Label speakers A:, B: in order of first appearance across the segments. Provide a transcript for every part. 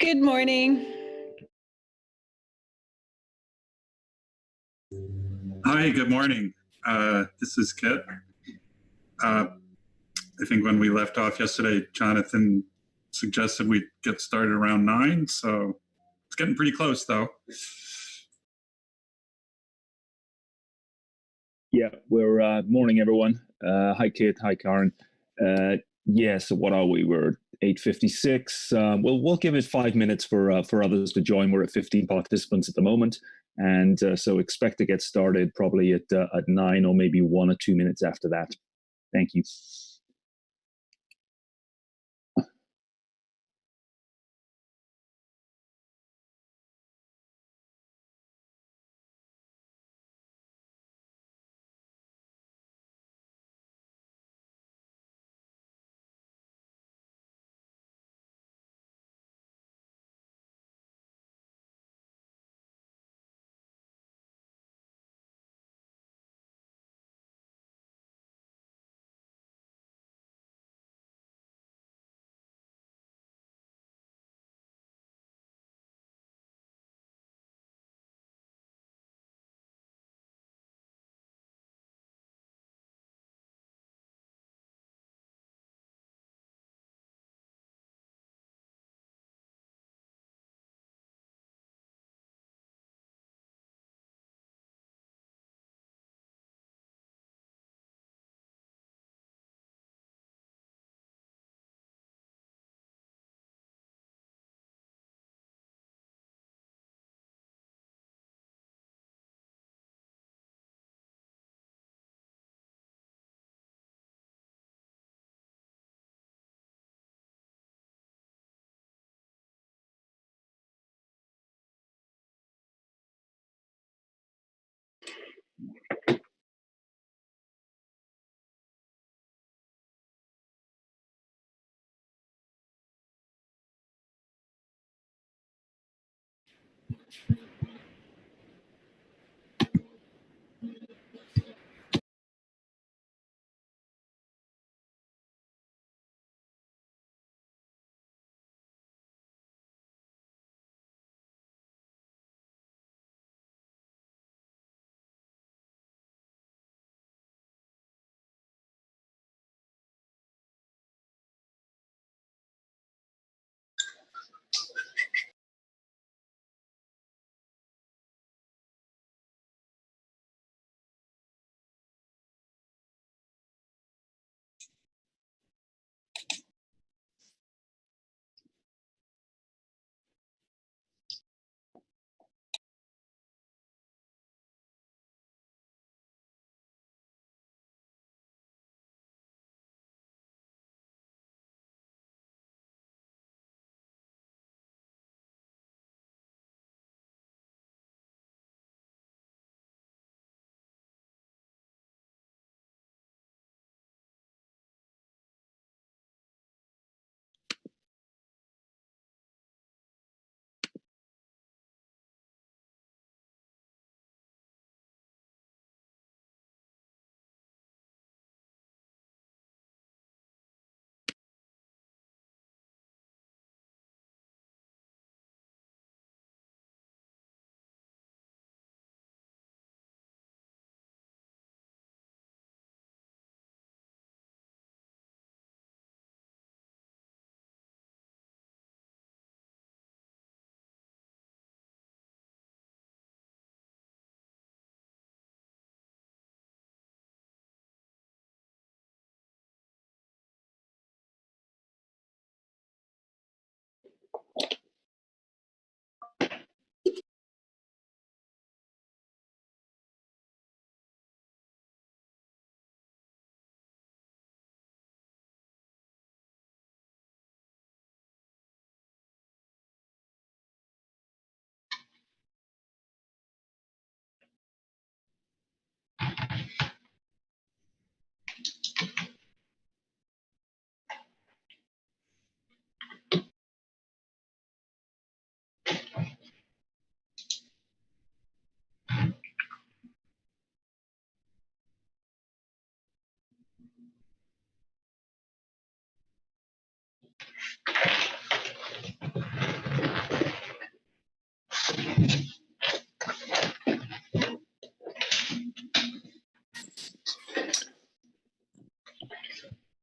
A: Good morning.
B: Hi, good morning. This is Kit. I think when we left off yesterday, Jonathan suggested we get started around 9, so it's getting pretty close, though.
C: Yeah, we're morning, everyone. Hi, Kit. Hi, Karen. So what are we? We're 8:56. We'll give it 5 minutes for others to join. We're at 15 participants at the moment, and so expect to get started probably at 9 or maybe 1 or 2 minutes after that. Thank you.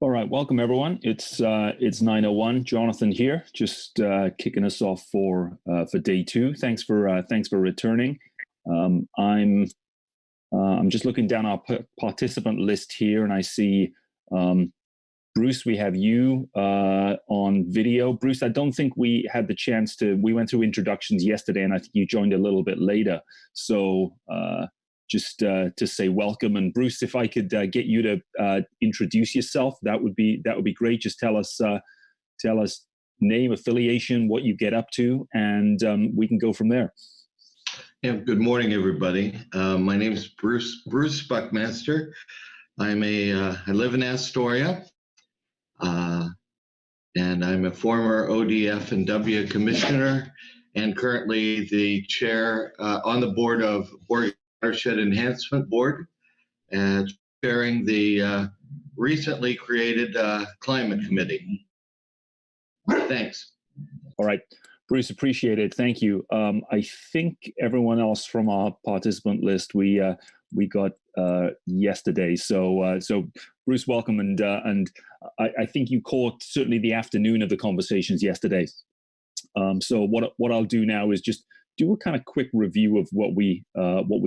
C: All right, welcome everyone. It's 9:01. Jonathan here, just kicking us off for day two. Thanks for returning. I'm just looking down our participant list here, and I see Bruce. We have you on video. Bruce, I don't think we had the chance to. We went through introductions yesterday, and I think you joined a little bit later. So. Just to say welcome, and Bruce, if I could get you to introduce yourself, that would be great. Just tell us name, affiliation, what you get up to, and we can go from there.
A: Yeah. Good morning, everybody. My name is Bruce Buckmaster. I live in Astoria, and I'm a former ODF and W commissioner, and currently the chair on the board of Oregon Watershed Enhancement Board, and chairing the recently created Climate Committee. Thanks.
C: All right, Bruce, appreciate it. Thank you. I think everyone else from our participant list we got yesterday. So Bruce, welcome, and I think you caught certainly the afternoon of the conversations yesterday. So what I'll do now is just do a kind of quick review of what we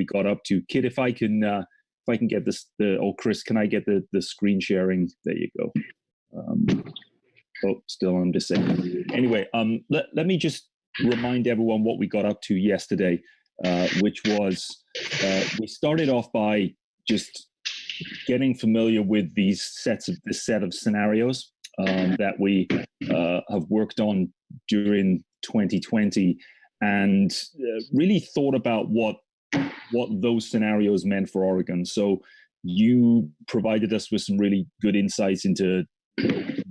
C: got up to. Kit, if I can get this, Chris, can I get the screen sharing? There you go. Still on this second. Anyway, let me just remind everyone what we got up to yesterday, which was we started off by just getting familiar with this set of scenarios that we have worked on during 2020. And really thought about what those scenarios meant for Oregon. So you provided us with some really good insights into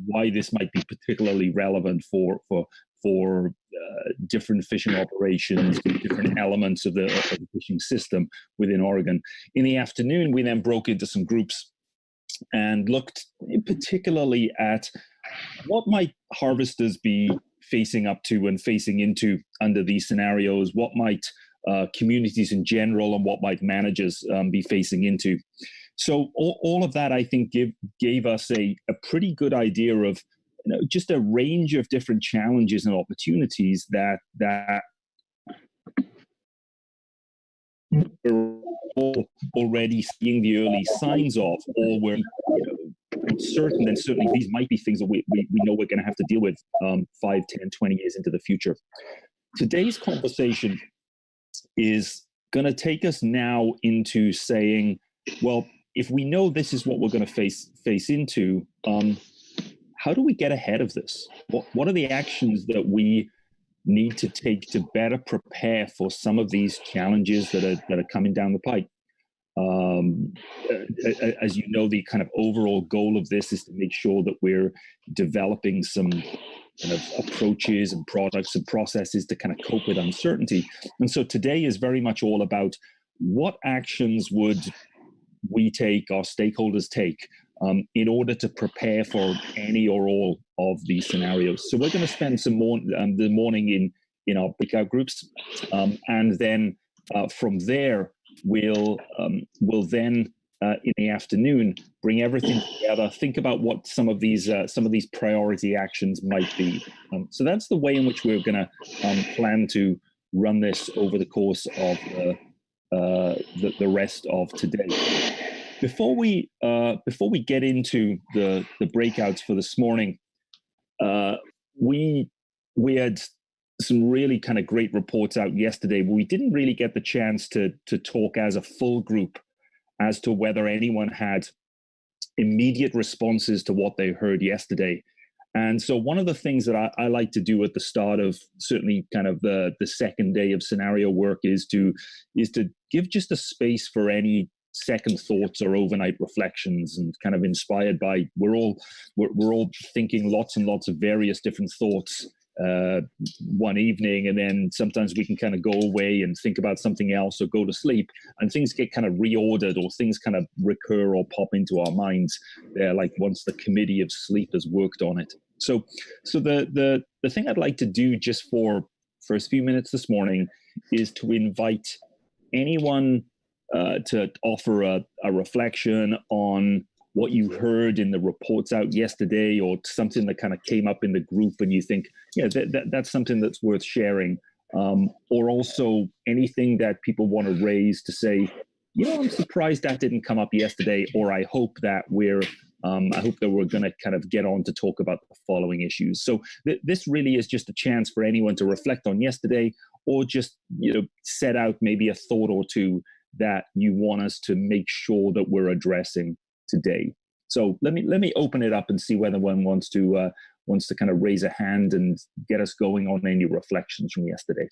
C: why this might be particularly relevant for different fishing operations, different elements of the fishing system within Oregon. In the afternoon, we then broke into some groups and looked particularly at what might harvesters be facing up to and facing into under these scenarios, what might communities in general and what might managers be facing into. So all of that, I think, gave us a pretty good idea of just a range of different challenges and opportunities that we're already seeing the early signs of, or we're certain, and certainly these might be things that we know we're going to have to deal with 5, 10, 20 years into the future. Today's conversation is going to take us now into saying, well, if we know this is what we're going to face into, how do we get ahead of this? What are the actions that we need to take to better prepare for some of these challenges that are coming down the pipe? As you know, the kind of overall goal of this is to make sure that we're developing some kind of approaches and products and processes to kind of cope with uncertainty. And so today is very much all about what actions would we take, our stakeholders take, in order to prepare for any or all of these scenarios. So we're going to spend the morning in our breakout groups, and then from there we'll then in the afternoon bring everything together, think about what some of these priority actions might be. So that's the way in which we're going to plan to run this over the course of the rest of today. Before we get into the breakouts for this morning, we had some really kind of great reports out yesterday, but we didn't really get the chance to talk as a full group as to whether anyone had immediate responses to what they heard yesterday. And so one of the things that I like to do at the start of certainly kind of the second day of scenario work is to give just a space for any second thoughts or overnight reflections, and kind of inspired by we're all thinking lots and lots of various different thoughts one evening, and then sometimes we can kind of go away and think about something else or go to sleep, and things get kind of reordered, or things kind of recur or pop into our minds there, like once the committee of sleep has worked on it. So the thing I'd like to do just for first few minutes this morning is to invite anyone to offer a reflection on what you heard in the reports out yesterday, or something that kind of came up in the group and you think, yeah, that's something that's worth sharing. Or also anything that people want to raise to say, I'm surprised that didn't come up yesterday, or I hope that we're going to kind of get on to talk about the following issues. So this really is just a chance for anyone to reflect on yesterday, or just set out maybe a thought or two that you want us to make sure that we're addressing today. So let me open it up and see whether one wants to kind of raise a hand and get us going on any reflections from yesterday.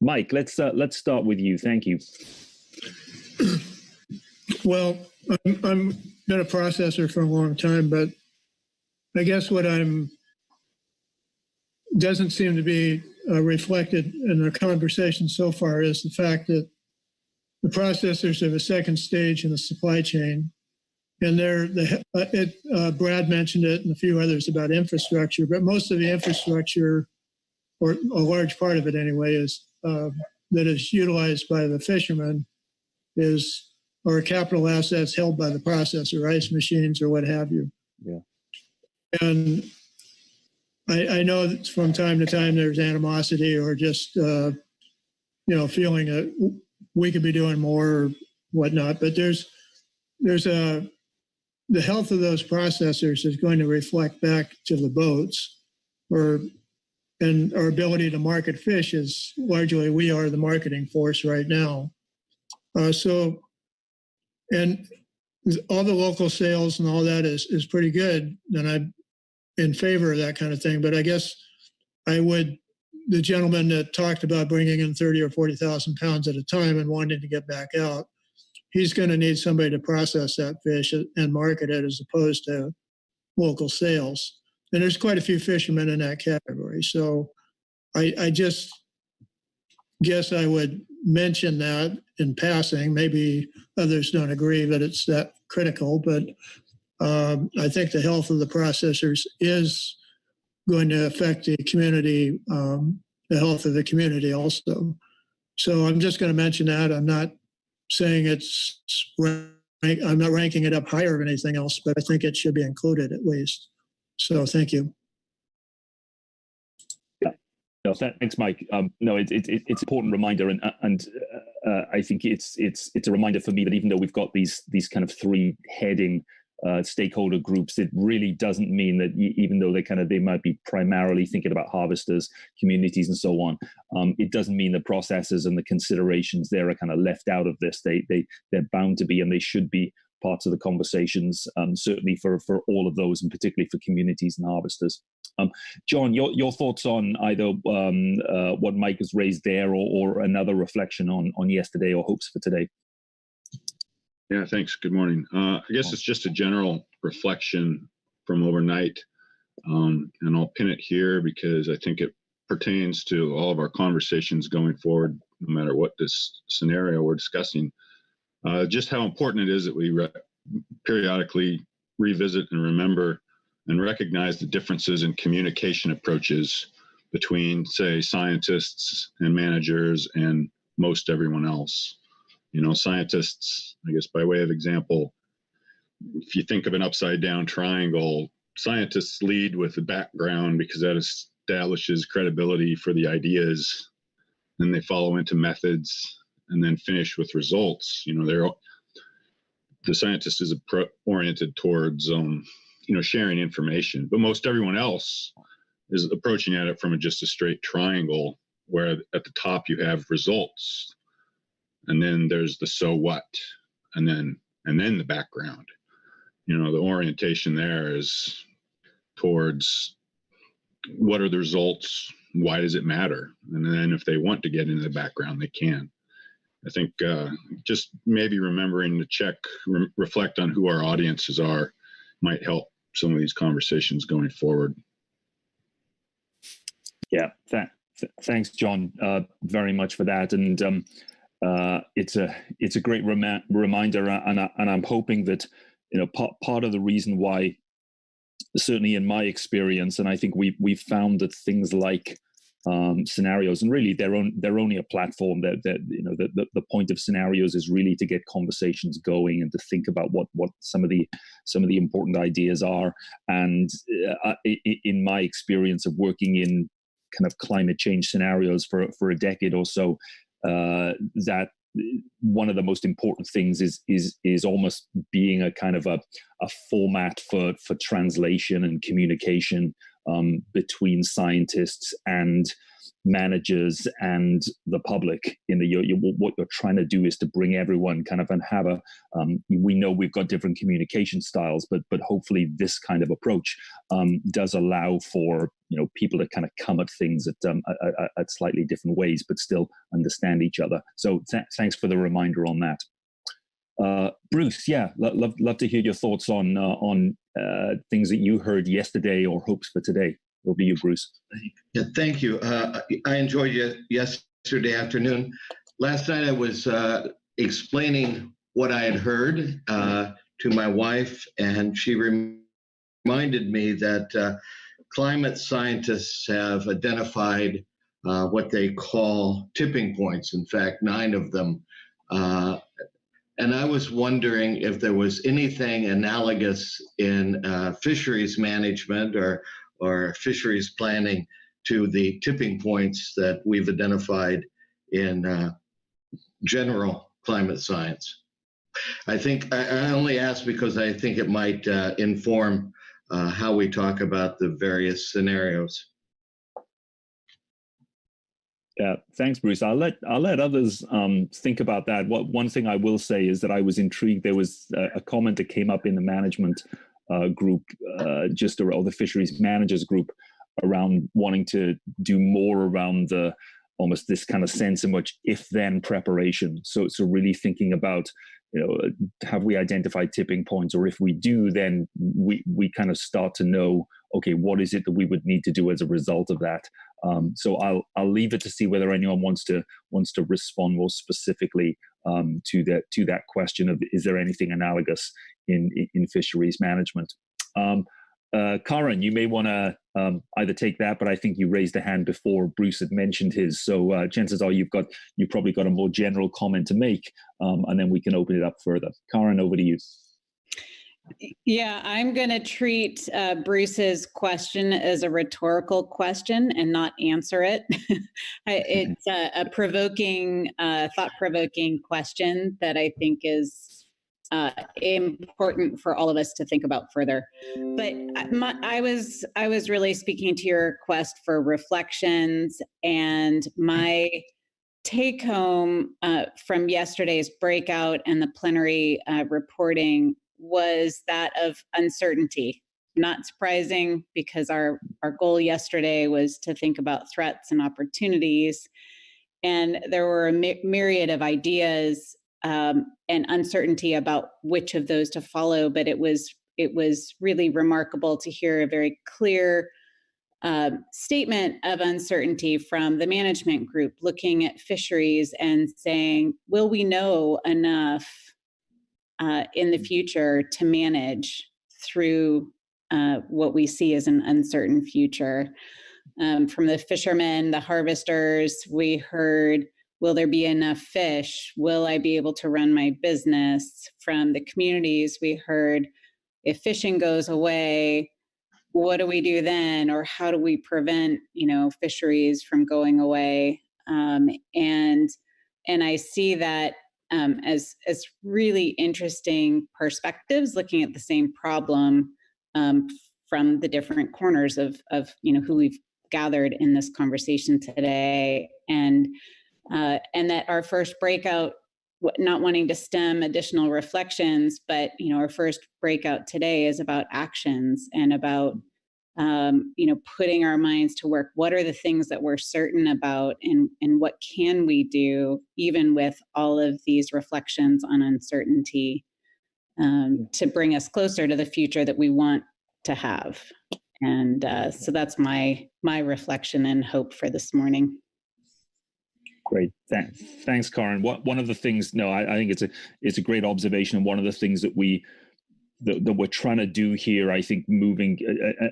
C: Mike, let's start with you. Thank you.
D: Well, I've been a processor for a long time, but I guess what doesn't seem to be reflected in the conversation so far is the fact that the processors have a second stage in the supply chain, and Brad mentioned it and a few others about infrastructure, but most of the infrastructure, or a large part of it anyway, is that is utilized by the fishermen are capital assets held by the processor, ice machines or what have you.
C: Yeah.
D: And I know that from time to time there's animosity or just feeling that we could be doing more or whatnot, but the health of those processors is going to reflect back to the boats, and our ability to market fish is largely, we are the marketing force right now. And all the local sales and all that is pretty good, and I'm in favor of that kind of thing. But I guess the gentleman that talked about bringing in 30 or 40,000 pounds at a time and wanting to get back out, he's going to need somebody to process that fish and market it as opposed to local sales. And there's quite a few fishermen in that category. So I just guess I would mention that in passing. Maybe others don't agree that it's that critical, but I think the health of the processors is going to affect the community, the health of the community also. So I'm just going to mention that. I'm not saying I'm not ranking it up higher than anything else, but I think it should be included at least. So thank you.
C: No, thanks, Mike. No, it's an important reminder, and I think it's a reminder for me that even though we've got these kind of three heading stakeholder groups, it really doesn't mean that even though they might be primarily thinking about harvesters, communities, and so on, it doesn't mean the processes and the considerations there are kind of left out of this. They're bound to be, and they should be parts of the conversations, certainly for all of those, and particularly for communities and harvesters. John, your thoughts on either what Mike has raised there, or another reflection on yesterday, or hopes for today?
E: Yeah, thanks. Good morning. I guess it's just a general reflection from overnight, and I'll pin it here because I think it pertains to all of our conversations going forward, no matter what this scenario we're discussing. Just how important it is that we periodically revisit and remember and recognize the differences in communication approaches between, say, scientists and managers and most everyone else. Scientists, I guess by way of example, if you think of an upside down triangle, scientists lead with the background because that establishes credibility for the ideas. Then they follow into methods and then finish with results. The scientist is oriented towards, sharing information, but most everyone else is approaching at it from just a straight triangle, where at the top you have results, and then there's the so what, and then the background. The orientation there is towards what are the results, why does it matter, and then if they want to get into the background, they can. I think just maybe remembering to reflect on who our audiences are might help some of these conversations going forward.
C: Yeah, thanks, John, very much for that. And it's a great reminder, and I'm hoping that part of the reason why, certainly in my experience, and I think we've found that things like scenarios, and really they're only a platform. That the point of scenarios is really to get conversations going and to think about what some of the important ideas are. And in my experience of working in kind of climate change scenarios for a decade or so, that one of the most important things is almost being a kind of a format for translation and communication between scientists and managers and the public. What you're trying to do is to bring everyone kind of and have a we know we've got different communication styles, but hopefully this kind of approach does allow for people to kind of come at things at slightly different ways, but still understand each other. So thanks for the reminder on that. Bruce, love to hear your thoughts on things that you heard yesterday or hopes for today. Over to you, Bruce.
A: Yeah, thank you. I enjoyed yesterday afternoon. Last night I was explaining what I had heard to my wife, and she reminded me that climate scientists have identified what they call tipping points. In fact, 9 of them. And I was wondering if there was anything analogous in fisheries management or fisheries planning to the tipping points that we've identified in general climate science. I think I only ask because I think it might inform how we talk about the various scenarios.
C: Yeah, thanks, Bruce. I'll let others think about that. One thing I will say is that I was intrigued. There was a comment that came up in the management group, or the fisheries managers group, around wanting to do more around the almost this kind of sense in which if-then preparation. So really thinking about, have we identified tipping points, or if we do, then we kind of start to know, okay, what is it that we would need to do as a result of that? So I'll leave it to see whether anyone wants to respond more specifically to that question of, is there anything analogous in fisheries management? Karen, you may want to either take that, but I think you raised a hand before Bruce had mentioned his. So chances are you've probably got a more general comment to make, and then we can open it up further. Karen, over to you.
F: Yeah, I'm going to treat Bruce's question as a rhetorical question and not answer it. It's a provoking, thought-provoking question that I think is important for all of us to think about further. But I was really speaking to your request for reflections, and my take home from yesterday's breakout and the plenary reporting was that of uncertainty. Not surprising, because our goal yesterday was to think about threats and opportunities. And there were a myriad of ideas and uncertainty about which of those to follow. But it was really remarkable to hear a very clear statement of uncertainty from the management group, looking at fisheries and saying, will we know enough in the future to manage through what we see as an uncertain future? From the fishermen, the harvesters, we heard, will there be enough fish? Will I be able to run my business? From the communities, we heard, if fishing goes away, what do we do then? Or how do we prevent, fisheries from going away? And I see that as really interesting perspectives, looking at the same problem from the different corners of who we've gathered in this conversation today, and that our first breakout, not wanting to stem additional reflections, but our first breakout today is about actions and about putting our minds to work. What are the things that we're certain about, and what can we do, even with all of these reflections on uncertainty, to bring us closer to the future that we want to have? And so that's my reflection and hope for this morning.
C: Great, thanks, Karen. One of the things, I think it's a great observation, and one of the things that we that we're trying to do here. I think moving,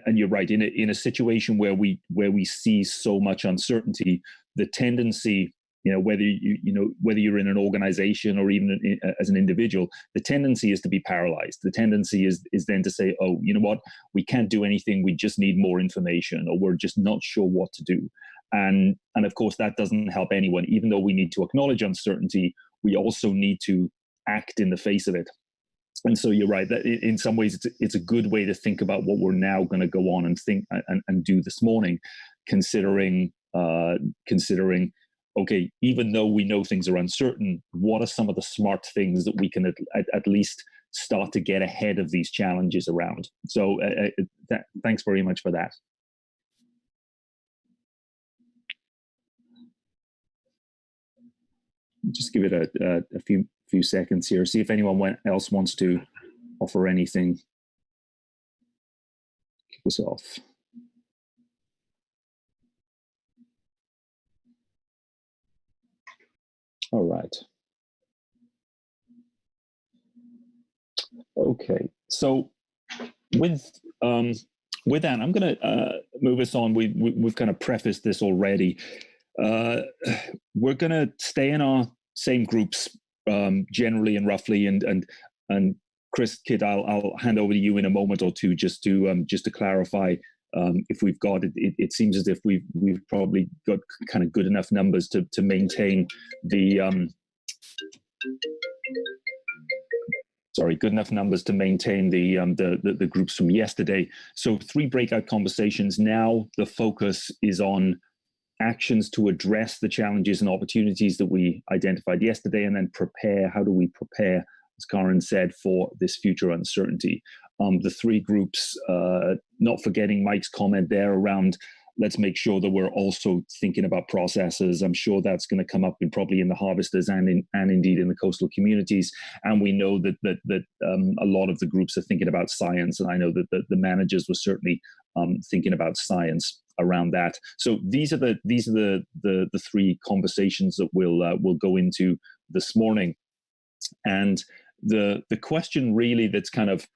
C: and you're right, in a situation where we see so much uncertainty, the tendency, whether whether you're in an organization or even as an individual, the tendency is to be paralyzed. The tendency is then to say, oh, you know what, we can't do anything. We just need more information, or we're just not sure what to do. And of course, that doesn't help anyone. Even though we need to acknowledge uncertainty, we also need to act in the face of it. And so you're right that in some ways it's a good way to think about what we're now going to go on and think and do this morning, considering okay, even though we know things are uncertain, what are some of the smart things that we can at least start to get ahead of these challenges around? So thanks very much for that. Just give it a few seconds here. See if anyone else wants to offer anything. Kick us off. All right. Okay. So with that, I'm going to move us on. We've kind of prefaced this already. We're going to stay in our same groups generally and roughly, and Chris, Kit, I'll hand over to you in a moment or two just to clarify if we've got it. It seems as if we've probably got kind of good enough numbers to maintain the good enough numbers to maintain the groups from yesterday. So 3 breakout conversations. Now the focus is on actions to address the challenges and opportunities that we identified yesterday, and then how do we prepare, as Karen said, for this future uncertainty. The 3 groups, not forgetting Mike's comment there around, let's make sure that we're also thinking about processes. I'm sure that's going to come up probably in the harvesters and indeed in the coastal communities. And we know that a lot of the groups are thinking about science, and I know that the managers were certainly thinking about science around that. So these are the 3 conversations that we'll go into this morning. And the question really that's kind of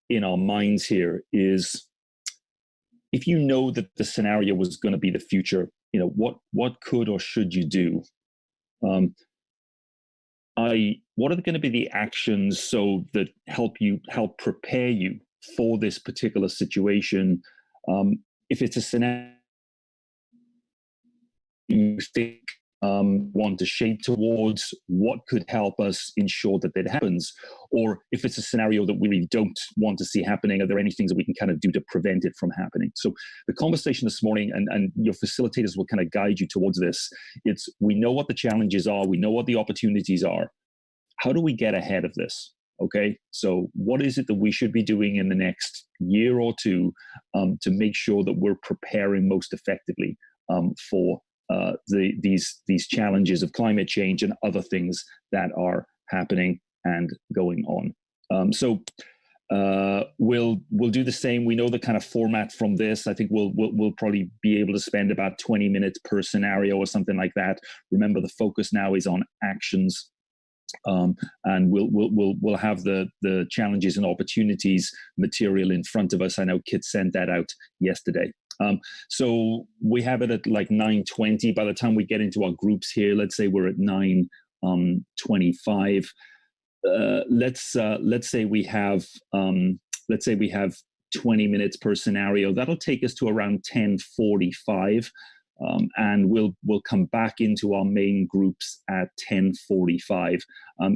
C: in our minds here is, if you know that the scenario was going to be the future, what could or should you do? What are going to be the actions so that help prepare you for this particular situation? If it's a scenario you think want to shape towards, what could help us ensure that happens? Or if it's a scenario that we really don't want to see happening, are there any things that we can kind of do to prevent it from happening? So the conversation this morning, and your facilitators will kind of guide you towards this. It's, we know what the challenges are, we know what the opportunities are. How do we get ahead of this? Okay, so what is it that we should be doing in the next year or two to make sure that we're preparing most effectively for these challenges of climate change and other things that are happening and going on. So we'll do the same. We know the kind of format from this. I think we'll probably be able to spend about 20 minutes per scenario or something like that. Remember, the focus now is on actions. And we'll have the challenges and opportunities material in front of us. I know Kit sent that out yesterday. So we have it at like 9:20. By the time we get into our groups here, let's say we're at 9:25. Let's say we have 20 minutes per scenario. That'll take us to around 10:45. And we'll come back into our main groups at 10:45.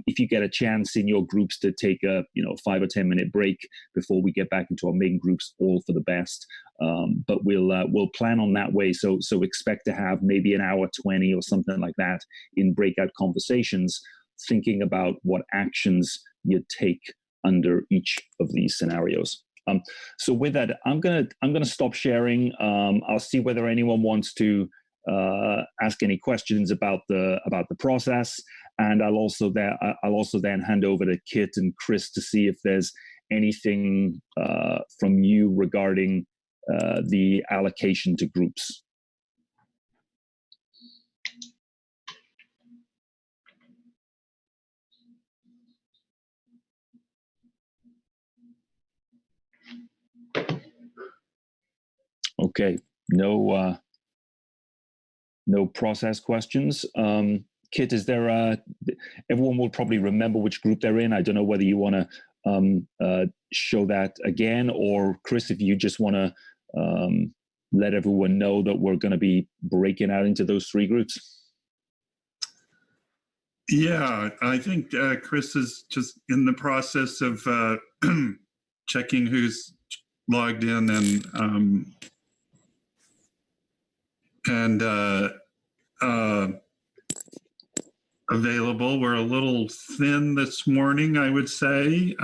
C: If you get a chance in your groups to take a 5 or 10 minute break before we get back into our main groups, all for the best. But we'll plan on that way. So expect to have maybe an hour 20 or something like that in breakout conversations, thinking about what actions you take under each of these scenarios. So with that, I'm gonna stop sharing. I'll see whether anyone wants to ask any questions about the process, and I'll also then hand over to Kit and Chris to see if there's anything from you regarding the allocation to groups. Okay, no process questions. Kit, is there everyone will probably remember which group they're in. I don't know whether you want to show that again, or Chris, if you just want to let everyone know that we're going to be breaking out into those 3 groups.
B: Yeah, I think Chris is just in the process of checking who's logged in and available. We're a little thin this morning, I would say,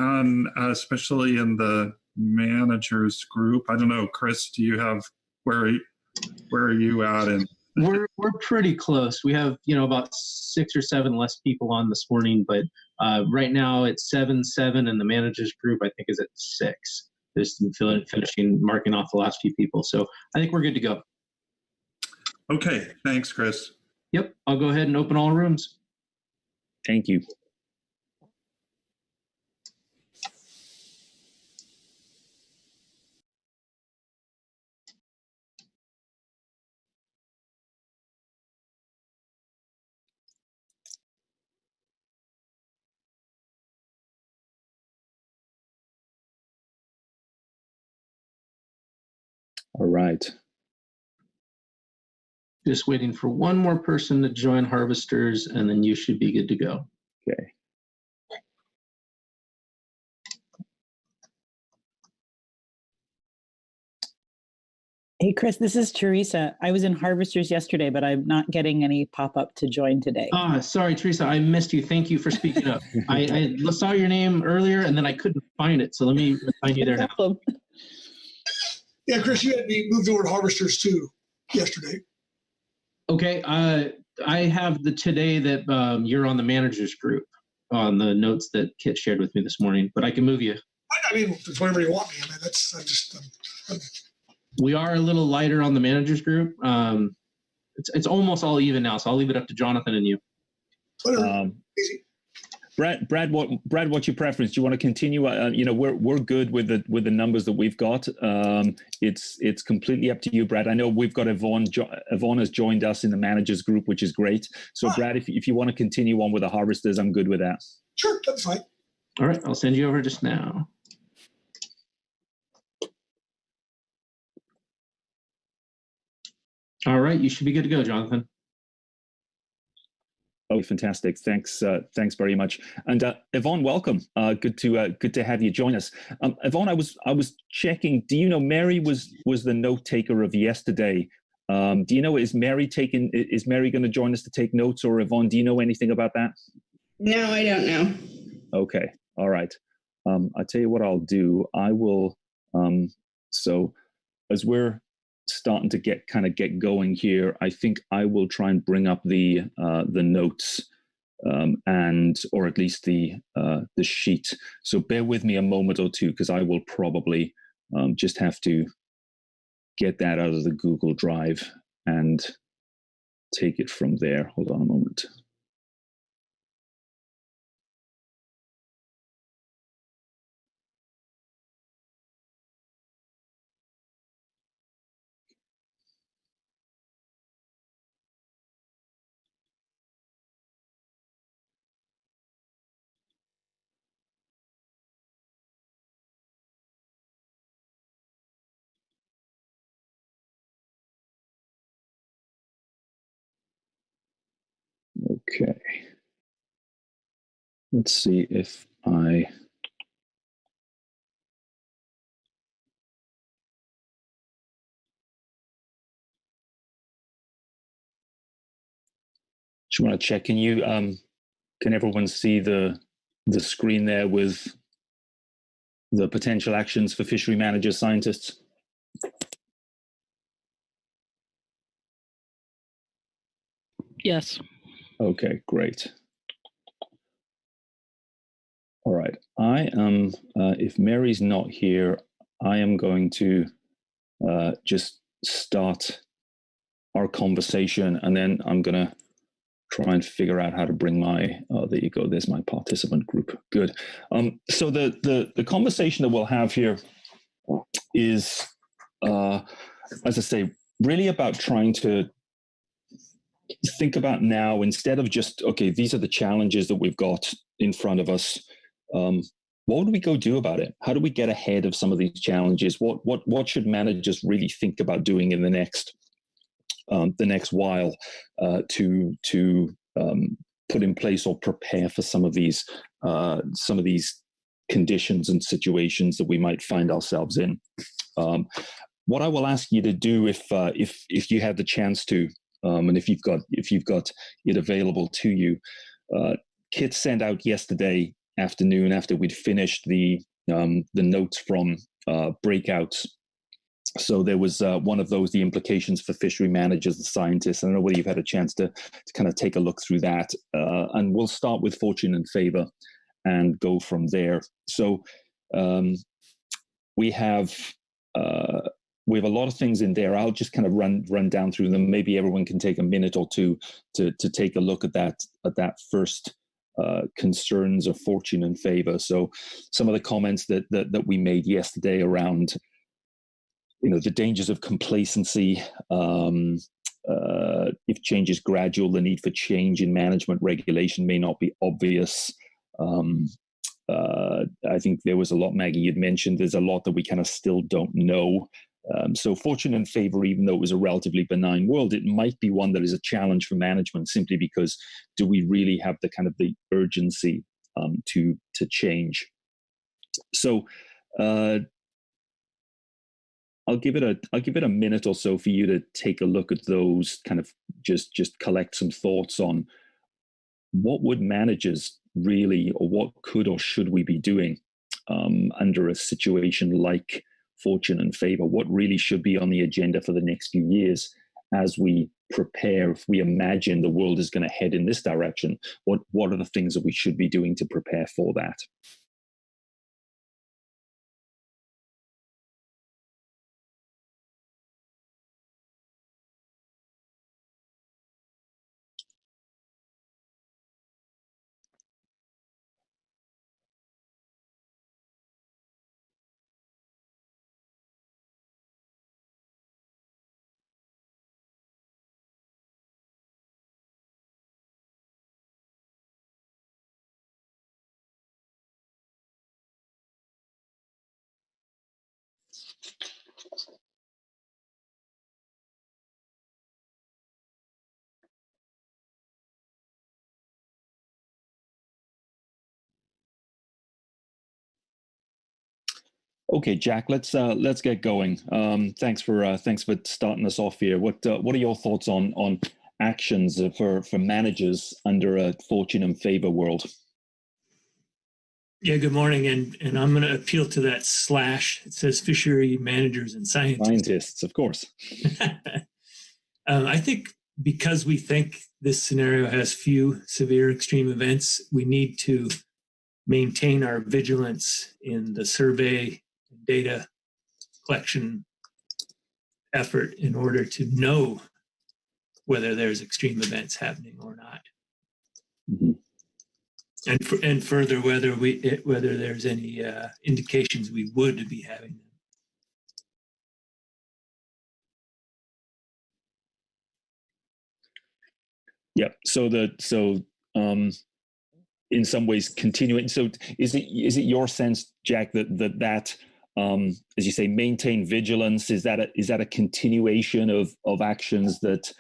B: especially in the managers group. I don't know, Chris, do you have where are you at? And
G: we're pretty close. We have about 6 or 7 less people on this morning, but right now it's 7, and the managers group I think is at 6. Just finishing marking off the last few people, so I think we're good to go.
B: Okay, thanks, Chris.
G: Yep, I'll go ahead and open all rooms.
C: Thank you. All right.
G: Just waiting for one more person to join Harvesters, and then you should be good to go.
C: Okay.
H: Hey, Chris, this is Teresa. I was in Harvesters yesterday, but I'm not getting any pop-up to join today.
G: Sorry, Teresa, I missed you. Thank you for speaking up. I saw your name earlier, and then I couldn't find it, so let me find you there now.
I: Yeah, Chris, you had me moved over to Harvesters too yesterday.
G: Okay, I have the today that you're on the managers group on the notes that Kit shared with me this morning, but I can move you.
I: I mean, it's whatever you want me. I mean,
G: we are a little lighter on the managers group. It's almost all even now, so I'll leave it up to Jonathan and you.
I: Easy.
C: Brad, what's your preference? Do you want to continue? We're good with the numbers that we've got. It's completely up to you, Brad. I know we've got Yvonne. Yvonne has joined us in the managers group, which is great. So, Brad, if you want to continue on with the Harvesters, I'm good with that.
I: Sure, that's fine.
G: All right, I'll send you over just now. All right, you should be good to go, Jonathan.
C: Oh, fantastic! Thanks very much. And Yvonne, welcome. Good to have you join us. Yvonne, I was checking. Do you know Mary was the note taker of yesterday? Do you know is Mary going to join us to take notes, or Yvonne? Do you know anything about that?
J: No, I don't know.
C: Okay, all right. I'll tell you what I'll do. I will. So as we're starting to get going here, I think I will try and bring up the notes or at least the sheet. So bear with me a moment or two, because I will probably just have to get that out of the Google Drive and take it from there. Hold on a moment. Okay. Let's see if I... Just want to check. Can everyone see the screen there with the potential actions for fishery managers, scientists?
H: Yes.
C: Okay, great. All right. I am, if Mary's not here, I am going to just start our conversation, and then I'm going to try and figure out how to bring my, there you go, there's my participant group. Good. So the conversation that we'll have here is as I say, really about trying to think about now, instead of just, okay, these are the challenges that we've got in front of us. What do we go do about it? How do we get ahead of some of these challenges? What should managers really think about doing in the next while to put in place or prepare for some of these conditions and situations that we might find ourselves in? What I will ask you to do, if you have the chance to, and if you've got it available to you, Kit sent out yesterday afternoon, after we'd finished the notes from breakouts. So there was one of those, the implications for fishery managers and scientists. I don't know whether you've had a chance to kind of take a look through that. And we'll start with fortune and favor and go from there. So we have a lot of things in there. I'll just kind of run down through them. Maybe everyone can take a minute or two to take a look at that first concerns of fortune and favor. So some of the comments that we made yesterday around, the dangers of complacency, if change is gradual, the need for change in management regulation may not be obvious. I think there was a lot, Maggie, you'd mentioned, there's a lot that we kind of still don't know. So fortune and favor, even though it was a relatively benign world, it might be one that is a challenge for management, simply because do we really have the kind of the urgency to change? So I'll give it a minute or so for you to take a look at those, kind of just collect some thoughts on what would managers really, or what could or should we be doing under a situation like fortune and favor? What really should be on the agenda for the next few years as we prepare? If we imagine the world is going to head in this direction, what are the things that we should be doing to prepare for that? Okay, Jack, let's get going. Thanks for starting us off here. What are your thoughts on actions for managers under a fortune and favor world?
K: Yeah, good morning, and I'm going to appeal to that / it says fishery managers and scientists.
C: Scientists, of course.
K: I think because we think this scenario has few severe extreme events, we need to maintain our vigilance in the survey data collection effort in order to know whether there's extreme events happening or not.
C: Mm-hmm.
K: And further, whether there's any indications we would be having them.
C: Yep. So in some ways continuing. So is it your sense, Jack, that as you say, maintain vigilance, is that a continuation of actions that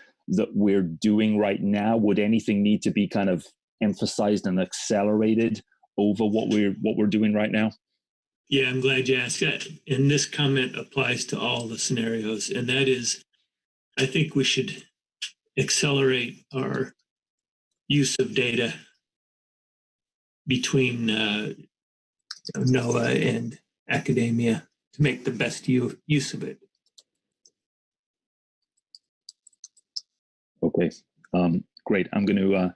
C: we're doing right now? Would anything need to be kind of emphasized and accelerated over what we're doing right now?
K: Yeah, I'm glad you asked that. And this comment applies to all the scenarios. And that is, I think we should accelerate our use of data between NOAA and academia to make the best use of it.
C: Okay, great. I'm going to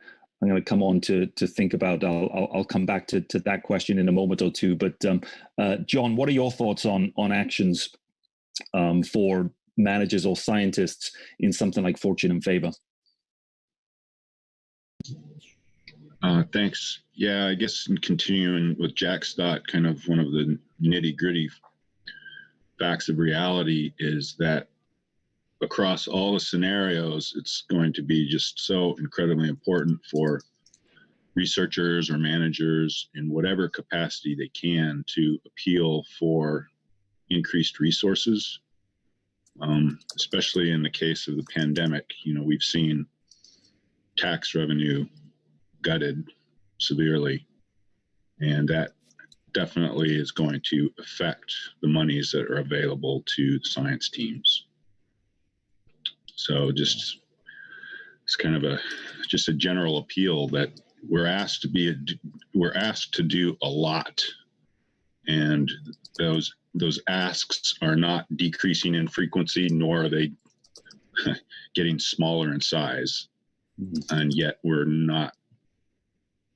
C: come on to think about. I'll come back to that question in a moment or two. But John, what are your thoughts on actions for managers or scientists in something like fortune and favor?
E: Thanks. Yeah, I guess in continuing with Jack's thought, kind of one of the nitty gritty facts of reality is that across all the scenarios, it's going to be just so incredibly important for researchers or managers in whatever capacity they can to appeal for increased resources. Especially in the case of the pandemic, we've seen tax revenue gutted severely, and that definitely is going to affect the monies that are available to the science teams. So it's kind of just a general appeal that we're asked to do a lot, and those asks are not decreasing in frequency, nor are they getting smaller in size. And yet we're not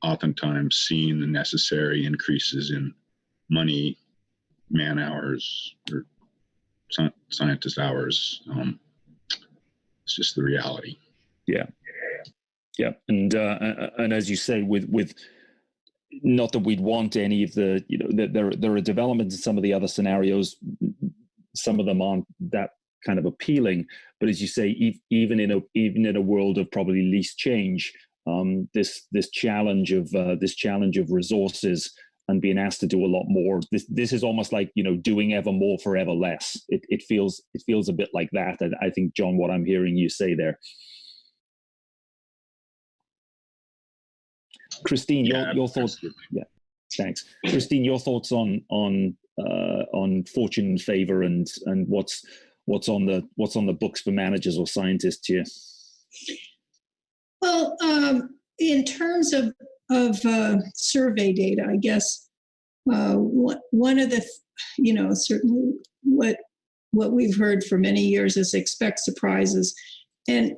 E: oftentimes seeing the necessary increases in money, man hours, or scientist hours. It's just the reality.
C: Yeah. And as you say, with not that we'd want any of the, there are developments in some of the other scenarios. Some of them aren't that kind of appealing, but as you say, even in a world of probably least change, this challenge of resources and being asked to do a lot more. This is almost like doing ever more for ever less. It feels a bit like that. And I think, John, what I'm hearing you say there. Christine, your thoughts? Yeah, thanks, Christine. Your thoughts on fortune and favor and what's on the books for managers or scientists here?
L: Well, in terms of survey data, I guess one of the certainly what we've heard for many years is expect surprises, and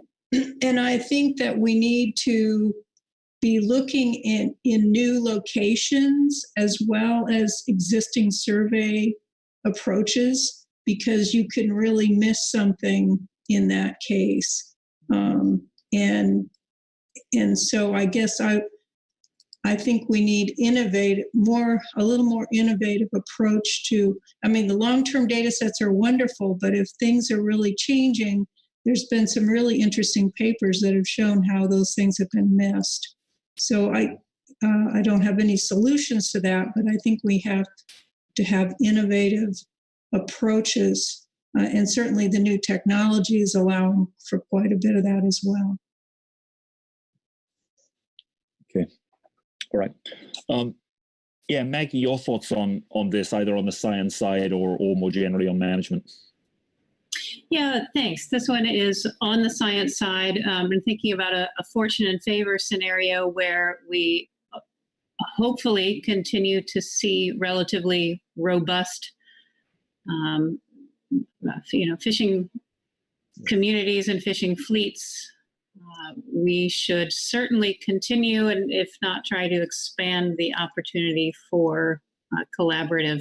L: I think that we need to be looking in new locations as well as existing survey approaches, because you can really miss something in that case. And so I guess I think we need a little more innovative approach to, the long-term data sets are wonderful, but if things are really changing, there's been some really interesting papers that have shown how those things have been missed. So I don't have any solutions to that, but I think we have to have innovative approaches, and certainly the new technologies allowing for quite a bit of that as well.
C: Okay, all right. Maggie, your thoughts on this, either on the science side or more generally on management?
M: Yeah, thanks. This one is on the science side. I'm thinking about a fortune and favor scenario where we hopefully continue to see relatively robust, fishing communities and fishing fleets. We should certainly continue, and if not, try to expand the opportunity for collaborative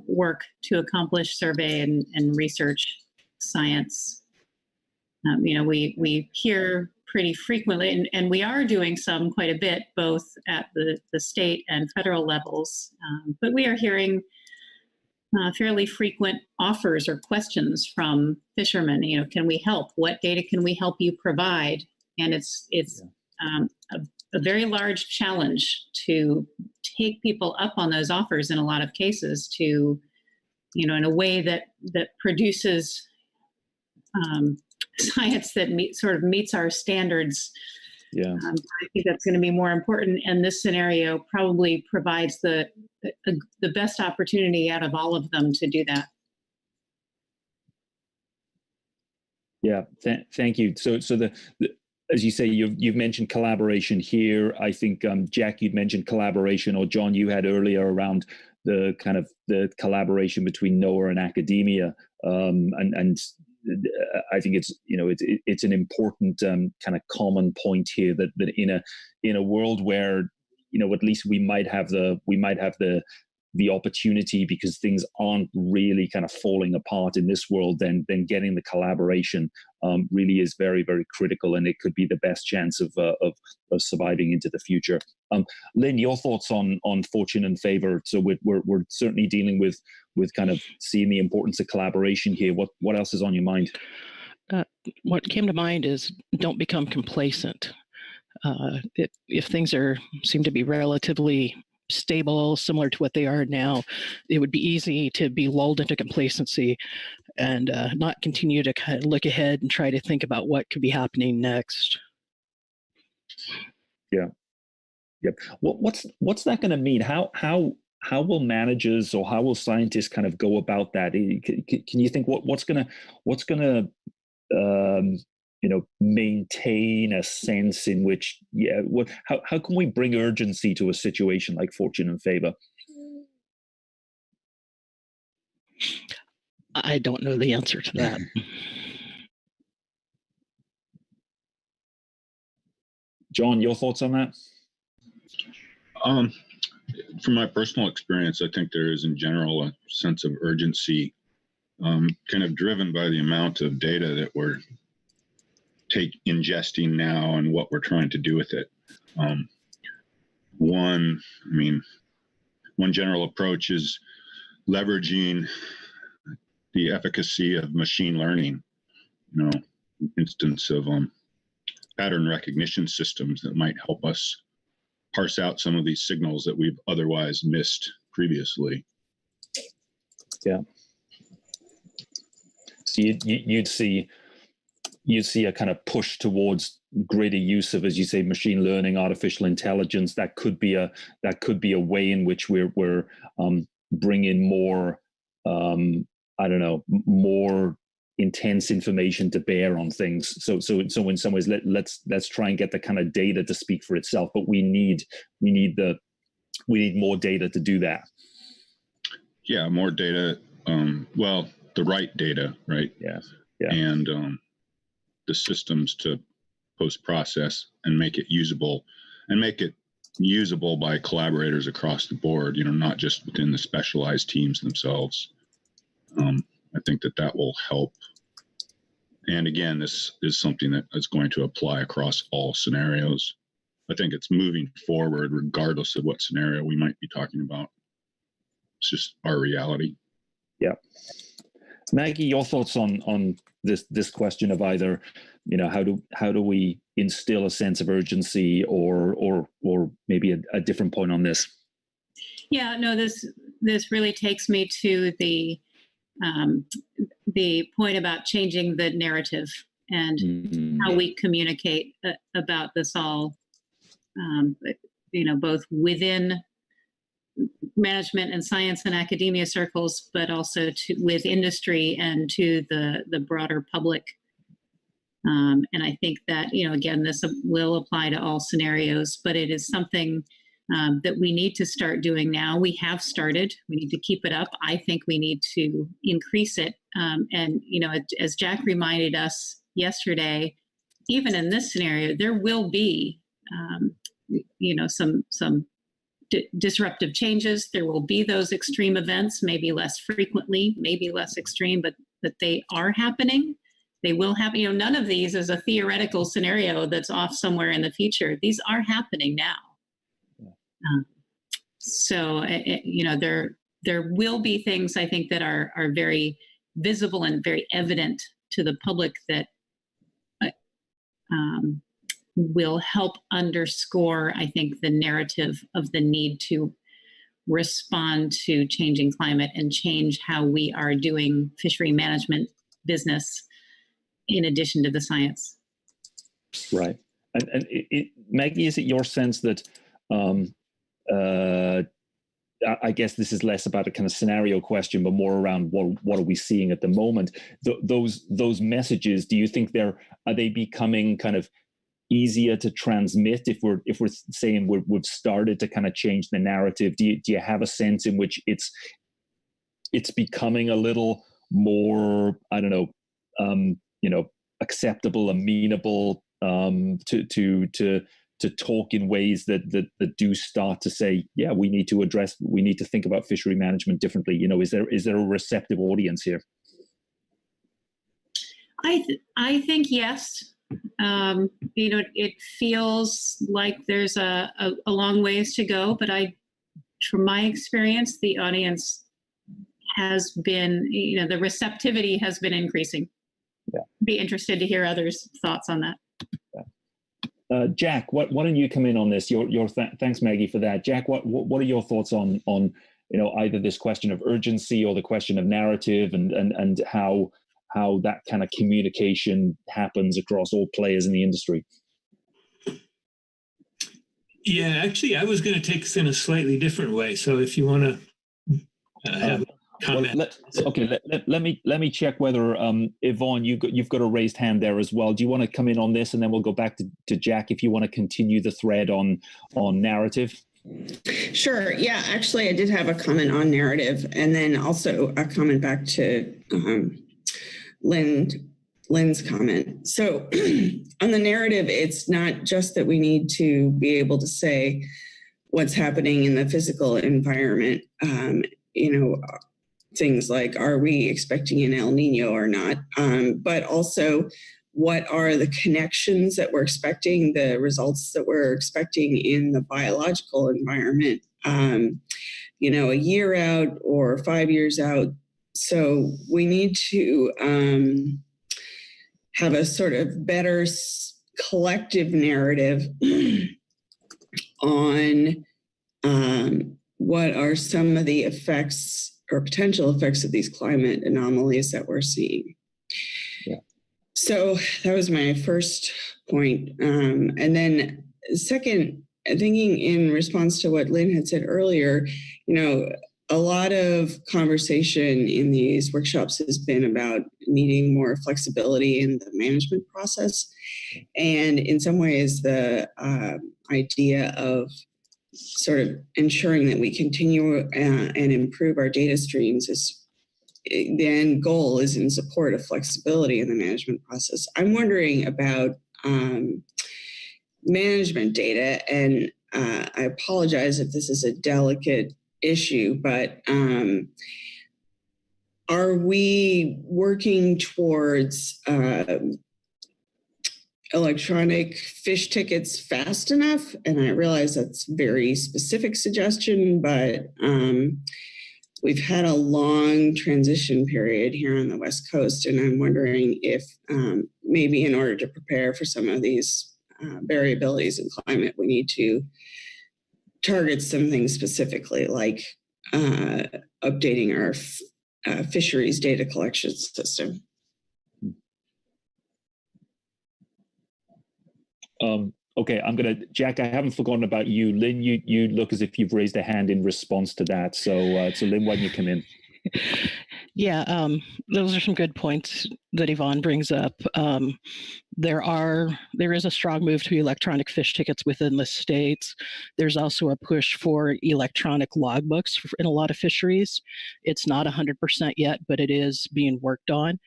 M: work to accomplish survey and research science. We hear pretty frequently, and we are doing some quite a bit, both at the state and federal levels, but we are hearing fairly frequent offers or questions from fishermen. Can we help? What data can we help you provide? And it's a very large challenge to take people up on those offers in a lot of cases to, in a way that produces science that meets our standards. Yeah, I think that's going to be more important, and this scenario probably provides the best opportunity out of all of them to do that.
C: Yeah, thank you. So as you say, you've mentioned collaboration here. I think Jack, you'd mentioned collaboration, or John, you had earlier around the kind of the collaboration between NOAA and academia, and I think it's an important kind of common point here that in a world where at least we might have the opportunity, because things aren't really kind of falling apart in this world, then getting the collaboration really is very, very critical, and it could be the best chance of surviving into the future. Lynn, your thoughts on fortune and favor? So we're certainly dealing with with kind of seeing the importance of collaboration here. What else is on your mind?
N: What came to mind is don't become complacent. If things seem to be relatively stable, similar to what they are now, it would be easy to be lulled into complacency and not continue to kind of look ahead and try to think about what could be happening next.
C: Yeah. Yep. What's that going to mean? How will managers or how will scientists kind of go about that? Can you think what's going to maintain a sense in which, how can we bring urgency to a situation like Fortune and Favor?
N: I don't know the answer to that.
C: John, your thoughts on that?
E: From my personal experience, I think there is in general a sense of urgency, kind of driven by the amount of data that we're ingesting now and what we're trying to do with it. One general approach is leveraging the efficacy of machine learning, instance of pattern recognition systems that might help us parse out some of these signals that we've otherwise missed previously.
C: Yeah. So you'd see a kind of push towards greater use of, as you say, machine learning, artificial intelligence. That could be a way in which we're bringing more, more intense information to bear on things. So in some ways, let's try and get the kind of data to speak for itself. But we need more data to do that.
E: Yeah, more data. The right data, right?
C: Yeah.
E: And the systems to post-process and make it usable by collaborators across the board, not just within the specialized teams themselves. I think that will help. And again, this is something that is going to apply across all scenarios. I think it's moving forward regardless of what scenario we might be talking about. It's just our reality.
C: Yeah. Maggie, your thoughts on this question of either, how do we instill a sense of urgency or maybe a different point on this?
M: Yeah, no, this really takes me to the point about changing the narrative and how we communicate about this all, both within management and science and academia circles, but also with industry and to the broader public. And I think that, again, this will apply to all scenarios, but it is something that we need to start doing now. We have started. We need to keep it up. I think we need to increase it. And, as Jack reminded us yesterday, even in this scenario, there will be, some disruptive changes. There will be those extreme events, maybe less frequently, maybe less extreme, but they are happening. They will happen. None of these is a theoretical scenario that's off somewhere in the future. These are happening now. So there will be things, I think, that are very visible and very evident to the public that will help underscore, I think, the narrative of the need to respond to changing climate and change how we are doing fishery management business in addition to the science.
C: Right. And Maggie, is it your sense that I guess this is less about a kind of scenario question, but more around what are we seeing at the moment? Those messages, do you think are they becoming kind of easier to transmit if we're saying we've started to kind of change the narrative? Do you have a sense in which it's becoming a little more, acceptable, amenable to talk in ways that do start to say, yeah, we need to think about fishery management differently? Is there a receptive audience here?
M: I think yes. It feels like there's a long ways to go, but from my experience, the audience has been, the receptivity has been increasing.
C: Yeah.
M: Be interested to hear others' thoughts on that.
C: Jack, why don't you come in on this? Thanks, Maggie, for that. Jack, what are your thoughts on either this question of urgency or the question of narrative, and how that kind of communication happens across all players in the industry?
K: Yeah, actually, I was going to take this in a slightly different way. So if you want to have a comment.
C: Let me check whether Yvonne, you've got a raised hand there as well. Do you want to come in on this, and then we'll go back to Jack if you want to continue the thread on narrative?
J: Sure. Yeah, actually, I did have a comment on narrative, and then also a comment back to Lynn's comment. So on the narrative, it's not just that we need to be able to say what's happening in the physical environment, things like, are we expecting an El Nino or not? But also, what are the connections that we're expecting, the results that we're expecting in the biological environment, a year out or 5 years out. So we need to have a sort of better collective narrative on what are some of the effects or potential effects of these climate anomalies that we're seeing.
C: Yeah.
J: So that was my first point. And then second, thinking in response to what Lynn had said earlier, a lot of conversation in these workshops has been about needing more flexibility in the management process. And in some ways, the idea of sort of ensuring that we continue and improve our data streams is the end goal is in support of flexibility in the management process. I'm wondering about management data, and I apologize if this is a delicate issue, but are we working towards electronic fish tickets fast enough? And I realize that's a very specific suggestion, but we've had a long transition period here on the West Coast, and I'm wondering if maybe in order to prepare for some of these variabilities in climate, we need to target some things specifically, like updating our fisheries data collection system.
C: Okay, Jack, I haven't forgotten about you. Lynn, you look as if you've raised a hand in response to that. So Lynn, why don't you come in?
N: Yeah, those are some good points that Yvonne brings up. There is a strong move to electronic fish tickets within the states. There's also a push for electronic logbooks in a lot of fisheries. It's not 100% yet, but it is being worked on.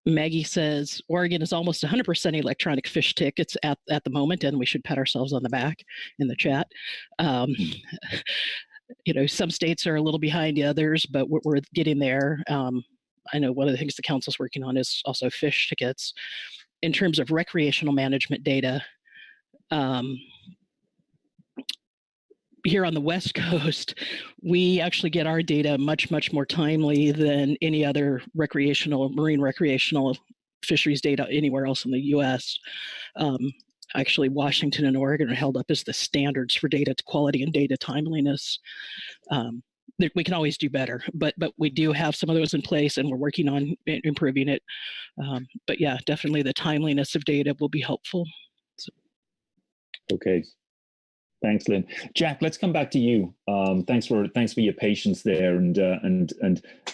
N: Maggie says Oregon is almost 100% electronic fish tickets at the moment, and we should pat ourselves on the back in the chat. Some states are a little behind the others, but we're getting there. I know one of the things the council's working on is also fish tickets. In terms of recreational management data, here on the West Coast, we actually get our data much, much more timely than any other marine recreational fisheries data anywhere else in the U.S. Actually, Washington and Oregon are held up as the standards for data quality and data timeliness. We can always do better, but we do have some of those in place, and we're working on improving it. But yeah, definitely the timeliness of data will be helpful. So.
C: Okay. Thanks, Lynn. Jack, let's come back to you. Thanks for your patience there, and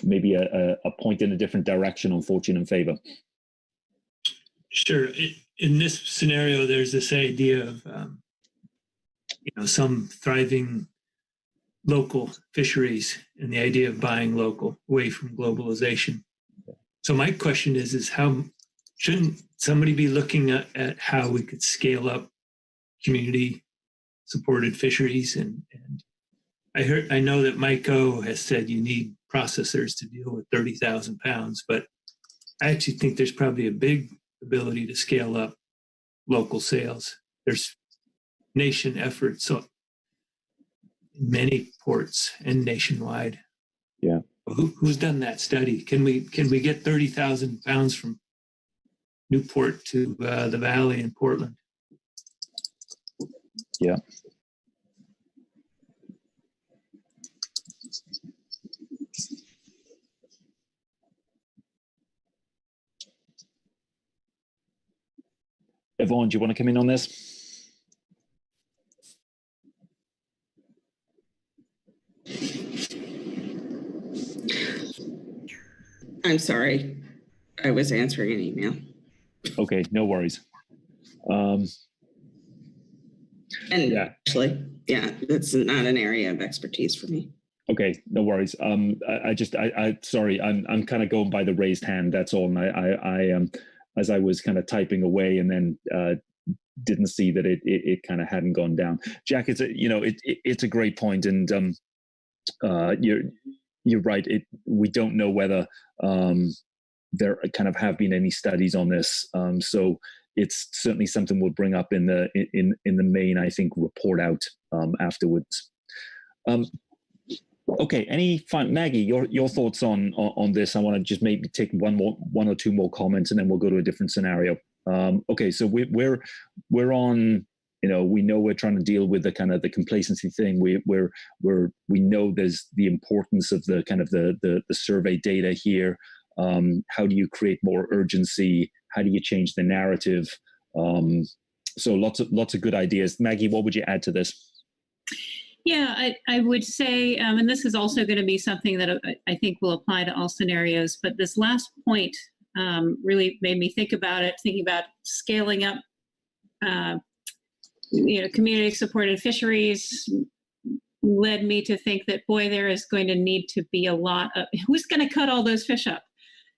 C: maybe a point in a different direction on fortune and favor.
K: Sure. In this scenario, there's this idea of some thriving local fisheries and the idea of buying local, away from globalization. So my question is how shouldn't somebody be looking at how we could scale up community supported fisheries? And I know that Mike O has said you need processors to deal with 30,000 pounds, but I actually think there's probably a big ability to scale up local sales. There's nation efforts in many ports and nationwide Who's done that study? Can we get 30,000 pounds from Newport to the Valley in Portland?
C: Yeah. Yvonne, do you want to come in on this?
J: I'm sorry. I was answering an email.
C: Okay, no worries.
J: And actually, yeah, that's not an area of expertise for me.
C: Okay, no worries. I sorry, I'm kind of going by the raised hand. That's all. And I as I was kind of typing away and then didn't see that it kind of hadn't gone down. Jack, it's a great point, and you're right. We don't know whether there kind of have been any studies on this. So it's certainly something we'll bring up in the main, I think, report out afterwards. Okay, Maggie, your thoughts on this? I want to just maybe take one or two more comments, and then we'll go to a different scenario. Okay, so we're on. We know we're trying to deal with the kind of the complacency thing. We know there's the importance of the kind of the survey data here. How do you create more urgency? How do you change the narrative? So lots of good ideas. Maggie, what would you add to this?
M: Yeah, I would say, and this is also going to be something that I think will apply to all scenarios, but this last point really made me think about it, thinking about scaling up, community-supported fisheries led me to think that, boy, there is going to need to be a lot of, who's going to cut all those fish up?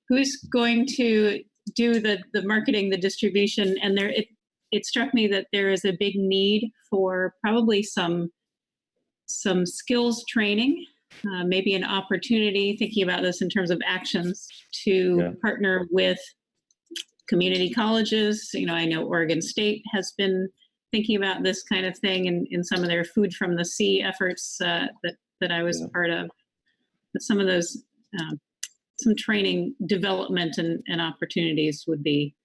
M: Who's going to do the marketing, the distribution? And it struck me that there is a big need for probably some skills training, maybe an opportunity, thinking about this in terms of actions, to partner with community colleges. I know Oregon State has been thinking about this kind of thing in some of their Food from the Sea efforts that I was part of. But some of those, some training development and opportunities would be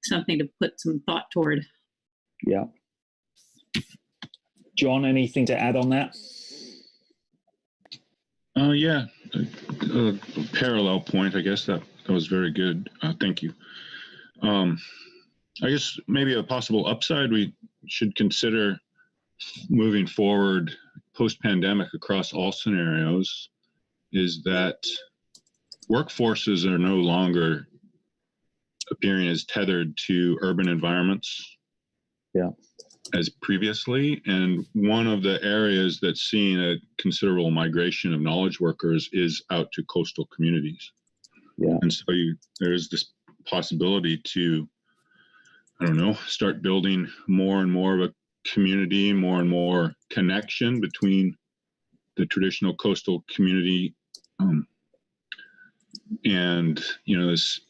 M: something to put some thought toward.
C: Yeah. John, anything to add on that?
E: Yeah, a parallel point, I guess that was very good. Thank you. I guess maybe a possible upside we should consider moving forward post-pandemic across all scenarios is that workforces are no longer appearing as tethered to urban environments as previously. And one of the areas that's seeing a considerable migration of knowledge workers is out to coastal communities.
C: Yeah.
E: And so there's this possibility to, start building more and more of a community, more and more connection between the traditional coastal community and, this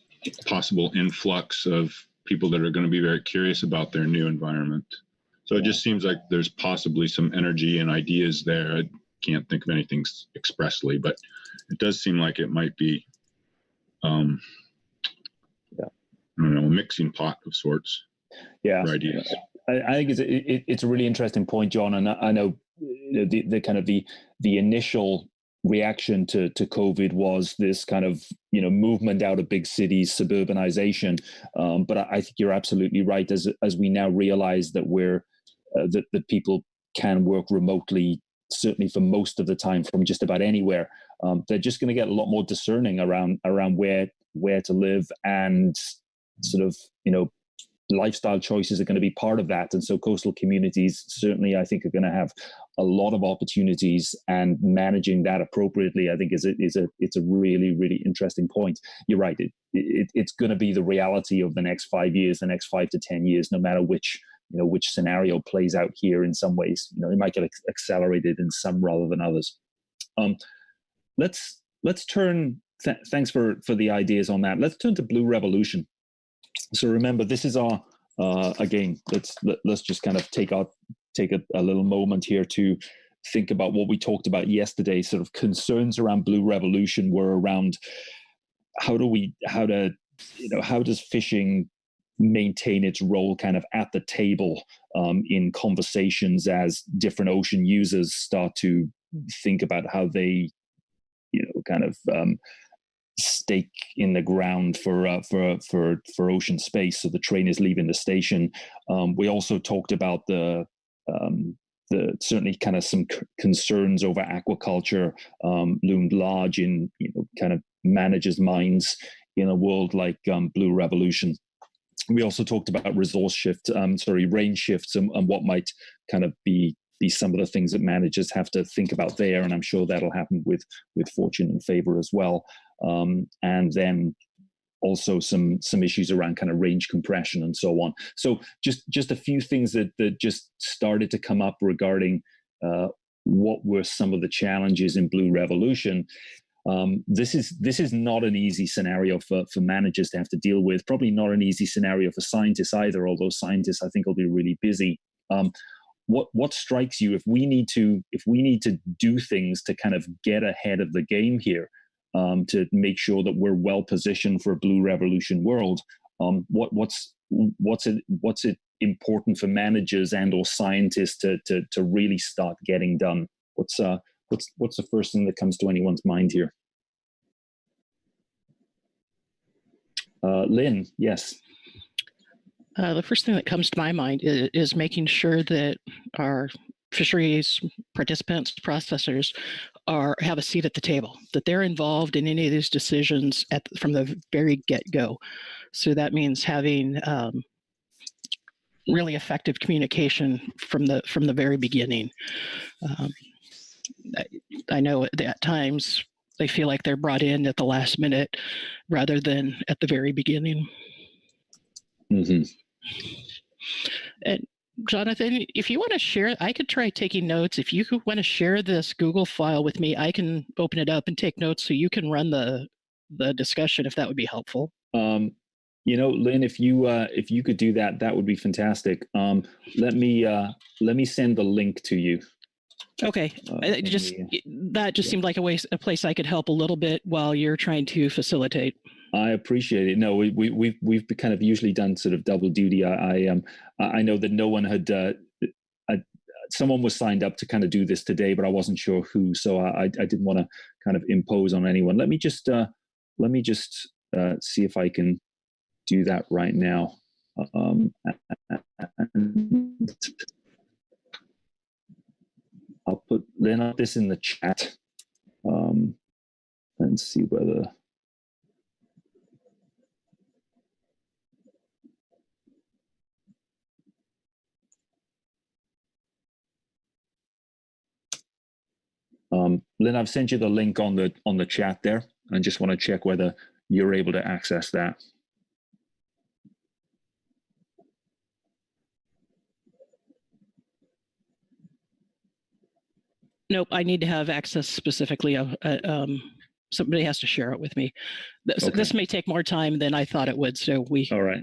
E: possible influx of people that are going to be very curious about their new environment. So it just seems like there's possibly some energy and ideas there. I can't think of anything expressly, but it does seem like it might be, a mixing pot of sorts.
C: Yeah,
E: for ideas.
C: I think it's a really interesting point, John. And I know the kind of the initial reaction to COVID was this kind of movement out of big cities, suburbanization. But I think you're absolutely right. As we now realize that that people can work remotely, certainly for most of the time from just about anywhere, they're just going to get a lot more discerning around where to live, and sort of lifestyle choices are going to be part of that. And so coastal communities certainly, I think, are going to have a lot of opportunities, and managing that appropriately, I think, is a really, really interesting point. You're right. It's going to be the reality of the next 5 years, the next 5 to 10 years, no matter which scenario plays out here. In some ways, it might get accelerated in some rather than others. Let's turn. Thanks for the ideas on that. Let's turn to Blue Revolution. So remember, this is our again. Let's just kind of take a little moment here to think about what we talked about yesterday, sort of concerns around Blue Revolution were around how does fishing maintain its role kind of at the table in conversations as different ocean users start to think about how they, kind of stake in the ground for ocean space. So the train is leaving the station. We also talked about the certainly kind of some concerns over aquaculture loomed large in kind of managers' minds in a world like Blue Revolution. We also talked about range shifts and what might kind of be some of the things that managers have to think about there. And I'm sure that'll happen with Fortune and Favor as well. And then also some issues around kind of range compression and so on. So just a few things that just started to come up regarding what were some of the challenges in Blue Revolution. This is not an easy scenario for managers to have to deal with. Probably not an easy scenario for scientists either, although scientists I think will be really busy. What strikes you if we need to do things to kind of get ahead of the game here, to make sure that we're well positioned for a Blue Revolution world? What's it important for managers and or scientists to really start getting done? What's the first thing that comes to anyone's mind here? Lynn, yes.
N: The first thing that comes to my mind is making sure that our fisheries participants, processors have a seat at the table, that they're involved in any of these decisions from the very get-go. So that means having really effective communication from the very beginning. I know at times they feel like they're brought in at the last minute rather than at the very beginning.
C: Mm-hmm.
N: And Jonathan, if you want to share, I could try taking notes. If you want to share this Google file with me, I can open it up and take notes so you can run the discussion if that would be helpful.
C: Lynn, if you could do that, that would be fantastic. Let me send the link to you.
N: Okay, that just seemed like a place I could help a little bit while you're trying to facilitate.
C: I appreciate it. No, we've kind of usually done sort of double duty. I know that no one had someone was signed up to kind of do this today, but I wasn't sure who, so I didn't want to kind of impose on anyone. Let me just see if I can do that right now. I'll put this in the chat and see whether. Lynn, I've sent you the link on the chat there. I just want to check whether you're able to access that.
N: Nope, I need to have access specifically. Somebody has to share it with me. This may take more time than I thought it would. So
C: all right.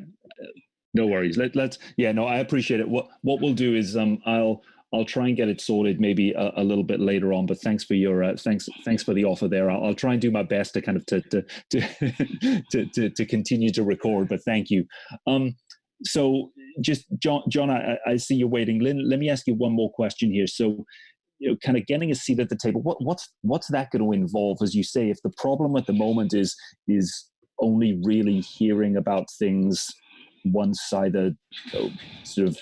C: No worries. I appreciate it. What we'll do is I'll try and get it sorted maybe a little bit later on. But thanks for your thanks for the offer there. I'll try and do my best to kind of to continue to record. But thank you. So just John, I see you're waiting. Lynn, let me ask you one more question here. So, kind of getting a seat at the table. What's that going to involve? As you say, if the problem at the moment is only really hearing about things once either sort of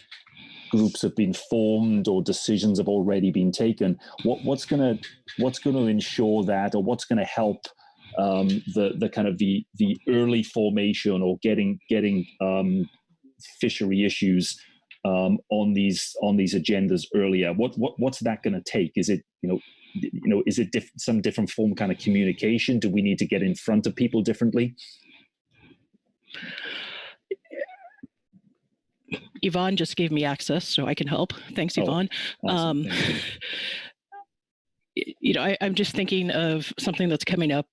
C: groups have been formed or decisions have already been taken, what's going to ensure that, or what's going to help the kind of the early formation or getting fishery issues on these agendas earlier? What's that going to take? Is it is it some different form kind of communication? Do we need to get in front of people differently?
N: Yvonne just gave me access, so I can help. Thanks, Yvonne.
C: Awesome.
N: Thank you. I'm just thinking of something that's coming up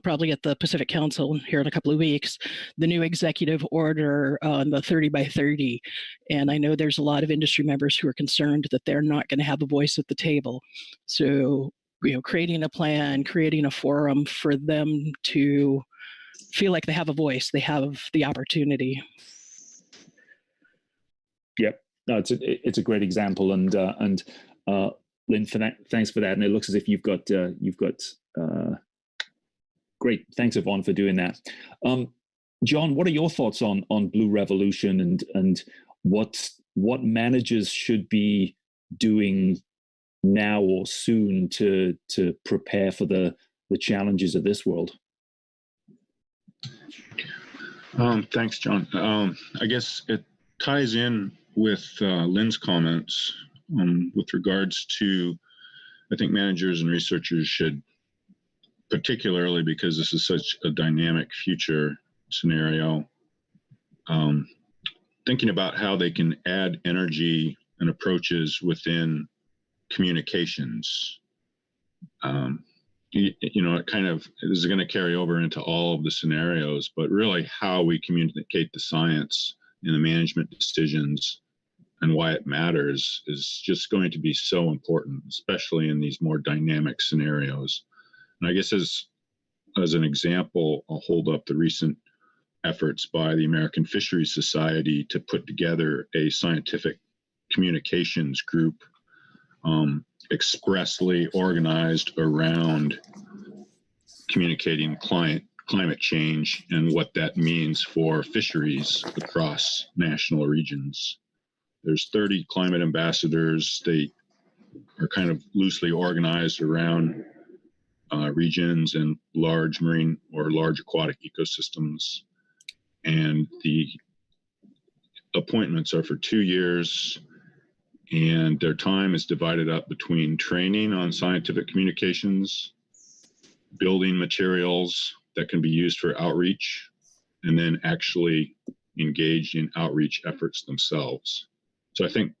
N: probably at the Pacific Council here in a couple of weeks, the new executive order on the 30 by 30. And I know there's a lot of industry members who are concerned that they're not going to have a voice at the table. So, creating a plan, creating a forum for them to feel like they have a voice, they have the opportunity.
C: Yep, no, it's a great example, and Lynn, thanks for that. And it looks as if you've got great. Thanks, Yvonne, for doing that. John, what are your thoughts on Blue Revolution and what managers should be doing now or soon to prepare for the challenges of this world?
E: Thanks, John. I guess it ties in with Lynn's comments with regards to, I think managers and researchers should, particularly because this is such a dynamic future scenario, thinking about how they can add energy and approaches within communications. It kind of is going to carry over into all of the scenarios, but really how we communicate the science and the management decisions and why it matters is just going to be so important, especially in these more dynamic scenarios. And I guess as an example, I'll hold up the recent efforts by the American Fisheries Society to put together a scientific communications group expressly organized around communicating climate change and what that means for fisheries across national regions. There's 30 climate ambassadors. They are kind of loosely organized around regions and large marine or large aquatic ecosystems. And the appointments are for 2 years, and their time is divided up between training on scientific communications, building materials that can be used for outreach, and then actually engaged in outreach efforts themselves. So I think,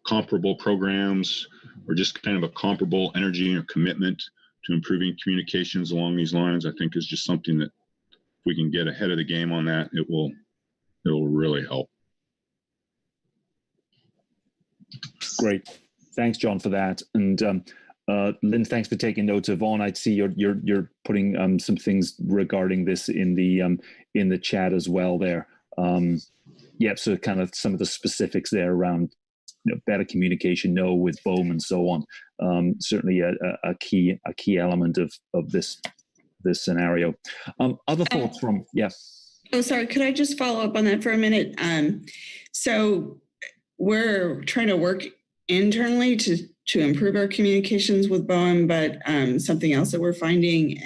E: comparable programs or just kind of a comparable energy or commitment to improving communications along these lines, I think is just something that if we can get ahead of the game on that, it will really help.
C: Great. Thanks, John, for that. And Lynn, thanks for taking notes. Yvonne, I'd see you're putting some things regarding this in the chat as well there. So kind of some of the specifics there around better communication, with BOEM and so on. Certainly a key element of this scenario. Other thoughts from
J: Oh, sorry. Could I just follow up on that for a minute? So we're trying to work internally to improve our communications with BOEM, but something else that we're finding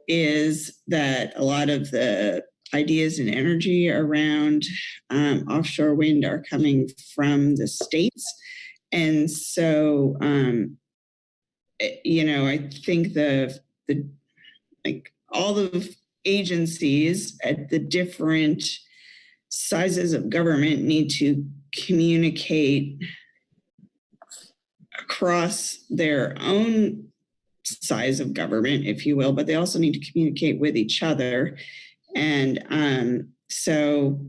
J: is that a lot of the ideas in energy around offshore wind are coming from the states. And so, I think all the agencies at the different sizes of government need to communicate across their own size of government, if you will, but they also need to communicate with each other. And so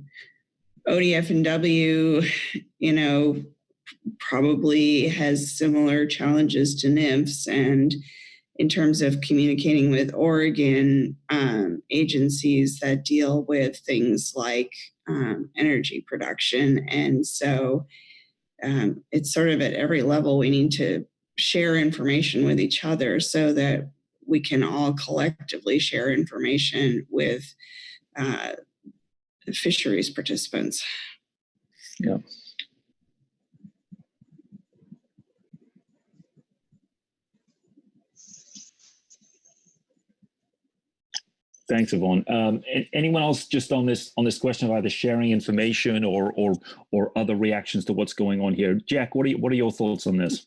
J: ODF&W, probably has similar challenges to NIMFS. And in terms of communicating with Oregon agencies that deal with things like energy production. And so it's sort of at every level we need to share information with each other so that we can all collectively share information with fisheries participants.
C: Yeah. Thanks, Yvonne. Anyone else just on this question of either sharing information or other reactions to what's going on here? Jack, what are your thoughts on this?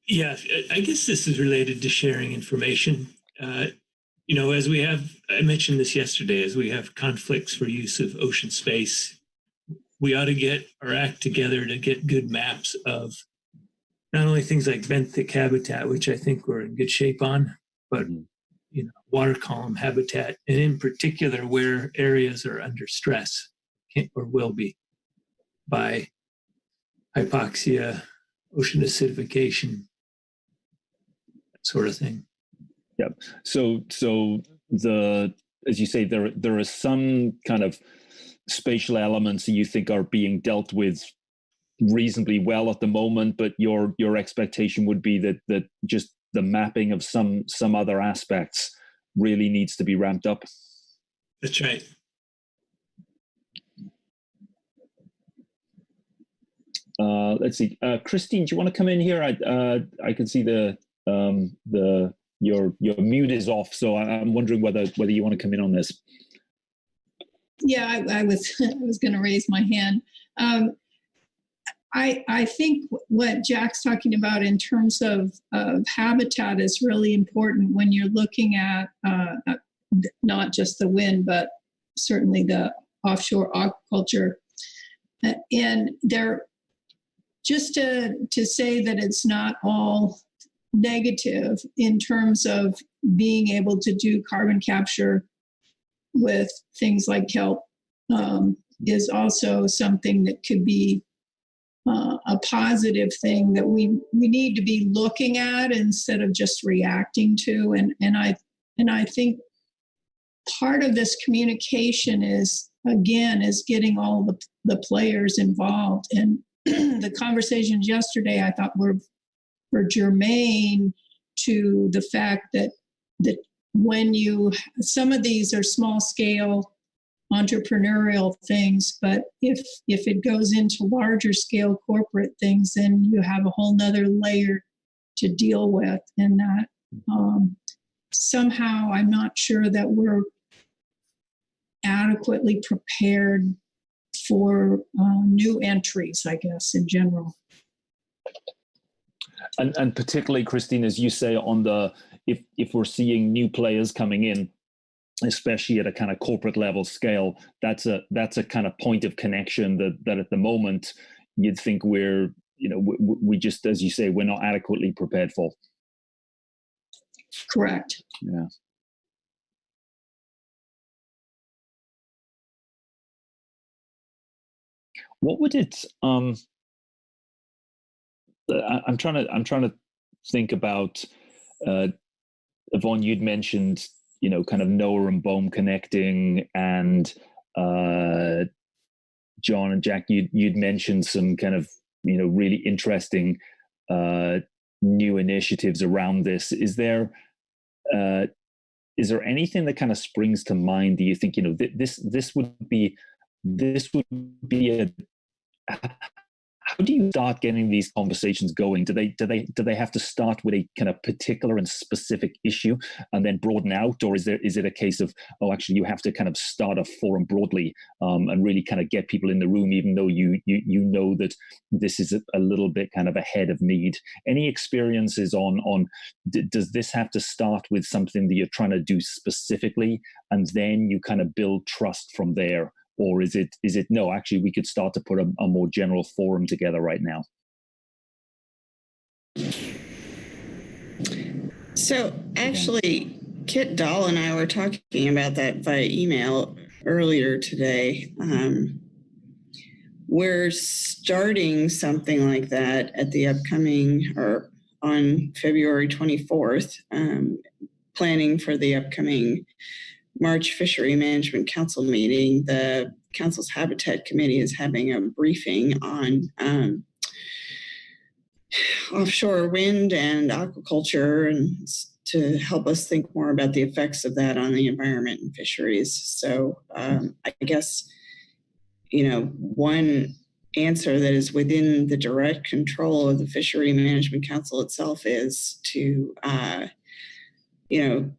K: Yeah, I guess this is related to sharing information. As we have, I mentioned this yesterday, as we have conflicts for use of ocean space, we ought to get our act together to get good maps of not only things like benthic habitat, which I think we're in good shape on, but water column habitat, and in particular where areas are under stress or will be by hypoxia, ocean acidification, that sort of thing.
C: Yep. So as you say, there are some kind of spatial elements that you think are being dealt with reasonably well at the moment, but your expectation would be that just the mapping of some other aspects really needs to be ramped up.
K: That's right.
C: Let's see, Christine, do you want to come in here? I can see your mute is off, so I'm wondering whether you want to come in on this.
L: Yeah, I was going to raise my hand. I think what Jack's talking about in terms of habitat is really important when you're looking at not just the wind, but certainly the offshore aquaculture. And there, just to say that it's not all negative in terms of being able to do carbon capture with things like kelp is also something that could be a positive thing that we need to be looking at instead of just reacting to. And I think part of this communication is getting all the players involved. And the conversations yesterday I thought were germane to the fact that when some of these are small scale entrepreneurial things, but if it goes into larger scale corporate things, then you have a whole nother layer to deal with. And that somehow I'm not sure that we're adequately prepared for new entries, I guess, in general.
C: And particularly, Christine, as you say, on the if we're seeing new players coming in, especially at a kind of corporate level scale, that's a kind of point of connection that at the moment you'd think we just, as you say, we're not adequately prepared for.
L: Correct.
C: Yeah. What would it? I'm trying to think about. Yvonne, you'd mentioned, kind of NOAA and BOEM connecting, and John and Jack, you'd mentioned some kind of, really interesting new initiatives around this. Is there anything that kind of springs to mind? Do you think, this would be a, how do you start getting these conversations going? Do they have to start with a kind of particular and specific issue and then broaden out, or is it a case of, oh, actually you have to kind of start a forum broadly and really kind of get people in the room, even though you know that this is a little bit kind of ahead of need? Any experiences on does this have to start with something that you're trying to do specifically, and then you kind of build trust from there? Or is it no, actually we could start to put a more general forum together right now?
J: So actually, Kit Dahl and I were talking about that via email earlier today. We're starting something like that at the upcoming, or on February 24th, planning for the upcoming March Fishery Management Council meeting. The Council's Habitat Committee is having a briefing on offshore wind and aquaculture, and to help us think more about the effects of that on the environment and fisheries. So I guess, one answer that is within the direct control of the Fishery Management Council itself is to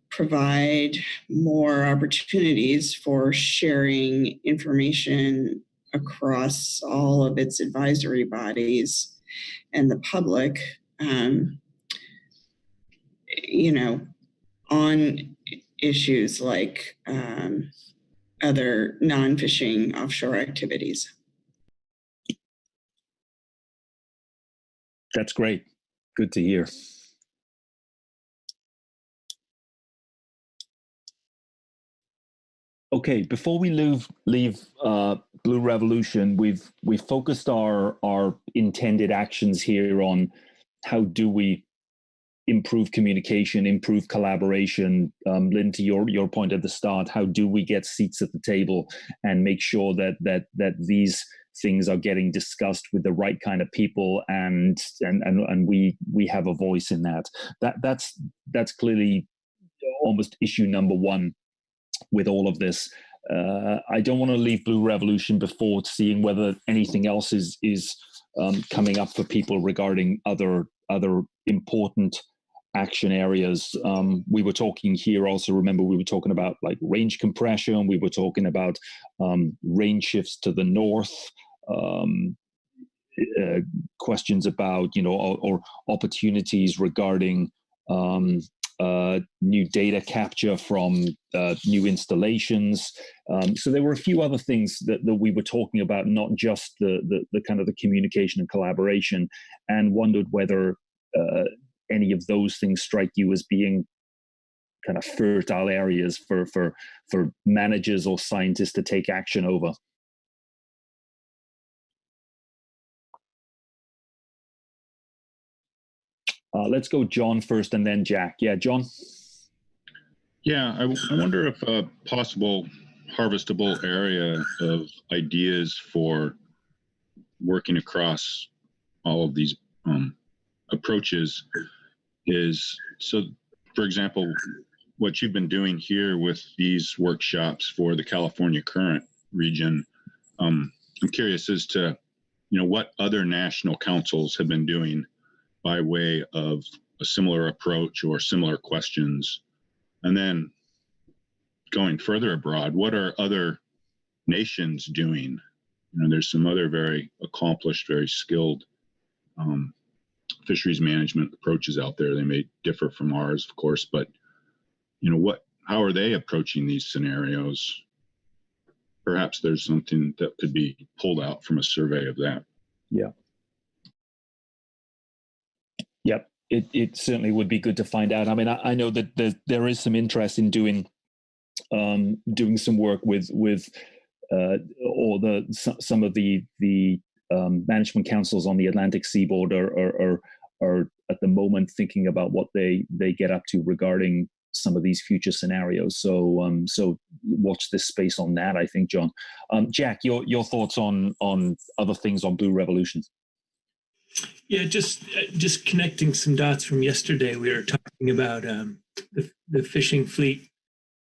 J: provide more opportunities for sharing information across all of its advisory bodies and the public, on issues like other non-fishing offshore activities.
C: That's great. Good to hear. Okay, before we leave Blue Revolution, we've focused our intended actions here on how do we improve communication, improve collaboration. Lynn, to your point at the start, how do we get seats at the table and make sure that these things are getting discussed with the right kind of people, and we have a voice in that. That's clearly almost issue number one with all of this. I don't want to leave Blue Revolution before seeing whether anything else is coming up for people regarding other important action areas. We were talking here also, remember we were talking about like range compression, we were talking about range shifts to the north, questions about, or opportunities regarding new data capture from new installations. So there were a few other things that we were talking about, not just the kind of the communication and collaboration, and wondered whether any of those things strike you as being kind of fertile areas for managers or scientists to take action over. Let's go John first and then Jack. Yeah, John?
E: Yeah, I wonder if a possible harvestable area of ideas for working across all of these approaches is, so for example, what you've been doing here with these workshops for the California Current region, I'm curious as to, what other national councils have been doing by way of a similar approach or similar questions. And then going further abroad, what are other nations doing? There's some other very accomplished, very skilled fisheries management approaches out there. They may differ from ours, of course, but how are they approaching these scenarios? Perhaps there's something that could be pulled out from a survey of that.
C: Yeah. Yep. It certainly would be good to find out. I mean, I know that there is some interest in doing some work with some of the management councils on the Atlantic seaboard are at the moment thinking about what they get up to regarding some of these future scenarios. So watch this space on that, I think, John. Jack, your thoughts on other things on Blue Revolution?
K: Yeah, just connecting some dots from yesterday. We were talking about the fishing fleet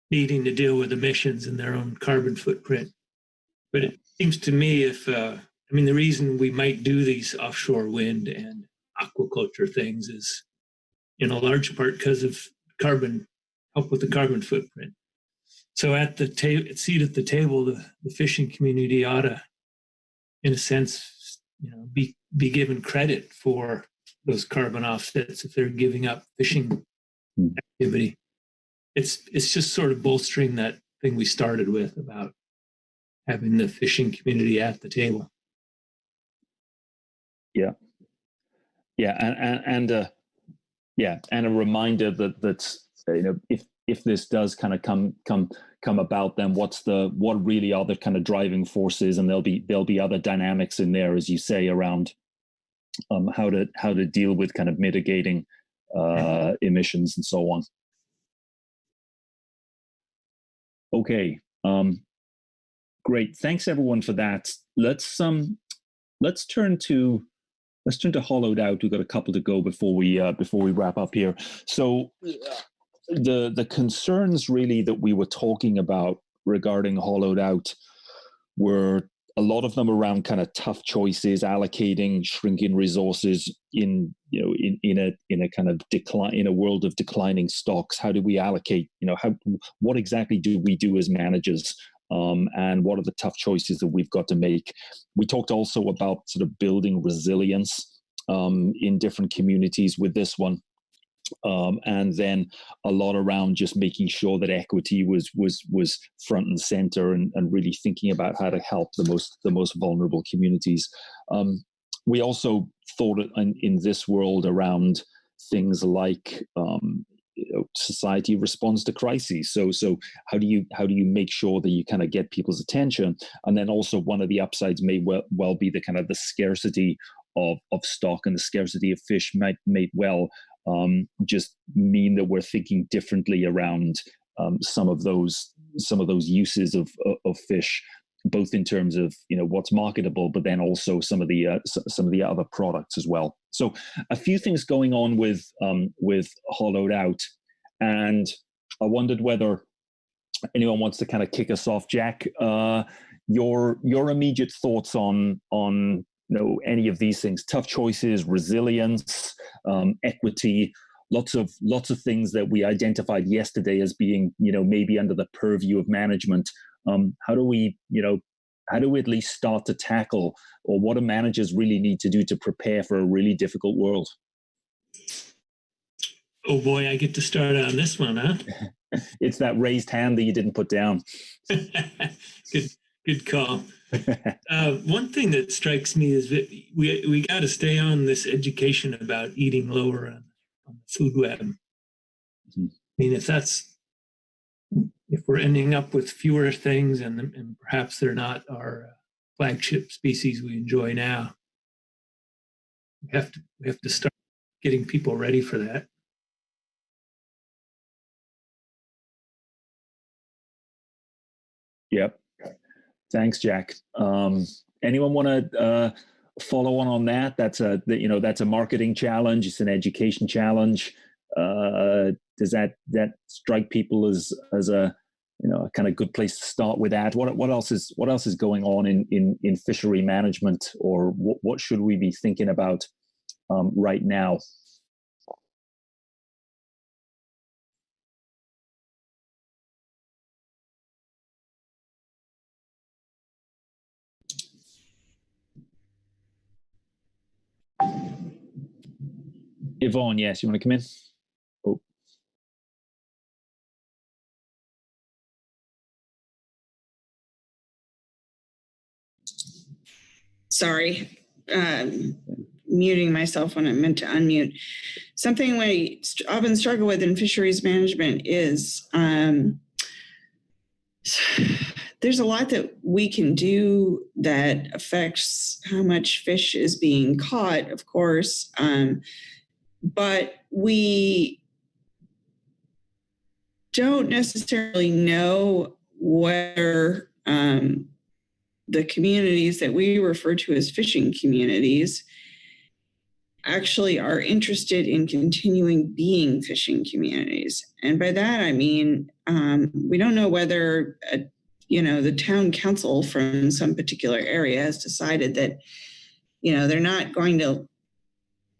K: needing to deal with emissions and their own carbon footprint. But it seems to me the reason we might do these offshore wind and aquaculture things is in a large part because of help with the carbon footprint. So at the seat at the table, the fishing community ought to, in a sense, be given credit for those carbon offsets if they're giving up fishing activity. It's just sort of bolstering that thing we started with about having the fishing community at the table.
C: Yeah, and a reminder that if this does kind of come about, then what really are the kind of driving forces, and there'll be other dynamics in there, as you say, around how to deal with kind of mitigating emissions and so on. Okay, great. Thanks everyone for that. Let's turn to Hollowed Out. We've got a couple to go before we wrap up here. So the concerns really that we were talking about regarding Hollowed Out were a lot of them around kind of tough choices, allocating, shrinking resources in a kind of decline, in a world of declining stocks. How do we allocate? What exactly do we do as managers? And what are the tough choices that we've got to make? We talked also about sort of building resilience in different communities with this one. And then a lot around just making sure that equity was front and center, and really thinking about how to help the most vulnerable communities. we also thought in this world around things like society responds to crises. So how do you make sure that you kind of get people's attention? And then also one of the upsides may well be the kind of the scarcity of stock, and the scarcity of fish might well just mean that we're thinking differently around some of those uses of fish, both in terms of what's marketable, but then also some of the other products as well. So a few things going on with Hollowed Out, and I wondered whether anyone wants to kind of kick us off. Jack, your immediate thoughts on any of these things: tough choices, resilience, equity. Lots of things that we identified yesterday as being maybe under the purview of management. How do we at least start to tackle, or what do managers really need to do to prepare for a really difficult world?
K: Oh boy, I get to start on this one, huh?
C: It's that raised hand that you didn't put down.
K: Good call. One thing that strikes me is that we got to stay on this education about eating lower on the food web. Mm-hmm. I mean, if we're ending up with fewer things and perhaps they're not our flagship species we enjoy now, we have to start getting people ready for that.
C: Yep. Thanks, Jack. Anyone want to follow on that? That's a marketing challenge. It's an education challenge. Does that strike people as a kind of good place to start with that? What else is going on in fishery management, or what should we be thinking about right now? Yvonne, yes, you want to come in? Oh.
J: Sorry, muting myself when I meant to unmute. Something we often struggle with in fisheries management is there's a lot that we can do that affects how much fish is being caught, of course, but we don't necessarily know whether the communities that we refer to as fishing communities actually are interested in continuing being fishing communities. And by that, I mean, we don't know whether, the town council from some particular area has decided that, they're not going to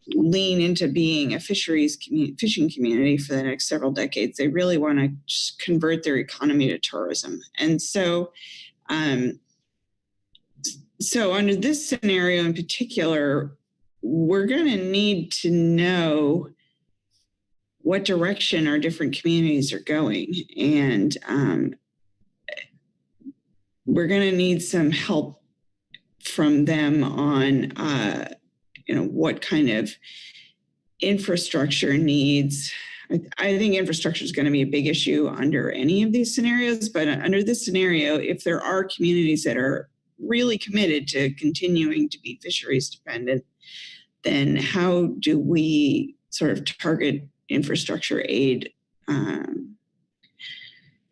J: lean into being a fishing community for the next several decades. They really want to just convert their economy to tourism. And so under this scenario in particular, we're going to need to know what direction our different communities are going. And we're going to need some help from them on, what kind of infrastructure needs. I think infrastructure is going to be a big issue under any of these scenarios, but under this scenario, if there are communities that are really committed to continuing to be fisheries dependent, then how do we sort of target infrastructure aid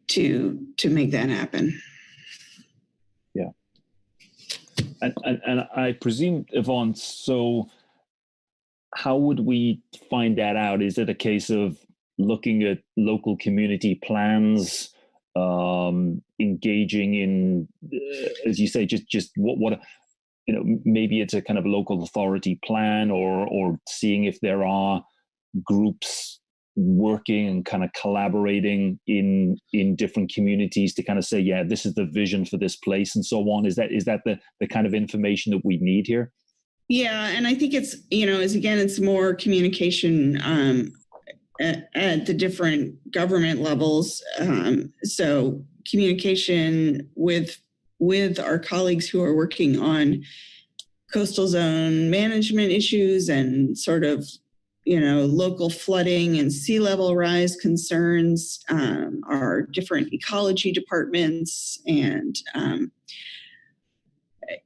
J: to make that happen?
C: Yeah. And I presume, Yvonne, so how would we find that out? Is it a case of looking at local community plans, engaging in, as you say, just what maybe it's a kind of local authority plan, or seeing if there are groups working and kind of collaborating in different communities to kind of say, yeah, this is the vision for this place and so on. Is that the kind of information that we need here?
J: Yeah, and I think it's, it's more communication at the different government levels. So communication with our colleagues who are working on coastal zone management issues and sort of, local flooding and sea level rise concerns, our different ecology departments and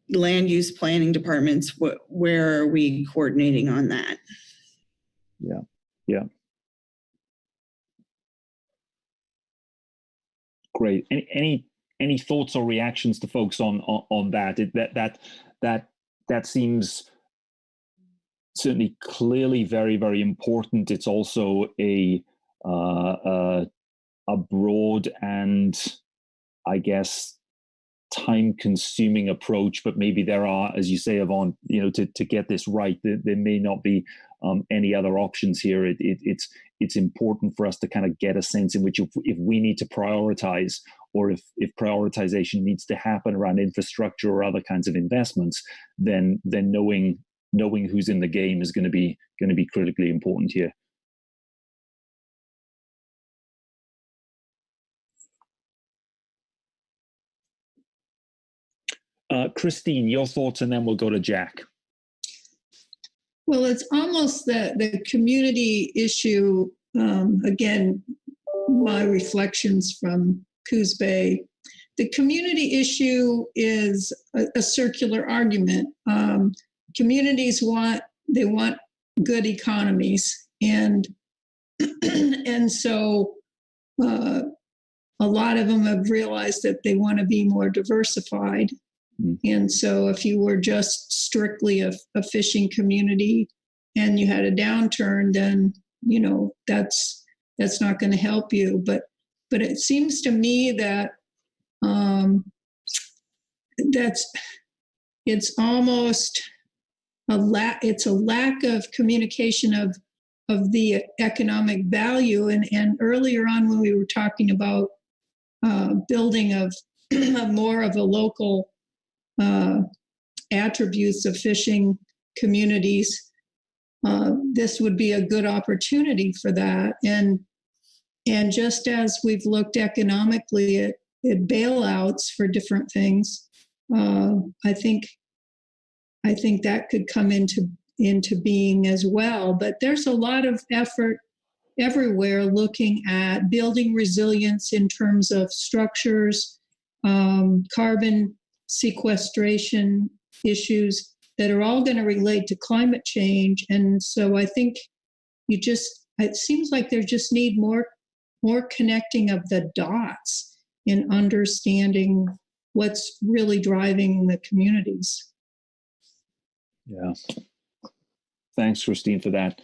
J: land use planning departments. Where are we coordinating on that?
C: Yeah. Great. Any thoughts or reactions to folks on that? That seems certainly clearly very, very important. It's also a broad and, I guess, time-consuming approach, but maybe there are, as you say, Yvonne, to get this right, there may not be any other options here. It's important for us to kind of get a sense in which if we need to prioritize, or if prioritization needs to happen around infrastructure or other kinds of investments, then knowing who's in the game is going to be critically important here. Christine, your thoughts, and then we'll go to Jack.
L: Well, it's almost the community issue. Again, my reflections from Coos Bay. The community issue is a circular argument. Communities want good economies, and so a lot of them have realized that they want to be more diversified. And so if you were just strictly a fishing community and you had a downturn, then, that's not going to help you. But it seems to me that it's almost it's a lack of communication of the economic value. And earlier on when we were talking about building of more of a local attributes of fishing communities, this would be a good opportunity for that. And just as we've looked economically at bailouts for different things, I think that could come into being as well. But there's a lot of effort everywhere looking at building resilience in terms of structures, carbon sequestration issues that are all going to relate to climate change. And so I think it seems like there just need more connecting of the dots in understanding what's really driving the communities.
C: Yeah. Thanks, Christine, for that.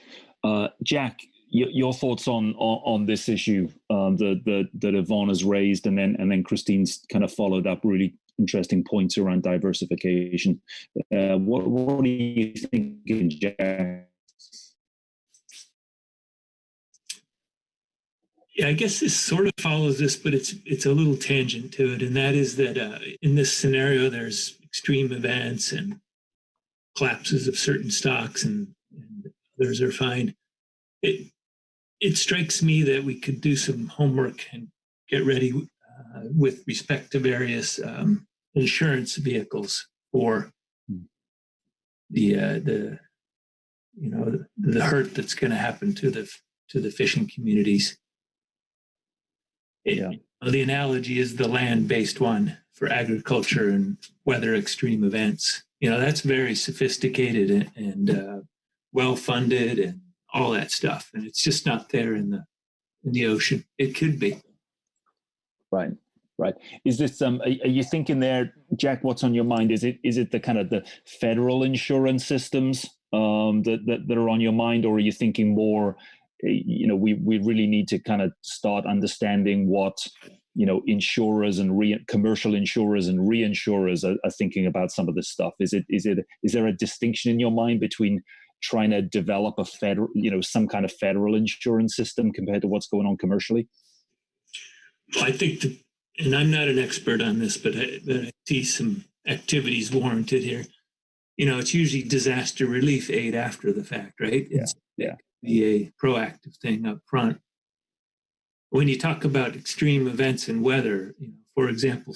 C: Jack, your thoughts on this issue that Yvonne has raised, and then Christine's kind of followed up really interesting points around diversification. What are you thinking, Jack?
K: Yeah, I guess this sort of follows this, but it's a little tangent to it, and that is that in this scenario, there's extreme events and collapses of certain stocks, and others are fine. It strikes me that we could do some homework and get ready with respect to various insurance vehicles for the hurt that's going to happen to the fishing communities. The analogy is the land-based one for agriculture and weather extreme events. That's very sophisticated and well-funded and all that stuff, and it's just not there in the ocean. It could be. Right.
C: Is this are you thinking there, Jack? What's on your mind? Is it the kind of the federal insurance systems that are on your mind, or are you thinking more? We really need to kind of start understanding what insurers and commercial insurers and reinsurers are thinking about some of this stuff. Is there a distinction in your mind between trying to develop a federal, some kind of federal insurance system compared to what's going on commercially?
K: Well, I think, and I'm not an expert on this, but I see some activities warranted here. It's usually disaster relief aid after the fact, right?
C: Yeah.
K: Be a proactive thing up front. When you talk about extreme events in weather, for example,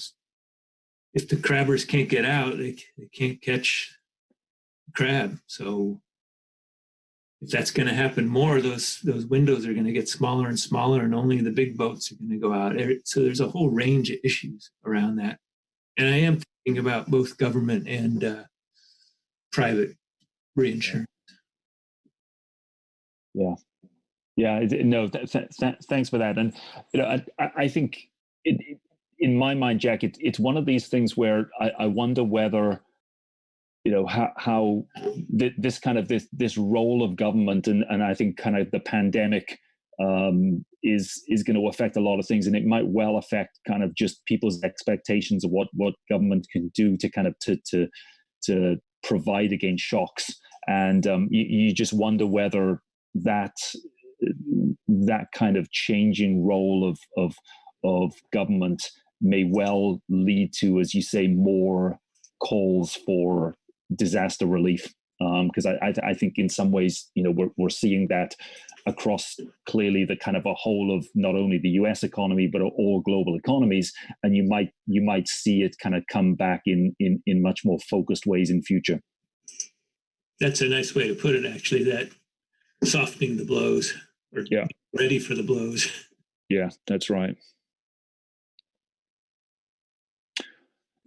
K: if the crabbers can't get out, they can't catch crab. So if that's going to happen more, those windows are going to get smaller and smaller, and only the big boats are going to go out. So there's a whole range of issues around that. And I am thinking about both government and private reinsurance.
C: Yeah. No, thanks for that. And I think in my mind, Jack, it's one of these things where I wonder whether how this kind of this role of government and I think kind of the pandemic is going to affect a lot of things, and it might well affect kind of just people's expectations of what government can do to kind of to provide against shocks, and you just wonder whether that kind of changing role of government may well lead to, as you say, more calls for disaster relief, because I think in some ways we're seeing that across clearly the kind of a whole of not only the US economy but all global economies, and you might see it kind of come back in much more focused ways in future.
K: That's a nice way to put it, actually, that softening the blows, or ready for the blows.
C: Yeah, that's right.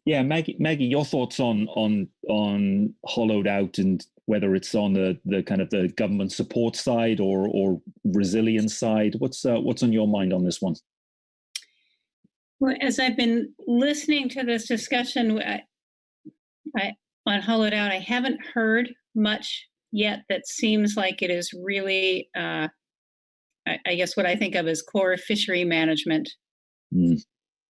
C: Yeah, Maggie, your thoughts on hollowed out and whether it's on the kind of the government support side or resilience side. What's on your mind on this one?
M: Well, as I've been listening to this discussion, I on hollowed out, I haven't heard much yet that seems like it is really, I guess, what I think of as core fishery management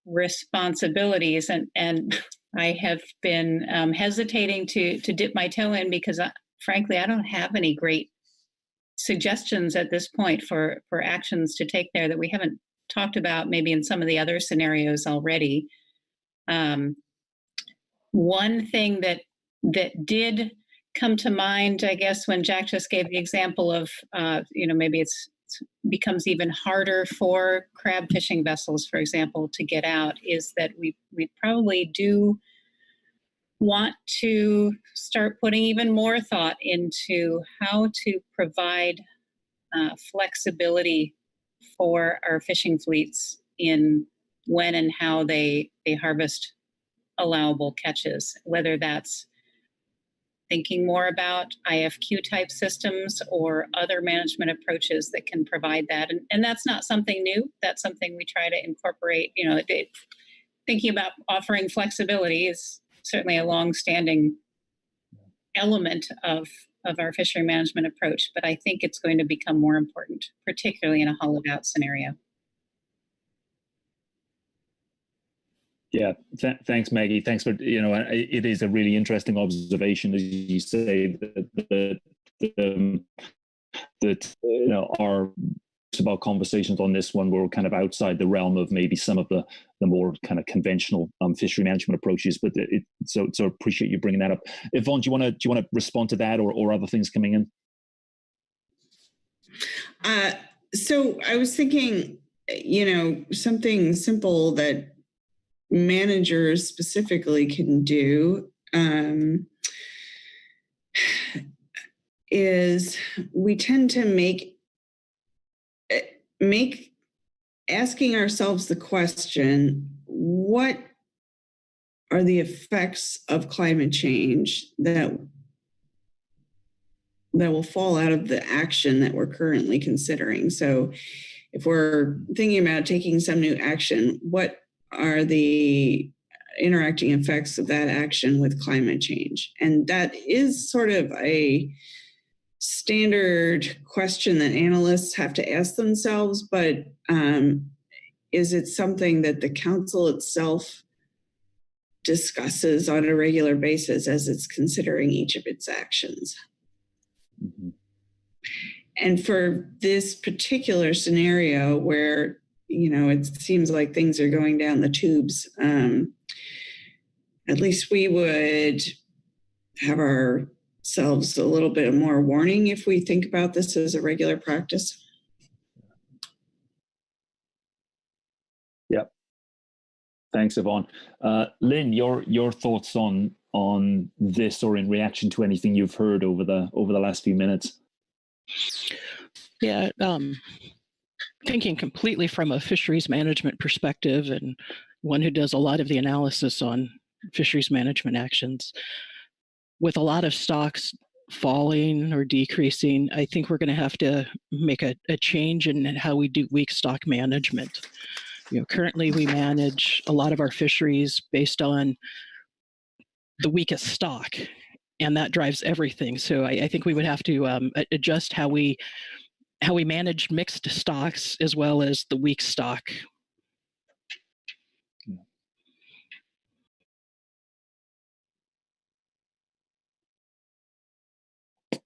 M: responsibilities, and I have been hesitating to dip my toe in because frankly I don't have any great suggestions at this point for actions to take there that we haven't talked about maybe in some of the other scenarios already. One thing that did come to mind, I guess, when Jack just gave the example of maybe it becomes even harder for crab fishing vessels, for example, to get out, is that we probably do want to start putting even more thought into how to provide flexibility for our fishing fleets in when and how they harvest allowable catches, whether that's thinking more about IFQ type systems or other management approaches that can provide that. And that's not something new. That's something we try to incorporate. Thinking about offering flexibility is certainly a long-standing element of our fishery management approach, but I think it's going to become more important, particularly in a hollowed out scenario.
C: Yeah, thanks, Maggie. Thanks for, it is a really interesting observation, as you say, that our about conversations on this one were kind of outside the realm of maybe some of the more kind of conventional fishery management approaches, but so appreciate you bringing that up. Yvonne, do you want to respond to that or other things coming in?
J: So I was thinking, something simple that managers specifically can do is we tend to make asking ourselves the question, what are the effects of climate change that will fall out of the action that we're currently considering? So if we're thinking about taking some new action, what are the interacting effects of that action with climate change? And that is sort of a standard question that analysts have to ask themselves, but is it something that the council itself discusses on a regular basis as it's considering each of its actions? Mm-hmm. And for this particular scenario where it seems like things are going down the tubes, at least we would have ourselves a little bit more warning if we think about this as a regular practice.
C: Yep. Thanks, Yvonne. Lynn, your thoughts on on this, or in reaction to anything you've heard over the last few minutes?
N: Yeah, thinking completely from a fisheries management perspective, and one who does a lot of the analysis on fisheries management actions, with a lot of stocks falling or decreasing, I think we're going to have to make a change in how we do weak stock management. Currently we manage a lot of our fisheries based on the weakest stock, and that drives everything. So I think we would have to adjust how we manage mixed stocks as well as the weak stock.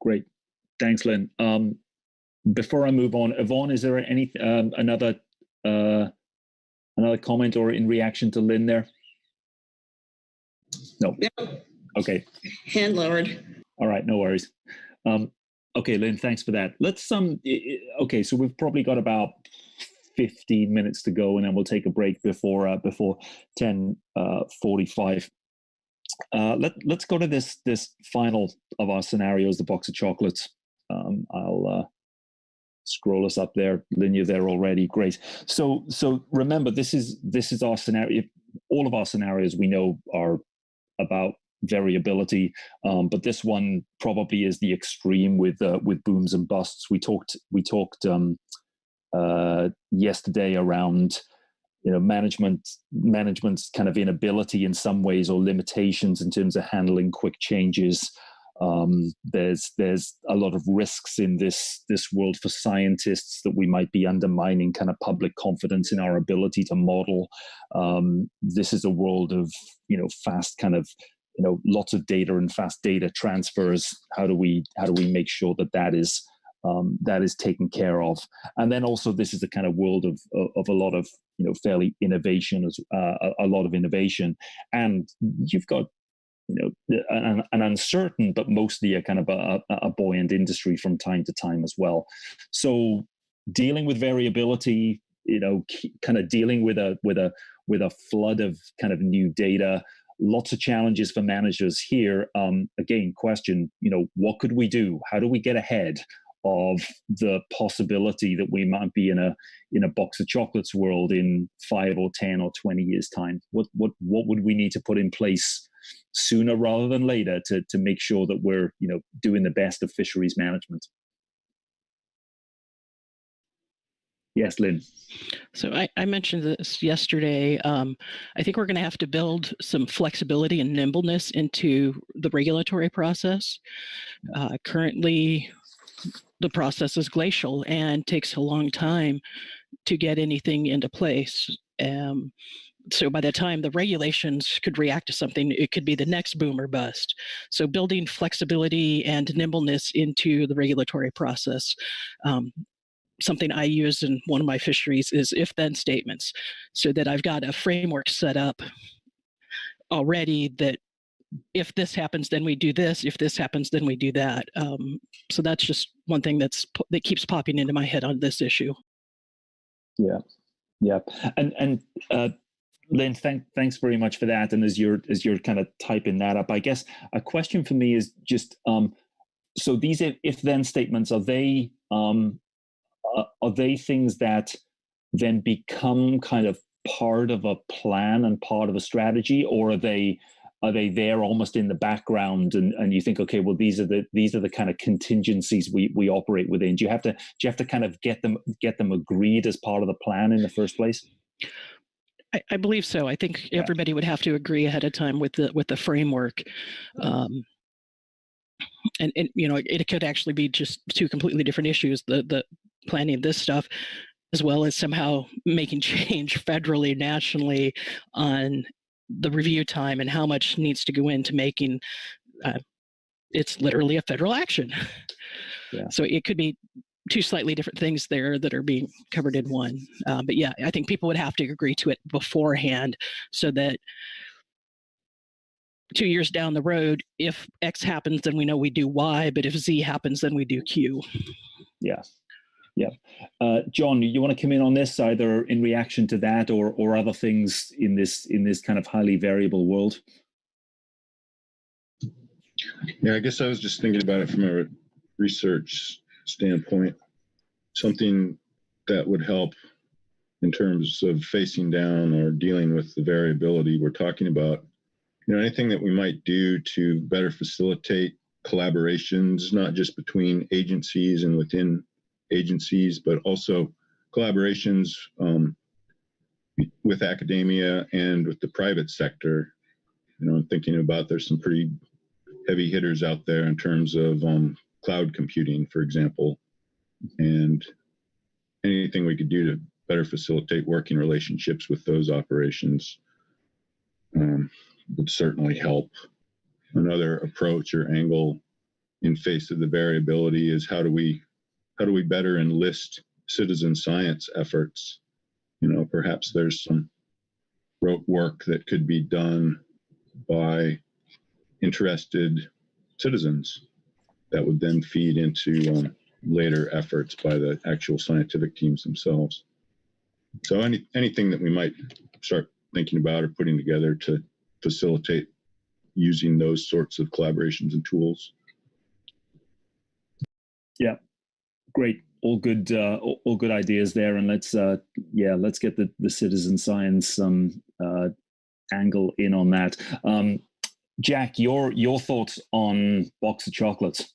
C: Great, thanks, Lynn. Before I move on, Yvonne, is there any another comment or in reaction to Lynn there? No. Okay.
J: Hand lowered.
C: All right, no worries. Okay, Lynn, thanks for that. Let's okay, so we've probably got about 15 minutes to go, and then we'll take a break before 10:45. Let's go to this final of our scenarios, the box of chocolates. I'll scroll us up there. Lynn, you're there already. Great. So remember, this is our scenario. All of our scenarios we know are about variability, but this one probably is the extreme with booms and busts. We talked yesterday around management's kind of inability in some ways, or limitations in terms of handling quick changes. There's a lot of risks in this world for scientists that we might be undermining kind of public confidence in our ability to model. This is a world of fast kind of lots of data and fast data transfers. How do we make sure that is taken care of? And then also this is a kind of world of a lot of fairly innovation, a lot of innovation, and you've got an uncertain but mostly a kind of a buoyant industry from time to time as well. So dealing with variability, kind of dealing with a flood of kind of new data. Lots of challenges for managers here. Again, question, what could we do? How do we get ahead of the possibility that we might be in a box of chocolates world in 5 or 10 or 20 years time? What would we need to put in place sooner rather than later to make sure that we're doing the best of fisheries management? Yes, Lynn.
N: So I mentioned this yesterday. I think we're going to have to build some flexibility and nimbleness into the regulatory process. Currently, the process is glacial and takes a long time to get anything into place. So by the time the regulations could react to something, it could be the next boom or bust. So building flexibility and nimbleness into the regulatory process. Something I use in one of my fisheries is if-then statements, so that I've got a framework set up already that if this happens, then we do this. If this happens, then we do that. So that's just one thing that keeps popping into my head on this issue.
C: Yeah. And Lynn, thanks very much for that. And as you're kind of typing that up, I guess a question for me is just so these if-then statements, are they things that then become kind of part of a plan and part of a strategy, or are they there almost in the background and you think, okay, well, these are the kind of contingencies we operate within? Do you have to kind of get them agreed as part of the plan in the first place?
N: I believe so. I think everybody would have to agree ahead of time with the framework. And it could actually be just two completely different issues, the planning of this stuff, as well as somehow making change federally, nationally on the review time and how much needs to go into making it's literally a federal action. Yeah. So it could be two slightly different things there that are being covered in one. But yeah, I think people would have to agree to it beforehand so that 2 years down the road, if X happens, then we know we do Y, but if Z happens, then we do Q.
C: Yeah. John, you want to come in on this, either in reaction to that or other things in this kind of highly variable world?
E: Yeah, I guess I was just thinking about it from a research standpoint, something that would help in terms of facing down or dealing with the variability we're talking about. Anything that we might do to better facilitate collaborations, not just between agencies and within agencies, but also collaborations with academia and with the private sector. I'm thinking about there's some pretty heavy hitters out there in terms of cloud computing, for example, and anything we could do to better facilitate working relationships with those operations would certainly help. Another approach or angle in face of the variability is how do we better enlist citizen science efforts? Perhaps there's some rote work that could be done by interested citizens that would then feed into later efforts by the actual scientific teams themselves. So anything that we might start thinking about or putting together to facilitate using those sorts of collaborations and tools.
C: Yeah, great. All good ideas there. And let's get the citizen science angle in on that. Jack, your thoughts on Box of Chocolates?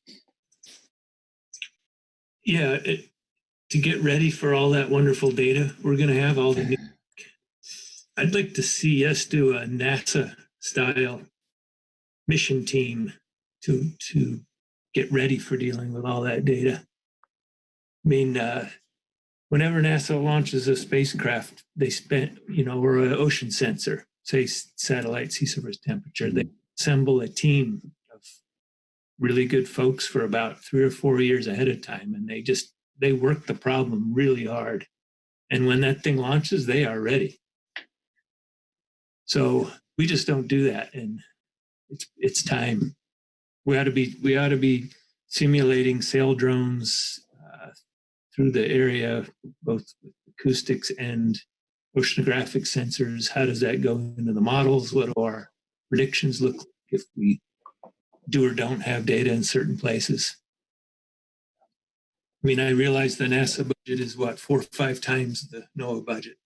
K: Yeah, to get ready for all that wonderful data we're going to have, all the new, I'd like to see us do a NASA-style mission team to get ready for dealing with all that data. I mean, whenever NASA launches a spacecraft, they spend, or an ocean sensor, say satellite sea surface temperature, they assemble a team of really good folks for about 3 or 4 years ahead of time, and they work the problem really hard. And when that thing launches, they are ready. So we just don't do that, and it's time. We ought to be simulating sail drones through the area, both acoustics and oceanographic sensors. How does that go into the models? What do our predictions look like if we do or don't have data in certain places? I mean, I realize the NASA budget is 4 or 5 times the NOAA budget.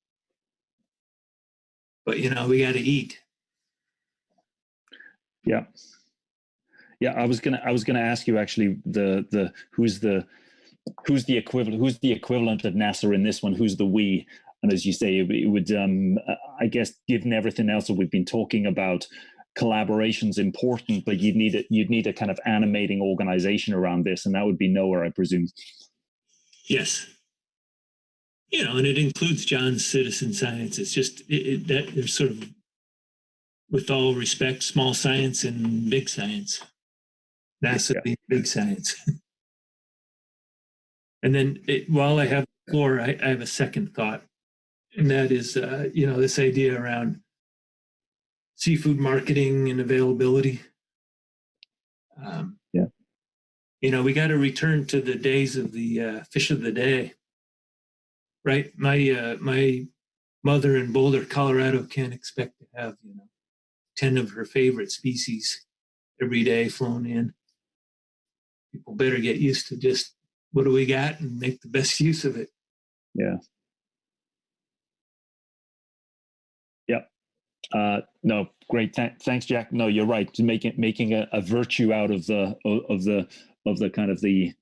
K: But, we got to eat.
C: Yeah. Yeah, I was gonna ask you actually who's the equivalent of NASA in this one? Who's the we? And as you say, it would I guess given everything else that we've been talking about, collaboration's important, but you'd need a kind of animating organization around this, and that would be NOAA, I presume.
K: Yes. And it includes John's citizen science. It's just that there's sort of, with all respect, small science and big science. NASA being big science. And then while I have the floor, I have a second thought, and that is, this idea around seafood marketing and availability. We got to return to the days of the fish of the day, right? My mother in Boulder, Colorado, can't expect to have 10 of her favorite species every day flown in. People better get used to just what do we got and make the best use of it.
C: Yeah. Yep. No, great. Thanks, Jack. No, you're right. Making a virtue out of the kind of the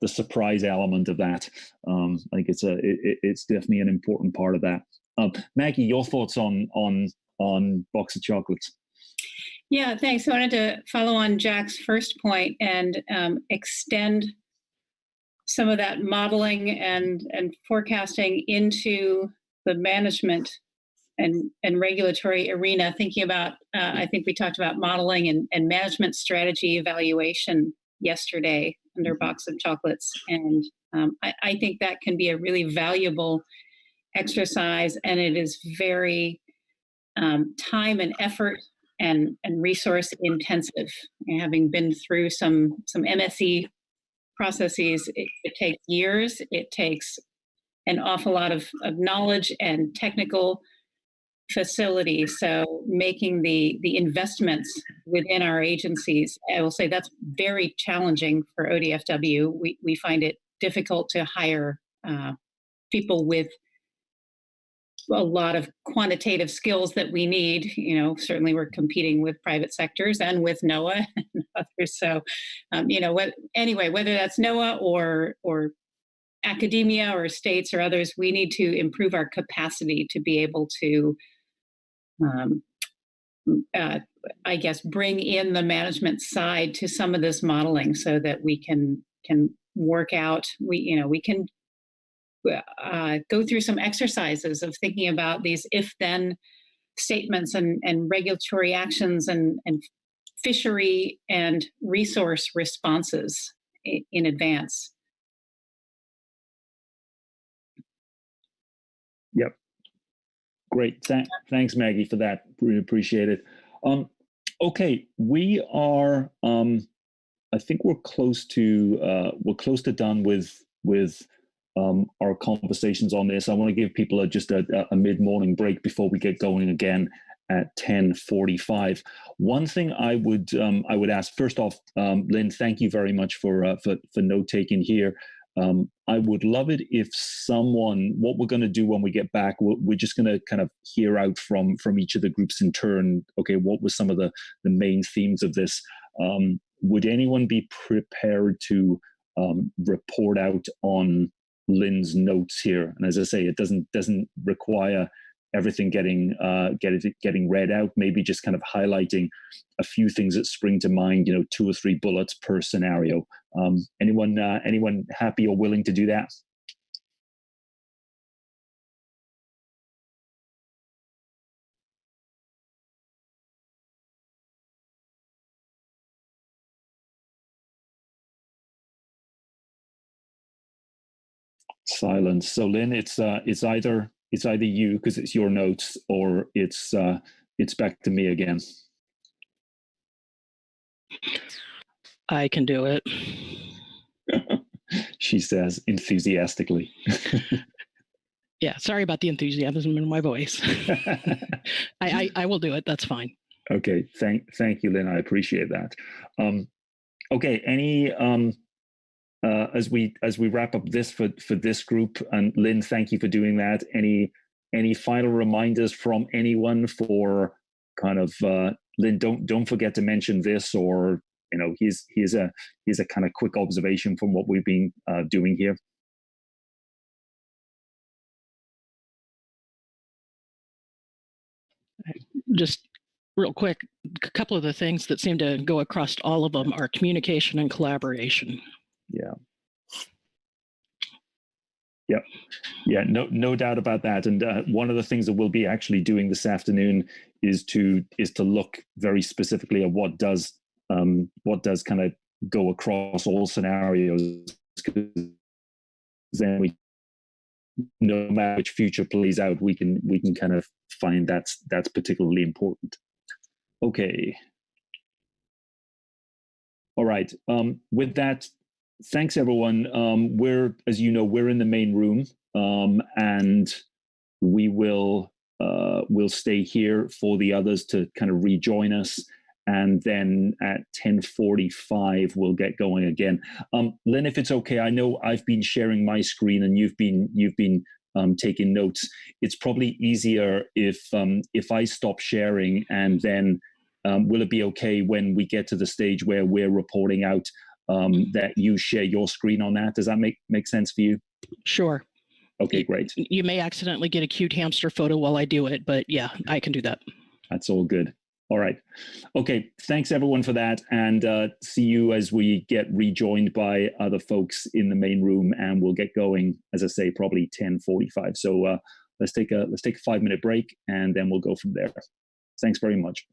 C: surprise element of that. I think it's definitely an important part of that. Maggie, your thoughts on Box of Chocolates?
M: Yeah, thanks. I wanted to follow on Jack's first point and extend some of that modeling and forecasting into the management and regulatory arena, thinking about, I think we talked about modeling and management strategy evaluation yesterday under Box of Chocolates. And I think that can be a really valuable exercise, and it is very time and effort and resource intensive. And having been through some MSE processes, it takes years. It takes an awful lot of knowledge and technical facility. So making the investments within our agencies, I will say that's very challenging for ODFW. We find it difficult to hire people with a lot of quantitative skills that we need. Certainly we're competing with private sectors and with NOAA and others. So, whether that's NOAA or academia or states or others, we need to improve our capacity to be able to, bring in the management side to some of this modeling so that we can work out. We can go through some exercises of thinking about these if-then statements and regulatory actions and fishery and resource responses in advance.
C: Yep. Great. Thanks, Maggie, for that. Really appreciate it. Okay, we are. I think we're close to done with our conversations on this. I want to give people just a mid-morning break before we get going again at 10:45. One thing I would ask first off, Lynn, thank you very much for note taking here. I would love it if what we're going to do when we get back, we're just going to kind of hear out from each of the groups in turn. Okay, what were some of the main themes of this? Would anyone be prepared to report out on Lynn's notes here? And as I say, it doesn't require everything getting read out. Maybe just kind of highlighting a few things that spring to mind. 2 or 3 bullets per scenario. Anyone happy or willing to do that? Silence. So Lynn, it's either you because it's your notes, or it's back to me again.
N: I can do it.
C: She says enthusiastically.
N: Yeah, sorry about the enthusiasm in my voice. I will do it. That's fine.
C: Okay, thank you, Lynn. I appreciate that. Okay, any as we wrap up this for this group, and Lynn, thank you for doing that. Any final reminders from anyone for kind of Lynn? Don't forget to mention this, or here's a kind of quick observation from what we've been doing here.
N: Just real quick, a couple of the things that seem to go across all of them are communication and collaboration.
C: Yeah. Yep. Yeah, no doubt about that. And one of the things that we'll be actually doing this afternoon is to look very specifically at what does kind of go across all scenarios, because then no matter which future plays out, we can kind of find that's particularly important. Okay. All right. With that, thanks everyone. As you know, we're in the main room, and we'll stay here for the others to kind of rejoin us. And then at 10:45, we'll get going again. Lynn, if it's okay, I know I've been sharing my screen and you've been taking notes. It's probably easier if I stop sharing, and then will it be okay when we get to the stage where we're reporting out that you share your screen on that? Does that make sense for you?
N: Sure.
C: Okay, great.
N: You may accidentally get a cute hamster photo while I do it, but yeah, I can do that.
C: That's all good. All right. Okay. Thanks everyone for that, and see you as we get rejoined by other folks in the main room, and we'll get going, as I say, probably 10:45. So let's take a 5-minute break, and then we'll go from there. Thanks very much.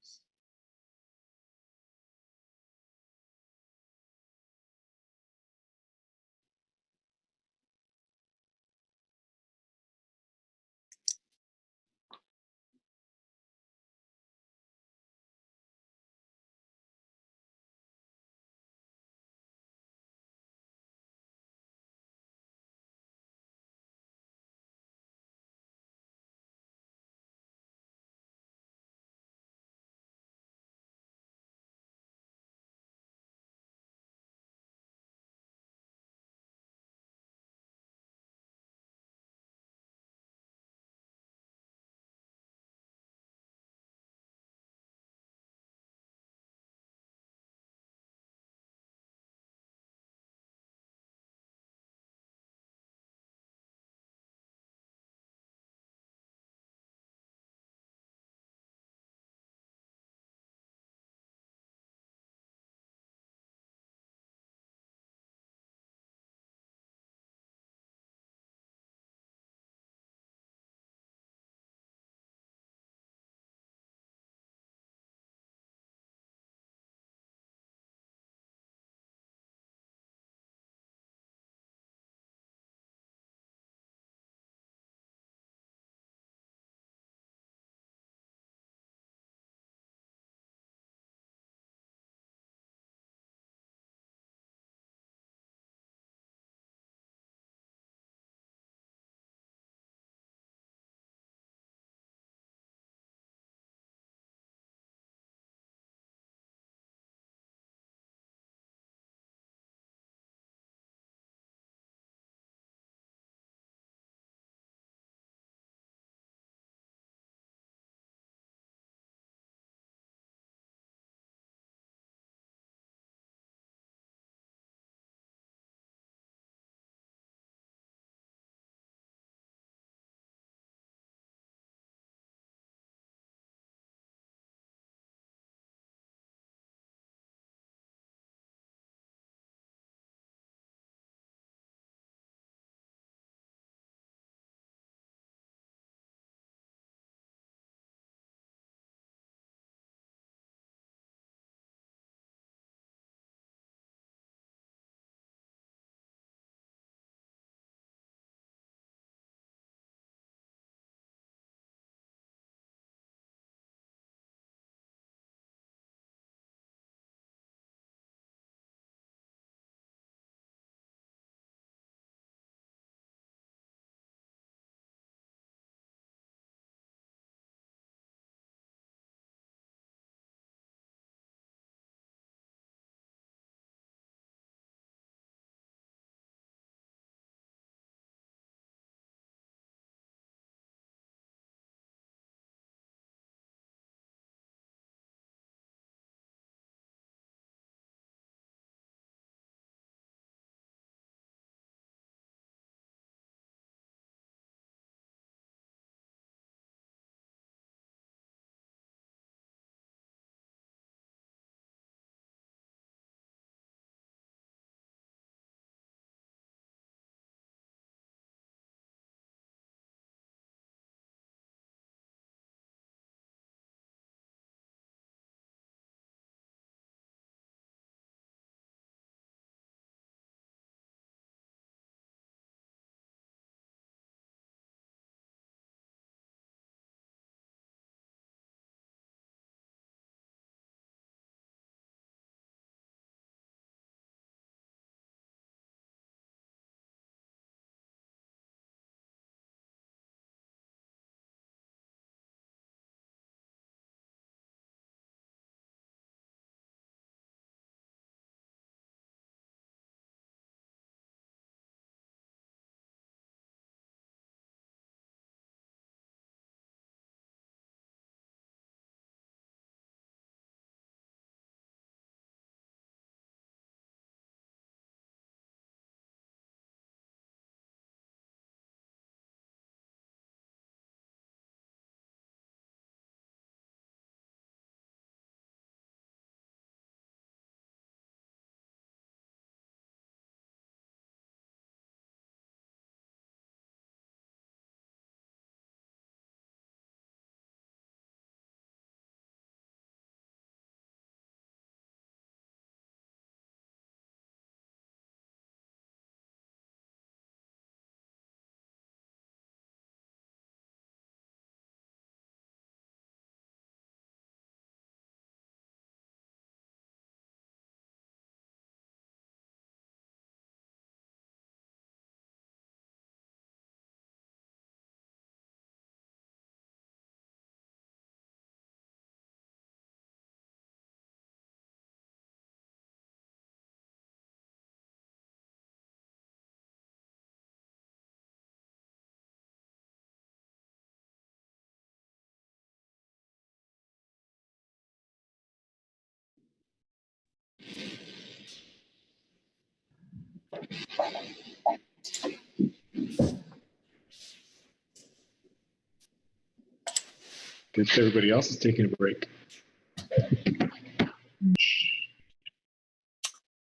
K: Good. Everybody else is taking a break.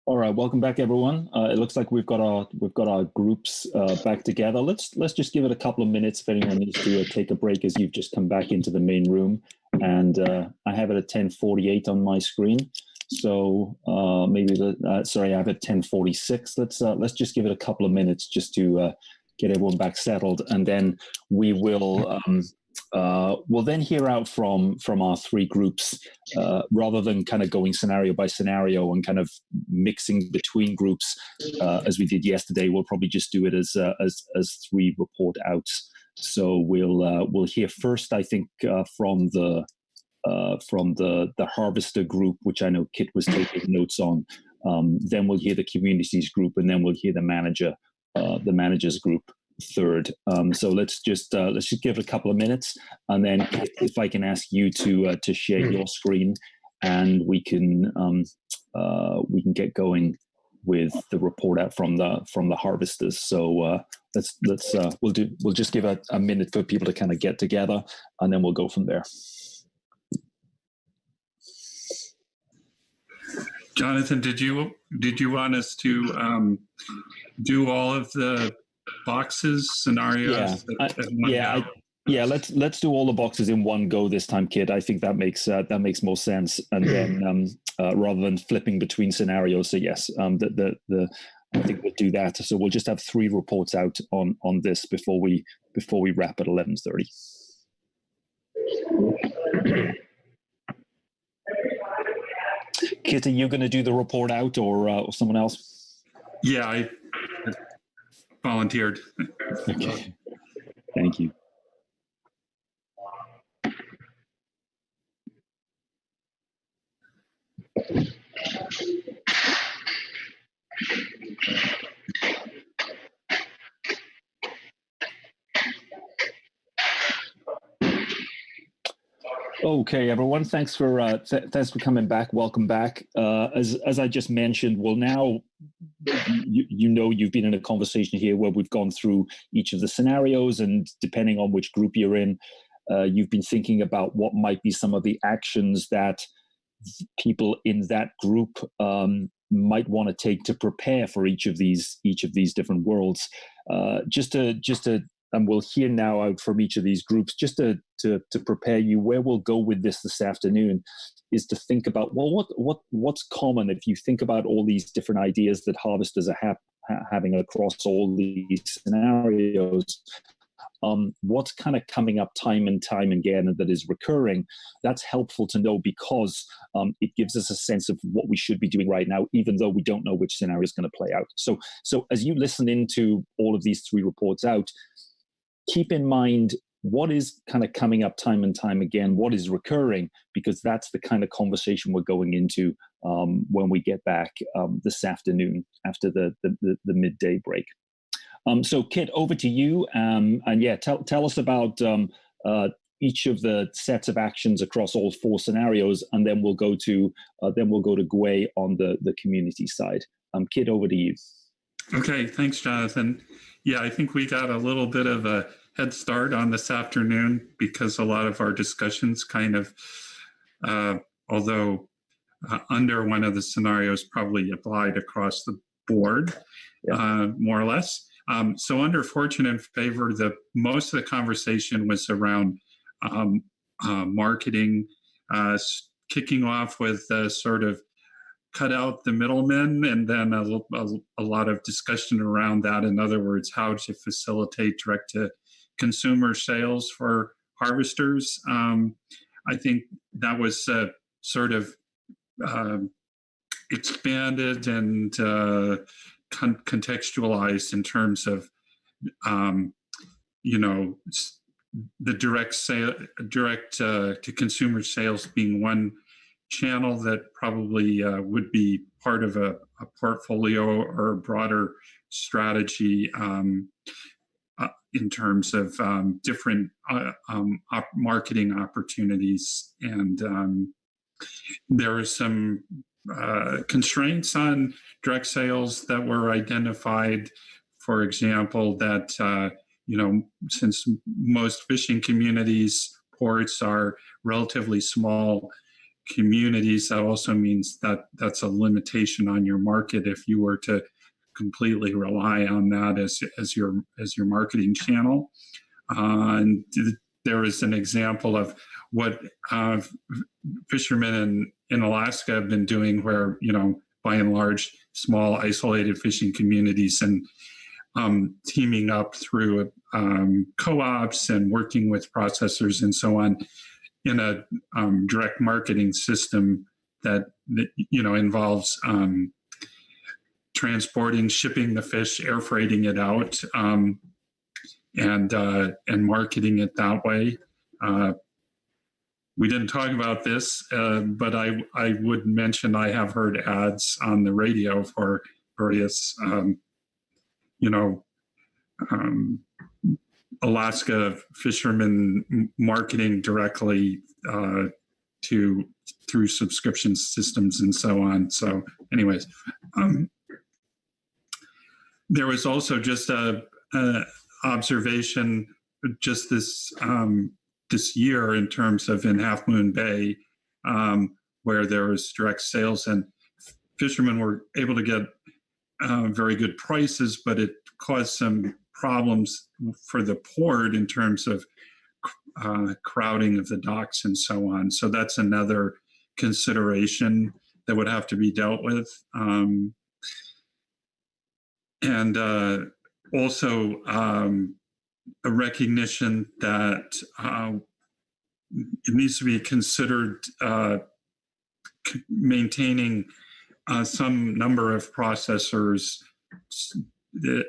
C: All right, welcome back, everyone. It looks like we've got our groups back together. Let's just give it a couple of minutes if anyone needs to take a break as you've just come back into the main room. And I have it at 10:48 on my screen. So sorry, I have it 10:46. Let's just give it a couple of minutes just to get everyone back settled, and then we will. We'll then hear out from our three groups rather than kind of going scenario by scenario and kind of mixing between groups as we did yesterday. We'll probably just do it as three report outs. So we'll hear first, I think, from the harvester group, which I know Kit was taking notes on. Then we'll hear the communities group, and then we'll hear the managers group third. So let's just give it a couple of minutes, and then if I can ask you to share your screen, and we can get going with the report out from the harvesters. So we'll just give a minute for people to kind of get together, and then we'll go from there.
B: Jonathan, did you want us to do all of the boxes scenarios?
C: Let's do all the boxes in one go this time, Kit. I think that makes more sense. And then rather than flipping between scenarios, so yes, I think we'll do that. So we'll just have three reports out on this before we wrap at 11:30. Kit, are you going to do the report out, or someone else?
B: Yeah, I volunteered.
C: Okay. Thank you. Okay, everyone. Thanks for coming back. Welcome back. As I just mentioned, well, now you've been in a conversation here where we've gone through each of the scenarios, and depending on which group you're in, you've been thinking about what might be some of the actions that people in that group might want to take to prepare for each of these different worlds. And we'll hear now out from each of these groups, just to prepare you. Where we'll go with this afternoon is to think about, well, what's common if you think about all these different ideas that harvesters are having across all these scenarios. What's kind of coming up time and time again that is recurring. That's helpful to know, because it gives us a sense of what we should be doing right now, even though we don't know which scenario is going to play out. So as you listen into all of these three reports out, keep in mind what is kind of coming up time and time again, what is recurring, because that's the kind of conversation we're going into when we get back this afternoon after the midday break. So Kit, over to you. And yeah, tell us about each of the sets of actions across all four scenarios, and then we'll go to Gwei on the community side. Kit, over to you.
B: Okay, thanks, Jonathan. Yeah, I think we got a little bit of a head start on this afternoon, because a lot of our discussions kind of, although under one of the scenarios, probably applied across the board, more or less. So under fortune and favor, most of the conversation was around marketing, kicking off with sort of cut out the middlemen, and then a lot of discussion around that. In other words, how to facilitate direct-to-consumer sales for harvesters. I think that was sort of expanded and contextualized in terms of, the direct to consumer sales being one channel that probably would be part of a portfolio or a broader strategy in terms of different marketing opportunities. And there are some constraints on direct sales that were identified. For example, that, since most fishing communities, ports are relatively small communities, that also means that that's a limitation on your market if you were to completely rely on that as your marketing channel. And there is an example of what fishermen in Alaska have been doing, where, by and large, small isolated fishing communities and teaming up through co-ops and working with processors and so on in a direct marketing system that involves transporting, shipping the fish, air freighting it out, and marketing it that way. We didn't talk about this, but I would mention I have heard ads on the radio for various, Alaska fishermen marketing directly through subscription systems and so on. So, anyways, there was also just a observation just this year in terms of in Half Moon Bay, where there was direct sales and fishermen were able to get very good prices, but it caused some problems for the port in terms of crowding of the docks and so on. So that's another consideration that would have to be dealt with. And also a recognition that it needs to be considered maintaining some number of processors.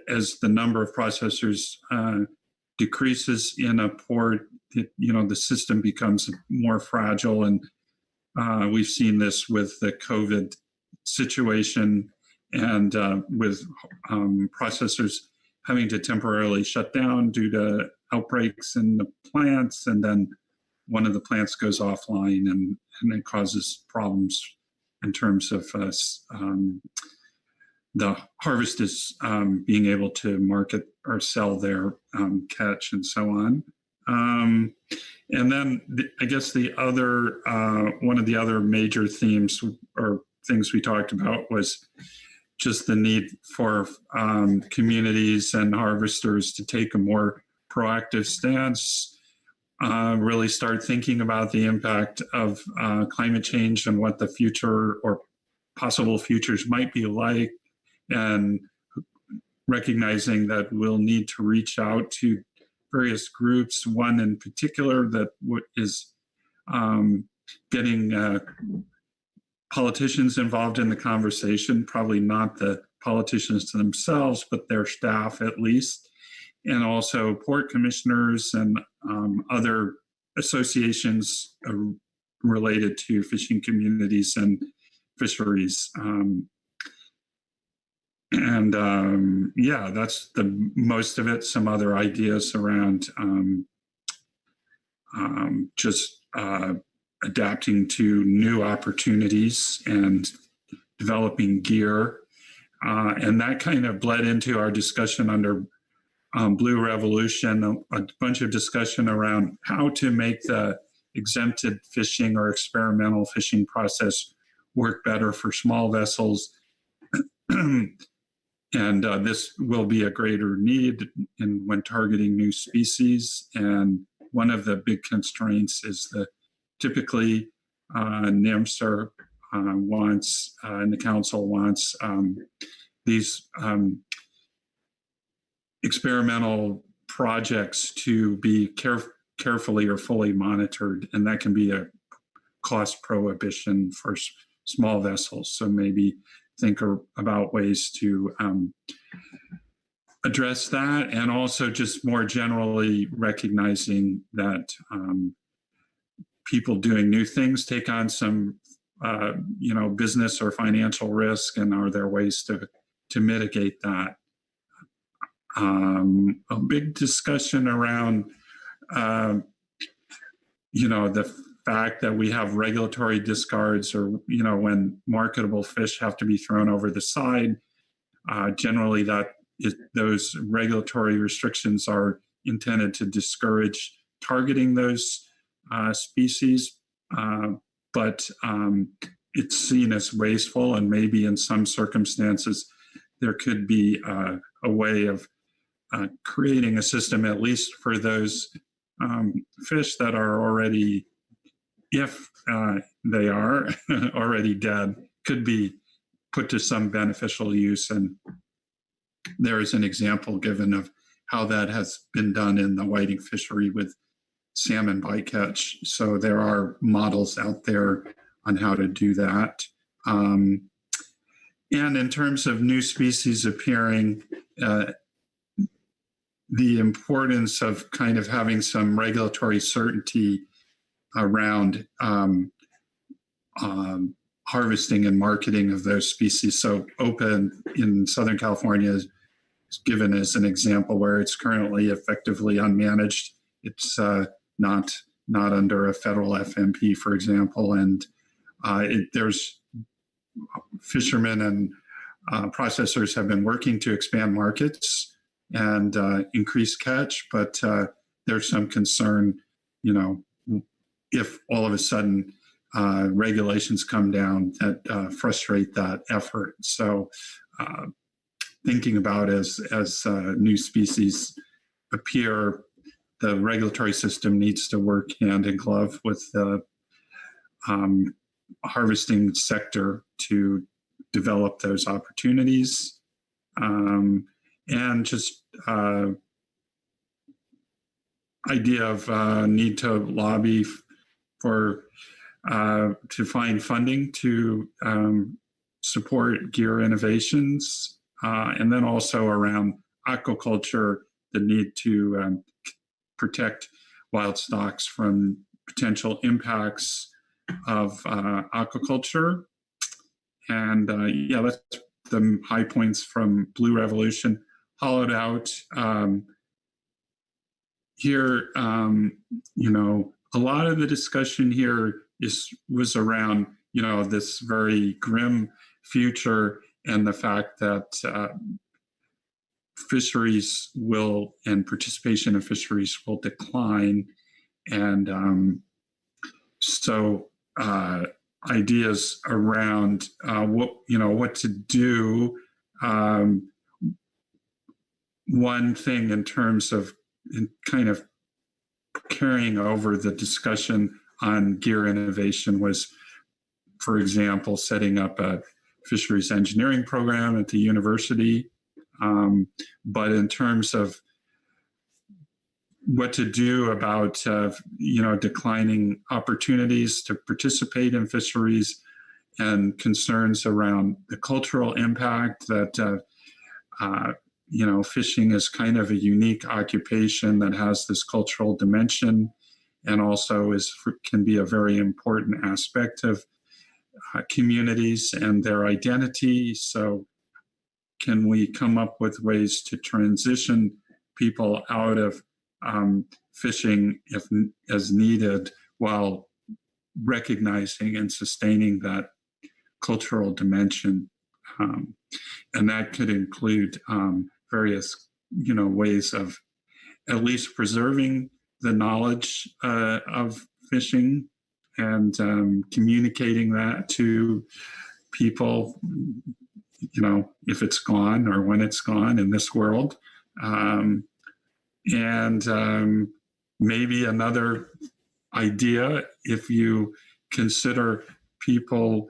B: As the number of processors decreases in a port, the system becomes more fragile. And we've seen this with the COVID situation and with processors having to temporarily shut down due to outbreaks in the plants. And then one of the plants goes offline and it causes problems in terms of the harvesters being able to market or sell their catch and so on. And then I guess the other, one of the other major themes or things we talked about was just the need for communities and harvesters to take a more proactive stance, really start thinking about the impact of climate change and what the future or possible futures might be like, and recognizing that we'll need to reach out to various groups, one in particular that is getting politicians involved in the conversation, probably not the politicians themselves, but their staff at least, and also port commissioners and other associations related to fishing communities and fisheries. Yeah, that's the most of it. Some other ideas around just adapting to new opportunities and developing gear. And that kind of bled into our discussion under Blue Revolution, a bunch of discussion around how to make the exempted fishing or experimental fishing process work better for small vessels. And this will be a greater need when targeting new species. And one of the big constraints is that typically NMFS wants, and the council wants these experimental projects to be carefully or fully monitored. And that can be a cost prohibition for small vessels. So maybe think about ways to address that, and also just more generally recognizing that people doing new things take on some business or financial risk, and are there ways to mitigate that. A big discussion around the fact that we have regulatory discards, or when marketable fish have to be thrown over the side. Generally, those regulatory restrictions are intended to discourage targeting those species, but it's seen as wasteful, and maybe in some circumstances there could be a way of creating a system, at least for those fish that are already, if they are already dead, could be put to some beneficial use. And there is an example given of how that has been done in the whiting fishery with salmon bycatch. So there are models out there on how to do that. And in terms of new species appearing, the importance of kind of having some regulatory certainty around harvesting and marketing of those species. So OPA in Southern California is given as an example where it's currently effectively unmanaged. It's not under a federal FMP, for example, and there's fishermen and processors have been working to expand markets and increase catch, but there's some concern, if all of a sudden regulations come down that frustrate that effort. So thinking about as new species appear, the regulatory system needs to work hand in glove with the harvesting sector to develop those opportunities. And just idea of need to lobby for to find funding to support gear innovations, and then also around aquaculture, the need to protect wild stocks from potential impacts of aquaculture. And yeah, that's the high points from Blue Revolution. Hollowed out here, a lot of the discussion here was around, this very grim future and the fact that fisheries and participation in fisheries will decline. And so ideas around what to do. One thing in terms of kind of carrying over the discussion on gear innovation was, for example, setting up a fisheries engineering program at the university. But in terms of what to do about, declining opportunities to participate in fisheries and concerns around the cultural impact that, fishing is kind of a unique occupation that has this cultural dimension, and also can be a very important aspect of communities and their identity. So can we come up with ways to transition people out of fishing as needed, while recognizing and sustaining that cultural dimension? And that could include various, ways of at least preserving the knowledge of fishing and communicating that to people, if it's gone or when it's gone in this world. And maybe another idea, if you consider fishermen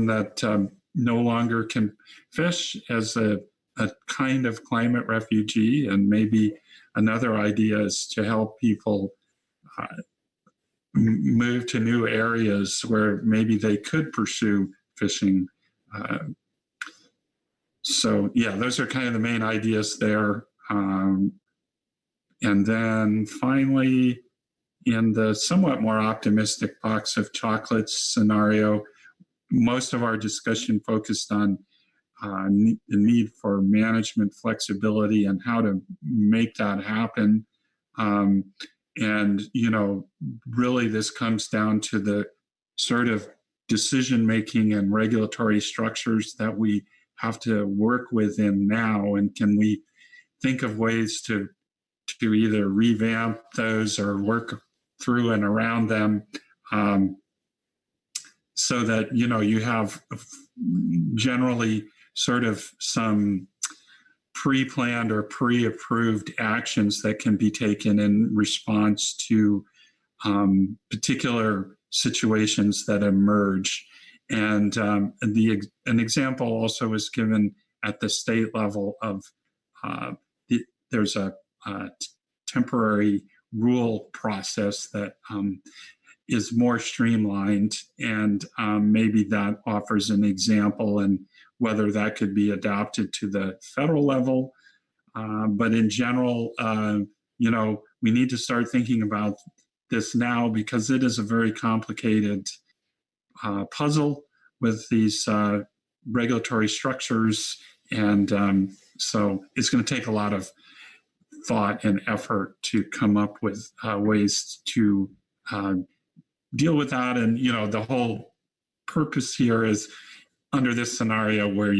B: that no longer can fish as a kind of climate refugee, and maybe another idea is to help people move to new areas where maybe they could pursue fishing. So yeah, those are kind of the main ideas there. And then finally, in the somewhat more optimistic box of chocolates scenario, most of our discussion focused on the need for management flexibility and how to make that happen. And, you know, really this comes down to the sort of decision-making and regulatory structures that we have to work within now. And can we think of ways to either revamp those or work through and around them, so that, you know, you have generally sort of some pre-planned or pre-approved actions that can be taken in response to particular situations that emerge. And an example also was given at the state level of there's a temporary rule process that is more streamlined, and maybe that offers an example, and whether that could be adopted to the federal level. But in general, you know, we need to start thinking about this now, because it is a very complicated puzzle with these regulatory structures. And so it's going to take a lot of thought and effort to come up with ways to deal with that. And, you know, the whole purpose here is, under this scenario where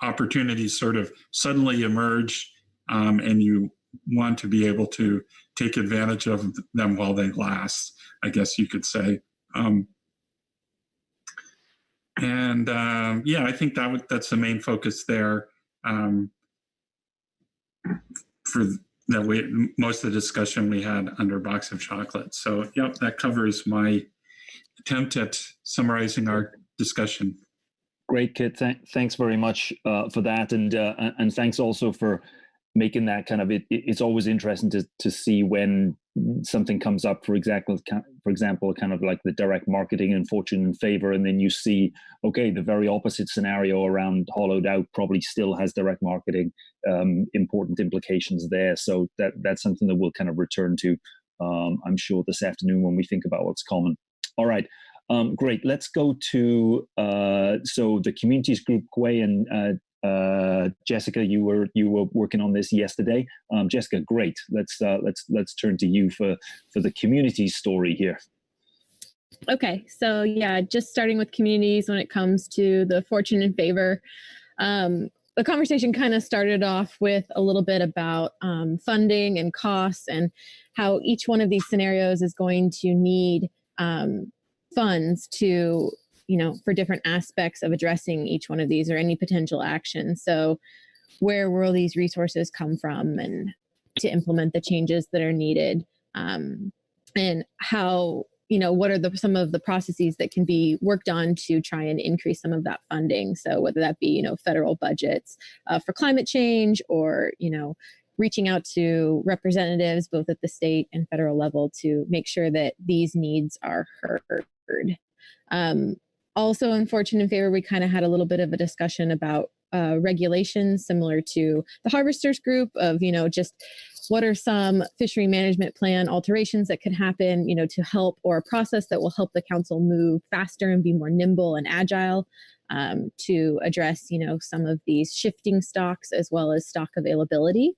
B: opportunities sort of suddenly emerge, and you want to be able to take advantage of them while they last, I guess you could say. Yeah, I think that's the main focus there. Most of the discussion we had under Box of Chocolate. So, yep, that covers my attempt at summarizing our discussion.
C: Great, Kit. Thanks very much for that, and thanks also for making that kind of it's always interesting to see when something comes up. For example, kind of like the direct marketing and fortune and favor, and then you see, okay, the very opposite scenario around hollowed out probably still has direct marketing important implications there. So that's something that we'll kind of return to, I'm sure, this afternoon when we think about what's common. All right. Great. Let's go to so the communities group. Quay and Jessica, you were working on this yesterday. Jessica, great. Let's turn to you for the community story here.
O: Okay, so yeah, just starting with communities when it comes to the fortune and favor. The conversation kind of started off with a little bit about funding and costs, and how each one of these scenarios is going to need funds to, you know, for different aspects of addressing each one of these or any potential action. So where will these resources come from, and to implement the changes that are needed, and how, you know, what are some of the processes that can be worked on to try and increase some of that funding. So whether that be, you know, federal budgets for climate change, or, you know, reaching out to representatives both at the state and federal level to make sure that these needs are heard. Also, in fortune and favor, we kind of had a little bit of a discussion about regulations similar to the harvesters group of, you know, just what are some fishery management plan alterations that could happen, you know, to help, or a process that will help the council move faster and be more nimble and agile to address, you know, some of these shifting stocks, as well as stock availability,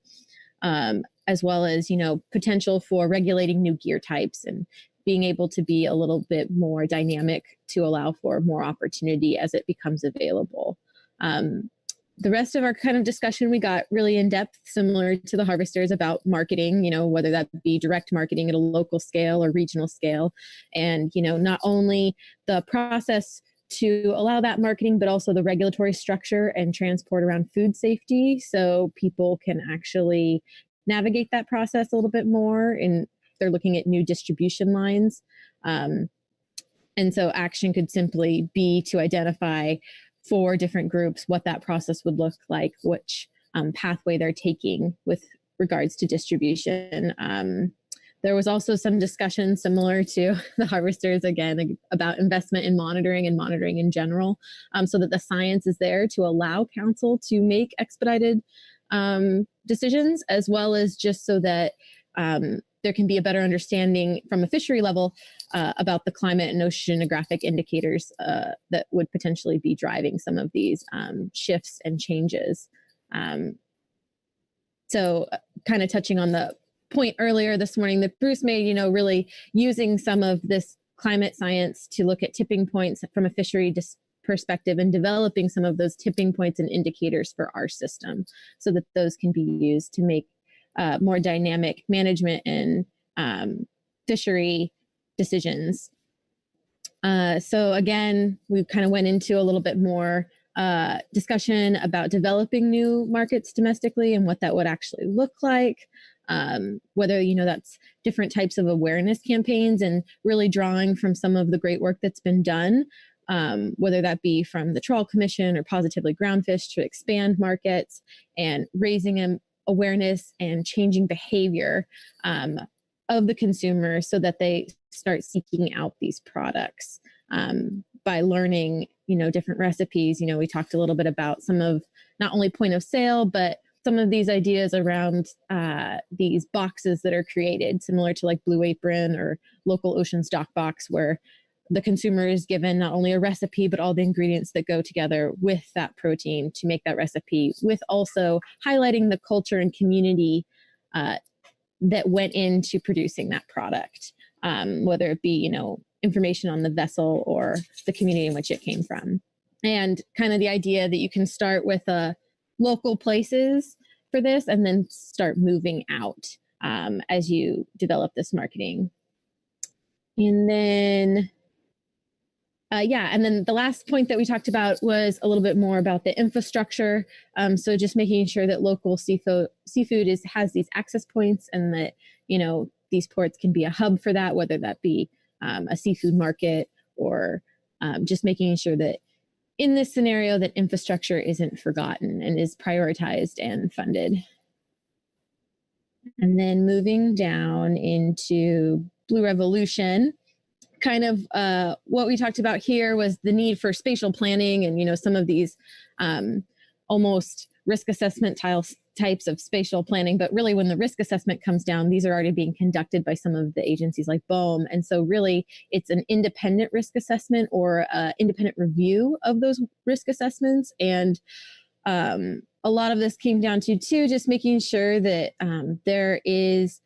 O: as well as, you know, potential for regulating new gear types and being able to be a little bit more dynamic to allow for more opportunity as it becomes available. The rest of our kind of discussion, we got really in depth, similar to the harvesters, about marketing, you know, whether that be direct marketing at a local scale or regional scale. And, you know, not only the process to allow that marketing, but also the regulatory structure and transport around food safety, so people can actually navigate that process a little bit more. And they're looking at new distribution lines. And so action could simply be to identify for different groups what that process would look like, which pathway they're taking with regards to distribution. There was also some discussion similar to the harvesters, again, about investment in monitoring and monitoring in general, so that the science is there to allow council to make expedited decisions, as well as just so that there can be a better understanding from a fishery level about the climate and oceanographic indicators that would potentially be driving some of these shifts and changes. So kind of touching on the point earlier this morning that Bruce made, really using some of this climate science to look at tipping points from a fishery perspective and developing some of those tipping points and indicators for our system so that those can be used to make more dynamic management and fishery decisions. So again, we kind of went into a little bit more discussion about developing new markets domestically and what that would actually look like. Whether, that's different types of awareness campaigns and really drawing from some of the great work that's been done, whether that be from the Trawl Commission or Positively Groundfish to expand markets and raising awareness and changing behavior of the consumer so that they start seeking out these products by learning, different recipes. We talked a little bit about some of not only point of sale, but some of these ideas around these boxes that are created, similar to like Blue Apron or Local Oceans Dock Box, where the consumer is given not only a recipe, but all the ingredients that go together with that protein to make that recipe, with also highlighting the culture and community that went into producing that product, whether it be, information on the vessel or the community in which it came from. And kind of the idea that you can start with local places for this and then start moving out as you develop this marketing. And then, and then the last point that we talked about was a little bit more about the infrastructure. So just making sure that local seafood has these access points and that, these ports can be a hub for that, whether that be a seafood market or just making sure that in this scenario that infrastructure isn't forgotten and is prioritized and funded. And then moving down into Blue Revolution, kind of what we talked about here was the need for spatial planning and, some of these almost risk assessment types of spatial planning. But really when the risk assessment comes down, these are already being conducted by some of the agencies like BOEM. And so really it's an independent risk assessment or independent review of those risk assessments. And a lot of this came down to too, just making sure that there is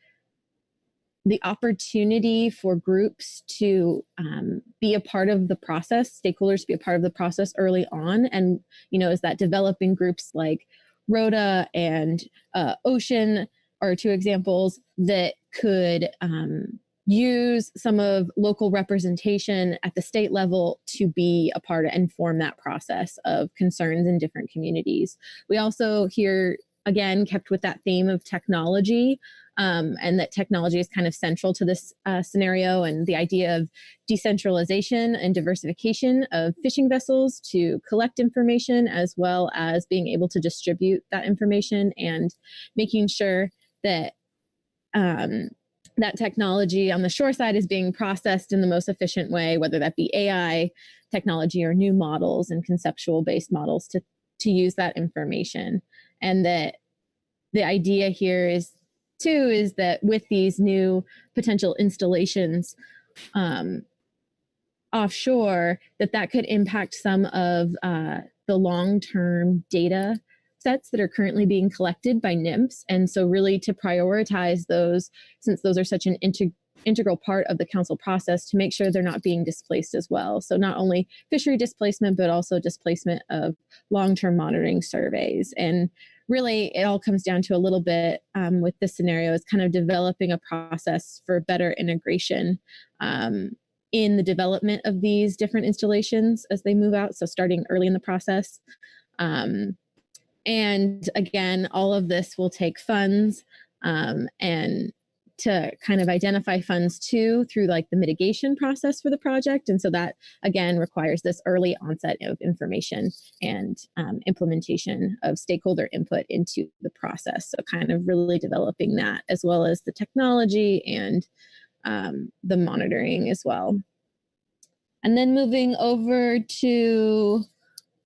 O: the opportunity for groups to be a part of the process, stakeholders to be a part of the process early on. And, is that developing groups like Rhoda and Ocean are two examples that could use some of local representation at the state level to be a part of and form that process of concerns in different communities. We also here, again, kept with that theme of technology and that technology is kind of central to this scenario and the idea of decentralization and diversification of fishing vessels to collect information as well as being able to distribute that information and making sure that that technology on the shore side is being processed in the most efficient way, whether that be AI technology or new models and conceptual based models to use that information. And that the idea here is that with these new potential installations offshore, that could impact some of the long-term data sets that are currently being collected by NMFS. And so really to prioritize those, since those are such an integral part of the council process, to make sure they're not being displaced as well. So not only fishery displacement, but also displacement of long-term monitoring surveys. And really, it all comes down to a little bit with this scenario is kind of developing a process for better integration in the development of these different installations as they move out. So starting early in the process. And again, all of this will take funds and to kind of identify funds too through like the mitigation process for the project. And so that again requires this early onset of information and implementation of stakeholder input into the process. So kind of really developing that as well as the technology and the monitoring as well. And then moving over to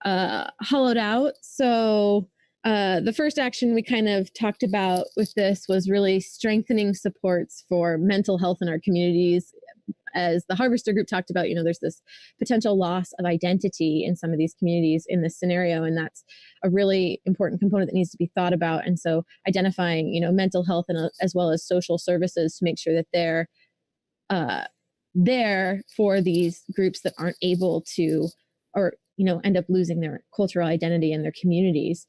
O: hollowed out. So the first action we kind of talked about with this was really strengthening supports for mental health in our communities as the Harvester group talked about, there's this potential loss of identity in some of these communities in this scenario. And that's a really important component that needs to be thought about. And so identifying, mental health and as well as social services to make sure that they're there for these groups that aren't able to, or end up losing their cultural identity in their communities.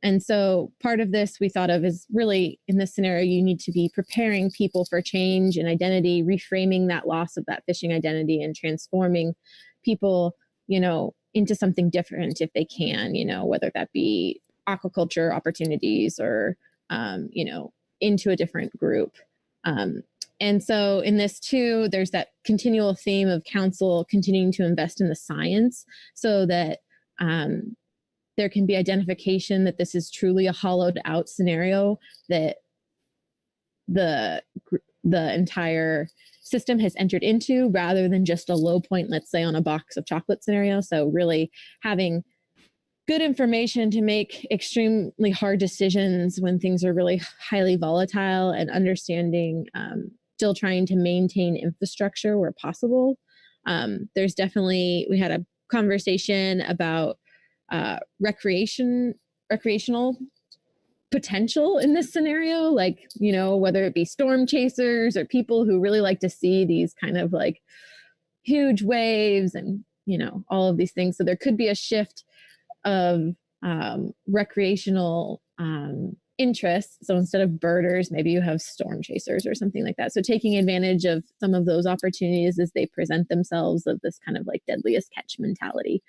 O: And so part of this we thought of is really in this scenario, you need to be preparing people for change and identity, reframing that loss of that fishing identity and transforming people, into something different if they can, whether that be aquaculture opportunities or, into a different group. And so in this too, there's that continual theme of council continuing to invest in the science so that there can be identification that this is truly a hollowed out scenario, that the entire system has entered into, rather than just a low point, let's say on a box of chocolate scenario. So really having good information to make extremely hard decisions when things are really highly volatile, and understanding, still trying to maintain infrastructure where possible. There's definitely, we had a conversation about recreational potential in this scenario, like, whether it be storm chasers or people who really like to see these kind of like huge waves and, all of these things. So there could be a shift of recreational interests. So instead of birders, maybe you have storm chasers or something like that. So taking advantage of some of those opportunities as they present themselves, of this kind of like deadliest catch mentality,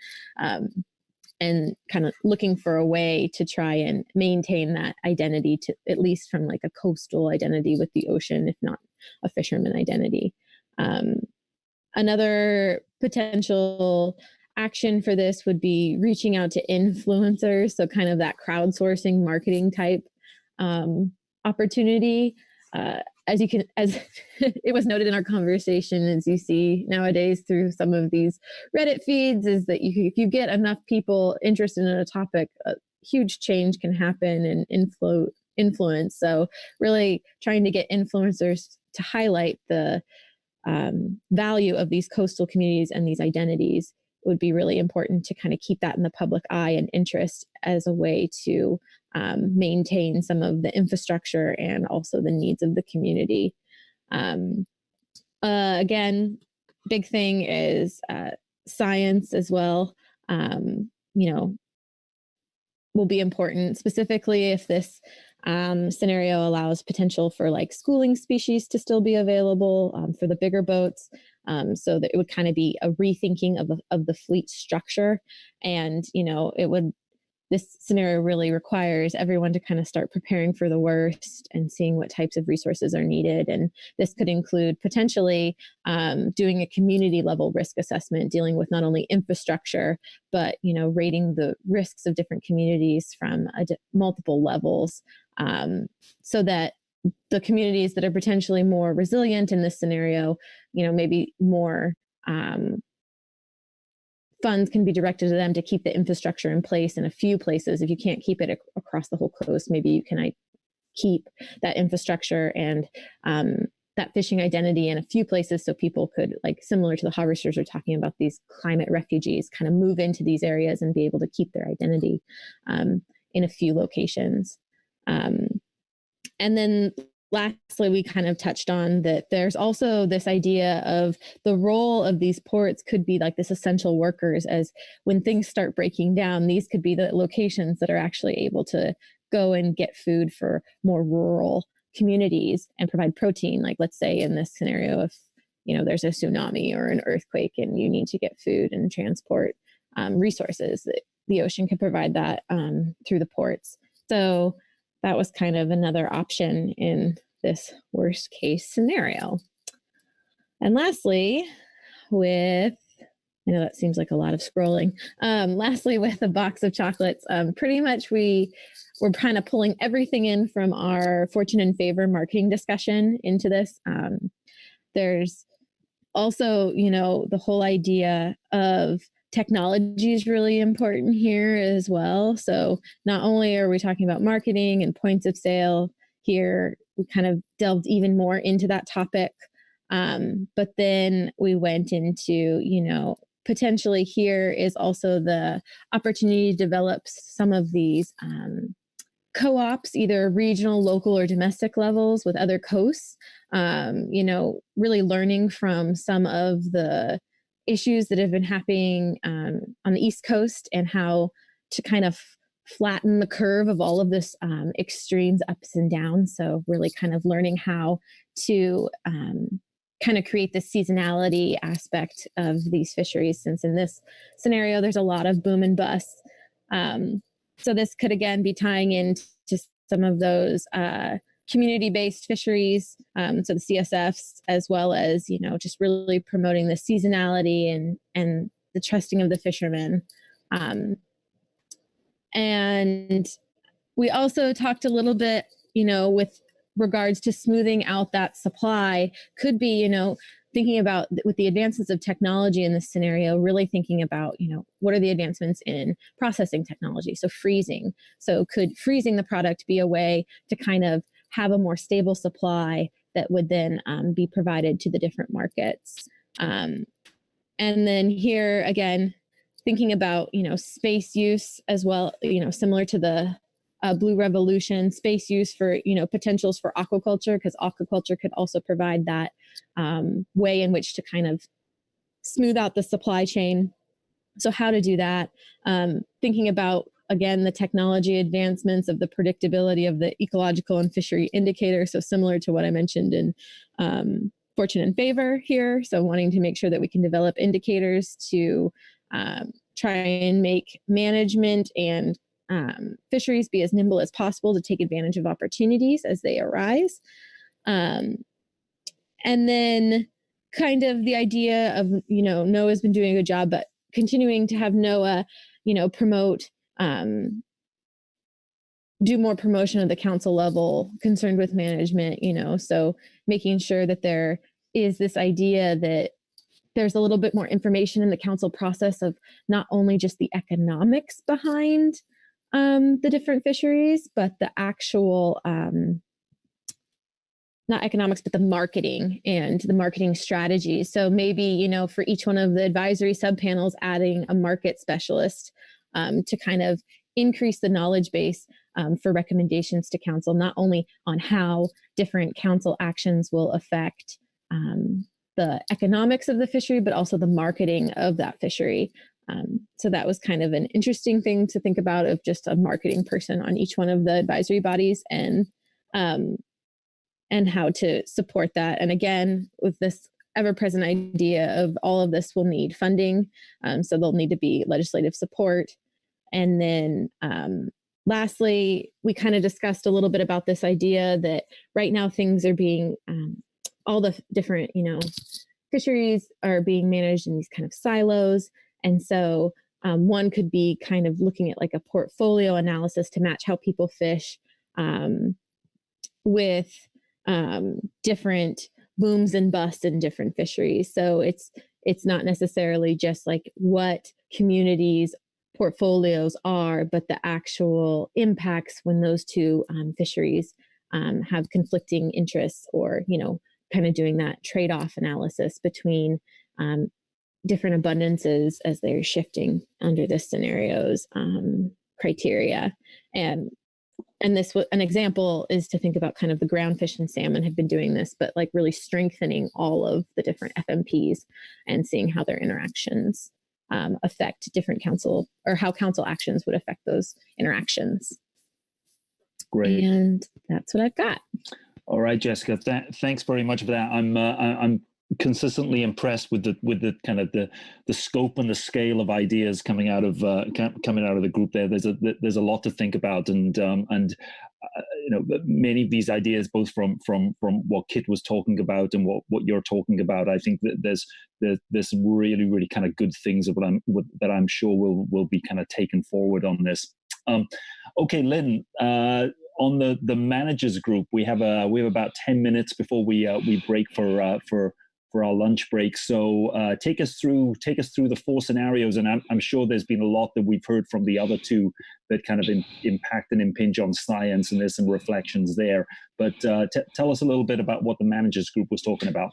O: and kind of looking for a way to try and maintain that identity, to at least from like a coastal identity with the ocean, if not a fisherman identity. Another potential action for this would be reaching out to influencers. So kind of that crowdsourcing marketing type opportunity. As it was noted in our conversation, as you see nowadays through some of these Reddit feeds, is that if you get enough people interested in a topic, a huge change can happen and influence. So really trying to get influencers to highlight the value of these coastal communities and these identities would be really important, to kind of keep that in the public eye and interest as a way to maintain some of the infrastructure and also the needs of the community. Again, big thing is science as well, will be important, specifically if this scenario allows potential for like schooling species to still be available for the bigger boats. So that it would kind of be a rethinking of the fleet structure. And, this scenario really requires everyone to kind of start preparing for the worst and seeing what types of resources are needed. And this could include potentially doing a community level risk assessment, dealing with not only infrastructure, but, rating the risks of different communities from multiple levels, so that the communities that are potentially more resilient in this scenario, maybe more funds can be directed to them to keep the infrastructure in place in a few places. If you can't keep it across the whole coast, maybe you can keep that infrastructure and that fishing identity in a few places, so people could, like similar to the harvesters are talking about, these climate refugees kind of move into these areas and be able to keep their identity in a few locations. And then lastly, we kind of touched on that there's also this idea of the role of these ports could be like this essential workers, as when things start breaking down, these could be the locations that are actually able to go and get food for more rural communities and provide protein. Like, let's say in this scenario, if there's a tsunami or an earthquake and you need to get food and transport resources, the ocean could provide that through the ports. So that was kind of another option in this worst case scenario. And lastly, I know that seems like a lot of scrolling. Lastly, with a box of chocolates, pretty much we're kind of pulling everything in from our Fortune and Favor marketing discussion into this. There's also, the whole idea of technology is really important here as well. So not only are we talking about marketing and points of sale here, we kind of delved even more into that topic But then we went into, potentially here is also the opportunity to develop some of these co-ops, either regional, local, or domestic levels with other coasts, really learning from some of the issues that have been happening on the East Coast and how to kind of flatten the curve of all of this extremes, ups and downs. So really kind of learning how to kind of create the seasonality aspect of these fisheries, since in this scenario, there's a lot of boom and bust. So this could, again, be tying into some of those community-based fisheries, so the CSFs, as well as, just really promoting the seasonality and the trusting of the fishermen. And we also talked a little bit, with regards to smoothing out that supply, could be, thinking about with the advances of technology in this scenario, really thinking about, what are the advancements in processing technology? So freezing. So could freezing the product be a way to kind of have a more stable supply that would then be provided to the different markets? And then here again, thinking about, space use as well, similar to the Blue Revolution, space use for, potentials for aquaculture, because aquaculture could also provide that way in which to kind of smooth out the supply chain. So how to do that, thinking about, again, the technology advancements of the predictability of the ecological and fishery indicator. So similar to what I mentioned in Fortune and Favor here. So wanting to make sure that we can develop indicators to try and make management and fisheries be as nimble as possible to take advantage of opportunities as they arise. And then kind of the idea of, NOAA's been doing a good job, but continuing to have NOAA, promote, do more promotion at the council level concerned with management, so making sure that there is this idea that there's a little bit more information in the council process of not only just the economics behind the different fisheries, but the actual, not economics, but the marketing and the marketing strategy. So maybe, for each one of the advisory subpanels, adding a market specialist to kind of increase the knowledge base for recommendations to council, not only on how different council actions will affect the economics of the fishery, but also the marketing of that fishery. So that was kind of an interesting thing to think about, of just a marketing person on each one of the advisory bodies, and how to support that. And again, with this ever-present idea of all of this will need funding, so there'll need to be legislative support. And then lastly, we kind of discussed a little bit about this idea that right now things are being, all the different, fisheries are being managed in these kind of silos. And so one could be kind of looking at like a portfolio analysis to match how people fish with different booms and busts in different fisheries. So it's not necessarily just like what communities' portfolios are, but the actual impacts when those two fisheries have conflicting interests, or, kind of doing that trade-off analysis between different abundances as they're shifting under this scenario's criteria. And this, an example is to think about kind of the groundfish and salmon have been doing this, but like really strengthening all of the different FMPs and seeing how their interactions affect different council, or how council actions would affect those interactions.
C: Great.
O: And that's what I've got.
C: All right, Jessica. Thanks very much for that. I'm consistently impressed with the kind of the scope and the scale of ideas coming out of the group there. There's a lot to think about, and many of these ideas, both from what Kit was talking about and what you're talking about. I think that there's some really kind of good things that I'm sure will be kind of taken forward on this. Okay, Lynn. On the managers group, we have about 10 minutes before we break for our lunch break. So take us through the 4 scenarios, and I'm sure there's been a lot that we've heard from the other 2 that kind of impact and impinge on science, and there's some reflections there. But tell us a little bit about what the managers group was talking about.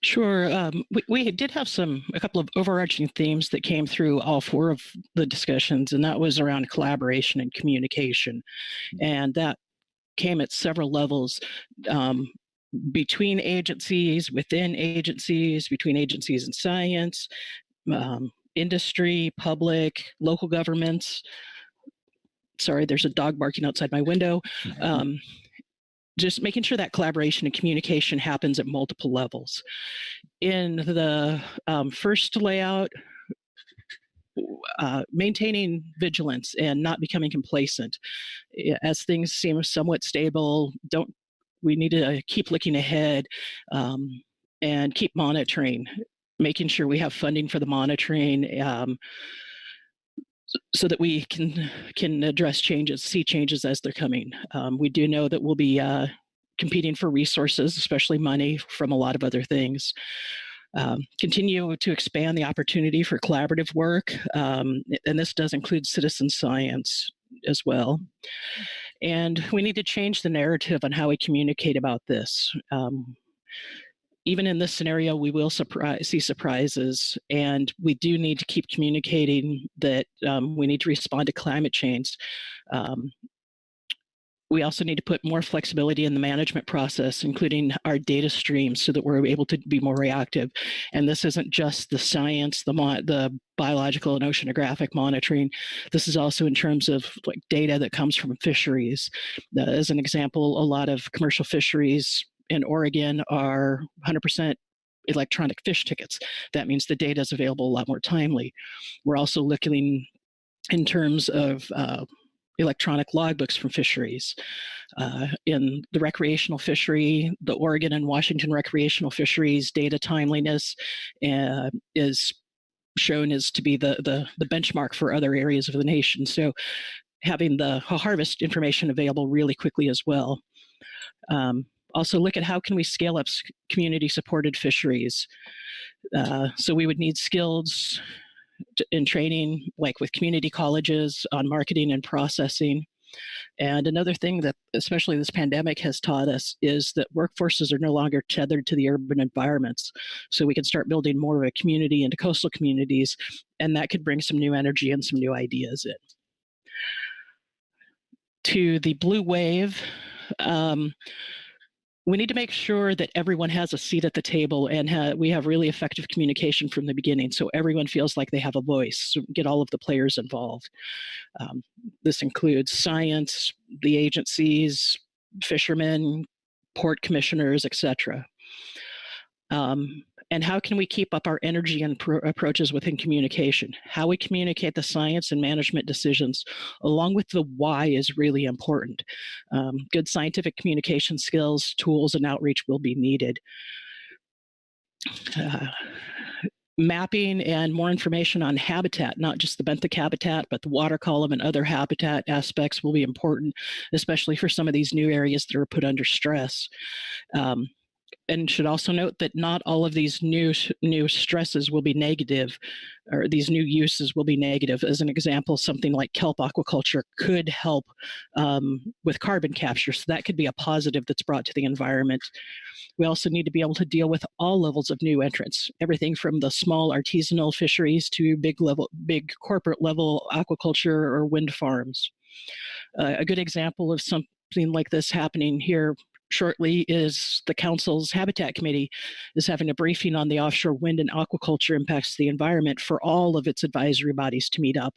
N: Sure. We did have a couple of overarching themes that came through all 4 of the discussions, and that was around collaboration and communication. And that came at several levels, between agencies, within agencies, between agencies and science, industry, public, local governments. Sorry, there's a dog barking outside my window. Just making sure that collaboration and communication happens at multiple levels. In the first layout, maintaining vigilance and not becoming complacent. As things seem somewhat stable, we need to keep looking ahead and keep monitoring, making sure we have funding for the monitoring so that we can address changes, see changes as they're coming. We do know that we'll be competing for resources, especially money from a lot of other things. Continue to expand the opportunity for collaborative work, and this does include citizen science as well. And we need to change the narrative on how we communicate about this. Even in this scenario, we will see surprises, and we do need to keep communicating that we need to respond to climate change. We also need to put more flexibility in the management process, including our data streams, so that we're able to be more reactive. And this isn't just the science, the biological and oceanographic monitoring. This is also in terms of like data that comes from fisheries. As an example, a lot of commercial fisheries in Oregon are 100% electronic fish tickets. That means the data is available a lot more timely. We're also looking in terms of electronic logbooks from fisheries. In the recreational fishery, the Oregon and Washington recreational fisheries data timeliness is shown as to be the benchmark for other areas of the nation. So having the harvest information available really quickly as well. Also look at how can we scale up community supported fisheries. So we would need skills in training, like with community colleges on marketing and processing. And another thing that especially this pandemic has taught us is that workforces are no longer tethered to the urban environments. So we can start building more of a community into coastal communities, and that could bring some new energy and some new ideas in. To the blue wave, we need to make sure that everyone has a seat at the table and we have really effective communication from the beginning, so everyone feels like they have a voice. So get all of the players involved. This includes science, the agencies, fishermen, port commissioners, etc. And how can we keep up our energy and approaches within communication? How we communicate the science and management decisions, along with the why, is really important. Good scientific communication skills, tools, and outreach will be needed. Mapping and more information on habitat, not just the benthic habitat, but the water column and other habitat aspects will be important, especially for some of these new areas that are put under stress. And should also note that not all of these new stresses will be negative, or these new uses will be negative. As an example, something like kelp aquaculture could help with carbon capture, so that could be a positive that's brought to the environment. We also need to be able to deal with all levels of new entrants, everything from the small artisanal fisheries to big corporate level aquaculture or wind farms. A good example of something like this happening here shortly is the Council's Habitat Committee is having a briefing on the offshore wind and aquaculture impacts to the environment for all of its advisory bodies to meet up.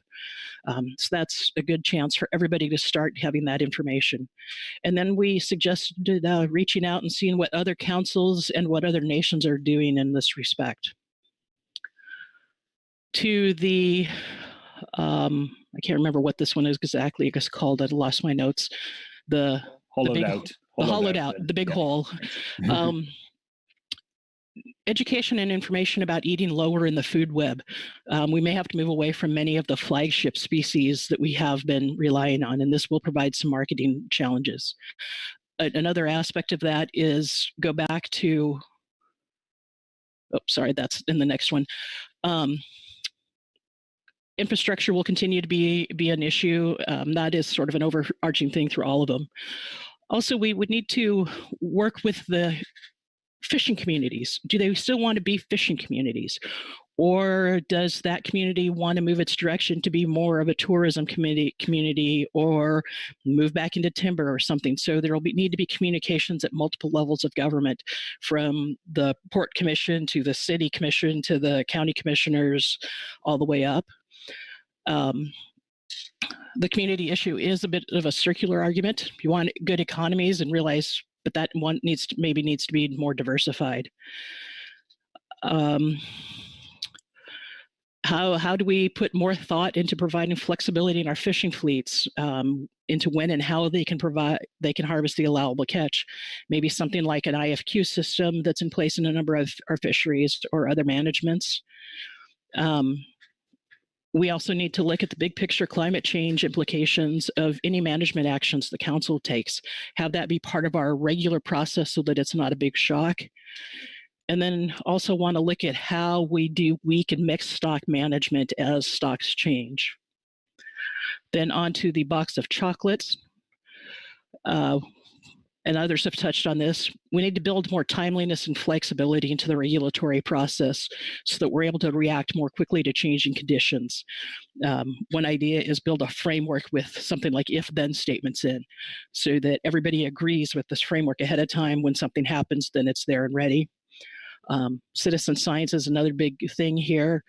N: So that's a good chance for everybody to start having that information. And then we suggested reaching out and seeing what other councils and what other nations are doing in this respect. To the, I can't remember what this one is exactly, it's called, I lost my notes. The
C: Hollowed out.
N: The big hole. Education and information about eating lower in the food web. We may have to move away from many of the flagship species that we have been relying on, and this will provide some marketing challenges. Another aspect of that is go back to oh, sorry, that's in the next one. Infrastructure will continue to be an issue. That is sort of an overarching thing through all of them. Also, we would need to work with the fishing communities. Do they still want to be fishing communities? Or does that community want to move its direction to be more of a tourism community or move back into timber or something? So there will need to be communications at multiple levels of government, from the Port Commission to the City Commission to the county commissioners, all the way up. The community issue is a bit of a circular argument. You want good economies and realize, but that one needs to be more diversified. How do we put more thought into providing flexibility in our fishing fleets, into when and how they can harvest the allowable catch? Maybe something like an IFQ system that's in place in a number of our fisheries or other managements. We also need to look at the big picture climate change implications of any management actions the council takes. Have that be part of our regular process so that it's not a big shock. And then also want to look at how we do weak and mixed stock management as stocks change. Then on to the box of chocolates. And others have touched on this. We need to build more timeliness and flexibility into the regulatory process so that we're able to react more quickly to changing conditions. One idea is build a framework with something like if-then statements in, so that everybody agrees with this framework ahead of time. When something happens, then it's there and ready. Citizen science is another big thing here.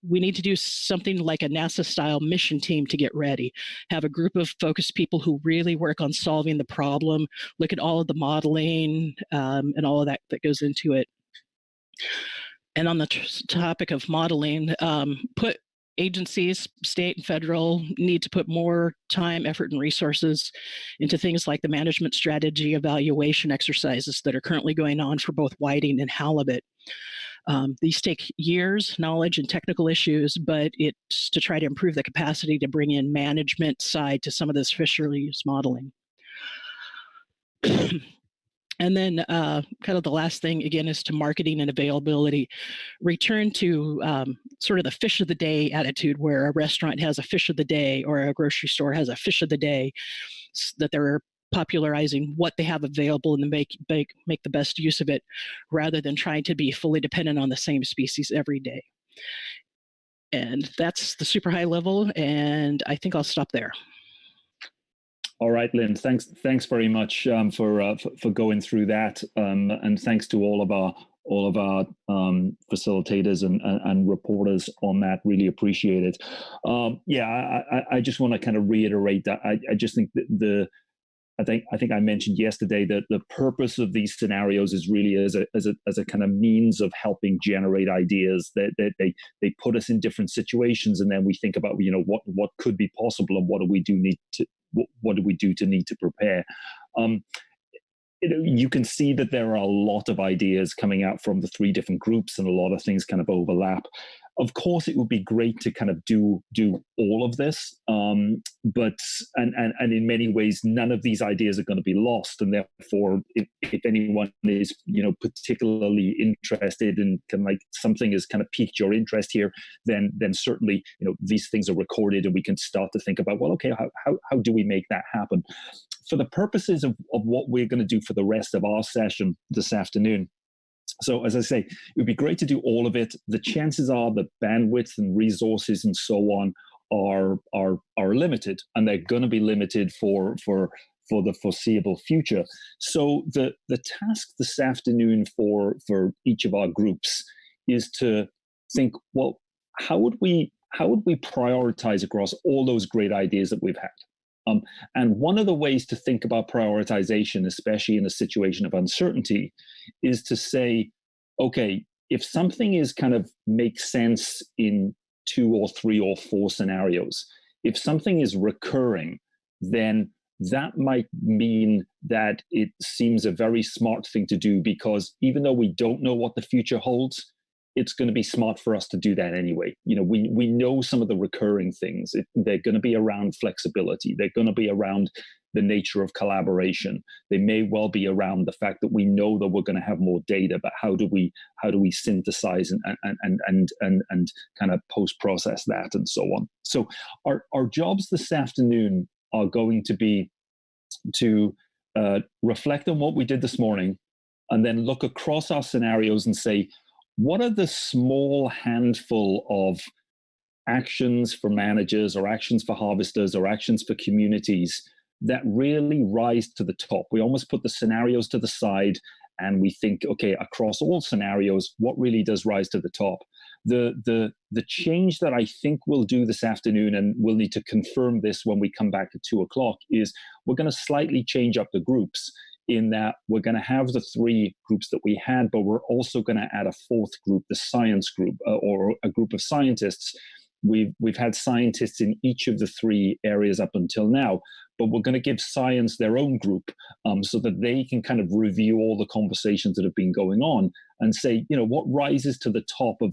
N: We need to do something like a NASA-style mission team to get ready. Have a group of focused people who really work on solving the problem, look at all of the modeling and all of that goes into it. And on the topic of modeling, put agencies, state and federal, need to put more time, effort, and resources into things like the management strategy evaluation exercises that are currently going on for both whiting and halibut. These take years, knowledge, and technical issues, but it's to try to improve the capacity to bring in management side to some of this fisheries modeling. And then kind of the last thing, again, is to marketing and availability. Return to sort of the fish of the day attitude, where a restaurant has a fish of the day or a grocery store has a fish of the day, that they're popularizing what they have available and make the best use of it, rather than trying to be fully dependent on the same species every day. And that's the super high level, and I think I'll stop there.
C: All right, Lynn, thanks very much for going through that, and thanks to all of our facilitators and reporters on that. Really appreciate it. I just want to kind of reiterate that I just think that I think I mentioned yesterday that the purpose of these scenarios is really as a kind of means of helping generate ideas. That they put us in different situations, and then we think about what could be possible and what do we do to need to prepare. You can see that there are a lot of ideas coming out from the three different groups, and a lot of things kind of overlap. Of course, it would be great to kind of do all of this, but in many ways, none of these ideas are going to be lost. And therefore, if anyone is particularly interested in kind of like something has kind of piqued your interest here, then certainly these things are recorded, and we can start to think about, well, okay, how do we make that happen? For the purposes of what we're going to do for the rest of our session this afternoon. So as I say, it would be great to do all of it. The chances are that bandwidth and resources and so on are limited, and they're going to be limited for the foreseeable future. So the task this afternoon for each of our groups is to think, well, how would we prioritize across all those great ideas that we've had? And one of the ways to think about prioritization, especially in a situation of uncertainty, is to say, okay, if something is kind of makes sense in 2 or 3 or 4 scenarios, if something is recurring, then that might mean that it seems a very smart thing to do, because even though we don't know what the future holds, it's going to be smart for us to do that anyway. We know some of the recurring things. They're going to be around flexibility. They're going to be around the nature of collaboration. They may well be around the fact that we know that we're going to have more data, but how do we synthesize and kind of post process that and so on. So our jobs this afternoon are going to be to reflect on what we did this morning, and then look across our scenarios and say, what are the small handful of actions for managers or actions for harvesters or actions for communities that really rise to the top? We almost put the scenarios to the side and we think, okay, across all scenarios, what really does rise to the top? The change that I think we'll do this afternoon, and we'll need to confirm this when we come back at 2 o'clock, is we're going to slightly change up the groups, in that we're going to have the 3 groups that we had, but we're also going to add a 4th group, the science group, or a group of scientists. We've had scientists in each of the 3 areas up until now, but we're going to give science their own group, so that they can kind of review all the conversations that have been going on and say, you know, what rises to the top of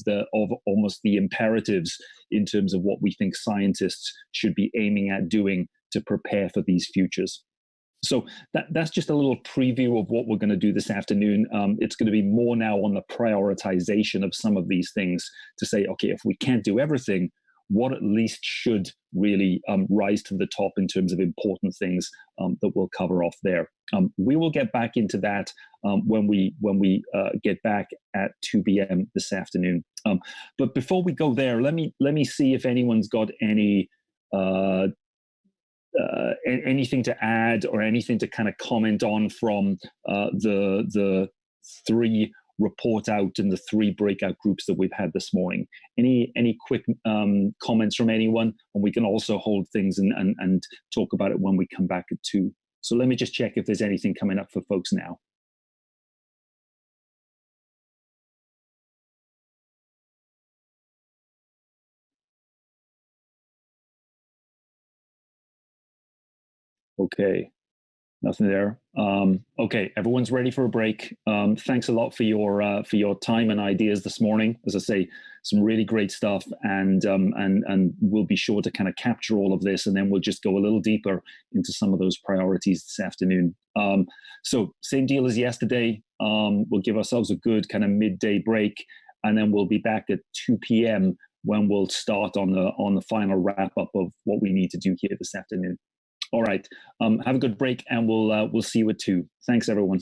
C: almost the imperatives in terms of what we think scientists should be aiming at doing to prepare for these futures. So that's just a little preview of what we're going to do this afternoon. It's going to be more now on the prioritization of some of these things to say, okay, if we can't do everything, what at least should really rise to the top in terms of important things that we'll cover off there. We will get back into that when we get back at 2 p.m. this afternoon. But before we go there, let me see if anyone's got anything to add or anything to kind of comment on from the 3 report out and the 3 breakout groups that we've had this morning. Any quick comments from anyone? And we can also hold things and talk about it when we come back at 2. So let me just check if there's anything coming up for folks now. Okay, nothing there. Okay, everyone's ready for a break. Thanks a lot for your time and ideas this morning. As I say, some really great stuff, and we'll be sure to kind of capture all of this, and then we'll just go a little deeper into some of those priorities this afternoon. So same deal as yesterday. We'll give ourselves a good kind of midday break, and then we'll be back at 2 p.m. when we'll start on the final wrap up of what we need to do here this afternoon. All right. Have a good break, and we'll see you at 2. Thanks, everyone.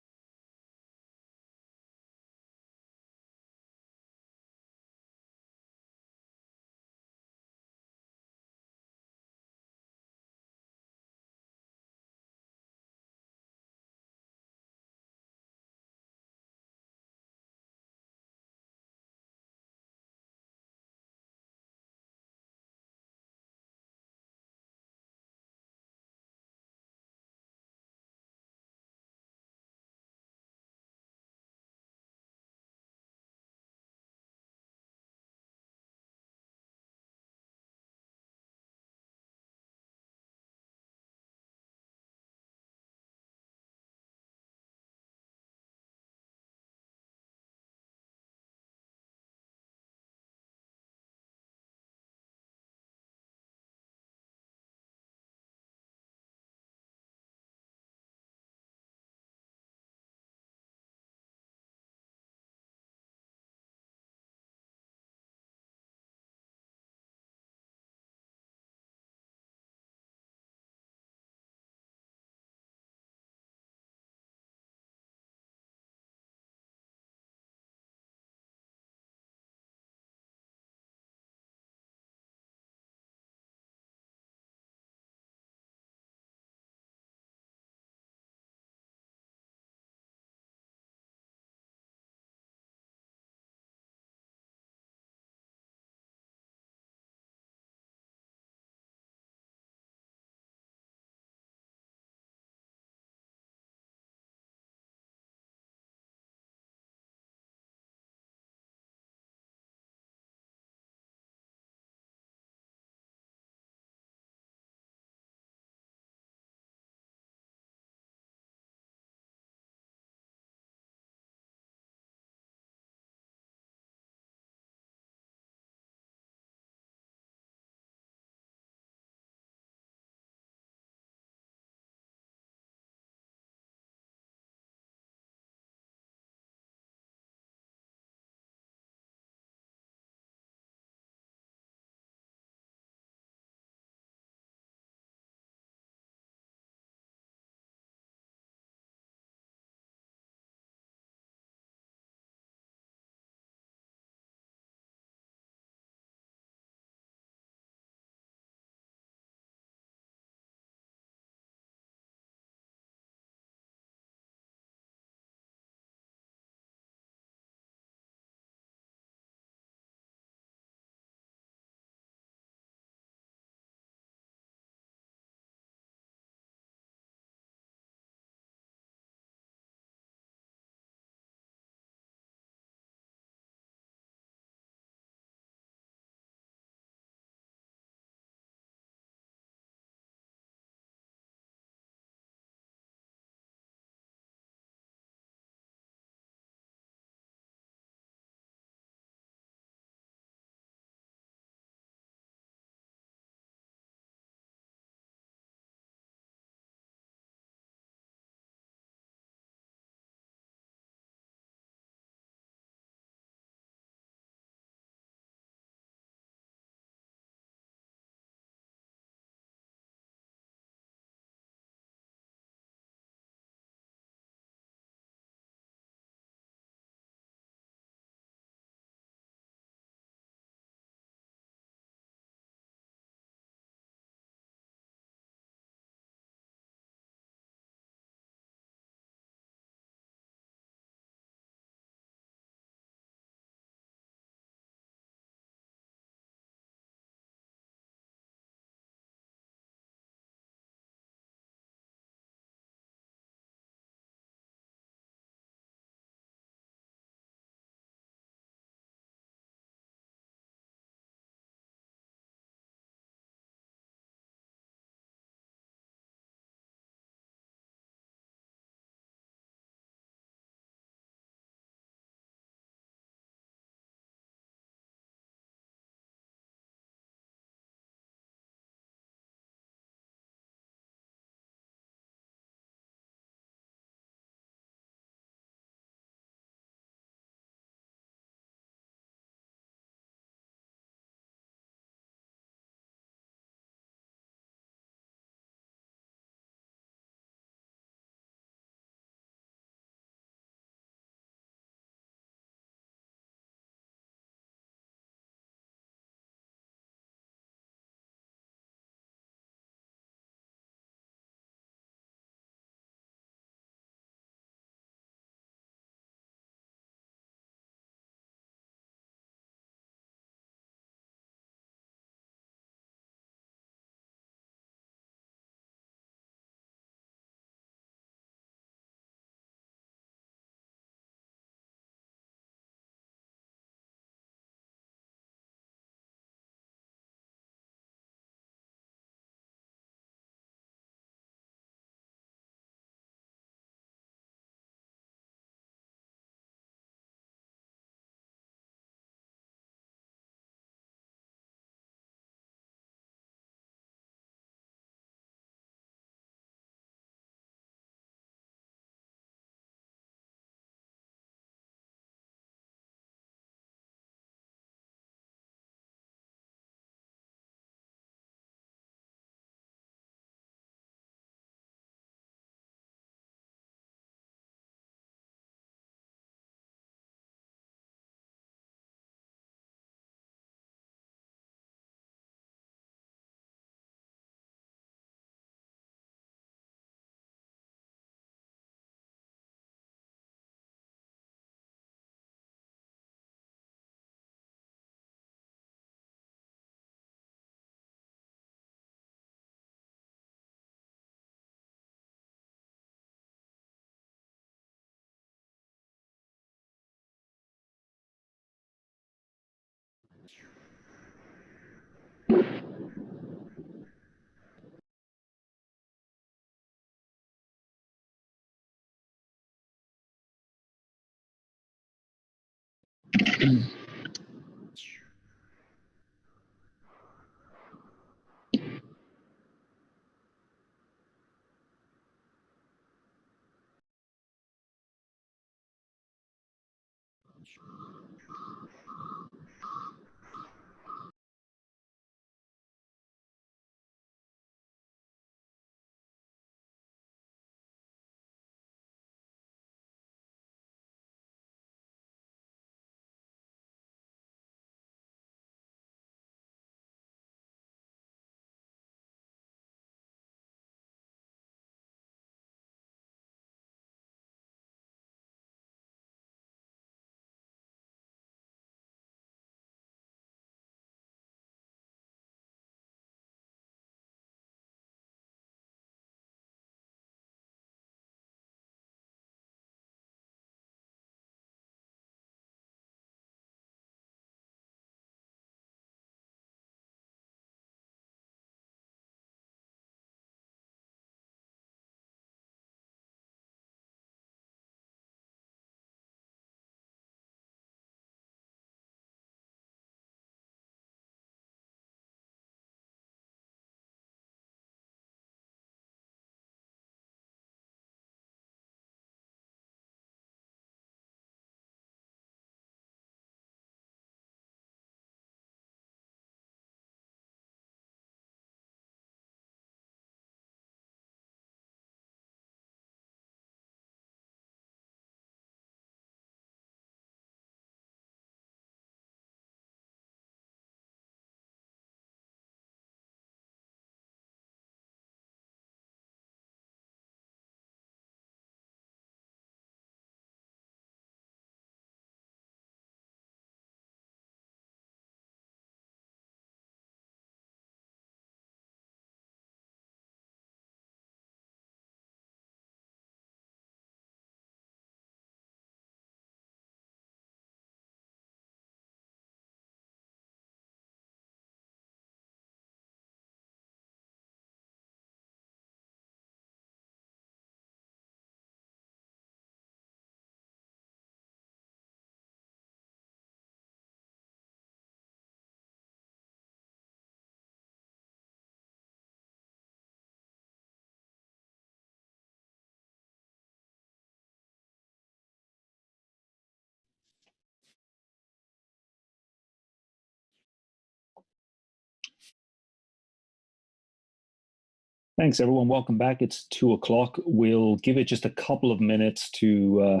C: Thanks, everyone. Welcome back. It's 2:00. We'll give it just a couple of minutes to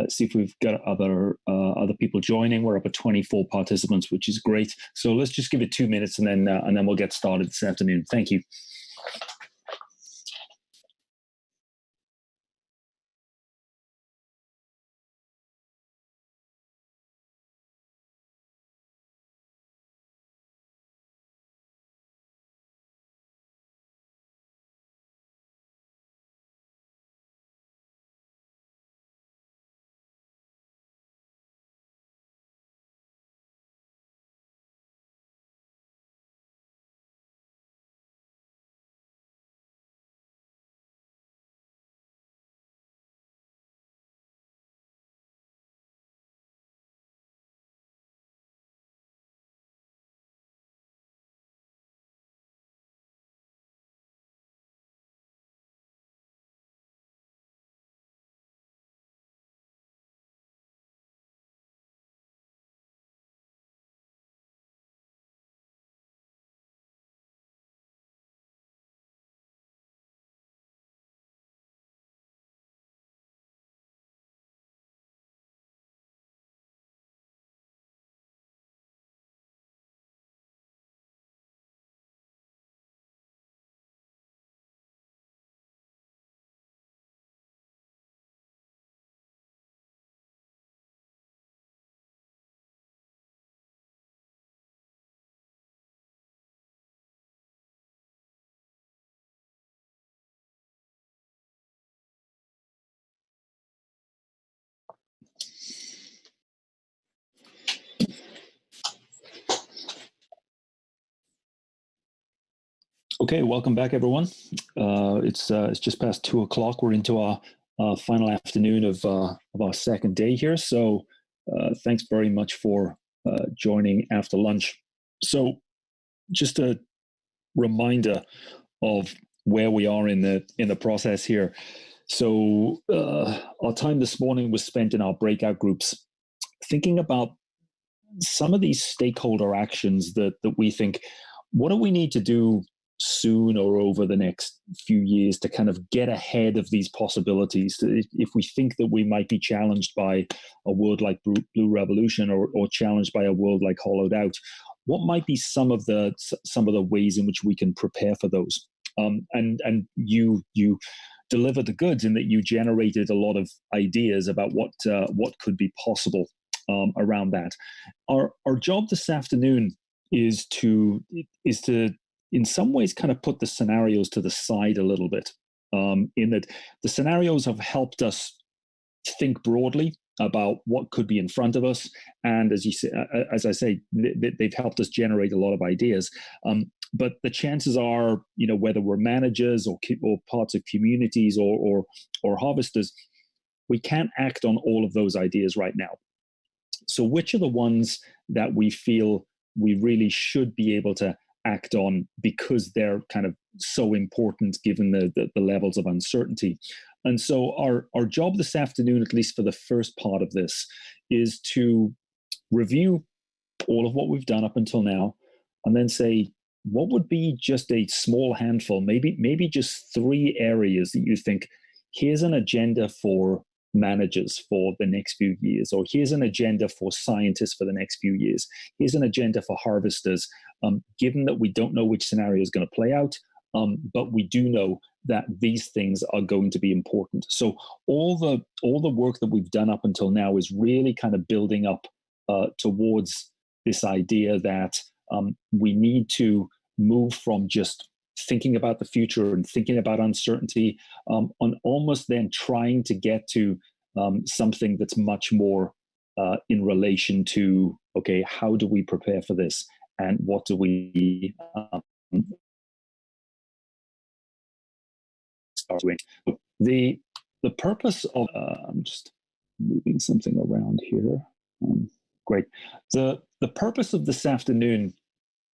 C: see if we've got other people joining. We're up at 24 participants, which is great. So let's just give it 2 minutes, and then we'll get started this afternoon. Thank you. Okay, welcome back, everyone. It's just past 2:00. We're into our final afternoon of our second day here. So Thanks very much for joining after lunch. So just a reminder of where we are in the process here. So our time this morning was spent in our breakout groups thinking about some of these stakeholder actions that we think, what do we need to do soon or over the next few years to kind of get ahead of these possibilities? If we think that we might be challenged by a world like Blue Revolution or challenged by a world like Hollowed Out, what might be some of the ways in which we can prepare for those? And you delivered the goods in that you generated a lot of ideas about what could be possible around that. Our job this afternoon is to in some ways kind of put the scenarios to the side a little bit, in that the scenarios have helped us think broadly about what could be in front of us, and as I say, they've helped us generate a lot of ideas. But the chances are, whether we're managers or parts of communities or harvesters, we can't act on all of those ideas right now. So which are the ones that we feel we really should be able to act on because they're kind of so important given the levels of uncertainty? And so our job this afternoon, at least for the first part of this, is to review all of what we've done up until now and then say, what would be just a small handful, maybe just 3 areas that you think, here's an agenda for managers for the next few years, or here's an agenda for scientists for the next few years, here's an agenda for harvesters, given that we don't know which scenario is going to play out, but we do know that these things are going to be important. So all the work that we've done up until now is really kind of building up towards this idea that we need to move from just thinking about the future and thinking about uncertainty on almost then trying to get to something that's much more in relation to, okay, how do we prepare for this and what do we start doing? The purpose of, I'm just moving something around here. Great. The purpose of this afternoon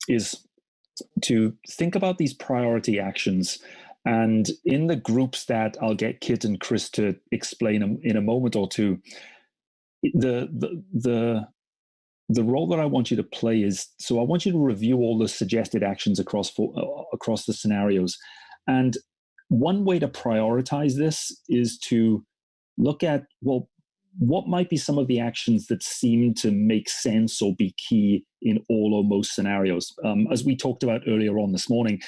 C: is to think about these priority actions, and in the groups that I'll get Kit and Chris to explain in a moment or two, the role that I want you to play is, so I want you to review all the suggested actions across the scenarios. And one way to prioritize this is to look at, well, what might be some of the actions that seem to make sense or be key in all or most scenarios? As we talked about earlier on this morning,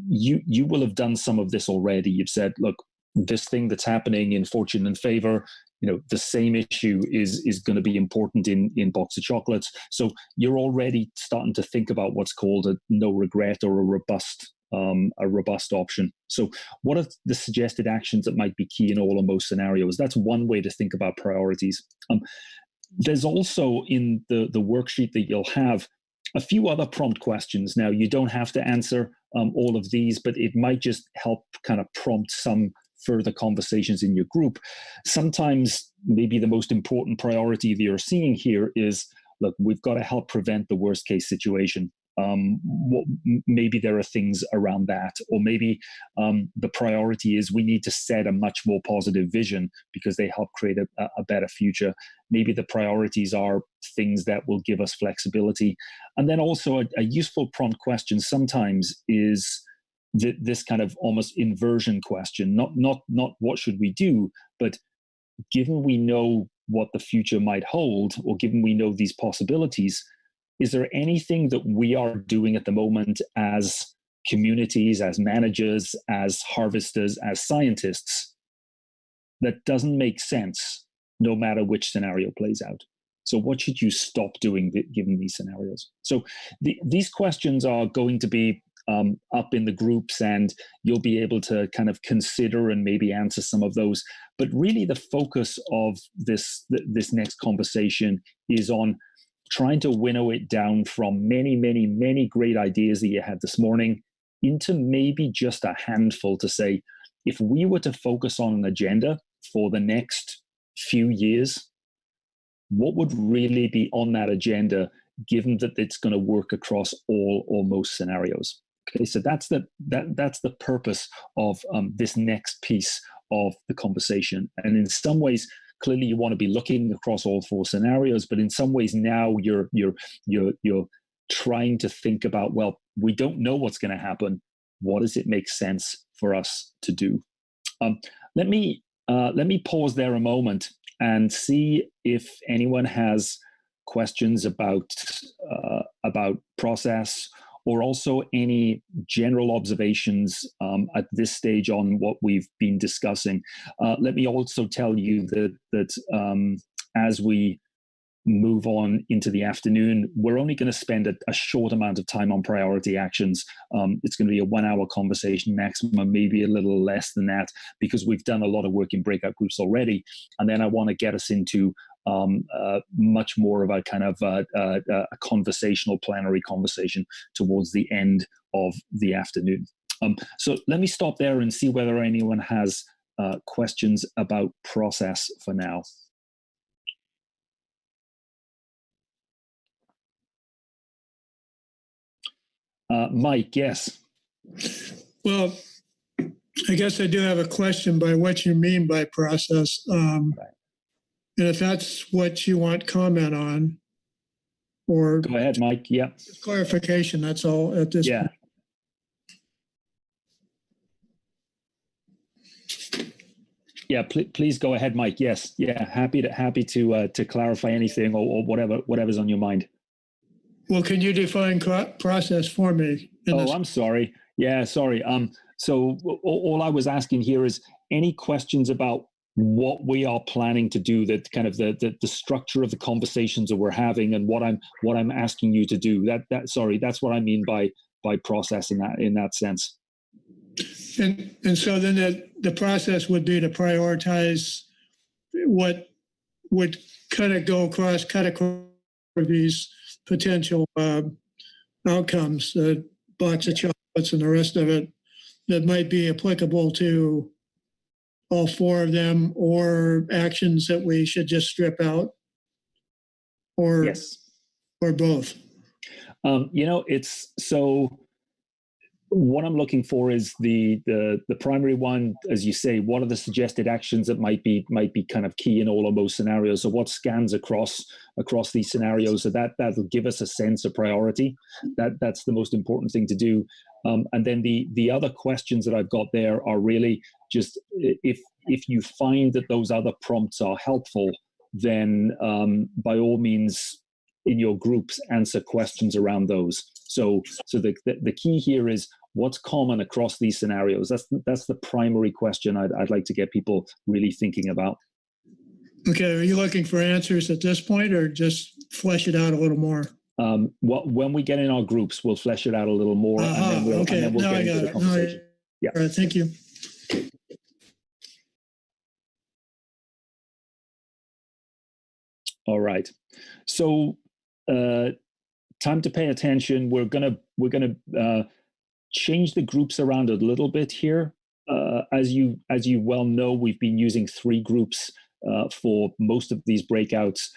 C: you will have done some of this already. You've said, look, this thing that's happening in Fortune and Favor, the same issue is going to be important in Box of Chocolates. So you're already starting to think about what's called a no regret or a robust option. So what are the suggested actions that might be key in all or most scenarios? That's one way to think about priorities. There's also in the worksheet that you'll have a few other prompt questions. Now, you don't have to answer all of these, but it might just help kind of prompt some further conversations in your group. Sometimes maybe the most important priority that you're seeing here is, look, we've got to help prevent the worst case situation. Maybe there are things around that, or maybe the priority is we need to set a much more positive vision because they help create a better future. Maybe the priorities are things that will give us flexibility. And then also a useful prompt question sometimes is this kind of almost inversion question, not what should we do, but given we know what the future might hold, or given we know these possibilities, is there anything that we are doing at the moment as communities, as managers, as harvesters, as scientists that doesn't make sense no matter which scenario plays out? So what should you stop doing given these scenarios? So these questions are going to be up in the groups, and you'll be able to kind of consider and maybe answer some of those. But really the focus of this next conversation is on trying to winnow it down from many, many, many great ideas that you had this morning into maybe just a handful to say, if we were to focus on an agenda for the next few years, what would really be on that agenda, given that it's going to work across all or most scenarios. Okay, so that's the purpose of this next piece of the conversation. And in some ways, clearly you want to be looking across all 4 scenarios, but in some ways now you're trying to think about, well, we don't know what's going to happen. What does it make sense for us to do? Let me pause there a moment and see if anyone has questions about process, or also any general observations at this stage on what we've been discussing. Let me also tell you that as we move on into the afternoon, we're only going to spend a short amount of time on priority actions. It's going to be a 1-hour conversation maximum, maybe a little less than that, because we've done a lot of work in breakout groups already. And then I want to get us into much more of a kind of a conversational plenary conversation towards the end of the afternoon. So let me stop there and see whether anyone has questions about process for now. Mike, yes.
D: Well, I guess I do have a question by what you mean by process. And if that's what you want comment on, or
C: go ahead, Mike. Yeah.
D: Clarification, that's all at this point.
C: Yeah, please go ahead, Mike. Yes. Yeah. Happy to clarify anything or whatever's on your mind.
D: Well, can you define process for me?
C: I'm sorry. Yeah, sorry. So all I was asking here is any questions about what we are planning to do, that kind of the structure of the conversations that we're having, and what I'm asking you to do. That's what I mean by process in that sense.
D: And so then the process would be to prioritize what would kind of cut across these potential outcomes, the box of chocolates and the rest of it, that might be applicable to all 4 of them, or actions that we should just strip out, or
C: yes,
D: or both.
C: It's so. What I'm looking for is the primary one, as you say. What are the suggested actions that might be kind of key in all or most scenarios? So what scans across these scenarios? So that'll give us a sense of priority. That's the most important thing to do. And then the other questions that I've got there are really just if you find that those other prompts are helpful, then by all means in your groups answer questions around those. So the key here is what's common across these scenarios. That's the primary question I'd like to get people really thinking about.
D: Okay, are you looking for answers at this point, or just flesh it out a little more?
C: When we get in our groups, we'll flesh it out a little more, and then we'll get into the conversation. Yeah.
D: All right, thank you.
C: All right. So time to pay attention. We're gonna change the groups around a little bit here. As you well know, we've been using 3 groups for most of these breakouts.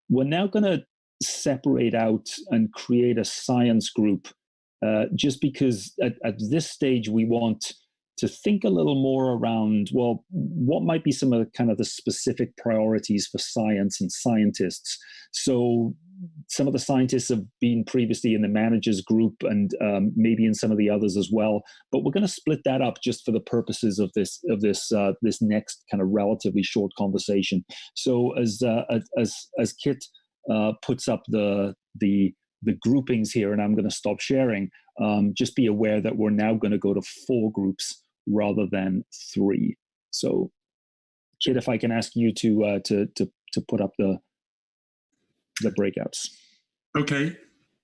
C: We're now going to separate out and create a science group, just because at this stage we want to think a little more around, well, what might be some of the kind of the specific priorities for science and scientists. So some of the scientists have been previously in the managers group, and maybe in some of the others as well. But we're going to split that up just for the purposes of this next kind of relatively short conversation. So as Kit puts up the groupings here, and I'm going to stop sharing, just be aware that we're now going to go to 4 groups rather than 3. So, Kit, if I can ask you to put up the breakouts.
B: Okay,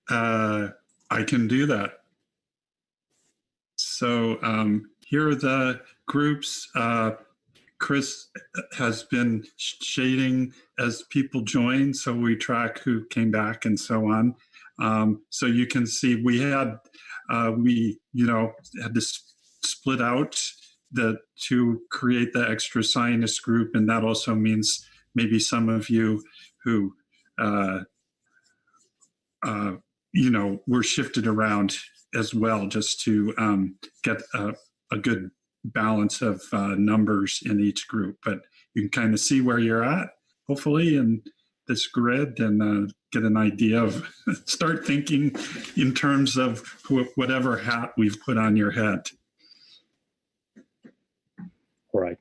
B: I can do that. So here are the groups. Chris has been shading as people join, so we track who came back and so on. So you can see we had to split out to create the extra scientist group, and that also means maybe some of you who were shifted around as well, just to get a good balance of numbers in each group. But you can kind of see where you're at, hopefully, in this grid, and get an idea of, start thinking in terms of whatever hat we've put on your head.
C: All right.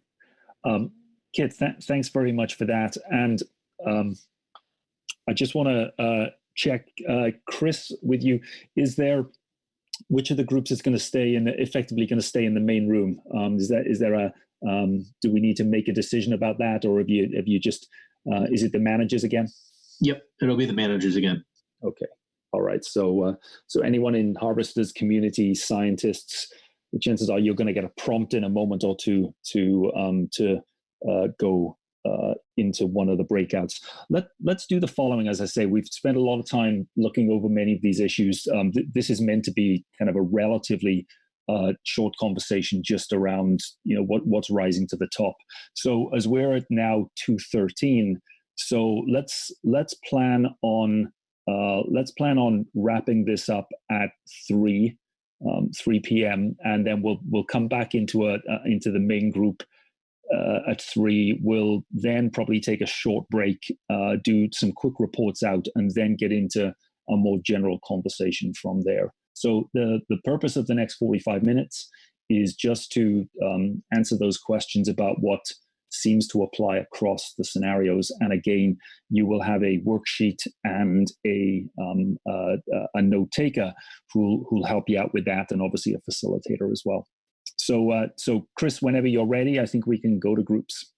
C: Kit, thanks very much for that. And I just want to check, Chris, with you. Which of the groups is going to stay effectively going to stay in the main room? Do we need to make a decision about that, or have you just, is it the managers again?
G: Yep, it'll be the managers again.
C: Okay. All right. So anyone in Harvesters, community, scientists, the chances are you're going to get a prompt in a moment or two to go into one of the breakouts. Let's do the following. As I say, we've spent a lot of time looking over many of these issues. This is meant to be kind of a relatively short conversation just around what's rising to the top. So as we're at now 2:13, so let's plan on wrapping this up at 3 p.m. and then we'll come back into the main group at 3. We'll then probably take a short break, do some quick reports out, and then get into a more general conversation from there. So the purpose of the next 45 minutes is just to answer those questions about what seems to apply across the scenarios. And again, you will have a worksheet and a note taker who'll help you out with that, and obviously a facilitator as well. So Chris, whenever you're ready, I think we can go to groups.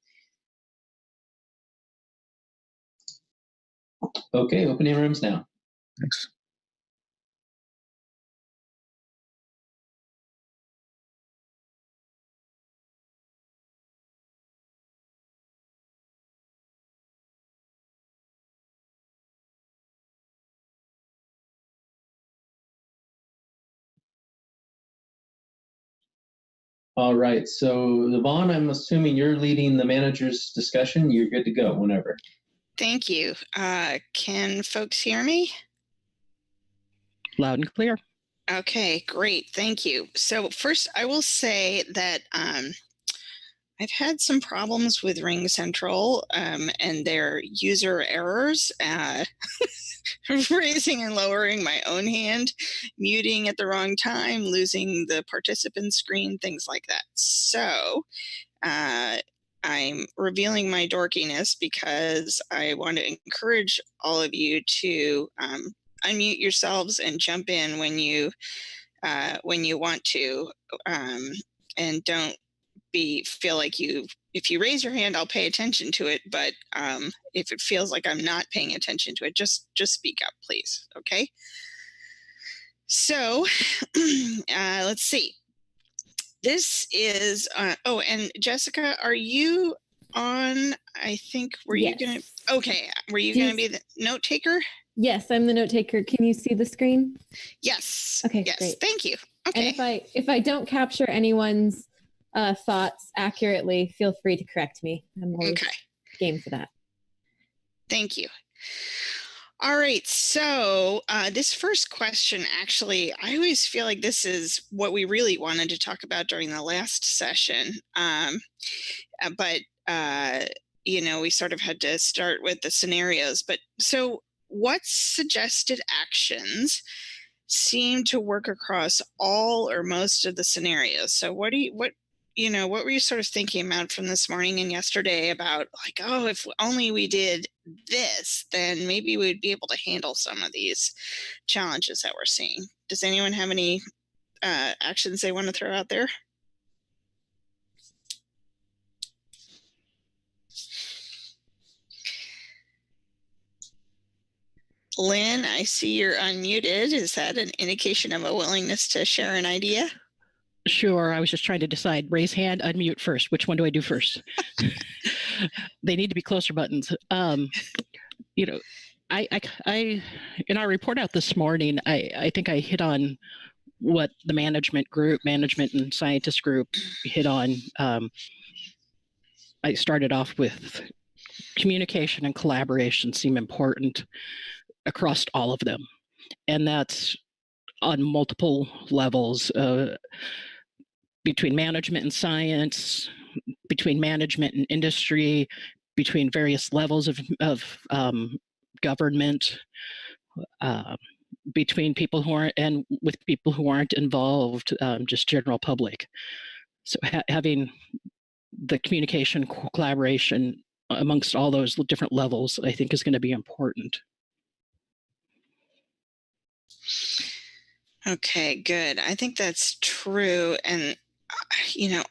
G: Okay, opening rooms now.
C: Thanks.
G: All right, so Yvonne, I'm assuming you're leading the manager's discussion. You're good to go whenever.
P: Thank you. Can folks hear me?
N: Loud and clear.
P: Okay, great. Thank you. So first, I will say that I've had some problems with Ring Central and their user errors, raising and lowering my own hand, muting at the wrong time, losing the participant screen, things like that. So I'm revealing my dorkiness because I want to encourage all of you to unmute yourselves and jump in when you want to, and don't feel like if you raise your hand, I'll pay attention to it. But if it feels like I'm not paying attention to it, just speak up, please. Okay. So let's see. This is, and Jessica, are you on? I think, were you going to, okay. Were you going to be the note taker?
O: Yes, I'm the note taker. Can you see the screen?
P: Yes.
O: Okay,
P: yes.
O: Great.
P: Thank you. Okay.
O: And if I don't capture anyone's thoughts accurately, feel free to correct me. I'm always game for that.
P: Thank you. All right. So this first question, actually, I always feel like this is what we really wanted to talk about during the last session. But we sort of had to start with the scenarios. But so what suggested actions seem to work across all or most of the scenarios? So what were you sort of thinking about from this morning and yesterday about, like, oh, if only we did this, then maybe we'd be able to handle some of these challenges that we're seeing. Does anyone have any actions they want to throw out there? Lynn, I see you're unmuted. Is that an indication of a willingness to share an idea?
N: Sure. I was just trying to decide, raise hand, unmute first. Which one do I do first? They need to be closer buttons. I in our report out this morning, I think I hit on what the management and scientist group hit on. I started off with communication and collaboration seem important across all of them. And that's on multiple levels, between management and science, between management and industry, between various levels of government, between people who aren't, and with people who aren't involved, just general public. So having the communication, collaboration amongst all those different levels, I think, is going to be important.
P: Okay, good. I think that's true. And,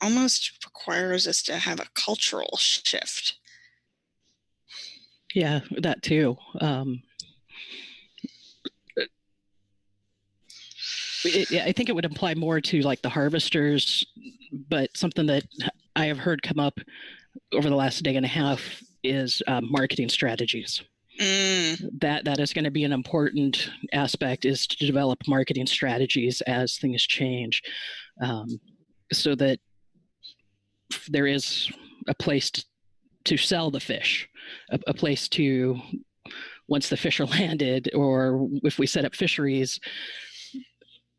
P: almost requires us to have a cultural shift.
N: Yeah, that too. I think it would apply more to like the harvesters, but something that I have heard come up over the last day and a half is marketing strategies. That is going to be an important aspect, is to develop marketing strategies as things change, so that there is a place to sell the fish, a place to, once the fish are landed, or if we set up fisheries,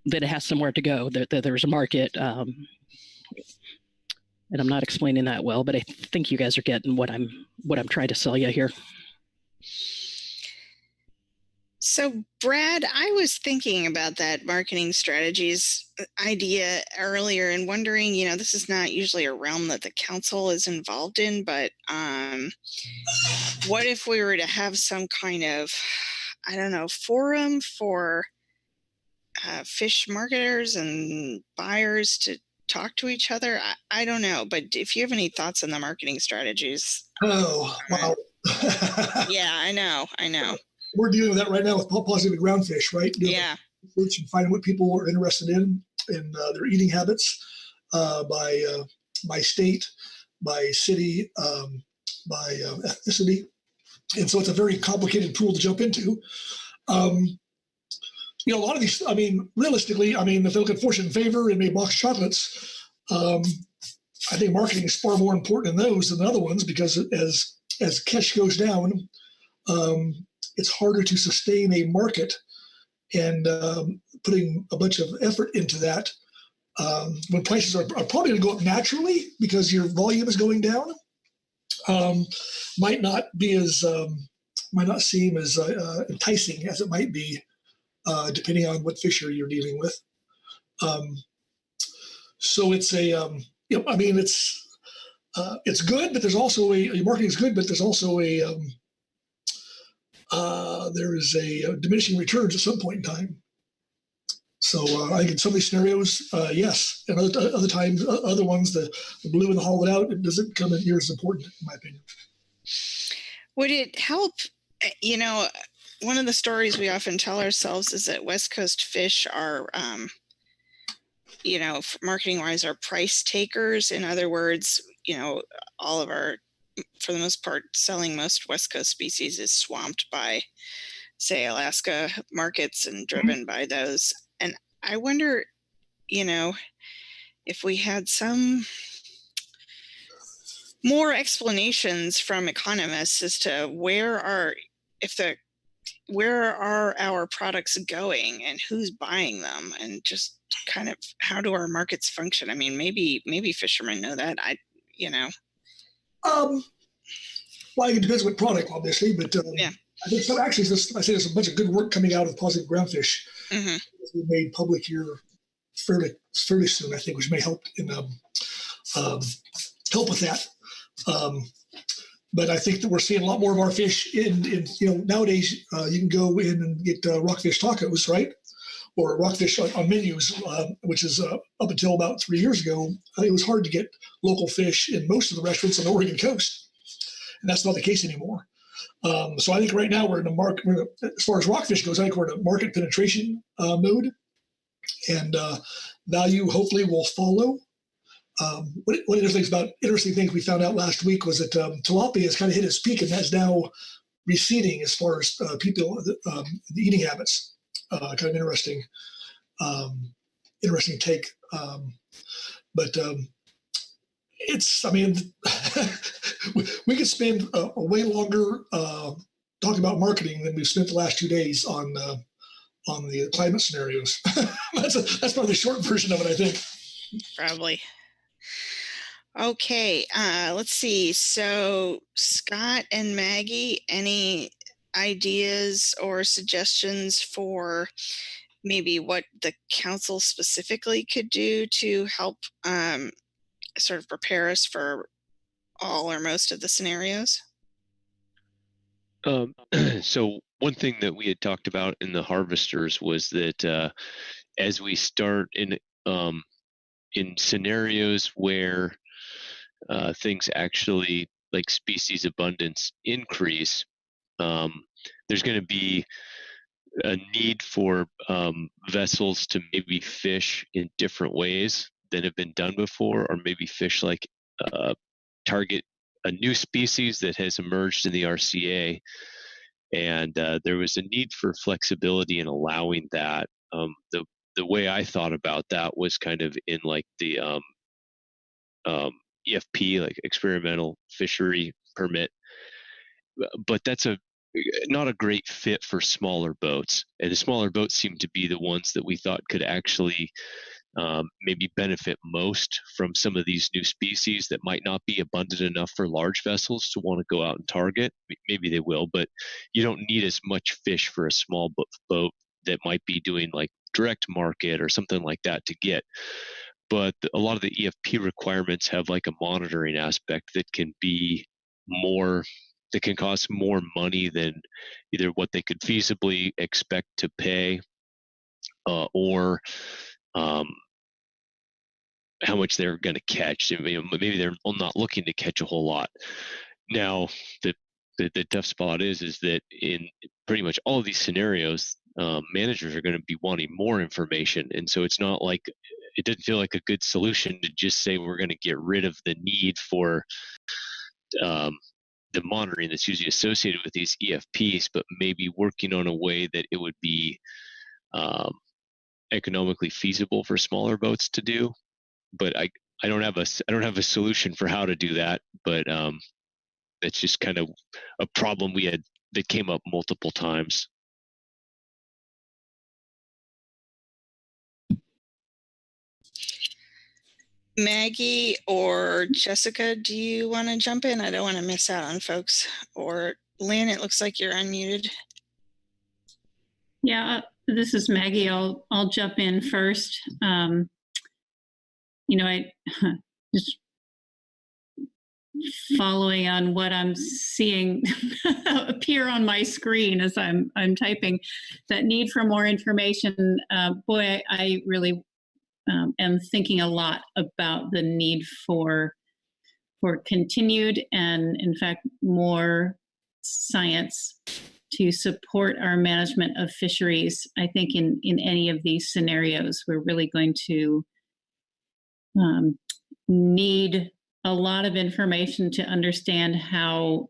N: that it has somewhere to go, that there's a market. And I'm not explaining that well, but I think you guys are getting what I'm trying to sell you here.
P: So, Brad, I was thinking about that marketing strategies idea earlier and wondering, this is not usually a realm that the council is involved in, but what if we were to have some kind of, forum for fish marketers and buyers to talk to each other? I don't know, but if you have any thoughts on the marketing strategies.
I: Oh, wow.
P: Yeah, I know.
I: We're dealing with that right now with positive groundfish, right?
P: Yeah.
I: Research and finding what people are interested in their eating habits, by state, by city, by ethnicity. And so it's a very complicated tool to jump into. A lot of these, realistically, if they look at Fortune and Favor and maybe box chocolates, I think marketing is far more important in those than the other ones, because as catch goes down, it's harder to sustain a market, and putting a bunch of effort into that when prices are probably going to go up naturally because your volume is going down, might not seem as enticing as it might be, depending on what fishery you're dealing with. So it's it's good, but there's also your marketing is good, but there's also there is a diminishing returns at some point in time. So I think in some of these scenarios, yes, and other times, other ones, the blue and the hollowed out, it doesn't come in near as important, in my opinion.
P: Would it help? One of the stories we often tell ourselves is that West Coast fish are, marketing wise, are price takers. In other words, all of our, for the most part, selling most West Coast species is swamped by, say, Alaska markets and driven by those. And I wonder, if we had some more explanations from economists as to where are our products going and who's buying them, and just kind of how do our markets function? Maybe fishermen know that.
I: Well, it depends what product, obviously, but yeah. I think there's a bunch of good work coming out of positive groundfish. Mm-hmm. We made public here fairly soon, I think, which may help help with that. But I think that we're seeing a lot more of our fish in nowadays you can go in and get rockfish tacos, right? Or rockfish on menus, which is up until about 3 years ago, it was hard to get local fish in most of the restaurants on the Oregon coast. And that's not the case anymore. So I think right now we're in a market, as far as rockfish goes, I think we're in a market penetration mode, and value hopefully will follow. One of the interesting things we found out last week was that tilapia has kind of hit its peak, and that's now receding as far as people, the eating habits. Kind of interesting take. But I mean, we could spend a way longer talking about marketing than we've spent the last 2 days on the climate scenarios. That's probably the short version of it, I think.
P: Probably. Okay, let's see. So Scott and Maggie, any ideas or suggestions for maybe what the council specifically could do to help sort of prepare us for all or most of the scenarios?
Q: So one thing that we had talked about in the harvesters was that as we start in scenarios where things actually like species abundance increase, there's going to be a need for vessels to maybe fish in different ways than have been done before, or maybe fish like target a new species that has emerged in the RCA. And there was a need for flexibility in allowing that. The way I thought about that was kind of in like the EFP, like experimental fishery permit, but that's not a great fit for smaller boats. And the smaller boats seem to be the ones that we thought could actually maybe benefit most from some of these new species that might not be abundant enough for large vessels to want to go out and target. Maybe they will, but you don't need as much fish for a small boat that might be doing like direct market or something like that to get. But a lot of the EFP requirements have like a monitoring aspect that can be more, that can cost more money than either what they could feasibly expect to pay or how much they're going to catch. Maybe they're not looking to catch a whole lot. Now, the tough spot is that in pretty much all of these scenarios, managers are going to be wanting more information. And so it's not like, it didn't feel like a good solution to just say we're going to get rid of the need for the monitoring that's usually associated with these EFPs, but maybe working on a way that it would be economically feasible for smaller boats to do. But I don't have a solution for how to do that. But it's just kind of a problem we had that came up multiple times.
P: Maggie or Jessica, do you want to jump in? I don't want to miss out on folks. Or Lynn, it looks like you're unmuted.
M: Yeah, this is Maggie. I'll jump in first. I just following on what I'm seeing appear on my screen as I'm typing, that need for more information. Boy, I really am thinking a lot about the need for continued and, in fact, more science to support our management of fisheries. I think in any of these scenarios, we're really going to need a lot of information to understand how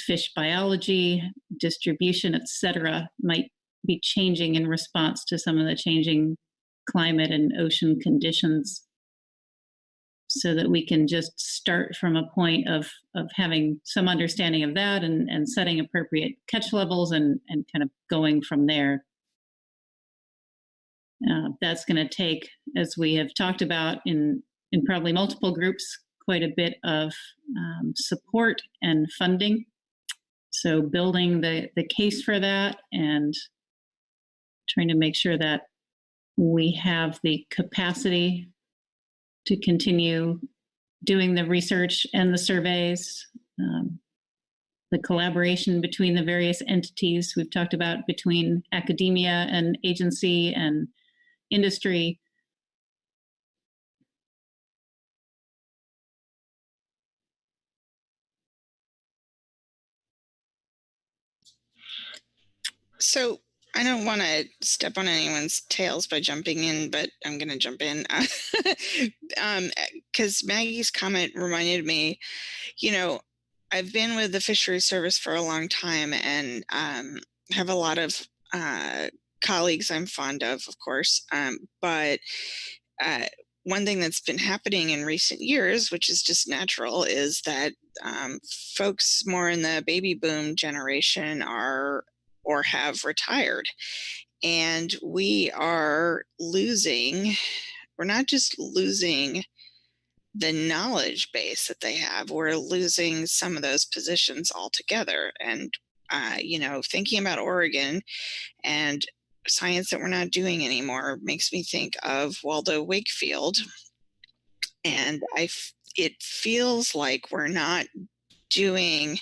M: fish biology, distribution, et cetera, might be changing in response to some of the changing climate and ocean conditions, so that we can just start from a point of having some understanding of that and setting appropriate catch levels and kind of going from there. That's going to take, as we have talked about in probably multiple groups, quite a bit of support and funding. So building the case for that and trying to make sure that we have the capacity to continue doing the research and the surveys, the collaboration between the various entities we've talked about, between academia and agency and industry.
P: So I don't want to step on anyone's tails by jumping in, but I'm going to jump in because Maggie's comment reminded me, I've been with the Fisheries Service for a long time and have a lot of colleagues I'm fond of course. But one thing that's been happening in recent years, which is just natural, is that folks more in the baby boom generation are or have retired. And we are losing, we're not just losing the knowledge base that they have, we're losing some of those positions altogether. And, thinking about Oregon and science that we're not doing anymore makes me think of Waldo Wakefield. And it feels like we're not doing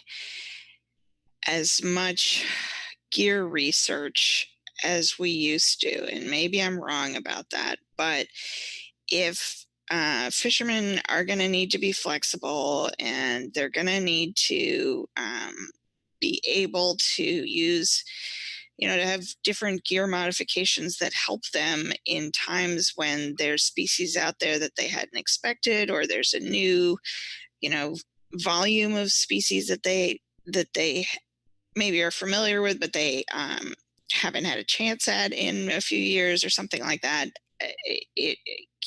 P: as much gear research as we used to. And maybe I'm wrong about that, but if fishermen are going to need to be flexible and they're going to need to be able to use, to have different gear modifications that help them in times when there's species out there that they hadn't expected, or there's a new, volume of species that they maybe are familiar with, but they haven't had a chance at in a few years or something like that.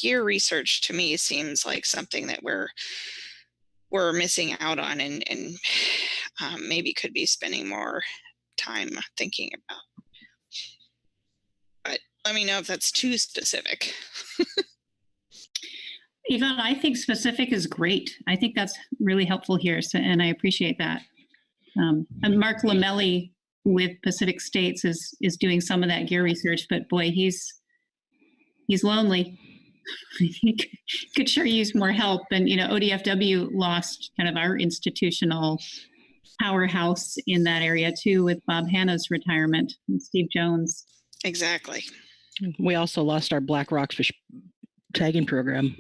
P: Gear research to me seems like something that we're missing out on, and maybe could be spending more time thinking about. But let me know if that's too specific.
M: Yvonne, I think specific is great. I think that's really helpful here, and I appreciate that. And Mark Lamelli with Pacific States is doing some of that gear research, but boy, he's lonely. He could sure use more help. And ODFW lost kind of our institutional powerhouse in that area too, with Bob Hanna's retirement and Steve Jones.
P: Exactly.
N: We also lost our black rockfish tagging program.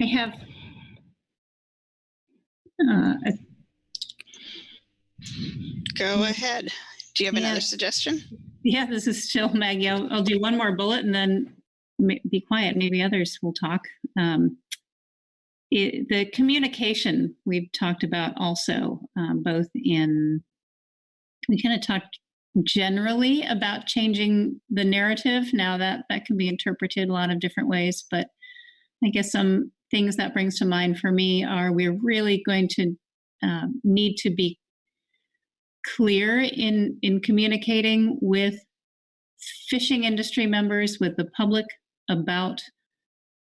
M: I have
P: Go ahead. Do you have another suggestion?
M: Yeah, this is still Maggie. I'll do one more bullet and then be quiet. Maybe others will talk. The communication we've talked about also, both we kind of talked generally about changing the narrative. Now that can be interpreted a lot of different ways, but I guess some things that brings to mind for me are we're really going to need to be clear in communicating with fishing industry members, with the public, about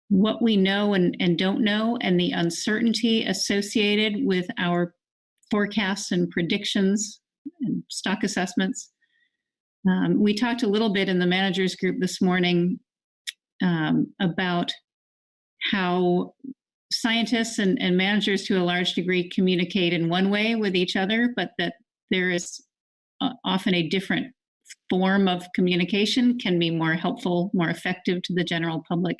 M: what we know and don't know, and the uncertainty associated with our forecasts and predictions and stock assessments. We talked a little bit in the managers group this morning about how scientists and managers to a large degree communicate in one way with each other, but that there is often a different form of communication can be more helpful, more effective to the general public.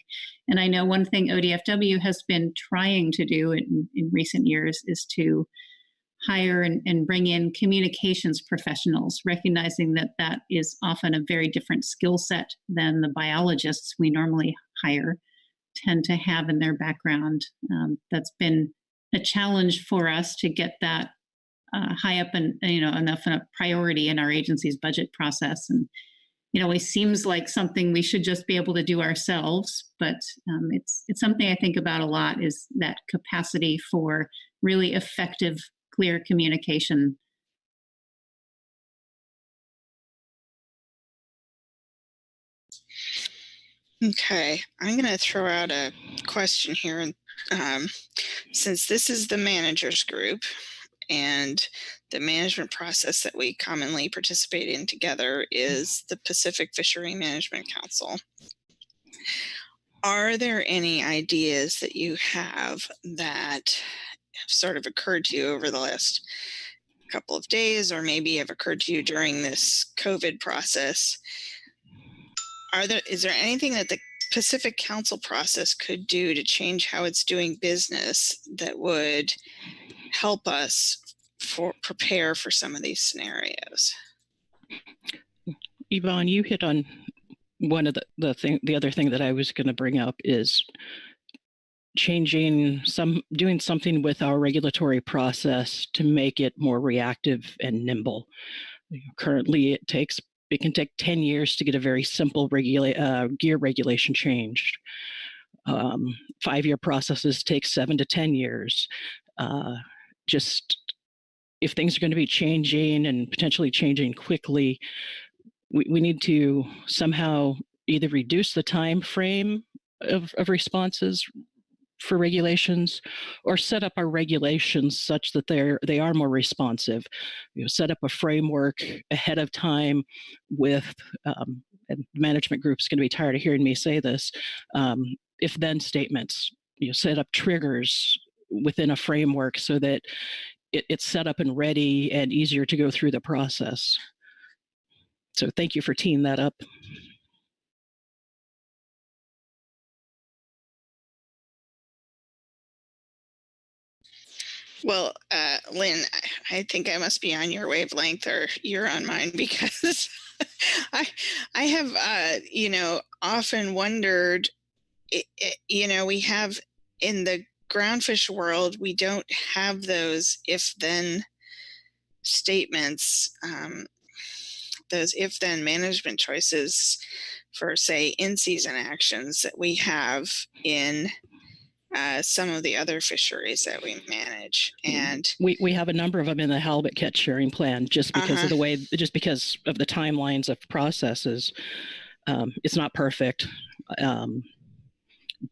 M: And I know one thing ODFW has been trying to do in recent years is to hire and bring in communications professionals, recognizing that that is often a very different skill set than the biologists we normally hire tend to have in their background. That's been a challenge for us to get that high up and enough a priority in our agency's budget process. And it always seems like something we should just be able to do ourselves, but it's something I think about a lot, is that capacity for really effective, clear communication.
P: Okay, I'm going to throw out a question here. Since this is the managers group and the management process that we commonly participate in together is the Pacific Fishery Management Council, are there any ideas that you have that have sort of occurred to you over the last couple of days, or maybe have occurred to you during this COVID process? Is there anything that the Pacific Council process could do to change how it's doing business that would help us prepare for some of these scenarios?
N: Yvonne, you hit on one of the other thing that I was going to bring up is doing something with our regulatory process to make it more reactive and nimble. Currently, it can take 10 years to get a very simple gear regulation changed. 5-year processes take 7 to 10 years. Just if things are going to be changing and potentially changing quickly, we need to somehow either reduce the time frame of responses for regulations, or set up our regulations such that they are more responsive. Set up a framework ahead of time with, and the management group's going to be tired of hearing me say this, if then statements. Set up triggers within a framework so that it's set up and ready and easier to go through the process. So thank you for teeing that up.
P: Well, Lynn, I think I must be on your wavelength, or you're on mine, because I have, often wondered, we have in the groundfish world, we don't have those if-then statements, those if-then management choices for, say, in-season actions that we have in some of the other fisheries that we manage. And
N: we have a number of them in the halibut catch sharing plan, just because of the way, just because of the timelines of processes. It's not perfect.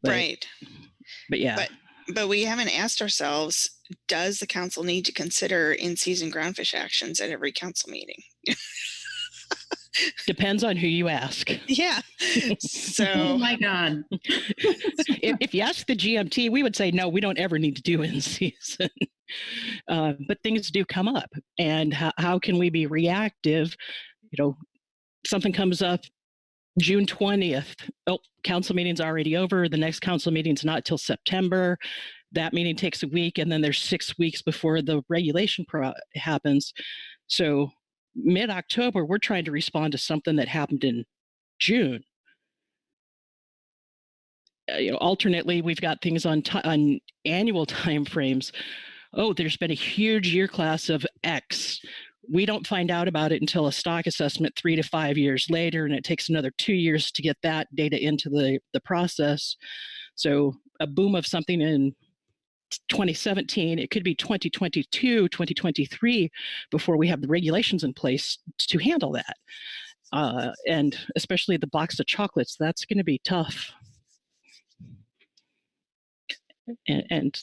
P: Right.
N: But yeah.
P: But we haven't asked ourselves, does the council need to consider in-season groundfish actions at every council meeting?
N: Depends on who you ask.
P: Yeah. So,
M: oh my God.
N: if you ask the GMT, we would say, no, we don't ever need to do in season. But things do come up. And how can we be reactive? Something comes up June 20th. Oh, council meeting's already over. The next council meeting's not till September. That meeting takes a week, and then there's 6 weeks before the regulation happens. So mid-October, we're trying to respond to something that happened in June. Alternately, we've got things on annual timeframes. Oh, there's been a huge year class of X. We don't find out about it until a stock assessment 3 to 5 years later, and it takes another 2 years to get that data into the process. So a boom of something in 2017, it could be 2022, 2023 before we have the regulations in place to handle that. And especially the box of chocolates, that's going to be tough. And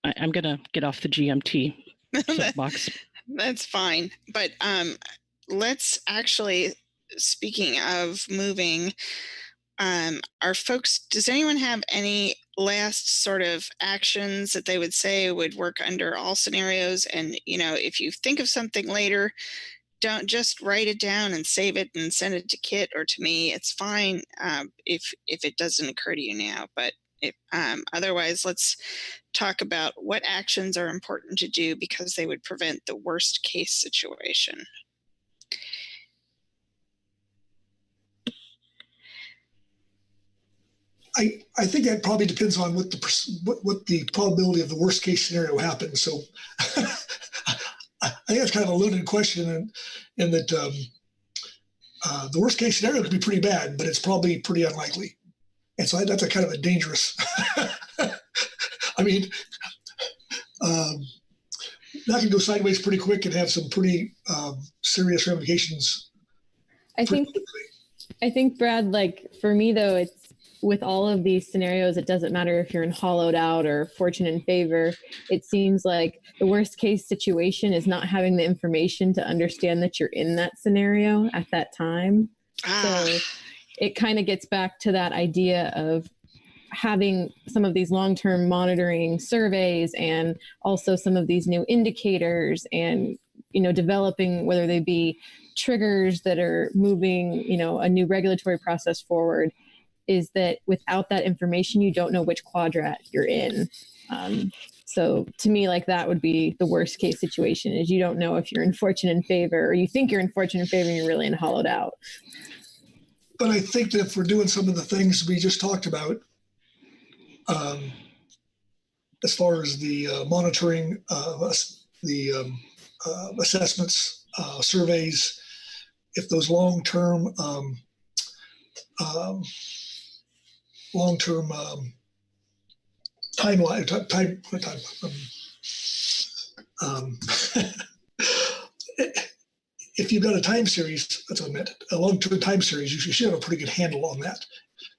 N: I'm going to get off the GMT box.
P: That's fine. But let's actually, speaking of moving, does anyone have any last sort of actions that they would say would work under all scenarios? And, if you think of something later, don't just write it down and save it and send it to Kit or to me. It's fine if it doesn't occur to you now. But otherwise, let's talk about what actions are important to do because they would prevent the worst case situation.
I: I think that probably depends on what the probability of the worst case scenario happens. So I think that's kind of a loaded question, in that the worst case scenario could be pretty bad, but it's probably pretty unlikely. And so that's a kind of a dangerous. I mean, that can go sideways pretty quick and have some pretty serious ramifications.
O: I think, Brad, like for me though, it's with all of these scenarios, it doesn't matter if you're in hollowed out or fortune in favor. It seems like the worst case situation is not having the information to understand that you're in that scenario at that time. So it kind of gets back to that idea of having some of these long-term monitoring surveys and also some of these new indicators and, developing whether they be triggers that are moving, a new regulatory process forward. Is that without that information, you don't know which quadrant you're in. So to me, like that would be the worst case situation is you don't know if you're in fortune in favor or you think you're in fortune in favor and you're really in hollowed out.
I: But I think that if we're doing some of the things we just talked about, as far as the monitoring, the assessments, surveys, if those long-term if you've got a time series, that's what I meant, a long-term time series, you should have a pretty good handle on that.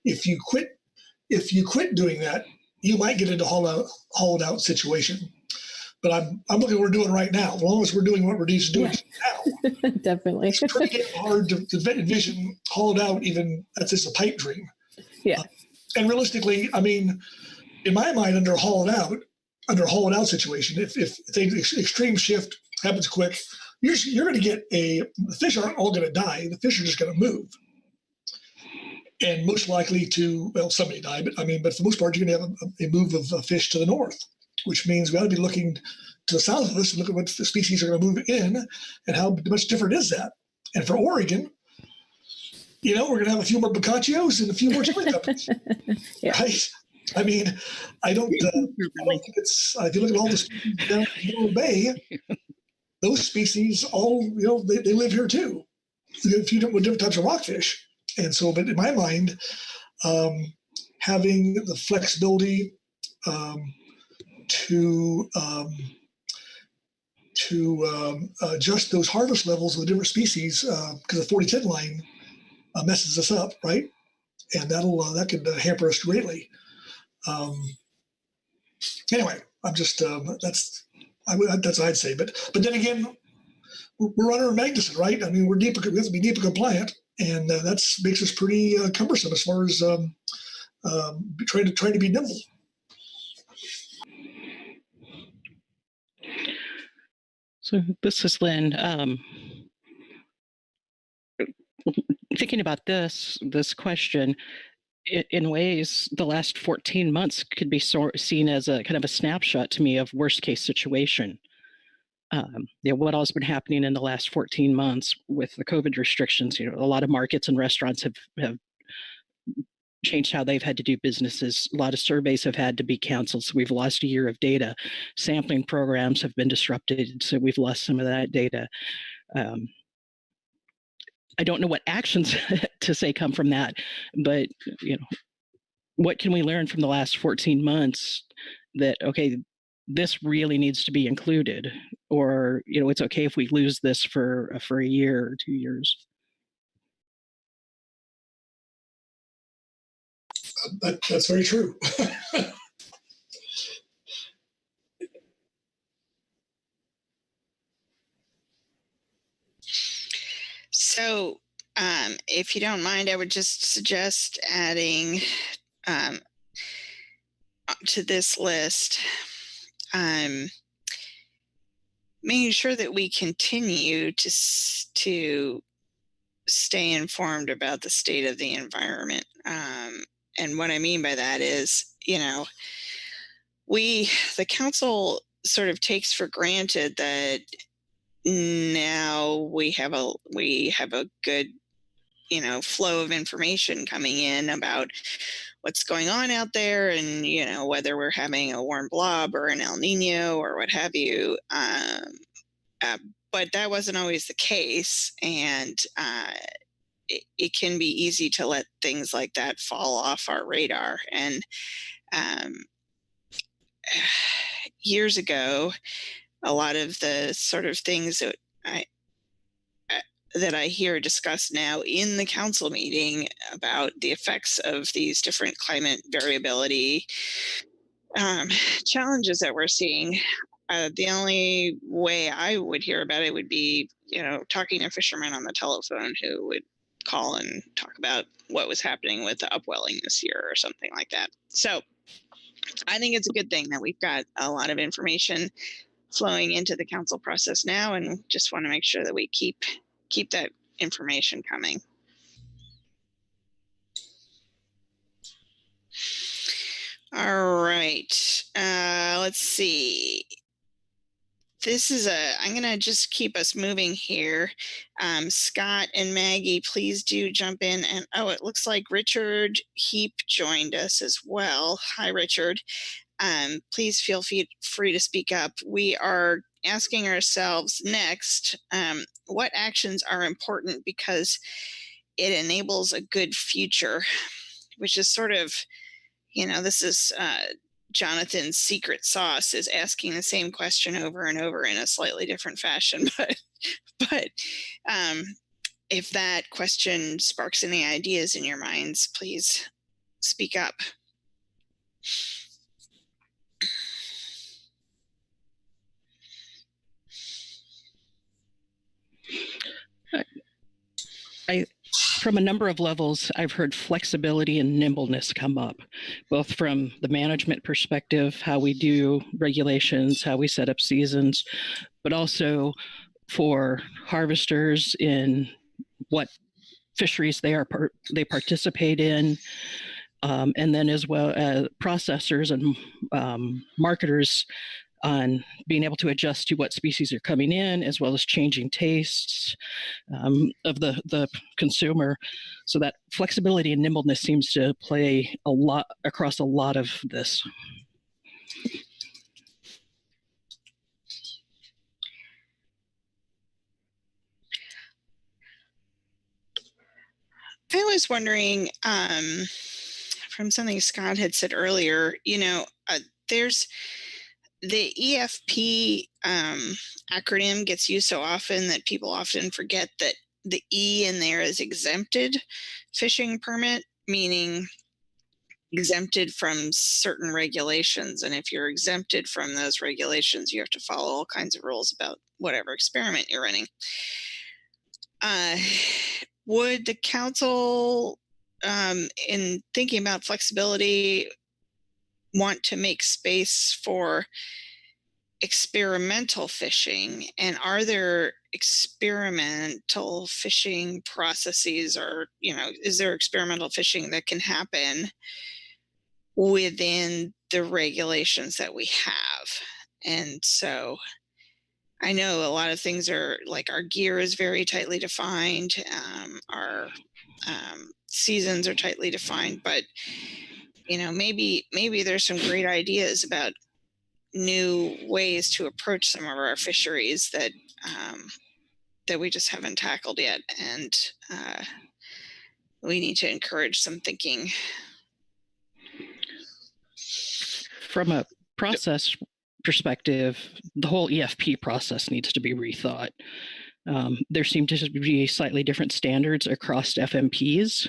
I: If you quit doing that, you might get into hollowed out situation. But I'm looking at what we're doing right now. As long as we're doing what we're doing now,
O: definitely.
I: It's pretty hard to envision hollowed out. Even that's just a pipe dream.
O: Yeah.
I: And realistically, I mean, in my mind, under a hollowed out situation, if things extreme shift happens quick, you're going to get the fish aren't all going to die. The fish are just going to move. And most likely some may die, but for the most part, you're going to have a move of fish to the north, which means we ought to be looking to the south of us and look at what the species are going to move in and how much different is that. And for Oregon, we're going to have a few more boccaccios and a few more chili peppers, right? I mean, I don't think it's, if you look at all the species down in the Bay, those species all, they live here too. A few different types of rockfish. And so, but in my mind, having the flexibility to adjust those harvest levels of the different species, because the 40-10 line messes us up, right? And that could hamper us greatly. Anyway, I'm just that's what I'd say. But then again, we're under Magnuson, right? I mean, we have to be NEPA compliant. And that makes us pretty cumbersome as far as trying to be nimble.
N: So this is Lynn. Thinking about this question, in ways, the last 14 months could be seen as a kind of a snapshot to me of worst case situation. What all's been happening in the last 14 months with the COVID restrictions. A lot of markets and restaurants have changed how they've had to do businesses. A lot of surveys have had to be canceled, so we've lost a year of data. Sampling programs have been disrupted, so we've lost some of that data. I don't know what actions to say come from that, but what can we learn from the last 14 months that, okay, this really needs to be included, or it's okay if we lose this for a year or 2 years.
I: That's very true.
P: So, if you don't mind, I would just suggest adding to this list, making sure that we continue to stay informed about the state of the environment. And what I mean by that is, the council sort of takes for granted that now we have a good, flow of information coming in about what's going on out there, and whether we're having a warm blob or an El Nino or what have you. But that wasn't always the case, and it can be easy to let things like that fall off our radar. And years ago, a lot of the sort of things that I hear discussed now in the council meeting about the effects of these different climate variability challenges that we're seeing. The only way I would hear about it would be, talking to fishermen on the telephone who would call and talk about what was happening with the upwelling this year or something like that. So I think it's a good thing that we've got a lot of information flowing into the council process now, and just want to make sure that we keep that information coming. All right, let's see. I'm going to just keep us moving here. Scott and Maggie, please do jump in. And it looks like Richard Heap joined us as well. Hi, Richard. please feel free to speak up. We are asking ourselves next, what actions are important because it enables a good future, which is sort of, this is Jonathan's secret sauce, is asking the same question over and over in a slightly different fashion. But if that question sparks any ideas in your minds, please speak up.
N: From a number of levels, I've heard flexibility and nimbleness come up, both from the management perspective, how we do regulations, how we set up seasons, but also for harvesters in what fisheries they participate in, and then as well as processors and marketers on being able to adjust to what species are coming in, as well as changing tastes of the consumer. So that flexibility and nimbleness seems to play a lot across a lot of this.
P: I was wondering, from something Scott had said earlier, there's the EFP acronym gets used so often that people often forget that the E in there is exempted fishing permit, meaning exempted from certain regulations. And if you're exempted from those regulations, you have to follow all kinds of rules about whatever experiment you're running. Would the council, in thinking about flexibility, want to make space for experimental fishing? And are there experimental fishing processes, or is there experimental fishing that can happen within the regulations that we have? And so I know a lot of things are like, our gear is very tightly defined, our seasons are tightly defined, but maybe there's some great ideas about new ways to approach some of our fisheries that we just haven't tackled yet, and we need to encourage some thinking.
N: From a process perspective, the whole EFP process needs to be rethought. There seem to be slightly different standards across FMPs.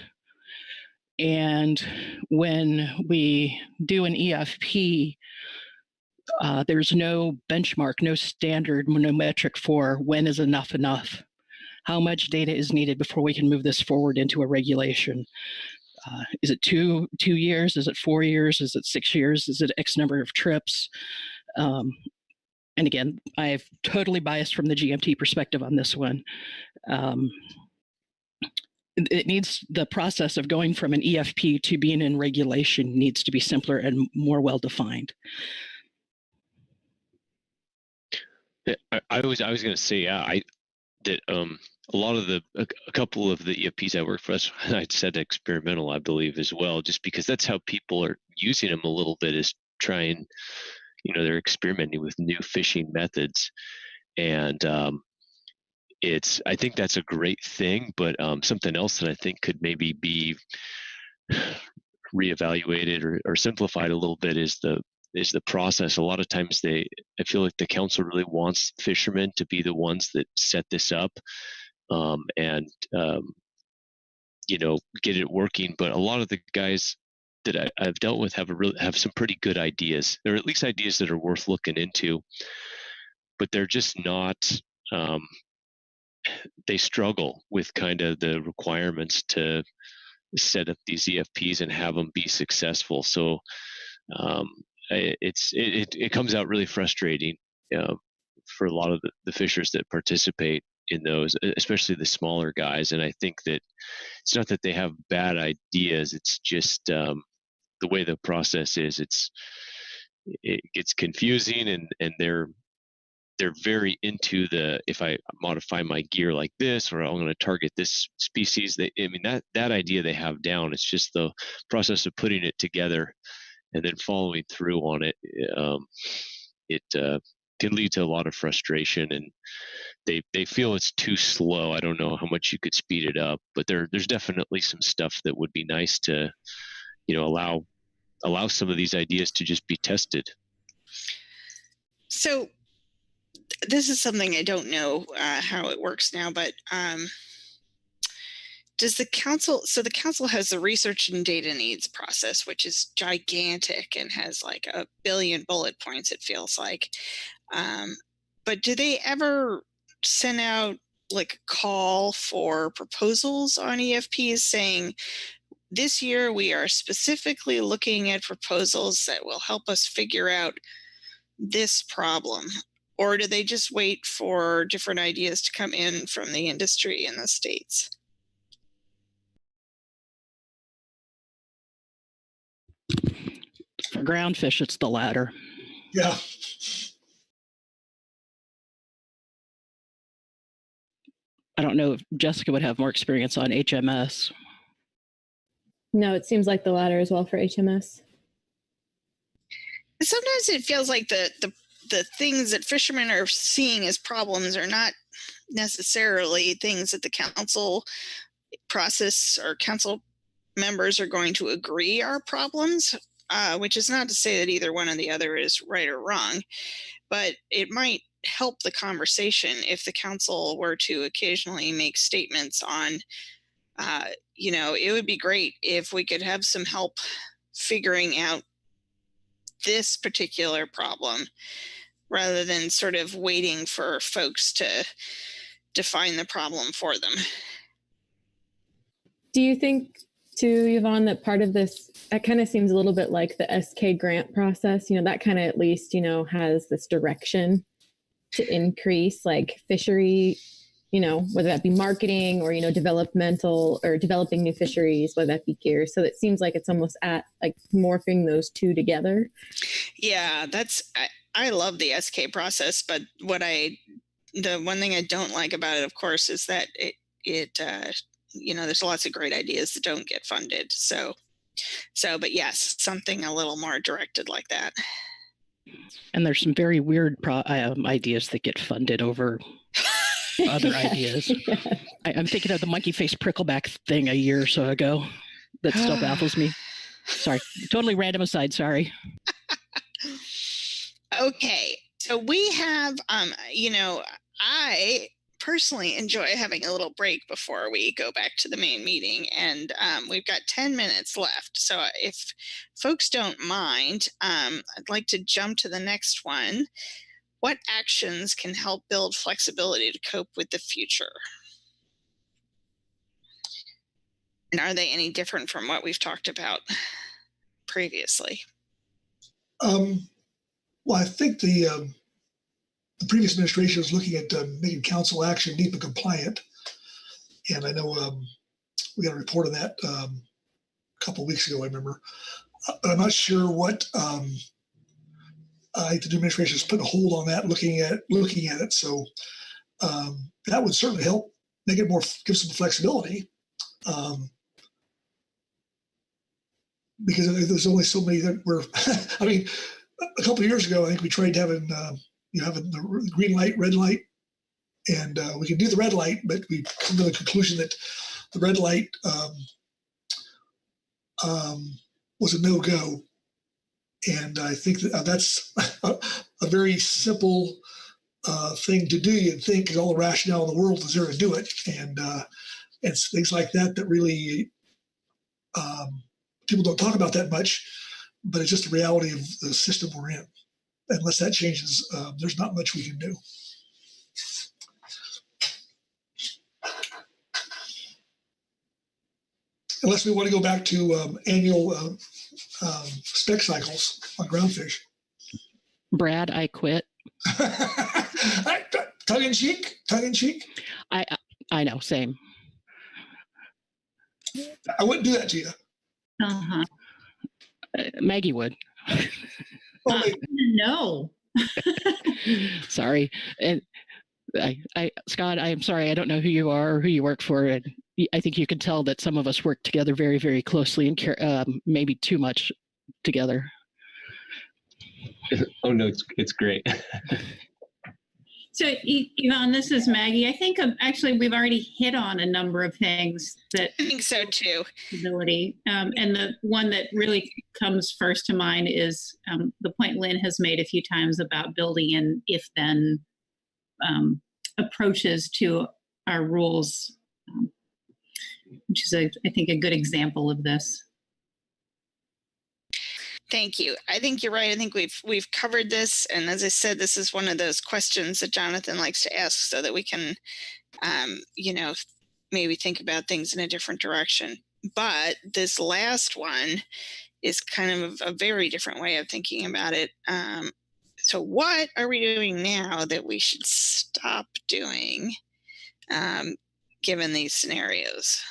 N: And when we do an EFP, there's no benchmark, no standard, no metric for when is enough. How much data is needed before we can move this forward into a regulation? Is it two years? Is it 4 years? Is it 6 years? Is it X number of trips? And again, I've totally biased from the GMT perspective on this one. It needs, the process of going from an EFP to being in regulation needs to be simpler and more well-defined.
Q: I was going to say, that a lot of a couple of the EFPs I work for, I said experimental, I believe, as well, just because that's how people are using them a little bit, is trying, they're experimenting with new fishing methods. And I think that's a great thing, but something else that I think could maybe be reevaluated or simplified a little bit is the process. A lot of times I feel like the council really wants fishermen to be the ones that set this up and get it working. But a lot of the guys that I've dealt with have some pretty good ideas, or at least ideas that are worth looking into, but they're just not, they struggle with kind of the requirements to set up these EFPs and have them be successful. So it comes out really frustrating for a lot of the fishers that participate in those, especially the smaller guys. And I think that it's not that they have bad ideas, it's just the way the process is. It gets confusing, and they're very into if I modify my gear like this, or I'm going to target this species. That idea they have down. It's just the process of putting it together and then following through on it, it can lead to a lot of frustration, and they feel it's too slow. I don't know how much you could speed it up, but there's definitely some stuff that would be nice to, allow some of these ideas to just be tested.
P: So this is something I don't know how it works now, but does the council, so the council has the research and data needs process, which is gigantic and has like 1 billion bullet points, it feels like. But do they ever send out like a call for proposals on EFPs saying, this year we are specifically looking at proposals that will help us figure out this problem? Or do they just wait for different ideas to come in from the industry in the states?
N: For groundfish, it's the latter.
I: Yeah.
N: I don't know if Jessica would have more experience on HMS.
O: No, it seems like the latter as well for HMS.
P: Sometimes it feels like the things that fishermen are seeing as problems are not necessarily things that the council process or council members are going to agree are problems, which is not to say that either one or the other is right or wrong, but it might help the conversation if the council were to occasionally make statements on, it would be great if we could have some help figuring out this particular problem rather than sort of waiting for folks to define the problem for them.
O: Do you think, too, Yvonne, that part of this, that kind of seems a little bit like the SK grant process, that kind of at least, has this direction to increase like fishery, whether that be marketing or, developmental or developing new fisheries, whether that be gear. So it seems like it's almost at like morphing those two together. Yeah,
P: I love the SK process, but the one thing I don't like about it, of course, is that there's lots of great ideas that don't get funded. But yes, something a little more directed like that.
N: And there's some very weird ideas that get funded over other ideas. I'm thinking of the monkey face prickleback thing a year or so ago. That still baffles me. Sorry, totally random aside. Sorry.
P: Okay, so we have, I personally enjoy having a little break before we go back to the main meeting, and we've got 10 minutes left. So if folks don't mind, I'd like to jump to the next one. What actions can help build flexibility to cope with the future? And are they any different from what we've talked about previously?
I: Well, I think the previous administration was looking at making council action NEPA compliant. And I know we got a report on that a couple of weeks ago, I remember. But I'm not sure what I think the new administration has put a hold on that, looking at it. So that would certainly help make it more, give some flexibility. Because there's only so many that were, I mean, a couple of years ago, I think we tried having having the green light, red light, and we can do the red light, but we come to the conclusion that the red light was a no-go. And I think that's a very simple thing to do. You'd think, because all the rationale in the world is there to do it, and it's things like that that really people don't talk about that much, but it's just the reality of the system we're in. Unless that changes, there's not much we can do. Unless we want to go back to annual spec cycles on groundfish.
N: Brad, I quit.
I: Tongue in cheek.
N: I know, same.
I: I wouldn't do that to you.
M: Uh-huh.
N: Maggie would.
M: No.
N: Sorry. And Scott, I'm sorry. I don't know who you are or who you work for. And I think you can tell that some of us work together very, very closely and maybe too much together.
R: Oh no, it's great.
M: So, Yvonne, this is Maggie. I think actually we've already hit on a number of things that
P: I think so too.
M: Ability, and the one that really comes first to mind is the point Lynn has made a few times about building in if-then approaches to our rules, which is, I think, a good example of this.
P: Thank you. I think you're right. I think we've covered this, and as I said, this is one of those questions that Jonathan likes to ask so that we can, maybe think about things in a different direction. But this last one is kind of a very different way of thinking about it. So what are we doing now that we should stop doing, given these scenarios?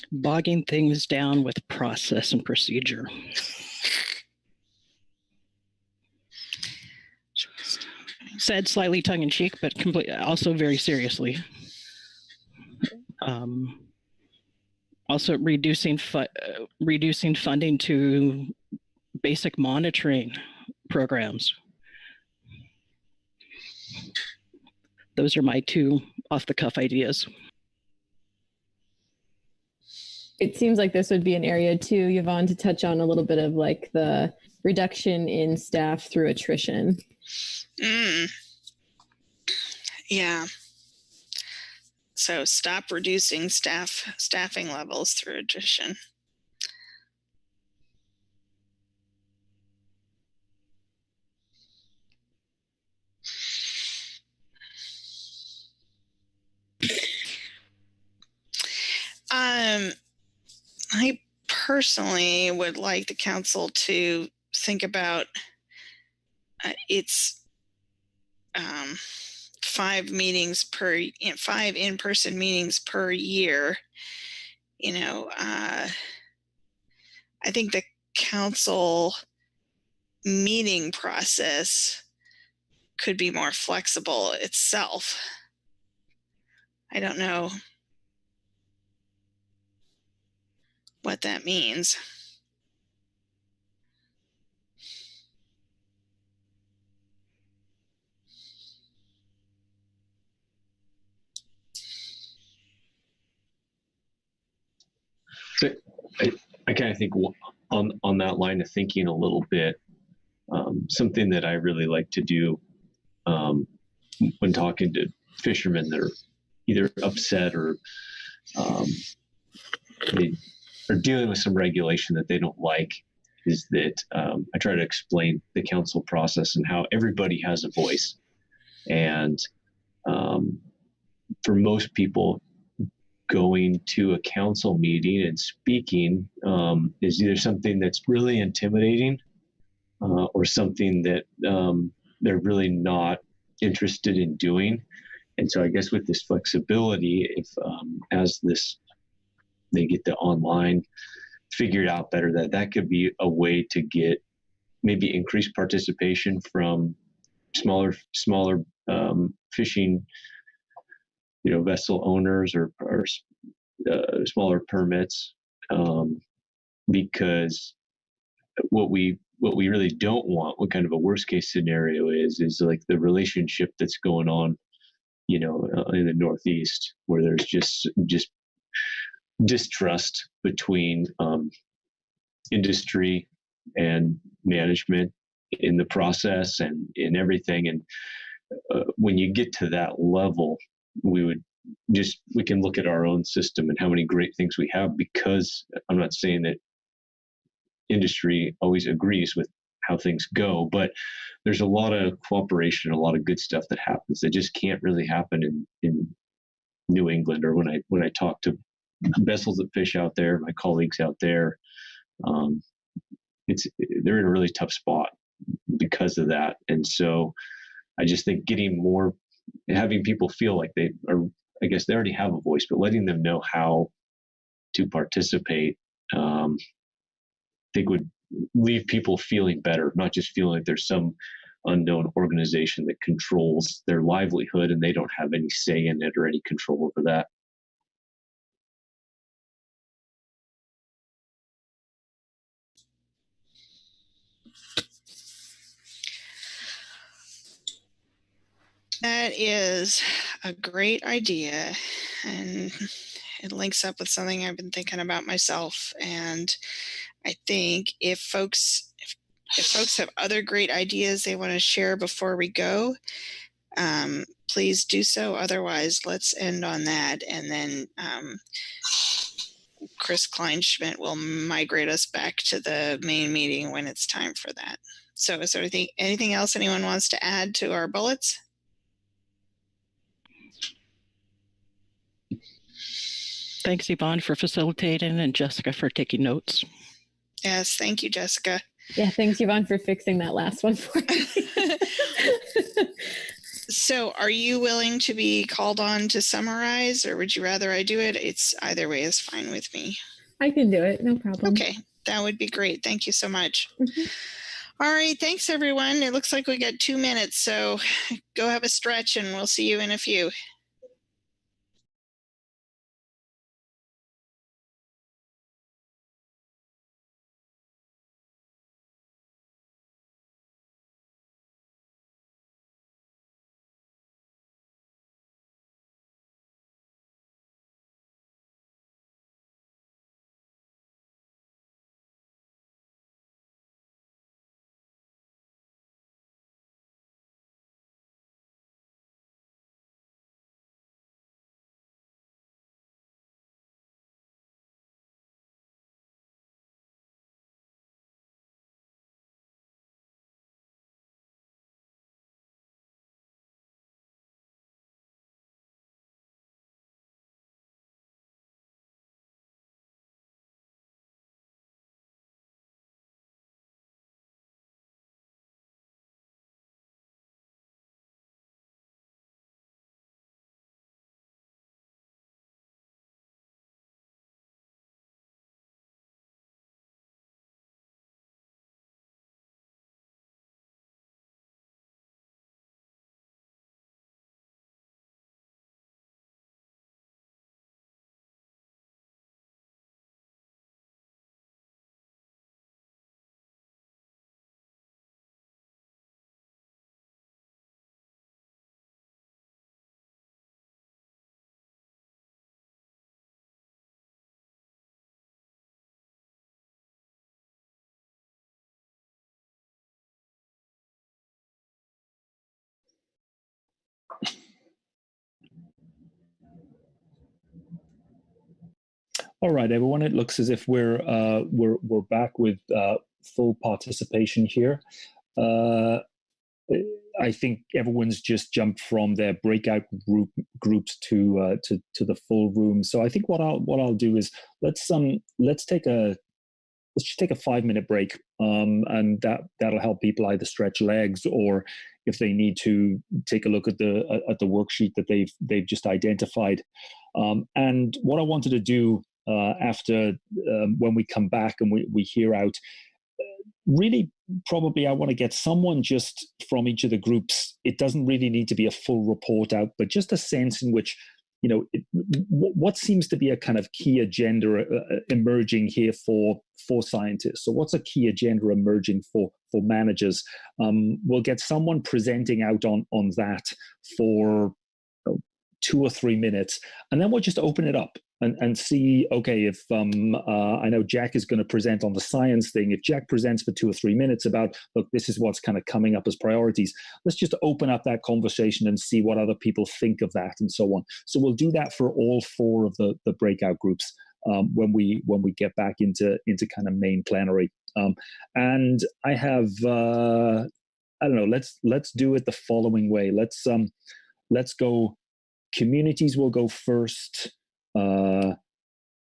N: Bogging things down with process and procedure. Said slightly tongue-in-cheek, but also very seriously. Also reducing funding to basic monitoring programs. Those are my two off-the-cuff ideas.
O: It seems like this would be an area too, Yvonne, to touch on a little bit of like the reduction in staff through attrition.
P: Yeah. So stop reducing staffing levels through attrition. I personally would like the council to think about its 5 in-person meetings per year. I think the council meeting process could be more flexible itself. I don't know what that means.
R: So I kind of think on that line of thinking a little bit, something that I really like to do when talking to fishermen that are either upset or they are dealing with some regulation that they don't like is that I try to explain the council process and how everybody has a voice. And for most people, going to a council meeting and speaking is either something that's really intimidating or something that they're really not interested in doing. And so I guess with this flexibility, if as they get the online figured out better, that could be a way to get maybe increased participation from smaller fishing vessel owners or smaller permits, because what we really don't want, what kind of a worst case scenario is like the relationship that's going on in the Northeast, where there's just distrust between industry and management in the process and in everything. And when you get to that level, we can look at our own system and how many great things we have, because I'm not saying that industry always agrees with how things go, but there's a lot of cooperation, a lot of good stuff that happens that just can't really happen in New England. Or when I talk to vessels that fish out there, my colleagues out there, they're in a really tough spot because of that. And so I just think having people feel like they are, I guess they already have a voice, but letting them know how to participate, I think would leave people feeling better, not just feeling like there's some unknown organization that controls their livelihood and they don't have any say in it or any control over that.
P: That is a great idea, and it links up with something I've been thinking about myself. And I think if folks have other great ideas they want to share before we go, please do so. Otherwise, let's end on that, and then Chris Kleinschmidt will migrate us back to the main meeting when it's time for that. So is there anything else anyone wants to add to our bullets?
N: Thanks, Yvonne, for facilitating, and Jessica for taking notes.
P: Yes, thank you, Jessica.
O: Yeah, thanks, Yvonne, for fixing that last one for me.
P: So are you willing to be called on to summarize, or would you rather I do it? It's either way is fine with me.
O: I can do it, no problem.
P: Okay, that would be great. Thank you so much. All right, thanks everyone. It looks like we got 2 minutes, so go have a stretch and we'll see you in a few.
C: All right, everyone. It looks as if we're back with full participation here. I think everyone's just jumped from their breakout groups to the full room. So I think what I'll do is let's just take a 5-minute break, and that'll help people either stretch legs, or if they need to take a look at the worksheet that they've just identified. And what I wanted to do after when we come back and we hear out, really probably I want to get someone just from each of the groups. It doesn't really need to be a full report out, but just a sense in which, what seems to be a kind of key agenda emerging here for scientists. So what's a key agenda emerging for managers? We'll get someone presenting out on that for 2 or 3 minutes, and then we'll just open it up and see, okay, if I know Jack is going to present on the science thing. If Jack presents for 2 or 3 minutes about, look, this is what's kind of coming up as priorities, let's just open up that conversation and see what other people think of that and so on. So we'll do that for all 4 of the breakout groups when we get back into kind of main plenary. And I have, I don't know, let's do it the following way. Let's go, communities will go first,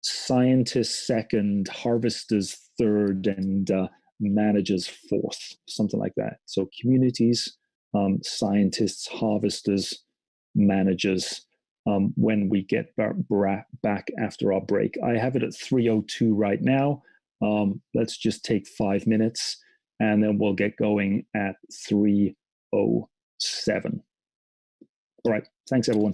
C: scientists second, harvesters third, and managers fourth, something like that. So communities, scientists, harvesters, managers, when we get back after our break. I have it at 3:02 right now. Let's just take 5 minutes, and then we'll get going at 3:07. All right. Thanks, everyone.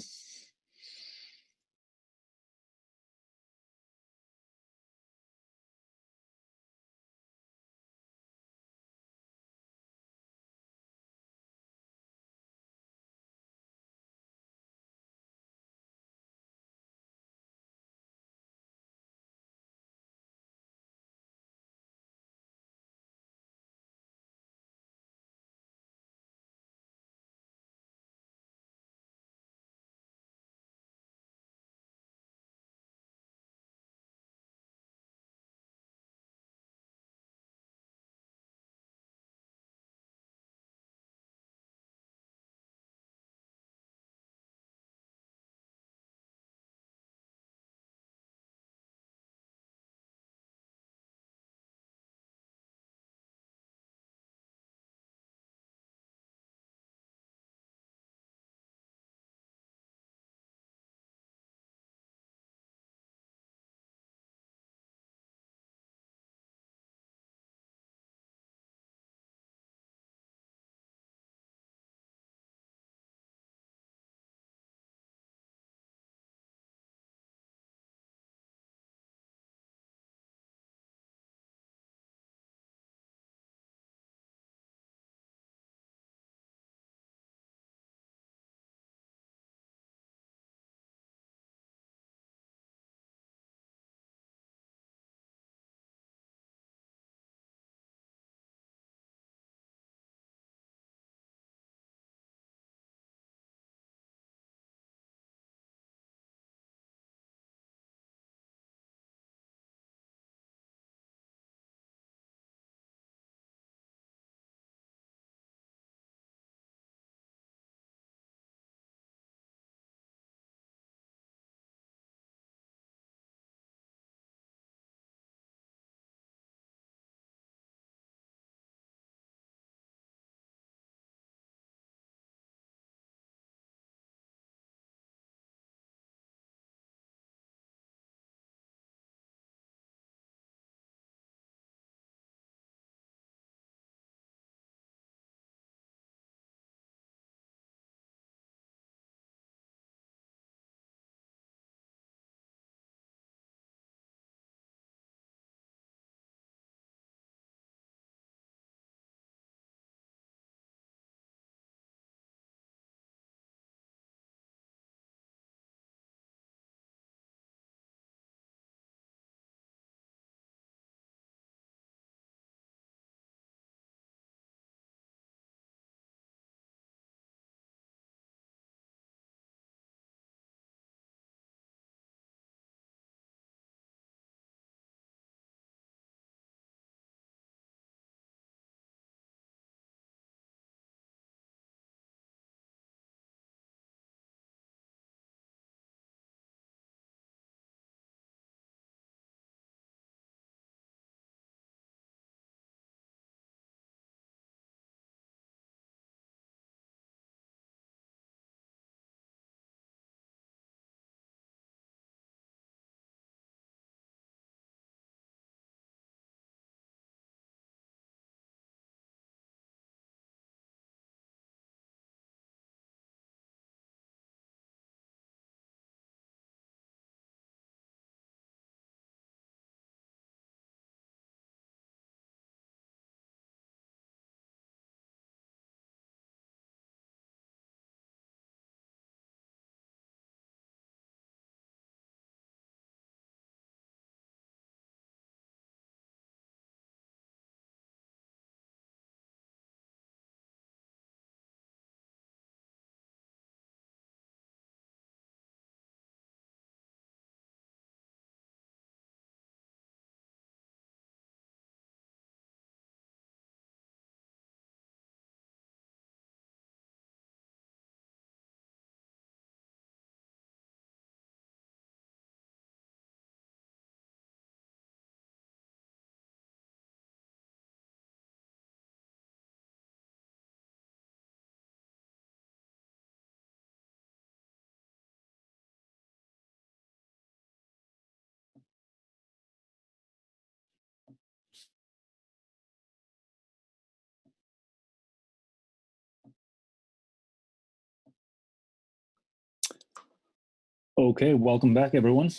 C: Okay, welcome back, everyone.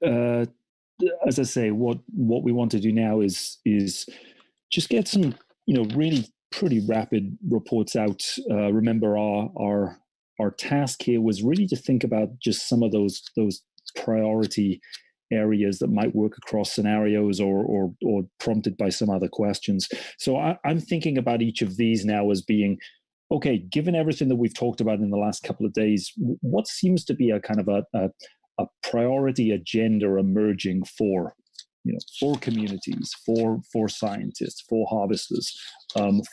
C: As I say, what we want to do now is just get some, really pretty rapid reports out. Remember, our task here was really to think about just some of those priority areas that might work across scenarios or prompted by some other questions. So I'm thinking about each of these now as being, okay, given everything that we've talked about in the last couple of days, what seems to be a kind of a priority agenda emerging for communities, for scientists, for harvesters,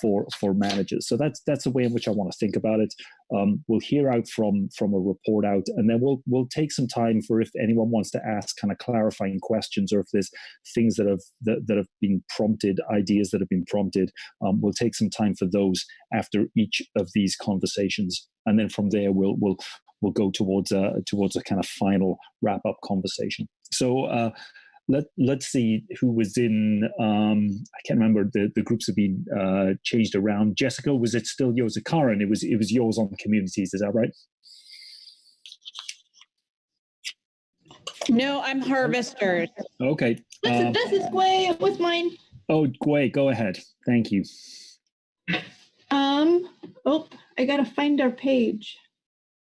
C: for managers. So that's the way in which I want to think about it. We'll hear out from a report out, and then we'll take some time for if anyone wants to ask kind of clarifying questions, or if there's things that have been prompted, ideas that have been prompted. We'll take some time for those after each of these conversations, and then from there we'll go towards a kind of final wrap up conversation. So. Let's see who was in. I can't remember. The groups have been changed around. Jessica, was it still yours? Karen, it was yours on communities. Is that right?
F: No, I'm harvesters.
C: Okay.
S: This is Gway with mine.
C: Oh, Gway, go ahead. Thank you.
S: Oh, I gotta find our page.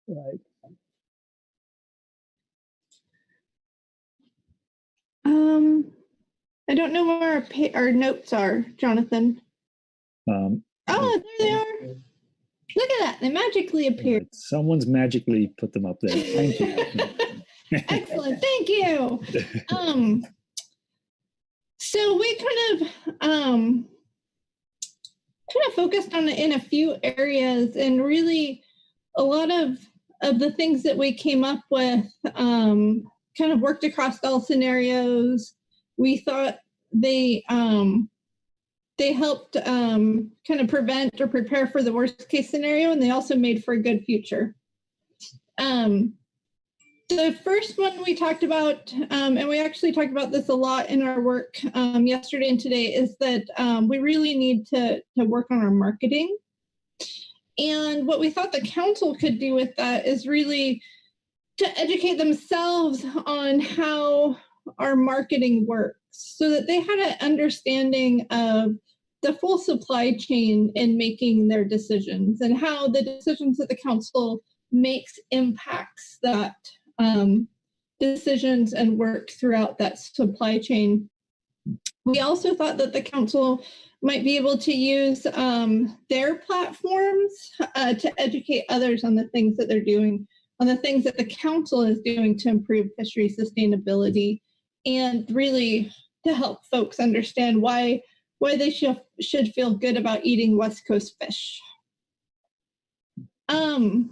C: Right.
S: I don't know where our notes are, Jonathan. Oh, there they are. Look at that. They magically appeared.
C: Someone's magically put them up there. Thank you.
S: Excellent. Thank you. So we kind of focused on it in a few areas, and really a lot of the things that we came up with kind of worked across all scenarios. We thought they helped kind of prevent or prepare for the worst case scenario, and they also made for a good future. The first one we talked about, and we actually talked about this a lot in our work yesterday and today, is that we really need to work on our marketing. And what we thought the council could do with that is really to educate themselves on how our marketing works, so that they had an understanding of the full supply chain in making their decisions, and how the decisions that the council makes impacts that decisions and work throughout that supply chain. We also thought that the council might be able to use their platforms to educate others on the things that they're doing, on the things that the council is doing to improve fishery sustainability, and really to help folks understand why they should feel good about eating West Coast fish. And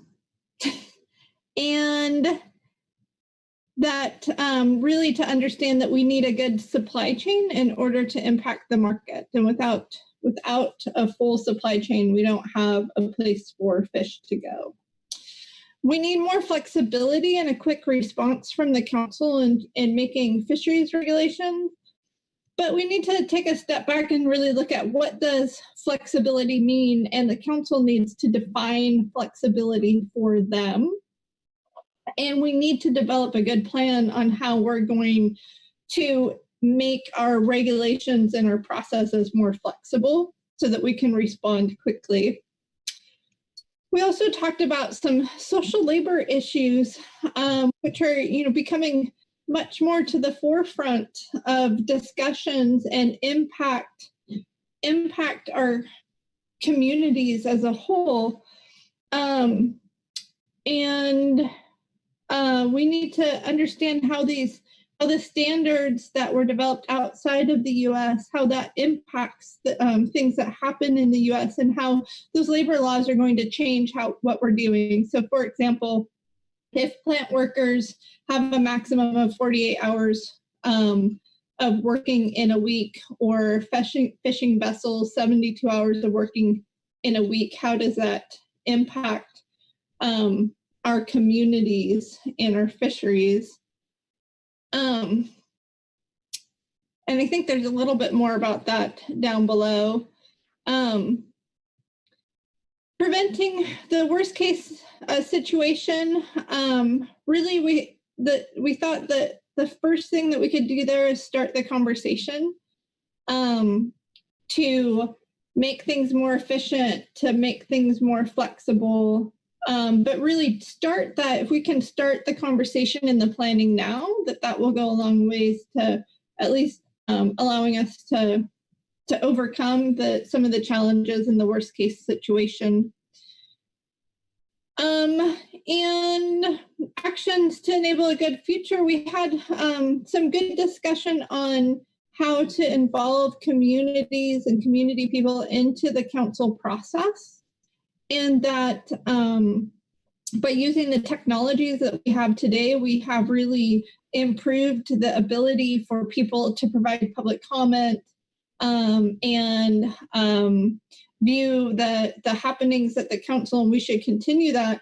S: that really to understand that we need a good supply chain in order to impact the market. And without a full supply chain, we don't have a place for fish to go. We need more flexibility and a quick response from the council in making fisheries regulations. But we need to take a step back and really look at what does flexibility mean, and the council needs to define flexibility for them. And we need to develop a good plan on how we're going to make our regulations and our processes more flexible so that we can respond quickly. We also talked about some social labor issues, which are becoming much more to the forefront of discussions and impact our communities as a whole. We need to understand how the standards that were developed outside of the U.S., how that impacts the things that happen in the U.S., and how those labor laws are going to change what we're doing. So, for example, if plant workers have a maximum of 48 hours of working in a week, or fishing vessels 72 hours of working in a week, how does that impact our communities and our fisheries? And I think there's a little bit more about that down below. Preventing the worst case situation. Really, we thought that the first thing that we could do there is start the conversation to make things more efficient, to make things more flexible. But really start that, if we can start the conversation in the planning now, that will go a long ways to at least allowing us to overcome some of the challenges in the worst case situation. And actions to enable a good future. We had some good discussion on how to involve communities and community people into the council process. And that by using the technologies that we have today, we have really improved the ability for people to provide public comment and view the happenings at the council, and we should continue that.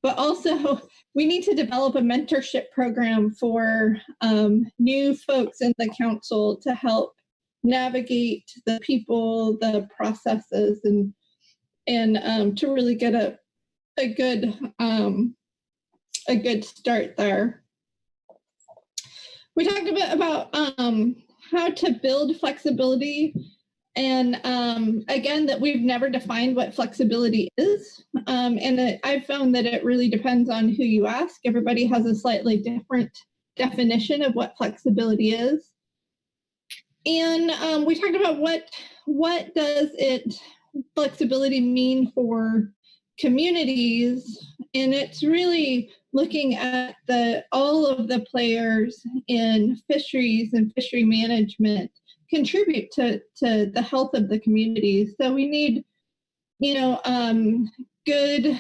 S: But also, we need to develop a mentorship program for new folks in the council to help navigate the people, the processes, and to really get a good start there. We talked a bit about how to build flexibility, and again, that we've never defined what flexibility is, and I've found that it really depends on who you ask. Everybody has a slightly different definition of what flexibility is. And we talked about what does flexibility mean for communities, and it's really looking at all of the players in fisheries and fishery management contribute to the health of the community. So we need, good,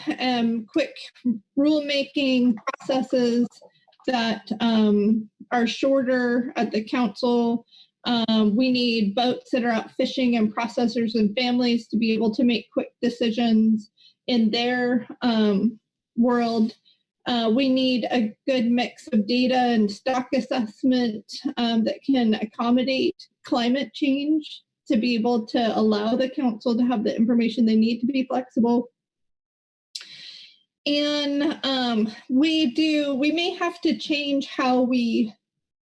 S: quick rulemaking processes that are shorter at the council. We need boats that are out fishing and processors and families to be able to make quick decisions in their world. We need a good mix of data and stock assessment that can accommodate climate change to be able to allow the council to have the information they need to be flexible. And we may have to change how we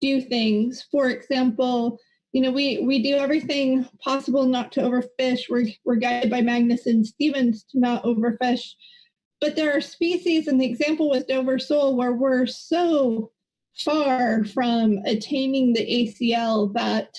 S: do things. For example, we do everything possible not to overfish. We're guided by Magnuson-Stevens to not overfish. But there are species, and the example was Dover sole, where we're so far from attaining the ACL that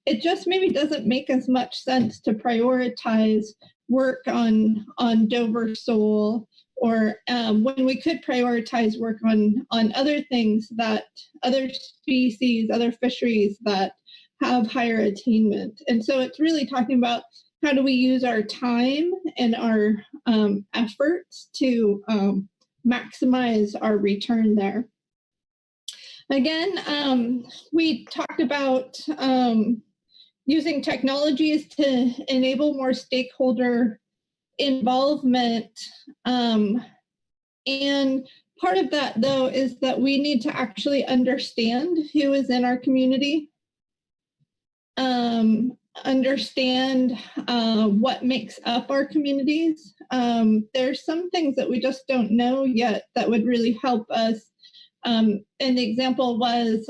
S: it just maybe doesn't make as much sense to prioritize work on Dover sole, or when we could prioritize work on other things, that other species, other fisheries that have higher attainment. And so it's really talking about how do we use our time and our efforts to maximize our return there. Again, we talked about using technologies to enable more stakeholder involvement. And part of that, though, is that we need to actually understand who is in our community, understand what makes up our communities. There's some things that we just don't know yet that would really help us. And the example was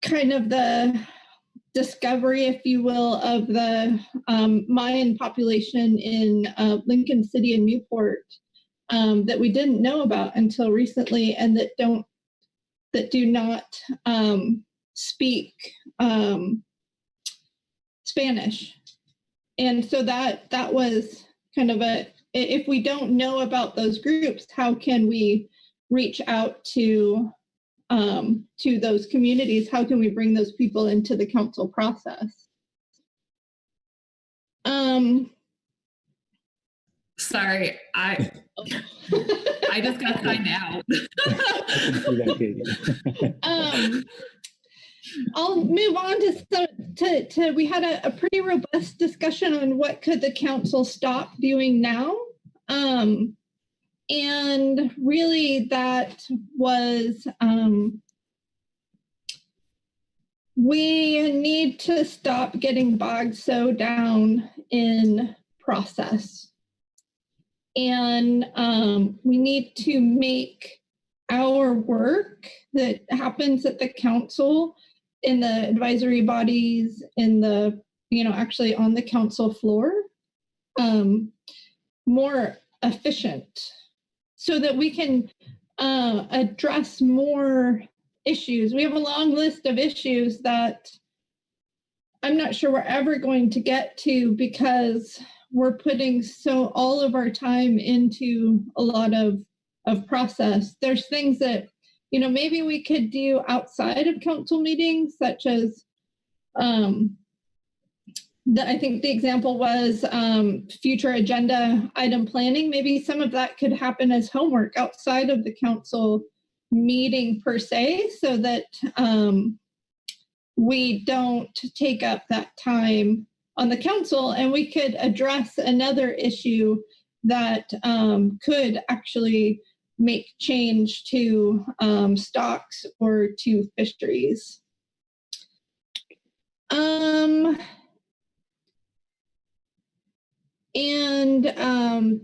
S: kind of the discovery, if you will, of the Mayan population in Lincoln City and Newport that we didn't know about until recently, and that do not speak Spanish. And so that was kind of if we don't know about those groups, how can we reach out to those communities? How can we bring those people into the council process?
T: Sorry, I just got signed out.
S: I'll move on to we had a pretty robust discussion on what could the council stop doing now. And really that was, we need to stop getting bogged so down in process. And we need to make our work that happens at the council, in the advisory bodies, in the, actually on the council floor, more efficient, so that we can address more issues. We have a long list of issues that I'm not sure we're ever going to get to, because we're putting all of our time into a lot of process. There's things that, maybe we could do outside of council meetings, such as, I think the example was future agenda item planning. Maybe some of that could happen as homework outside of the council meeting per se, so that we don't take up that time on the council, and we could address another issue that could actually make change to stocks or to fisheries. And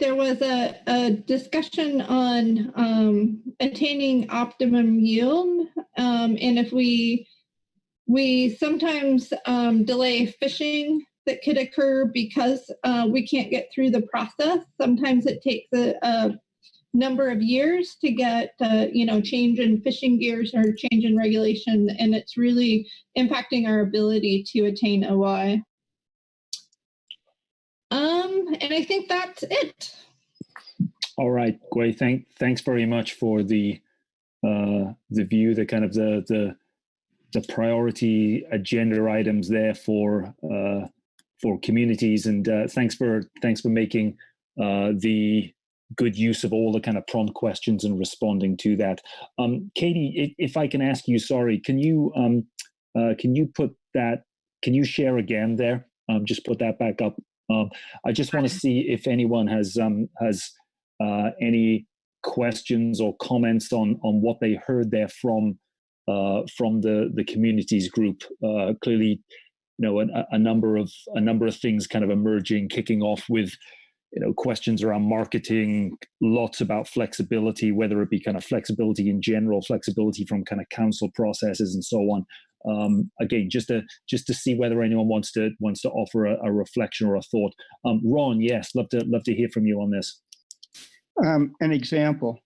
S: there was a discussion on attaining optimum yield, and if we sometimes delay fishing that could occur because we can't get through the process. Sometimes it takes a number of years to get, change in fishing gears or change in regulation, and it's really impacting our ability to attain OI. And I think that's it.
C: All right, Gui, thanks very much for the view, the kind of the priority agenda items there for communities, and thanks for making the good use of all the kind of prompt questions and responding to that. Katie, if I can ask you, sorry, can you put that? Can you share again there? Just put that back up. I just want to see if anyone has any questions or comments on what they heard there from the communities group. Clearly, a number of things kind of emerging, kicking off with questions around marketing, lots about flexibility, whether it be kind of flexibility in general, flexibility from kind of council processes and so on. Again, just to see whether anyone wants to offer a reflection or a thought. Ron, yes, love to hear from you on this.
U: An example,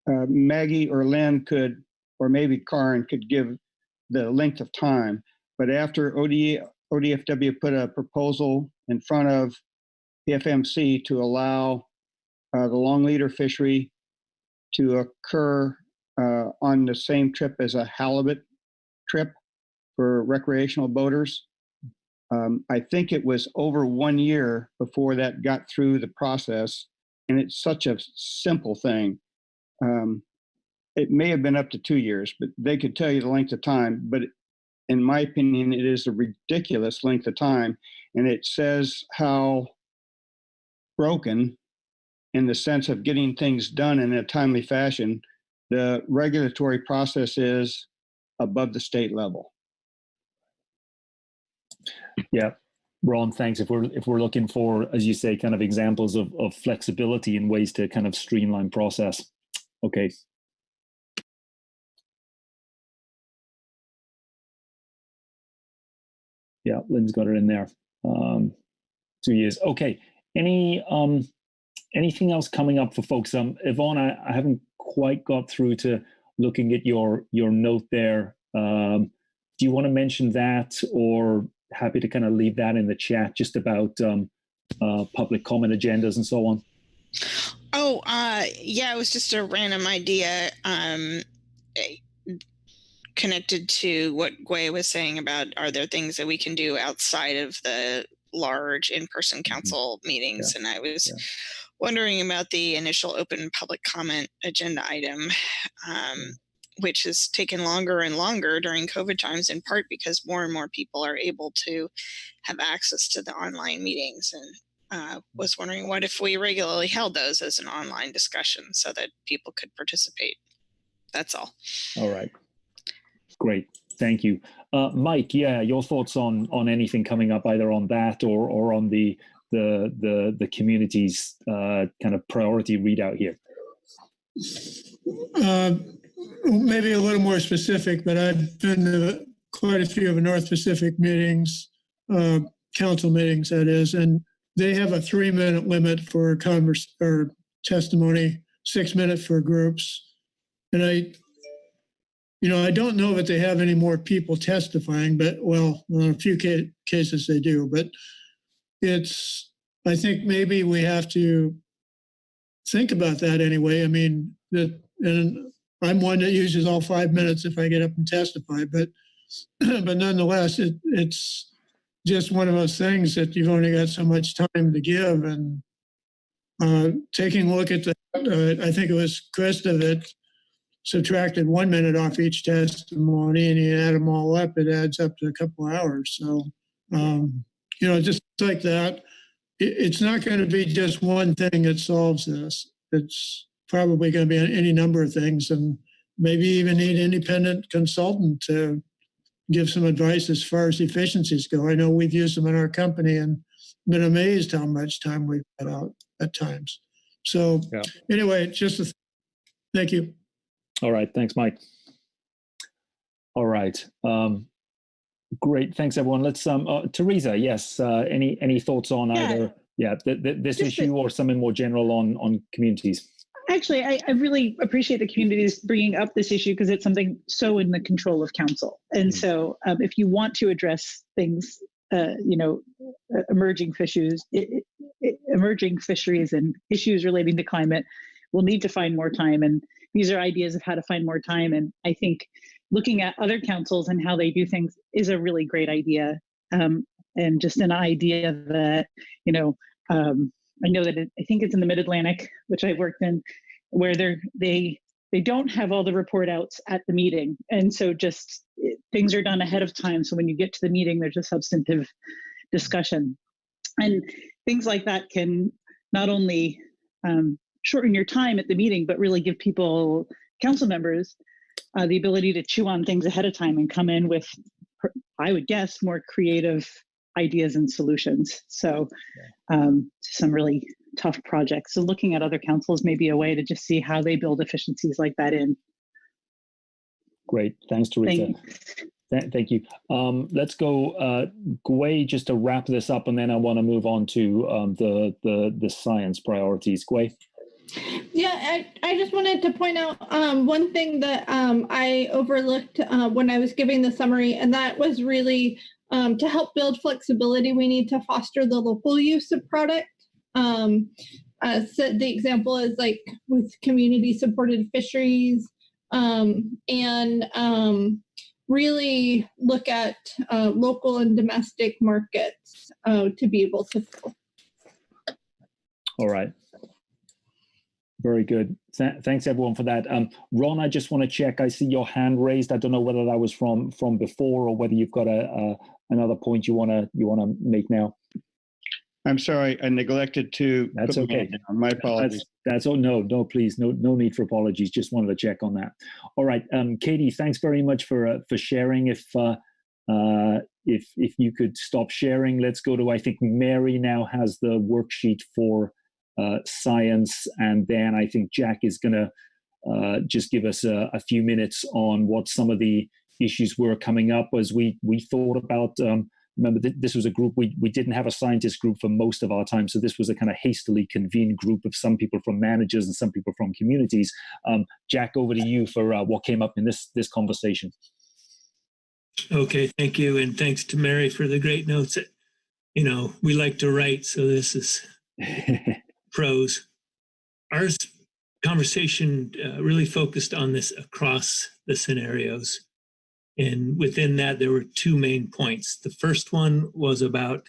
U: Maggie or Lynn could, or maybe Karen could give the length of time, but after ODFW put a proposal in front of the FMC to allow the long leader fishery to occur on the same trip as a halibut trip for recreational boaters. I think it was over 1 year before that got through the process, and it's such a simple thing. It may have been up to 2 years, but they could tell you the length of time. But in my opinion, it is a ridiculous length of time, and it says how broken, in the sense of getting things done in a timely fashion, the regulatory process is above the state level.
C: Yeah, Ron, thanks. If we're looking for, as you say, kind of examples of flexibility and ways to kind of streamline process. Okay. Yeah, Lynn's got it in there. 2 years. Okay. Anything else coming up for folks? Yvonne, I haven't quite got through to looking at your note there. Do you want to mention that, or happy to kind of leave that in the chat, just about public comment agendas and so on?
P: Oh, yeah, it was just a random idea connected to what Gui was saying about, are there things that we can do outside of the large in-person council meetings? And I was wondering about the initial open public comment agenda item, which has taken longer and longer during COVID times, in part because more and more people are able to have access to the online meetings. And was wondering, what if we regularly held those as an online discussion so that people could participate? That's all.
C: All right. Great. Thank you. Mike, yeah, your thoughts on anything coming up, either on that or on the community's kind of priority readout here?
D: maybe a little more specific, but I've been to quite a few of the North Pacific meetings, council meetings, that is, and they have a 3-minute limit for or testimony, 6 minutes for groups. And I don't know that they have any more people testifying, but well, in a few cases they do, but I think maybe we have to think about that anyway. I mean, and I'm one that uses all 5 minutes if I get up and testify, but nonetheless, it's just one of those things that you've only got so much time to give. And taking a look at I think it was Krista that subtracted 1 minute off each testimony, and you add them all up, it adds up to a couple hours. So, just like that, it's not going to be just one thing that solves this. It's probably going to be any number of things, and maybe even need an independent consultant to give some advice as far as efficiencies go. I know we've used them in our company and been amazed how much time we've got out at times. So anyway, thank you.
C: All right. Thanks, Mike. All right. Great. Thanks, everyone. Let's, Teresa, yes. Any thoughts on either, this issue or something more general on communities?
A: Actually, I really appreciate the communities bringing up this issue because it's something so in the control of council. And so if you want to address things, emerging fisheries and issues relating to climate, we'll need to find more time. And these are ideas of how to find more time. And I think looking at other councils and how they do things is a really great idea. And just an idea that, I know that I think it's in the Mid-Atlantic, which I worked in, where they don't have all the report outs at the meeting. And so just things are done ahead of time. So when you get to the meeting, there's a substantive discussion. And things like that can not only shorten your time at the meeting, but really give council members, the ability to chew on things ahead of time and come in with, I would guess, more creative ideas and solutions. So some really tough projects. So looking at other councils may be a way to just see how they build efficiencies like that in.
C: Great. Thanks, Teresa. Thank you. Let's go, Gwei, just to wrap this up, and then I want to move on to the science priorities. Gwei.
S: Yeah, I just wanted to point out one thing that I overlooked when I was giving the summary, and that was really to help build flexibility, we need to foster the local use of product. So the example is like with community-supported fisheries, and really look at local and domestic markets to be able to fill.
C: All right. Very good. Thanks everyone for that. Ron, I just want to check. I see your hand raised. I don't know whether that was from before or whether you've got another point you want to make now.
U: I'm sorry, I neglected to.
C: That's okay.
U: My apologies.
C: That's oh no, please, no need for apologies. Just wanted to check on that. All right, Katie, thanks very much for sharing. If you could stop sharing, let's go to. I think Mary now has the worksheet for science, and then I think Jack is going to just give us a few minutes on what some of the issues were coming up as we thought about. Remember, this was a group, we didn't have a scientist group for most of our time, so this was a kind of hastily convened group of some people from managers and some people from communities. Jack, over to you for what came up in this conversation.
K: Okay, thank you, and thanks to Mary for the great notes. We like to write, so this is prose. Our conversation really focused on this across the scenarios. And within that, there were two main points. The first one was about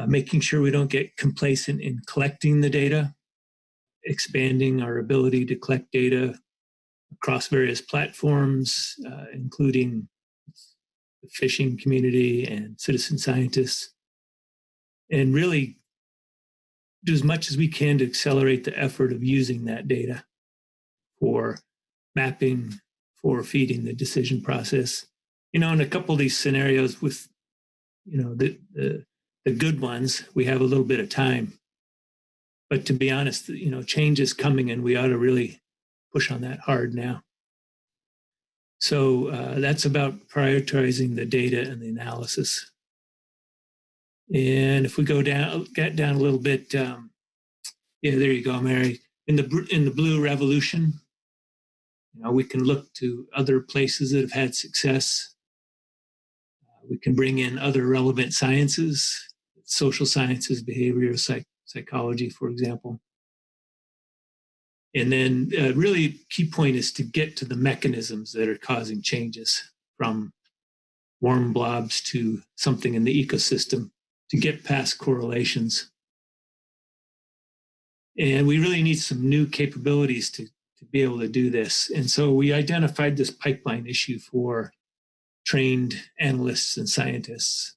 K: making sure we don't get complacent in collecting the data, expanding our ability to collect data across various platforms, including the fishing community and citizen scientists, and really do as much as we can to accelerate the effort of using that data for mapping, for feeding the decision process. In a couple of these scenarios with, the good ones, we have a little bit of time. But to be honest, change is coming and we ought to really push on that hard now. So that's about prioritizing the data and the analysis. And if we get down a little bit, yeah, there you go, Mary. In the blue revolution, we can look to other places that have had success. We can bring in other relevant sciences, social sciences, behavioral psychology, for example. And then really key point is to get to the mechanisms that are causing changes, from warm blobs to something in the ecosystem, to get past correlations. And we really need some new capabilities to be able to do this. And so we identified this pipeline issue for trained analysts and scientists.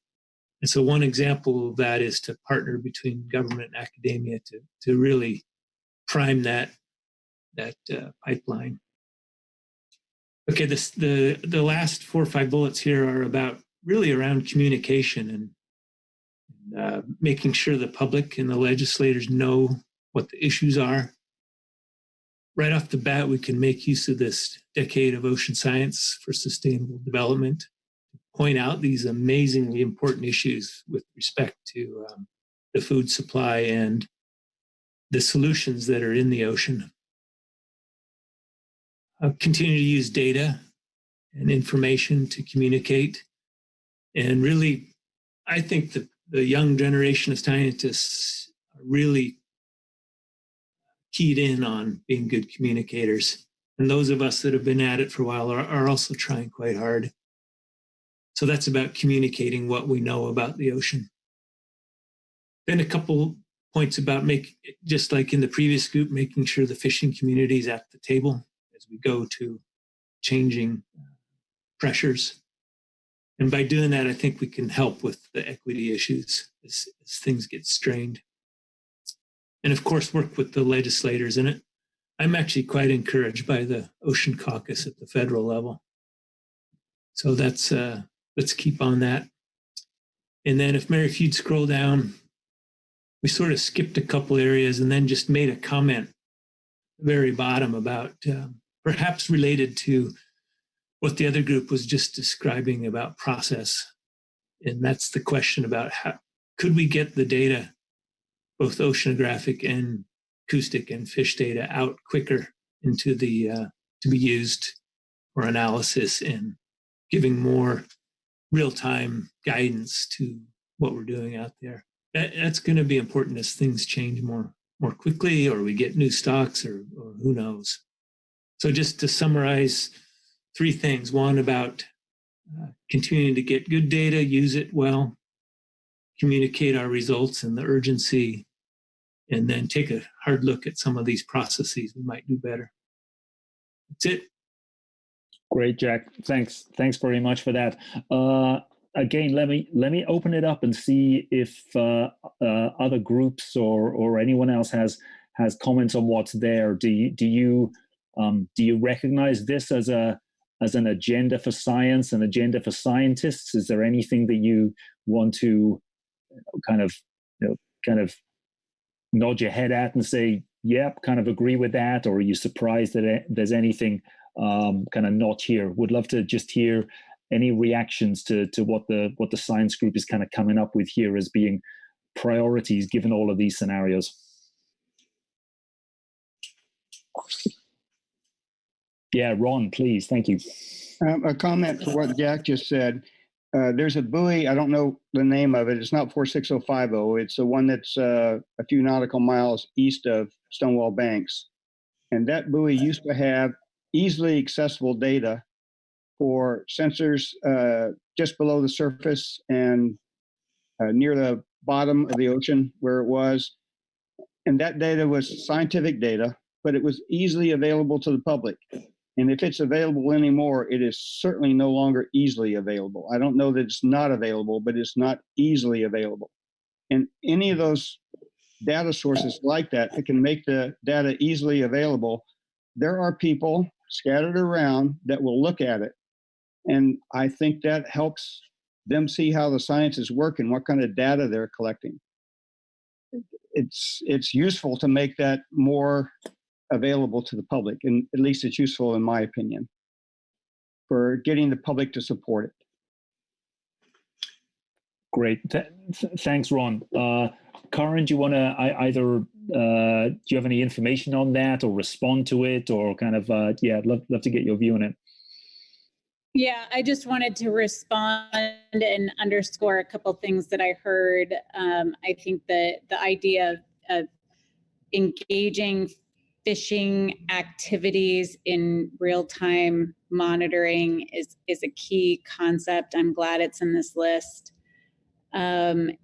K: And so one example of that is to partner between government and academia to really prime that pipeline. Okay, the last 4 or 5 bullets here are about really around communication and making sure the public and the legislators know what the issues are. Right off the bat, we can make use of this decade of ocean science for sustainable development, point out these amazingly important issues with respect to the food supply and the solutions that are in the ocean. Continue to use data and information to communicate. And really, I think that the young generation of scientists are really keyed in on being good communicators. And those of us that have been at it for a while are also trying quite hard. So that's about communicating what we know about the ocean. Then a couple points about just like in the previous group, making sure the fishing community is at the table as we go to changing pressures. And by doing that, I think we can help with the equity issues as things get strained. And of course, work with the legislators in it. I'm actually quite encouraged by the Ocean Caucus at the federal level. So that's let's keep on that. And then if you'd scroll down, we sort of skipped a couple areas and then just made a comment at the very bottom about perhaps related to what the other group was just describing about process. And that's the question about how could we get the data, both oceanographic and acoustic and fish data, out quicker into the to be used for analysis and giving more real-time guidance to what we're doing out there. That's going to be important as things change more quickly, or we get new stocks, or who knows. So just to summarize 3 things. One, about continuing to get good data, use it well, communicate our results and the urgency, and then take a hard look at some of these processes we might do better. That's it.
C: Great, Jack. Thanks very much for that. Again, let me open it up and see if other groups or anyone else has comments on what's there. Do you recognize this as an agenda for science, an agenda for scientists? Is there anything that you want to kind of nod your head at and say, yep, kind of agree with that? Or are you surprised that there's anything kind of not here? Would love to just hear any reactions to what the science group is kind of coming up with here as being priorities given all of these scenarios. Yeah, Ron, please. Thank you.
U: A comment to what Jack just said. There's a buoy, I don't know the name of it. It's not 46050. It's the one that's a few nautical miles east of Stonewall Banks. And that buoy used to have easily accessible data for sensors just below the surface and near the bottom of the ocean where it was. And that data was scientific data, but it was easily available to the public. And if it's available anymore, it is certainly no longer easily available. I don't know that it's not available, but it's not easily available. And any of those data sources like that can make the data easily available, there are people scattered around that will look at it. And I think that helps them see how the science is working, what kind of data they're collecting. It's useful to make that more available to the public, and at least it's useful in my opinion. for getting the public to support it.
C: Great. Thanks, Ron. Karen, do you want to either, do you have any information on that or respond to it or kind of, yeah, I'd love to get your view on it.
F: Yeah, I just wanted to respond and underscore a couple things that I heard. I think that the idea of engaging phishing activities in real-time monitoring is a key concept. I'm glad it's in this list. And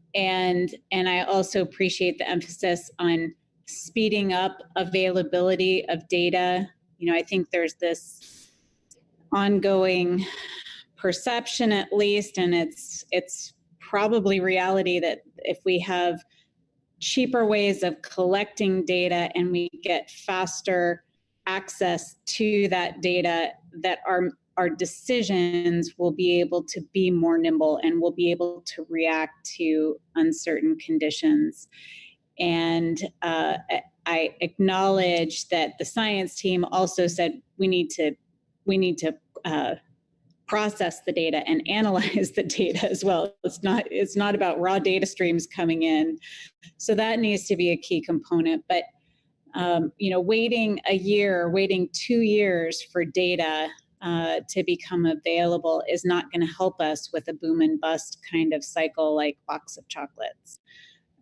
F: I also appreciate the emphasis on speeding up availability of data. You know, I think there's this ongoing perception, at least, and it's probably reality, that if we have cheaper ways of collecting data and we get faster access to that data, that our decisions will be able to be more nimble and will be able to react to uncertain conditions. And I acknowledge that the science team also said we need to process the data and analyze the data as well. It's not about raw data streams coming in. So that needs to be a key component. But you know, waiting a year, waiting 2 years for data to become available is not going to help us with a boom and bust kind of cycle like box of chocolates.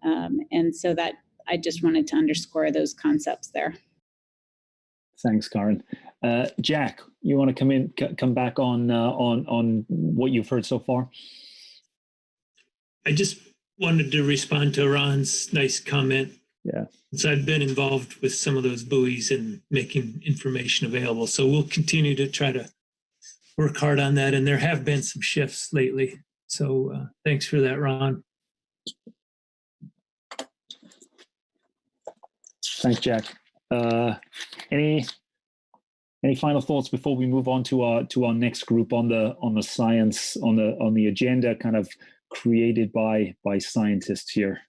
F: And so that I just wanted to underscore those concepts there.
C: Thanks, Karen. Jack, you want to come back on what you've heard so far?
K: I just wanted to respond to Ron's nice comment.
C: Yeah.
K: So I've been involved with some of those buoys and making information available. So we'll continue to try to work hard on that. And there have been some shifts lately. So thanks for that, Ron.
C: Thanks, Jack. Any final thoughts before we move on to our next group on the science on the agenda, kind of created by scientists here?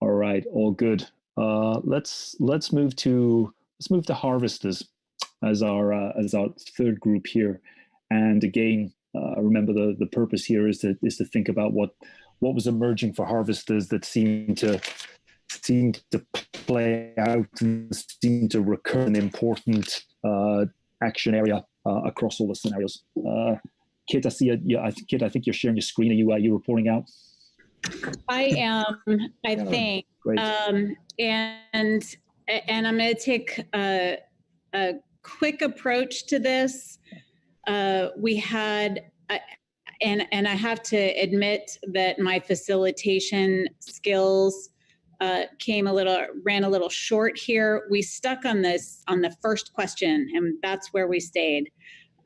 C: All right, all good. Let's move to harvesters as our third group here, and again. Remember the purpose here is to think about what was emerging for harvesters that seemed to play out and seem to recur an important action area across all the scenarios. Kit, I see Kit, I think you're sharing your screen. Are you reporting out?
F: I am, I think.
C: Great.
F: And I'm going to take a quick approach to this. We had, and I have to admit that my facilitation skills ran a little short here. We stuck on the first question, and that's where we stayed.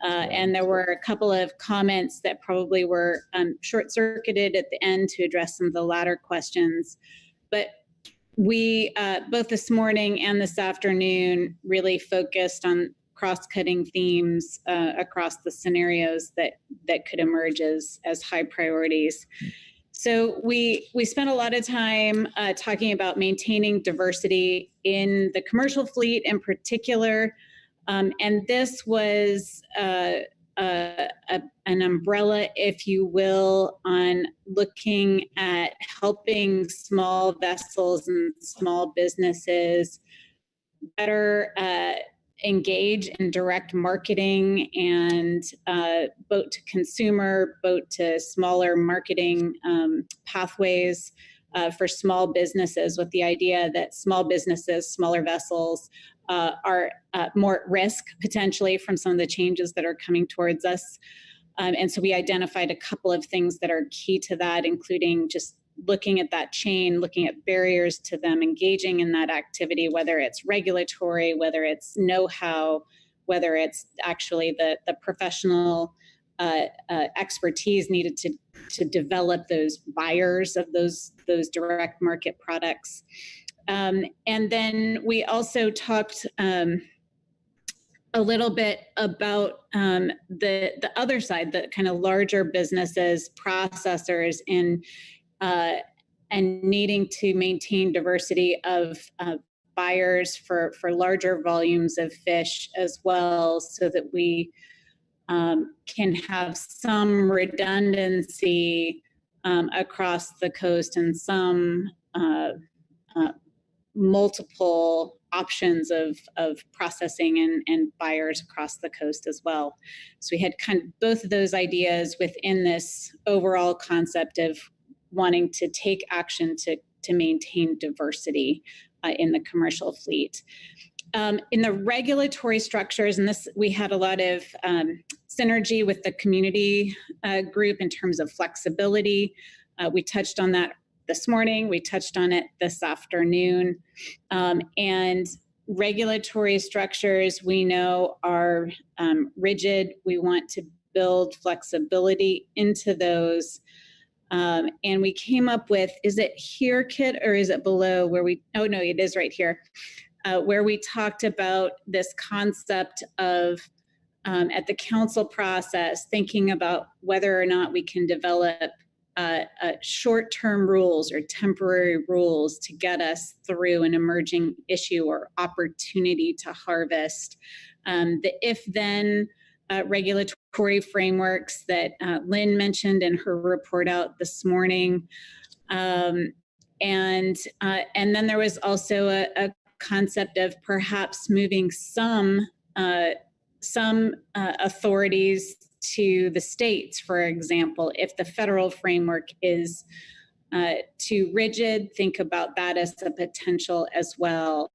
F: And there were a couple of comments that probably were short-circuited at the end to address some of the latter questions. But we, both this morning and this afternoon, really focused on cross-cutting themes across the scenarios that could emerge as high priorities. So we spent a lot of time talking about maintaining diversity in the commercial fleet in particular. And this was an umbrella, if you will, on looking at helping small vessels and small businesses better engage in direct marketing and boat to consumer, boat to smaller marketing pathways for small businesses, with the idea that small businesses, smaller vessels are more at risk potentially from some of the changes that are coming towards us. And so we identified a couple of things that are key to that, including just looking at that chain, looking at barriers to them engaging in that activity, whether it's regulatory, whether it's know-how, whether it's actually the professional expertise needed to develop those buyers of those direct market products. And then we also talked a little bit about the other side, the kind of larger businesses, processors, and and needing to maintain diversity of buyers for larger volumes of fish as well, so that we can have some redundancy across the coast and some multiple options of processing and buyers across the coast as well. So we had kind of both of those ideas within this overall concept of wanting to take action to maintain diversity in the commercial fleet. In the regulatory structures, and this, we had a lot of synergy with the community group in terms of flexibility. We touched on that this morning. We touched on it this afternoon. And regulatory structures we know are rigid. We want to build flexibility into those. And we came up with, is it here, Kit, or is it below where we, oh no, it is right here, where we talked about this concept of at the council process, thinking about whether or not we can develop short-term rules or temporary rules to get us through an emerging issue or opportunity to harvest. The if-then regulatory frameworks that Lynn mentioned in her report out this morning. And then there was also a concept of perhaps moving some authorities to the states, for example. If the federal framework is too rigid, think about that as a potential as well.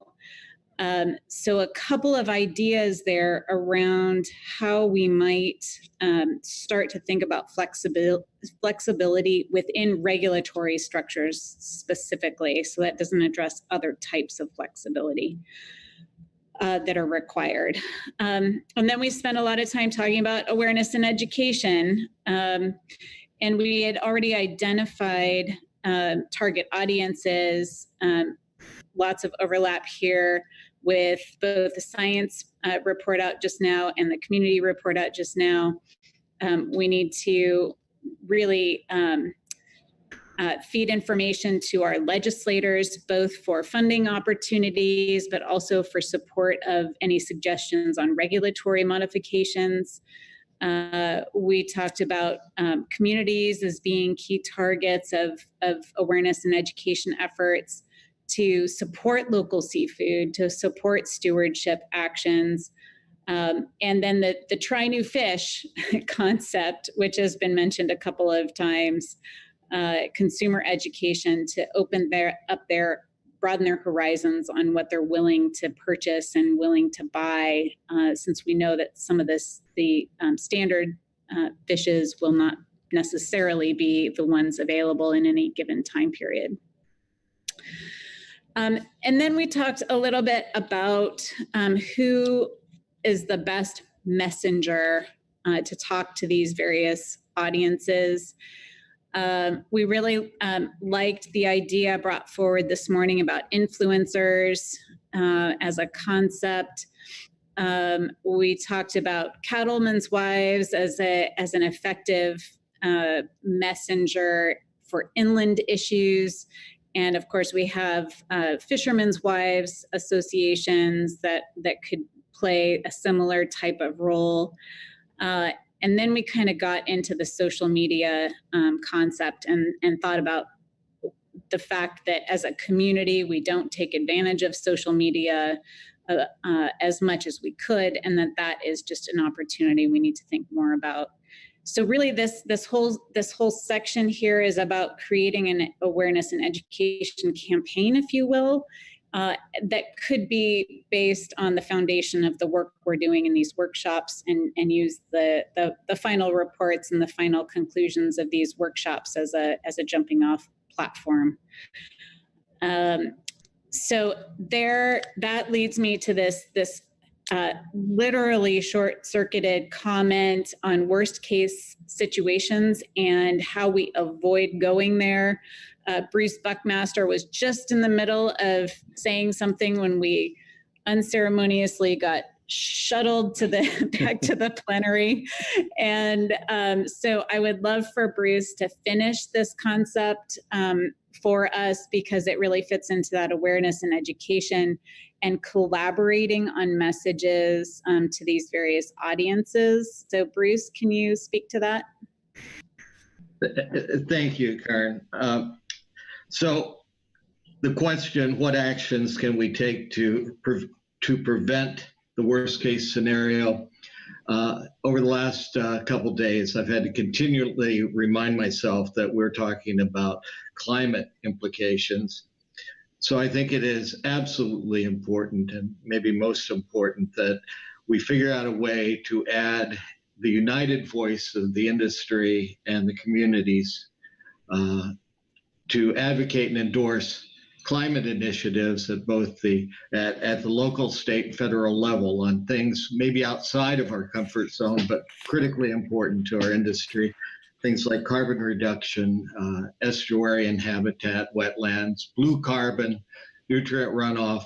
F: So a couple of ideas there around how we might start to think about flexibility within regulatory structures specifically. So that doesn't address other types of flexibility that are required. And then we spent a lot of time talking about awareness and education. And we had already identified target audiences, lots of overlap here with both the science report out just now and the community report out just now. We need to really feed information to our legislators, both for funding opportunities, but also for support of any suggestions on regulatory modifications. We talked about communities as being key targets of awareness and education efforts to support local seafood, to support stewardship actions. And then the try new fish concept, which has been mentioned a couple of times, consumer education to broaden their horizons on what they're willing to purchase and willing to buy, since we know that some of the standard fishes will not necessarily be the ones available in any given time period. And then we talked a little bit about who is the best messenger to talk to these various audiences. We really liked the idea brought forward this morning about influencers as a concept. We talked about cattlemen's wives as an effective messenger for inland issues. And of course, we have fishermen's wives associations that could play a similar type of role. And then we kind of got into the social media concept and thought about the fact that as a community, we don't take advantage of social media as much as we could, and that is just an opportunity we need to think more about. So really this whole section here is about creating an awareness and education campaign, if you will, that could be based on the foundation of the work we're doing in these workshops, and use the final reports and the final conclusions of these workshops as a jumping off platform. So that leads me to this literally short-circuited comment on worst case situations and how we avoid going there. Bruce Buckmaster was just in the middle of saying something when we unceremoniously got shuttled back to the plenary. And so I would love for Bruce to finish this concept for us because it really fits into that awareness and education and collaborating on messages to these various audiences. So Bruce, can you speak to that?
H: Thank you, Karen. So the question, what actions can we take to prevent the worst case scenario? Over the last couple days, I've had to continually remind myself that we're talking about climate implications. So I think it is absolutely important, and maybe most important, that we figure out a way to add the united voice of the industry and the communities to advocate and endorse climate initiatives at both at the local, state, and federal level on things maybe outside of our comfort zone, but critically important to our industry. Things like carbon reduction, estuary and habitat, wetlands, blue carbon, nutrient runoff.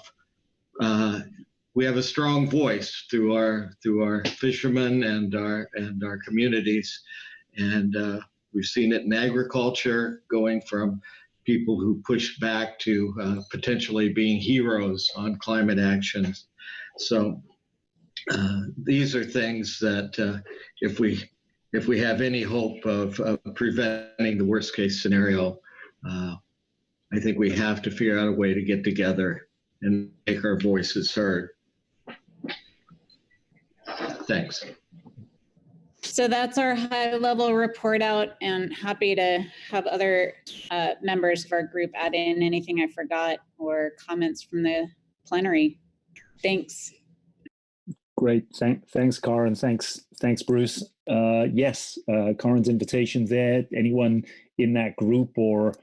H: We have a strong voice through our fishermen and our communities, and we've seen it in agriculture, going from people who push back to potentially being heroes on climate actions. So these are things that if we have any hope of preventing the worst case scenario, I think we have to figure out a way to get together and make our voices heard. Thanks.
F: So that's our high level report out, and happy to have other members of our group add in anything I forgot or comments from the plenary. Thanks.
C: Great. Thanks, Karen. Thanks, Bruce. Yes, Karen's invitation there. Anyone in that group or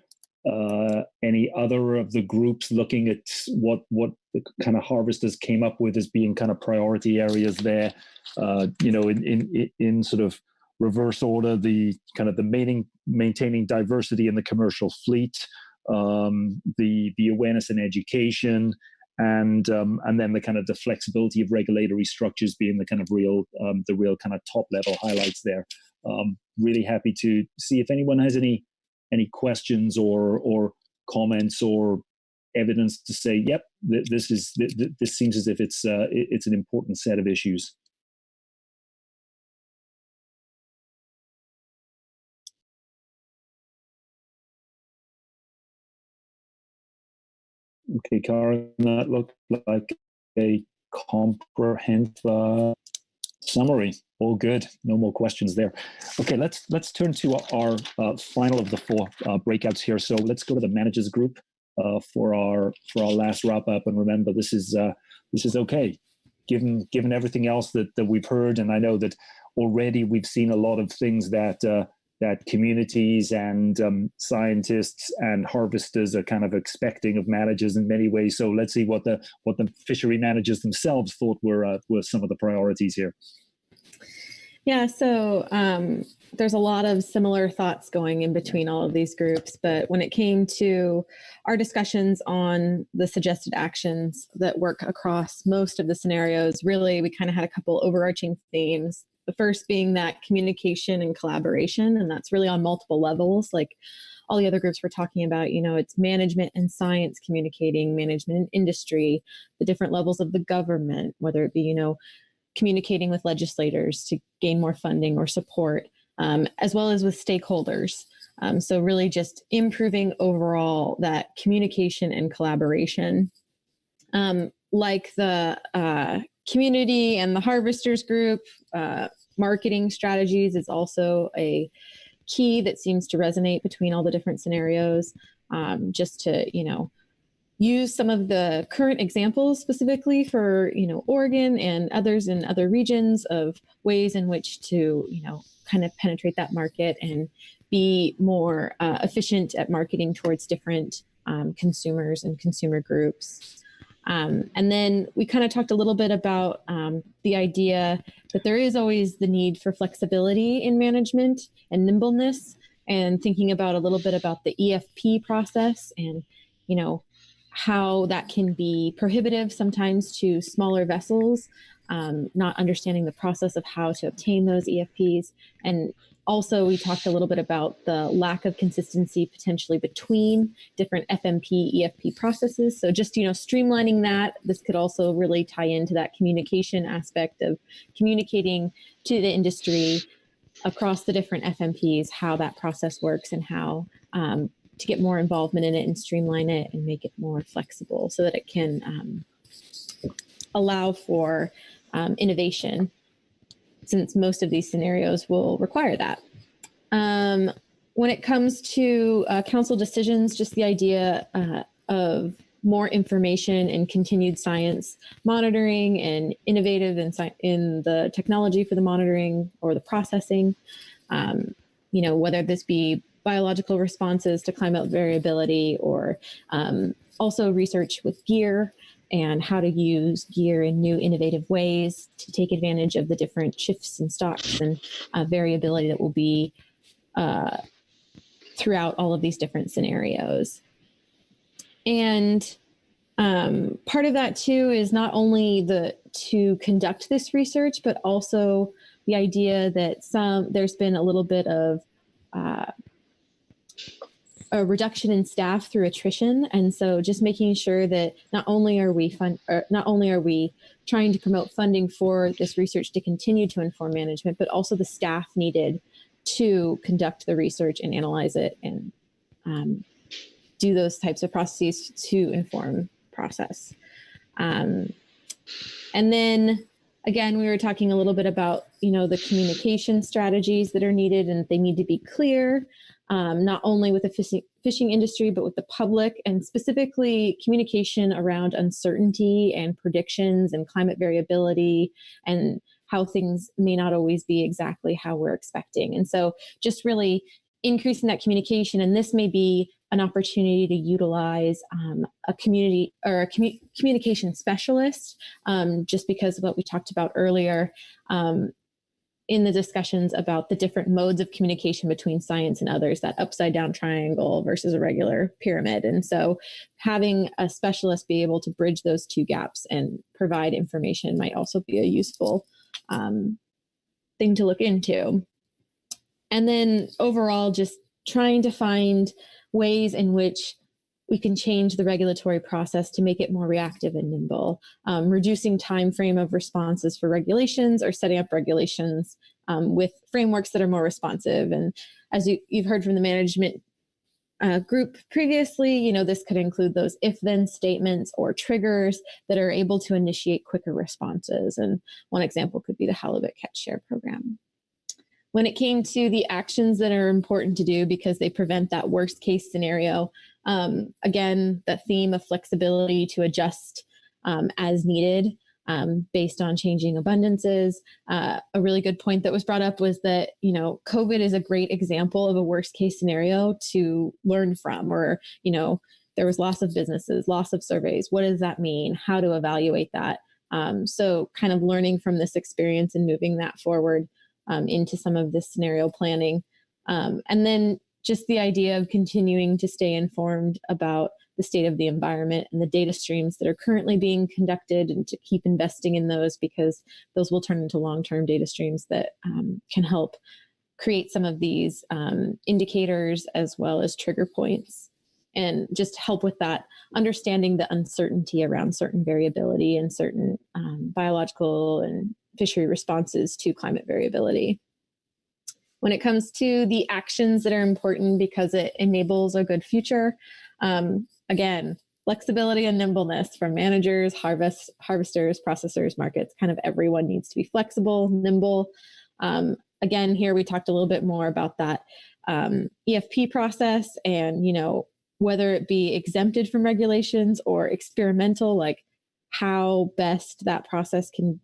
C: any other of the groups looking at what the kind of harvesters came up with as being kind of priority areas there, in sort of reverse order, the kind of the maintaining diversity in the commercial fleet, the awareness and education, and then the kind of the flexibility of regulatory structures being the kind of real kind of top level highlights there. Really happy to see if anyone has any questions or comments or evidence to say, yep, this seems as if it's an important set of issues. Okay, Karen, that looked like a comprehensive summary. All good. No more questions there. Okay, let's turn to our final of the four breakouts here. So let's go to the managers group for our last wrap up. And remember, this is okay, given everything else that we've heard. And I know that already we've seen a lot of things that communities and scientists and harvesters are kind of expecting of managers in many ways. So let's see what the fishery managers themselves thought were some of the priorities here.
O: Yeah, so there's a lot of similar thoughts going in between all of these groups, but when it came to our discussions on the suggested actions that work across most of the scenarios, really we kind of had a couple overarching themes. The first being that communication and collaboration, and that's really on multiple levels, like all the other groups we're talking about, it's management and science communicating, management and industry, the different levels of the government, whether it be, communicating with legislators to gain more funding or support, as well as with stakeholders. So really just improving overall that communication and collaboration. Like the community and the harvesters group, marketing strategies is also a key that seems to resonate between all the different scenarios, just to, use some of the current examples specifically for, Oregon and others in other regions of ways in which to, kind of penetrate that market and be more efficient at marketing towards different consumers and consumer groups. And then we kind of talked a little bit about the idea that there is always the need for flexibility in management and nimbleness, and thinking about a little bit about the EFP process and, how that can be prohibitive sometimes to smaller vessels, not understanding the process of how to obtain those EFPs, and Also, we talked a little bit about the lack of consistency potentially between different FMP, EFP processes. So just, streamlining that. This could also really tie into that communication aspect of communicating to the industry across the different FMPs, how that process works and how to get more involvement in it and streamline it and make it more flexible so that it can allow for innovation, since most of these scenarios will require that. When it comes to council decisions, just the idea of more information and continued science monitoring and innovative in the technology for the monitoring or the processing, whether this be biological responses to climate variability or also research with gear and how to use gear in new innovative ways to take advantage of the different shifts and stocks and variability that will be throughout all of these different scenarios. And part of that too is not only to conduct this research, but also the idea that there's been a little bit of a reduction in staff through attrition, and so just making sure that not only are we trying to promote funding for this research to continue to inform management, but also the staff needed to conduct the research and analyze it and do those types of processes to inform process. And then again, we were talking a little bit about the communication strategies that are needed, and they need to be clear. Not only with the fishing industry, but with the public, and specifically communication around uncertainty and predictions and climate variability and how things may not always be exactly how we're expecting. And so just really increasing that communication, and this may be an opportunity to utilize a community or a communication specialist, just because of what we talked about earlier. In the discussions about the different modes of communication between science and others, that upside down triangle versus a regular pyramid. And so having a specialist be able to bridge those two gaps and provide information might also be a useful thing to look into. And then overall, just trying to find ways in which we can change the regulatory process to make it more reactive and nimble, reducing time frame of responses for regulations or setting up regulations with frameworks that are more responsive. And as you've heard from the management group previously, this could include those if-then statements or triggers that are able to initiate quicker responses. And one example could be the halibut catch share program. When it came to the actions that are important to do because they prevent that worst case scenario, again, the theme of flexibility to adjust as needed based on changing abundances. A really good point that was brought up was that, COVID is a great example of a worst case scenario to learn from, or, there was loss of businesses, loss of surveys. What does that mean? How to evaluate that? So kind of learning from this experience and moving that forward into some of this scenario planning. And then just the idea of continuing to stay informed about the state of the environment and the data streams that are currently being conducted, and to keep investing in those, because those will turn into long-term data streams that can help create some of these indicators as well as trigger points, and just help with that, understanding the uncertainty around certain variability and certain biological and fishery responses to climate variability. When it comes to the actions that are important because it enables a good future, again, flexibility and nimbleness from managers, harvesters, processors, markets, kind of everyone needs to be flexible, nimble. Again, here we talked a little bit more about that EFP process and, whether it be exempted from regulations or experimental, like how best that process can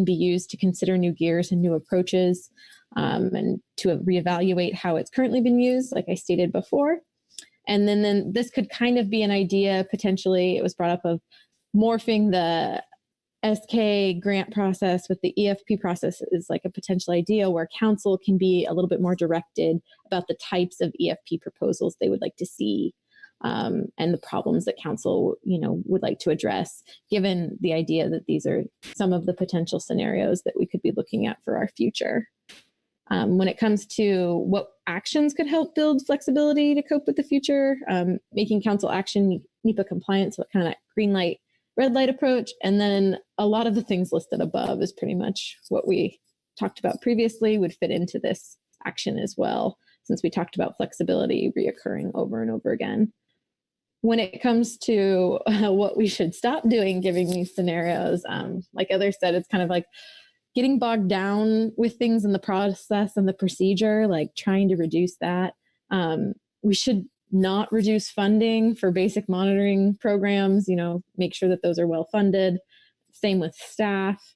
O: be used to consider new gears and new approaches, and to reevaluate how it's currently been used, like I stated before. And then this could kind of be an idea, potentially, it was brought up, of morphing the SK grant process with the EFP process is like a potential idea where council can be a little bit more directed about the types of EFP proposals they would like to see, and the problems that council, would like to address, given the idea that these are some of the potential scenarios that we could be looking at for our future. When it comes to what actions could help build flexibility to cope with the future, making council action NEPA compliant, so kind of that green light, red light approach. And then a lot of the things listed above is pretty much what we talked about previously would fit into this action as well, since we talked about flexibility reoccurring over and over again. When it comes to what we should stop doing, given these scenarios, like others said, it's kind of like getting bogged down with things in the process and the procedure, like trying to reduce that. We should not reduce funding for basic monitoring programs, make sure that those are well funded. Same with staff.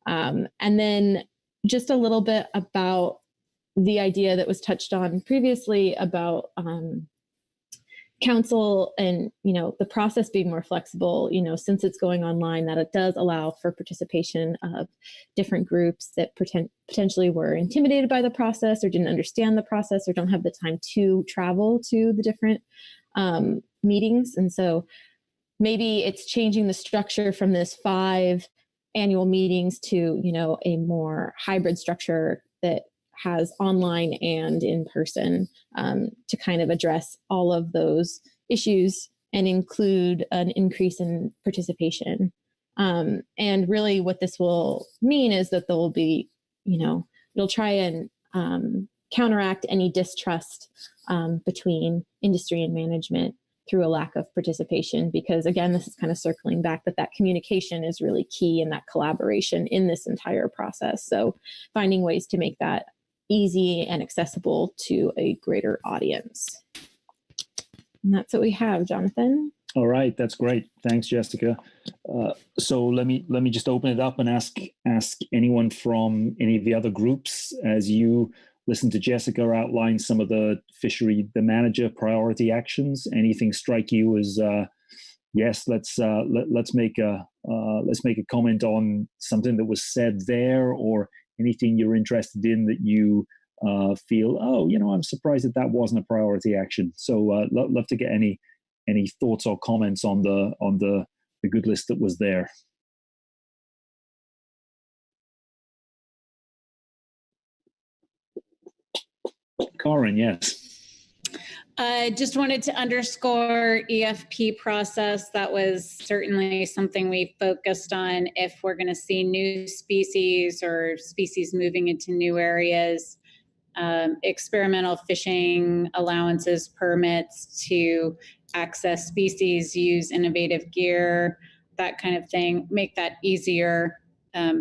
O: And then just a little bit about the idea that was touched on previously about council and the process being more flexible, since it's going online, that it does allow for participation of different groups that potentially were intimidated by the process or didn't understand the process or don't have the time to travel to the different meetings. And so maybe it's changing the structure from this 5 annual meetings to a more hybrid structure that has online and in person to kind of address all of those issues and include an increase in participation. And really what this will mean is that there will be, it'll try and counteract any distrust between industry and management through a lack of participation, because again, this is kind of circling back that communication is really key in that collaboration in this entire process. So finding ways to make that easy and accessible to a greater audience. And that's what we have, Jonathan.
C: All right, that's great. Thanks, Jessica. So let me just open it up and ask anyone from any of the other groups, as you listen to Jessica outline some of the manager priority actions. Anything strike you as yes? Let's make a comment on something that was said there, or anything you're interested in that you feel, I'm surprised that wasn't a priority action. So love to get any thoughts or comments on the good list that was there. Karen, yes.
F: Just wanted to underscore EFP process. That was certainly something we focused on. If we're going to see new species or species moving into new areas, experimental fishing allowances, permits to access species, use innovative gear, that kind of thing, make that easier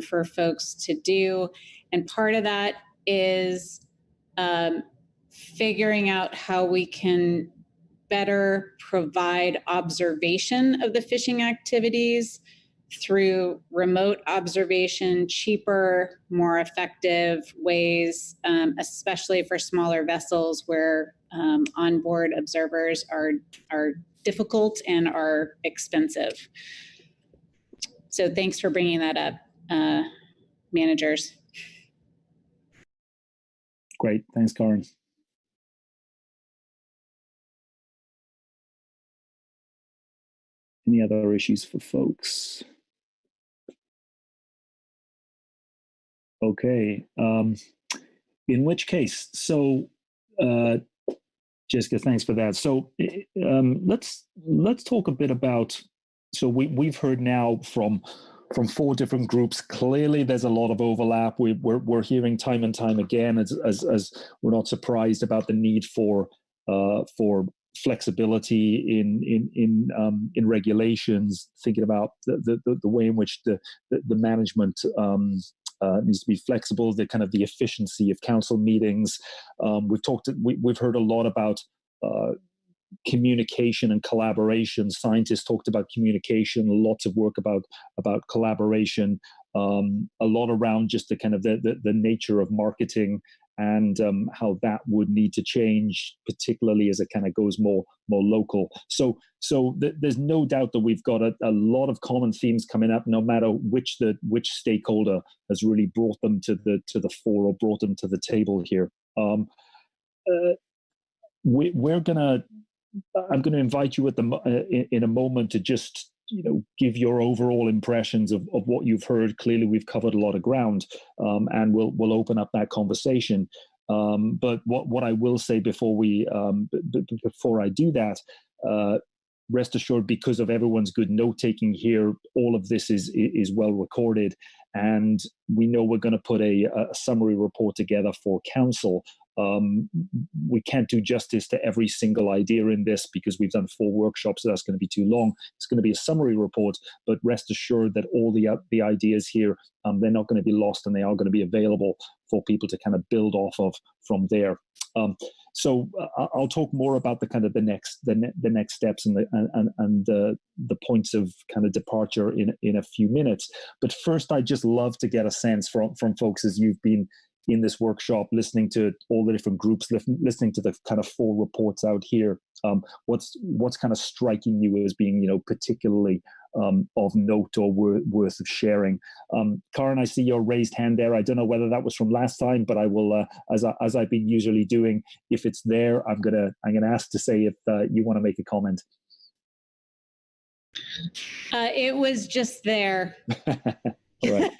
F: for folks to do. And part of that is figuring out how we can better provide observation of the fishing activities through remote observation, cheaper, more effective ways, especially for smaller vessels where onboard observers are difficult and are expensive. So thanks for bringing that up, managers.
C: Great, thanks, Karen. Any other issues for folks? Okay, in which case, so Jessica, thanks for that. So let's talk a bit about, so we've heard now from 4 different groups. Clearly there's a lot of overlap. We're hearing time and time again, as we're not surprised about the need for flexibility in regulations, thinking about the way in which the management needs to be flexible, the kind of the efficiency of council meetings. We've heard a lot about communication and collaboration. Scientists talked about communication, lots of work about collaboration, a lot around just the kind of the nature of marketing and how that would need to change, particularly as it kind of goes more local. So there's no doubt that we've got a lot of common themes coming up, no matter which stakeholder has really brought them to the fore or brought them to the table here. I'm going to invite you in a moment to just give your overall impressions of what you've heard. Clearly, we've covered a lot of ground, and we'll open up that conversation. But what I will say before I do that, rest assured, because of everyone's good note taking here, all of this is well recorded, and we know we're going to put a summary report together for council. We can't do justice to every single idea in this because we've done 4 workshops, so that's going to be too long. It's going to be a summary report, but rest assured that all the ideas here, they're not going to be lost, and they are going to be available for people to kind of build off of from there. So I'll talk more about the kind of the next steps and the points of kind of departure in a few minutes. But first, I'd just love to get a sense from folks, as you've been in this workshop, listening to all the different groups, listening to the kind of 4 reports out here. What's kind of striking you as being, particularly of note or worth of sharing? Karen, I see your raised hand there. I don't know whether that was from last time, but I will, as I've been usually doing, if it's there, I'm gonna ask to say if you want to make a comment.
F: It was just there.
C: All right.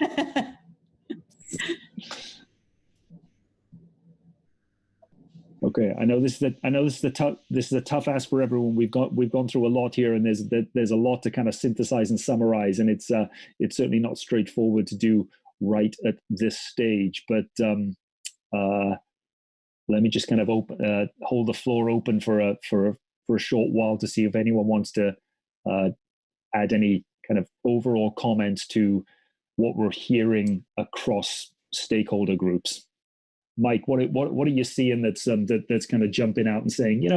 C: Okay, I know this is a tough ask for everyone. We've gone through a lot here, and there's a lot to kind of synthesize and summarize, and it's certainly not straightforward to do right at this stage. But let me just kind of hold the floor open for a short while to see if anyone wants to add any kind of overall comments to what we're hearing across stakeholder groups. Mike, what are you seeing that's kind of jumping out and saying,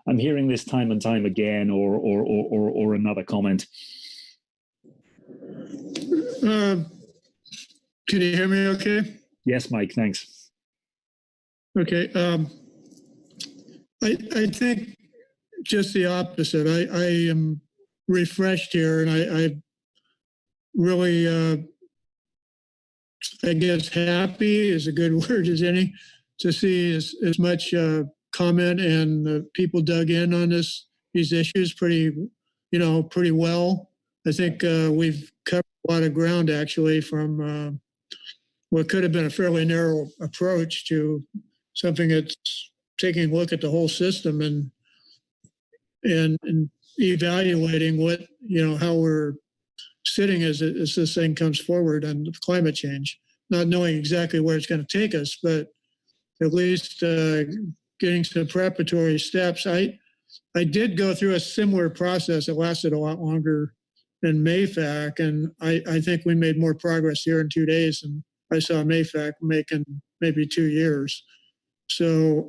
C: I'm hearing this time and time again, or another comment?
D: Can you hear me okay?
C: Yes, Mike, thanks.
D: Okay. I think just the opposite. I am refreshed here, and I really I guess happy is a good word as any, to see as much comment and people dug in on these issues pretty well. I think we've covered a lot of ground actually, from what could have been a fairly narrow approach to something that's taking a look at the whole system and evaluating what, how we're sitting as this thing comes forward on climate change, not knowing exactly where it's going to take us, but at least getting some preparatory steps. I did go through a similar process that lasted a lot longer than MAFAC, and I think we made more progress here in 2 days than I saw MAFAC make in maybe 2 years. So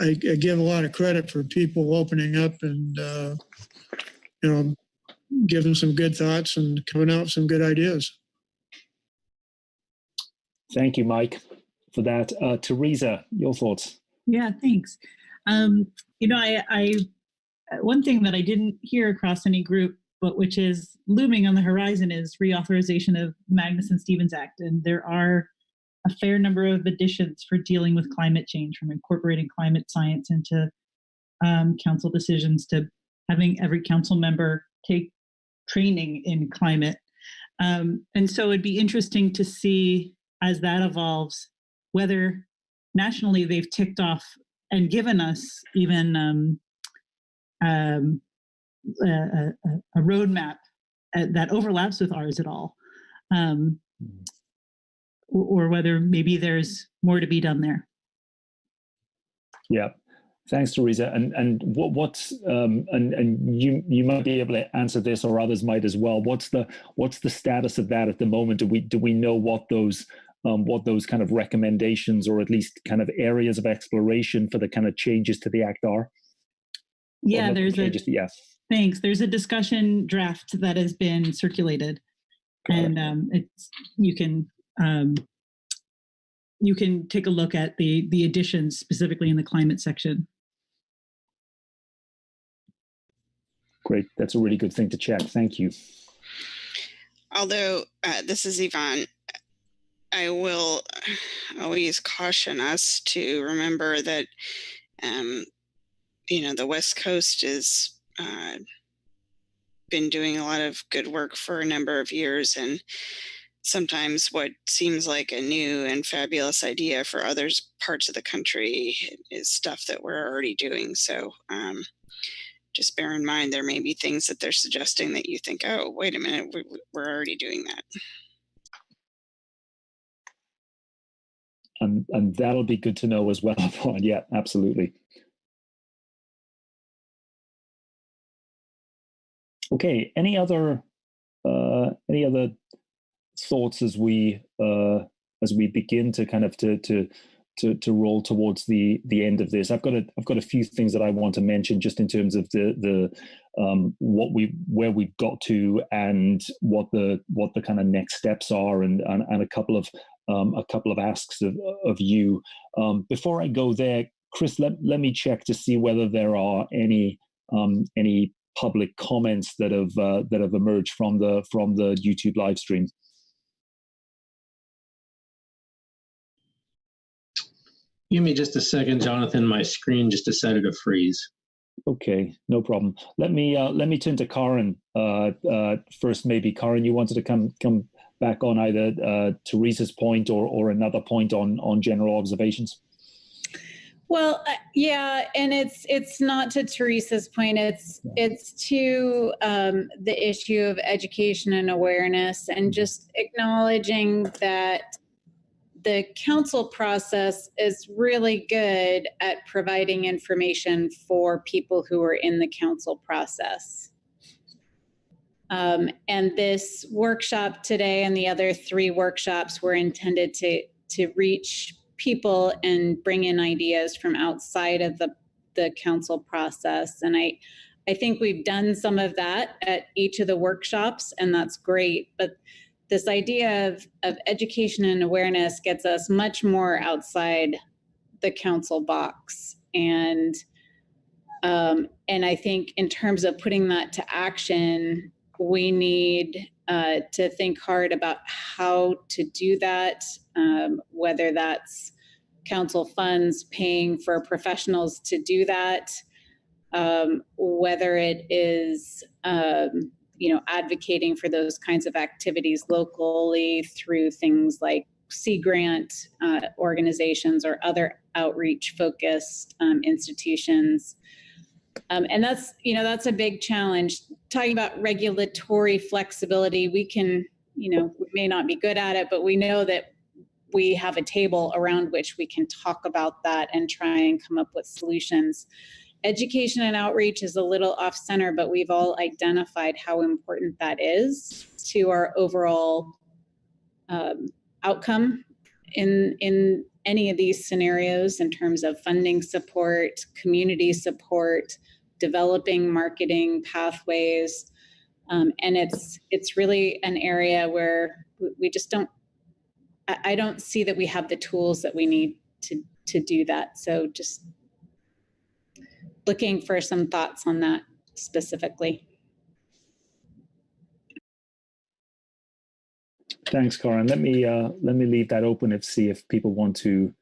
D: I give a lot of credit for people opening up and giving some good thoughts and coming out with some good ideas.
C: Thank you, Mike, for that. Teresa, your thoughts?
A: Yeah, thanks. I one thing that I didn't hear across any group, but which is looming on the horizon, is reauthorization of Magnuson-Stevens Act. And there are a fair number of additions for dealing with climate change, from incorporating climate science into council decisions to having every council member take training in climate. And so it'd be interesting to see, as that evolves, whether nationally they've ticked off and given us even a roadmap that overlaps with ours at all, or whether maybe there's more to be done there.
C: Yeah. Thanks, Teresa. And what's and you might be able to answer this, or others might as well. What's the status of that at the moment? Do we know what those kind of recommendations, or at least kind of areas of exploration for the kind of changes to the Act are?
A: Yeah, thanks. There's a discussion draft that has been circulated, and you can take a look at the additions specifically in the climate section.
C: Great. That's a really good thing to check. Thank you.
P: Although this is Yvonne, I will always caution us to remember that, the West Coast is been doing a lot of good work for a number of years, and sometimes what seems like a new and fabulous idea for others parts of the country is stuff that we're already doing. So just bear in mind, there may be things that they're suggesting that you think, oh, wait a minute, we're already doing that.
C: And that'll be good to know as well. Yeah, absolutely. Okay, any other thoughts as we begin to kind of to roll towards the end of this? I've got a few things that I want to mention just in terms of the where we've got to and what the kind of next steps are, and a couple of asks of you. Before I go there, Chris, let me check to see whether there are any public comments that have emerged from the YouTube live stream.
G: Give me just a second, Jonathan. My screen just decided to freeze.
C: Okay, no problem. Let me turn to Karen first. Maybe Karen, you wanted to come back on either Teresa's point or another point on general observations.
F: Well, yeah, and it's not to Teresa's point. It's to the issue of education and awareness, and just acknowledging that the council process is really good at providing information for people who are in the council process. And this workshop today and the other 3 workshops were intended to reach people and bring in ideas from outside of the council process. And I think we've done some of that at each of the workshops, and that's great. But this idea of education and awareness gets us much more outside the council box. And I think in terms of putting that to action, we need to think hard about how to do that, whether that's council funds paying for professionals to do that, whether it is advocating for those kinds of activities locally through things like Sea Grant organizations or other outreach-focused institutions. And that's a big challenge. Talking about regulatory flexibility, we may not be good at it, but we know that we have a table around which we can talk about that and try and come up with solutions. Education and outreach is a little off center, but we've all identified how important that is to our overall outcome in any of these scenarios in terms of funding support, community support, developing marketing pathways. And it's really an area where we just I don't see that we have the tools that we need to do that. So just looking for some thoughts on that specifically.
C: Thanks, Karen. Let me leave that open and see if people want to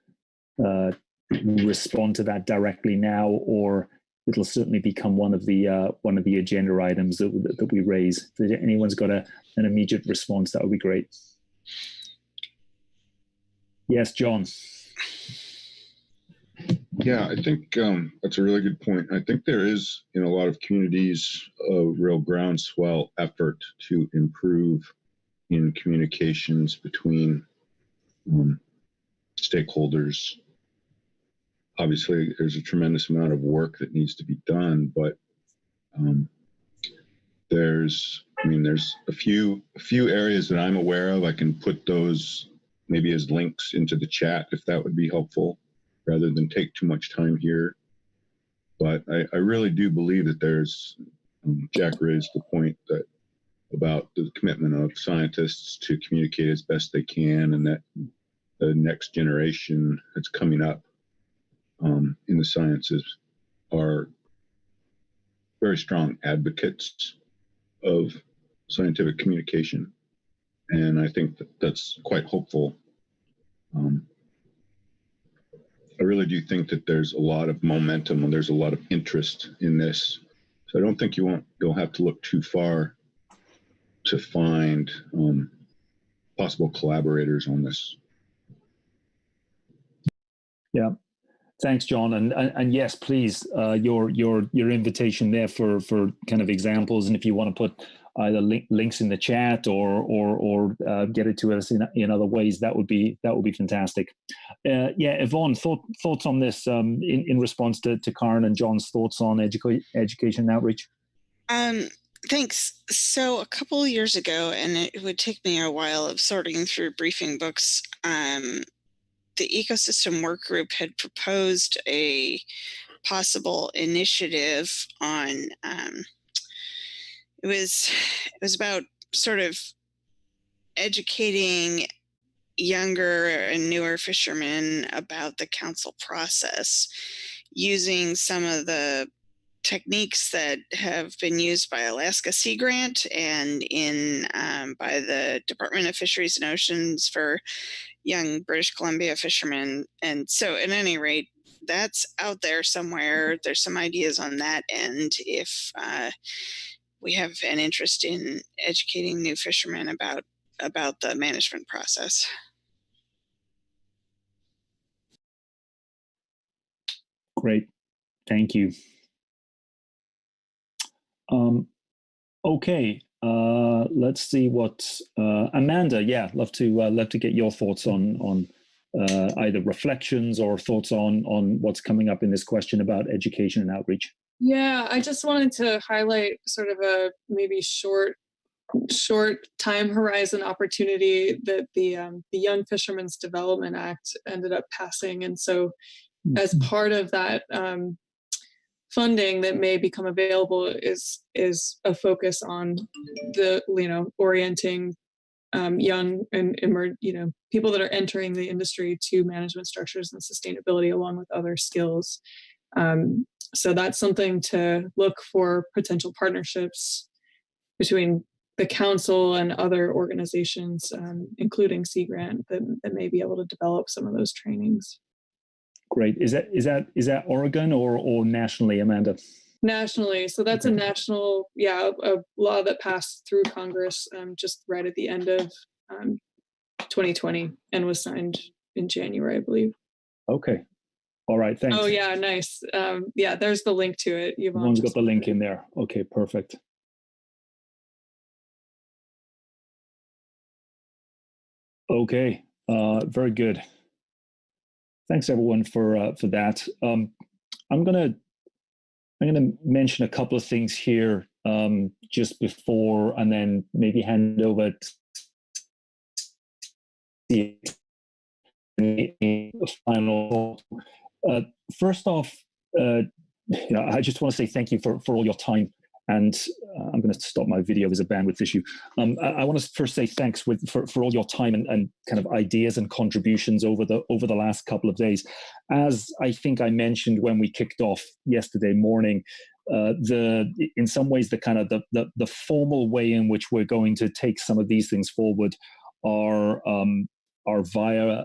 C: respond to that directly now, or it'll certainly become one of the agenda items that we raise. If anyone's got an immediate response, that would be great. Yes, John.
E: Yeah, I think that's a really good point. I think there is, in a lot of communities, a real groundswell effort to improve in communications between stakeholders. Obviously, there's a tremendous amount of work that needs to be done, but there's a few areas that I'm aware of. I can put those maybe as links into the chat if that would be helpful, rather than take too much time here. But I really do believe that there's, Jack raised the point that about the commitment of scientists to communicate as best they can, and that the next generation that's coming up in the sciences are very strong advocates of scientific communication. And I think that that's quite hopeful. I really do think that there's a lot of momentum and there's a lot of interest in this So I don't think you'll have to look too far to find possible collaborators on this.
C: Yeah. Thanks, John. And yes, please, your invitation there for kind of examples, and if you want to put either links in the chat or get it to us in other ways, that would be fantastic. Yeah, Yvonne, thoughts on this in response to Karen and John's thoughts on education outreach?
P: Thanks. So a couple of years ago, and it would take me a while of sorting through briefing books, the Ecosystem Work Group had proposed a possible initiative on, it was about sort of educating younger and newer fishermen about the council process using some of the techniques that have been used by Alaska Sea Grant and by the Department of Fisheries and Oceans for young British Columbia fishermen. And so at any rate, that's out there somewhere. There's some ideas on that end if we have an interest in educating new fishermen about the management process.
C: Great, thank you. Okay, let's see what Amanda. Yeah, love to get your thoughts on either reflections or thoughts on what's coming up in this question about education and outreach.
L: Yeah, I just wanted to highlight sort of a maybe short time horizon opportunity that the Young Fishermen's Development Act ended up passing, and so as part of that funding that may become available is a focus on the orienting young and people that are entering the industry to management structures and sustainability along with other skills. So that's something to look for potential partnerships between the council and other organizations, including Sea Grant, that may be able to develop some of those trainings.
C: Great. Is that Oregon or nationally, Amanda?
L: Nationally. So that's a national, a law that passed through Congress just right at the end of 2020 and was signed in January, I believe.
C: Okay. All right. Thanks.
L: Oh yeah, nice. Yeah, there's the link to it.
C: Yvonne's got the link in there. Okay, perfect. Okay, very good. Thanks everyone for that. I'm gonna mention a couple of things here just before, and then maybe hand over to the final. First off, I just want to say thank you for all your time. And I'm going to stop my video. There's a bandwidth issue. I want to first say thanks for all your time and kind of ideas and contributions over the last couple of days. As I think I mentioned when we kicked off yesterday morning, in some ways the kind of the formal way in which we're going to take some of these things forward are via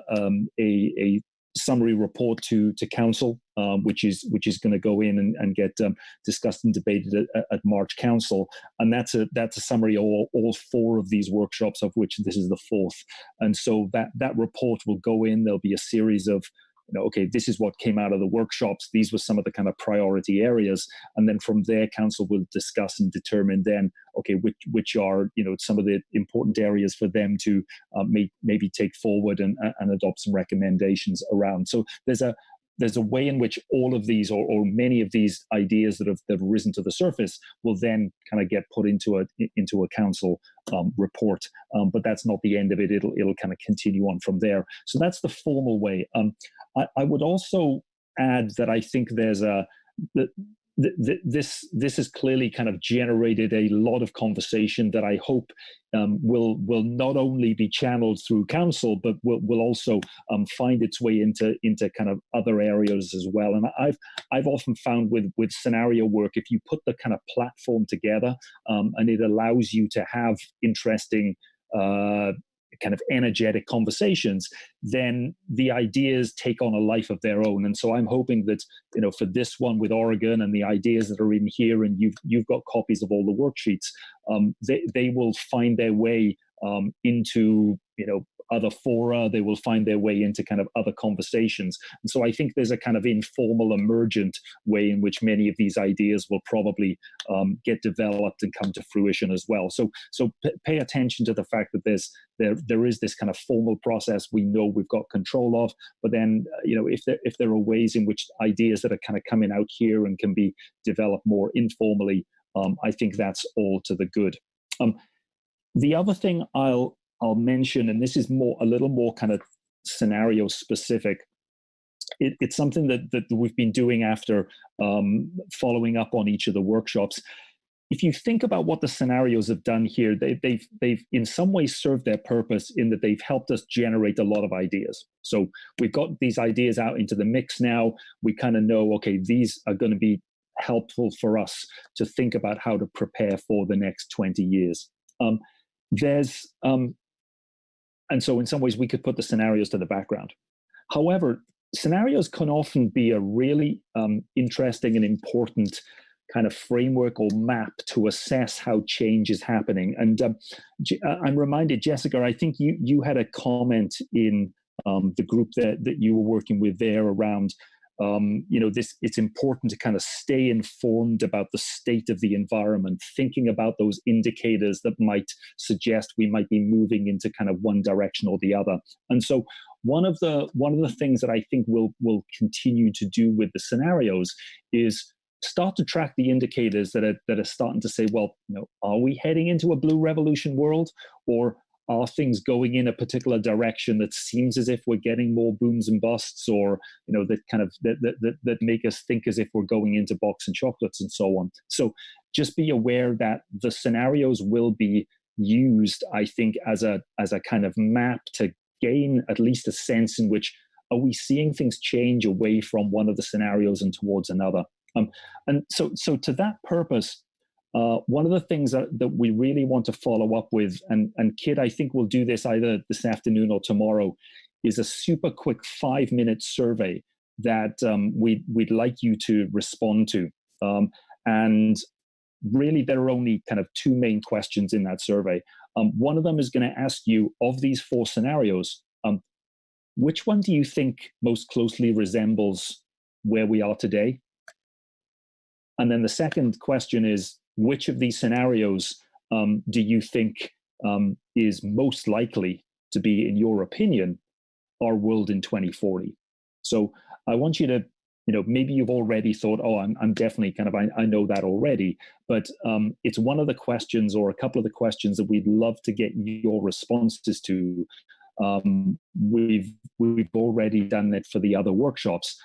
C: a summary report to council, which is going to go in and get discussed and debated at March Council, and that's a summary of all four of these workshops, of which this is the fourth. And so that report will go in. There'll be a series of, okay, this is what came out of the workshops. These were some of the kind of priority areas, and then from there, council will discuss and determine then, okay, which are some of the important areas for them to maybe take forward and adopt some recommendations around. So there's a way in which all of these or many of these ideas that have risen to the surface will then kind of get put into a council report. But that's not the end of it. It'll kind of continue on from there. So that's the formal way. I would also add that I think there's this has clearly kind of generated a lot of conversation that I hope will not only be channeled through council, but will also find its way into kind of other areas as well. And I've often found with scenario work, if you put the kind of platform together and it allows you to have interesting kind of energetic conversations, then the ideas take on a life of their own. And so I'm hoping that, you know, for this one with Oregon and the ideas that are in here, and you've got copies of all the worksheets, they will find their way into, you know, other fora. They will find their way into kind of other conversations. And so I think there's a kind of informal, emergent way in which many of these ideas will probably get developed and come to fruition as well. So pay attention to the fact that there is this kind of formal process we know we've got control of, but then, you know, if there are ways in which ideas that are kind of coming out here and can be developed more informally, I think that's all to the good. The other thing I'll mention, and this is a little more kind of scenario specific. It's something that we've been doing after following up on each of the workshops. If you think about what the scenarios have done here, they've in some ways served their purpose in that they've helped us generate a lot of ideas. So we've got these ideas out into the mix now. We kind of know, okay, these are going to be helpful for us to think about how to prepare for the next 20 years. And so in some ways we could put the scenarios to the background. However, scenarios can often be a really interesting and important kind of framework or map to assess how change is happening. And I'm reminded, Jessica, I think you had a comment in the group that you were working with there around, you know, it's important to kind of stay informed about the state of the environment, thinking about those indicators that might suggest we might be moving into kind of one direction or the other. And so one of the things that I think we'll continue to do with the scenarios is start to track the indicators that are starting to say, well, you know, are we heading into a blue revolution world, or are things going in a particular direction that seems as if we're getting more booms and busts, or, you know, that kind of that make us think as if we're going into box and chocolates and so on. So just be aware that the scenarios will be used, I think, as a kind of map to gain at least a sense in which are we seeing things change away from one of the scenarios and towards another. And so to that purpose, one of the things that we really want to follow up with, and Kit, I think we'll do this either this afternoon or tomorrow, is a super quick 5-minute survey that we'd like you to respond to. And really, there are only kind of 2 main questions in that survey. One of them is going to ask you, of these 4 scenarios, which one do you think most closely resembles where we are today? And then the second question is, which of these scenarios do you think is most likely to be, in your opinion, our world in 2040? So I want you to, you know, maybe you've already thought, oh, I'm definitely kind of, I know that already, but it's one of the questions or a couple of the questions that we'd love to get your responses to. We've already done it for the other workshops.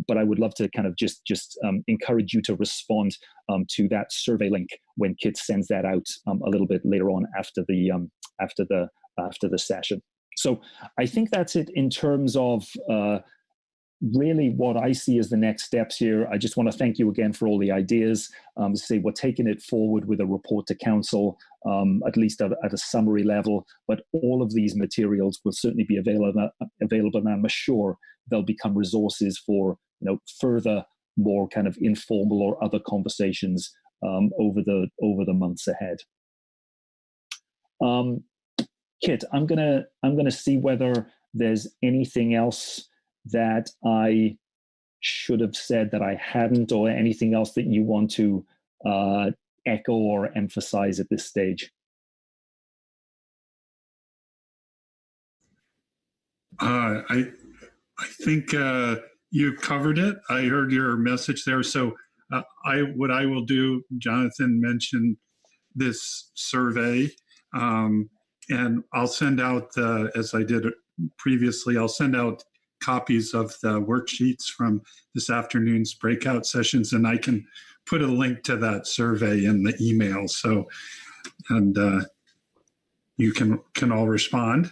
C: But I would love to kind of just encourage you to respond to that survey link when Kit sends that out a little bit later on after the session. So I think that's it in terms of really what I see as the next steps here. I just want to thank you again for all the ideas. Say we're taking it forward with a report to council, at least at a summary level, but all of these materials will certainly be available, and I'm sure they'll become resources for, you know, further, more kind of informal or other conversations over the months ahead. Kit, I'm gonna see whether there's anything else that I should have said that I hadn't, or anything else that you want to echo or emphasize at this stage.
B: I think you covered it. I heard your message there. So what I will do, Jonathan mentioned this survey, and I'll send out, as I did previously, I'll send out copies of the worksheets from this afternoon's breakout sessions, and I can put a link to that survey in the email. So, and you can all respond.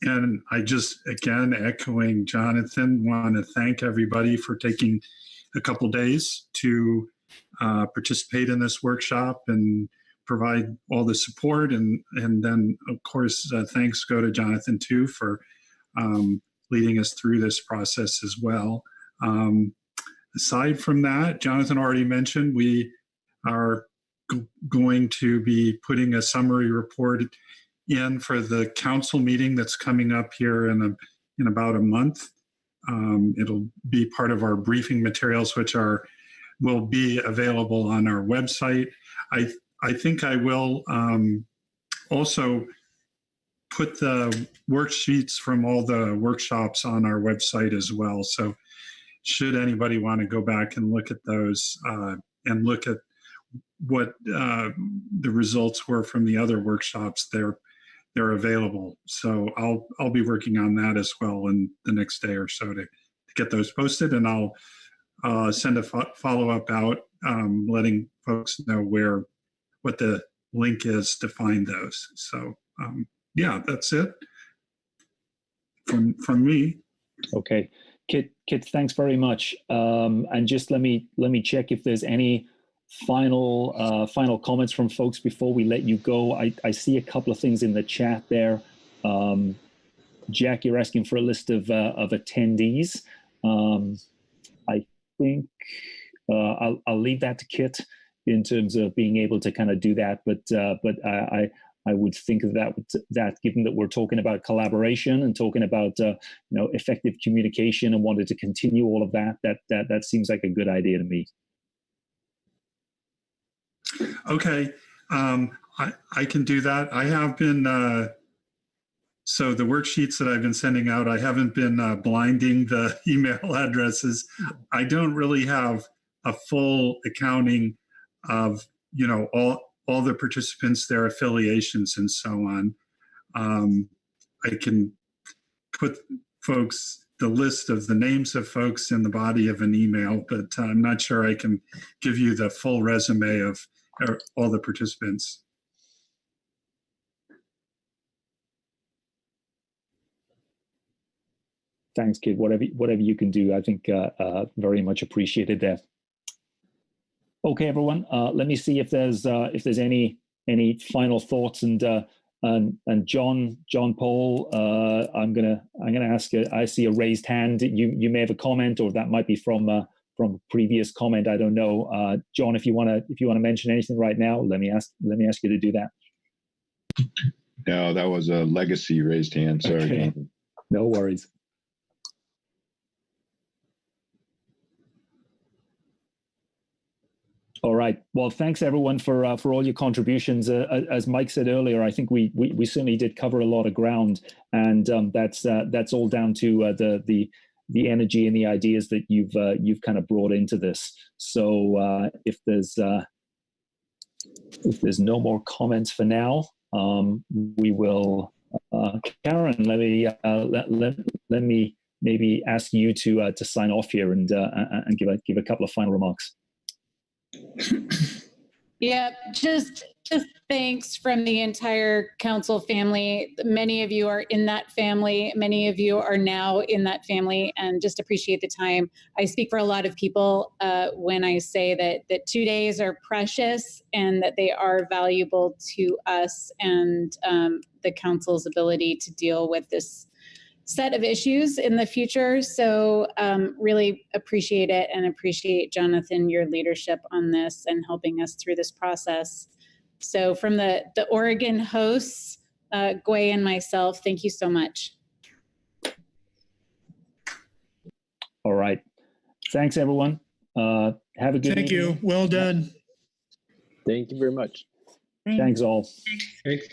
B: And I just, again, echoing Jonathan, want to thank everybody for taking a couple days to participate in this workshop. And provide all the support. And then, of course, thanks go to Jonathan, too, for leading us through this process as well. Aside from that, Jonathan already mentioned we are going to be putting a summary report in for the council meeting that's coming up here in about a month. It'll be part of our briefing materials, which will be available on our website. I think I will also put the worksheets from all the workshops on our website as well. So should anybody want to go back and look at those and look at what the results were from the other workshops, they're available. So I'll be working on that as well in the next day or so to get those posted, and I'll send a follow-up out letting folks know what the link is to find those. So yeah, that's it from me.
C: Okay, Kit, thanks very much. And just let me check if there's any final comments from folks before we let you go. I see a couple of things in the chat there. Jack, you're asking for a list of attendees. I think I'll leave that to Kit in terms of being able to kind of do that. But I would think that given that we're talking about collaboration and talking about effective communication and wanted to continue all of that seems like a good idea to me.
B: Okay, I can do that. I have been, so the worksheets that I've been sending out, I haven't been blinding the email addresses. I don't really have a full accounting of, all the participants, their affiliations and so on. I can put the list of the names of folks in the body of an email, but I'm not sure I can give you the full resume of all the participants.
C: Thanks, Kit. Whatever you can do, I think very much appreciated there. Okay, everyone. Let me see if there's any final thoughts. And John Paul, I'm gonna ask. I see a raised hand. You may have a comment, or that might be from a previous comment. I don't know. John, if you want to mention anything right now, let me ask you to do that.
E: No, that was a legacy raised hand. Sorry.
C: Okay. No worries. All right. Well, thanks everyone for all your contributions. As Mike said earlier, I think we certainly did cover a lot of ground, and that's all down to the energy and the ideas that you've kind of brought into this. So if there's no more comments for now, we will. Karen, let me maybe ask you to sign off here and give a couple of final remarks.
F: Yeah, just thanks from the entire council family. Many of you are in that family. Many of you are now in that family, and just appreciate the time. I speak for a lot of people when I say that 2 days are precious and that they are valuable to us and the council's ability to deal with this set of issues in the future. So really appreciate it, and appreciate, Jonathan, your leadership on this and helping us through this process. So from the Oregon hosts, Gway and myself, thank you so much.
C: All right. Thanks, everyone. Have a good
D: Thank
C: evening.
D: you. Well done.
J: Thank you very much.
C: Thanks all.
J: Thanks.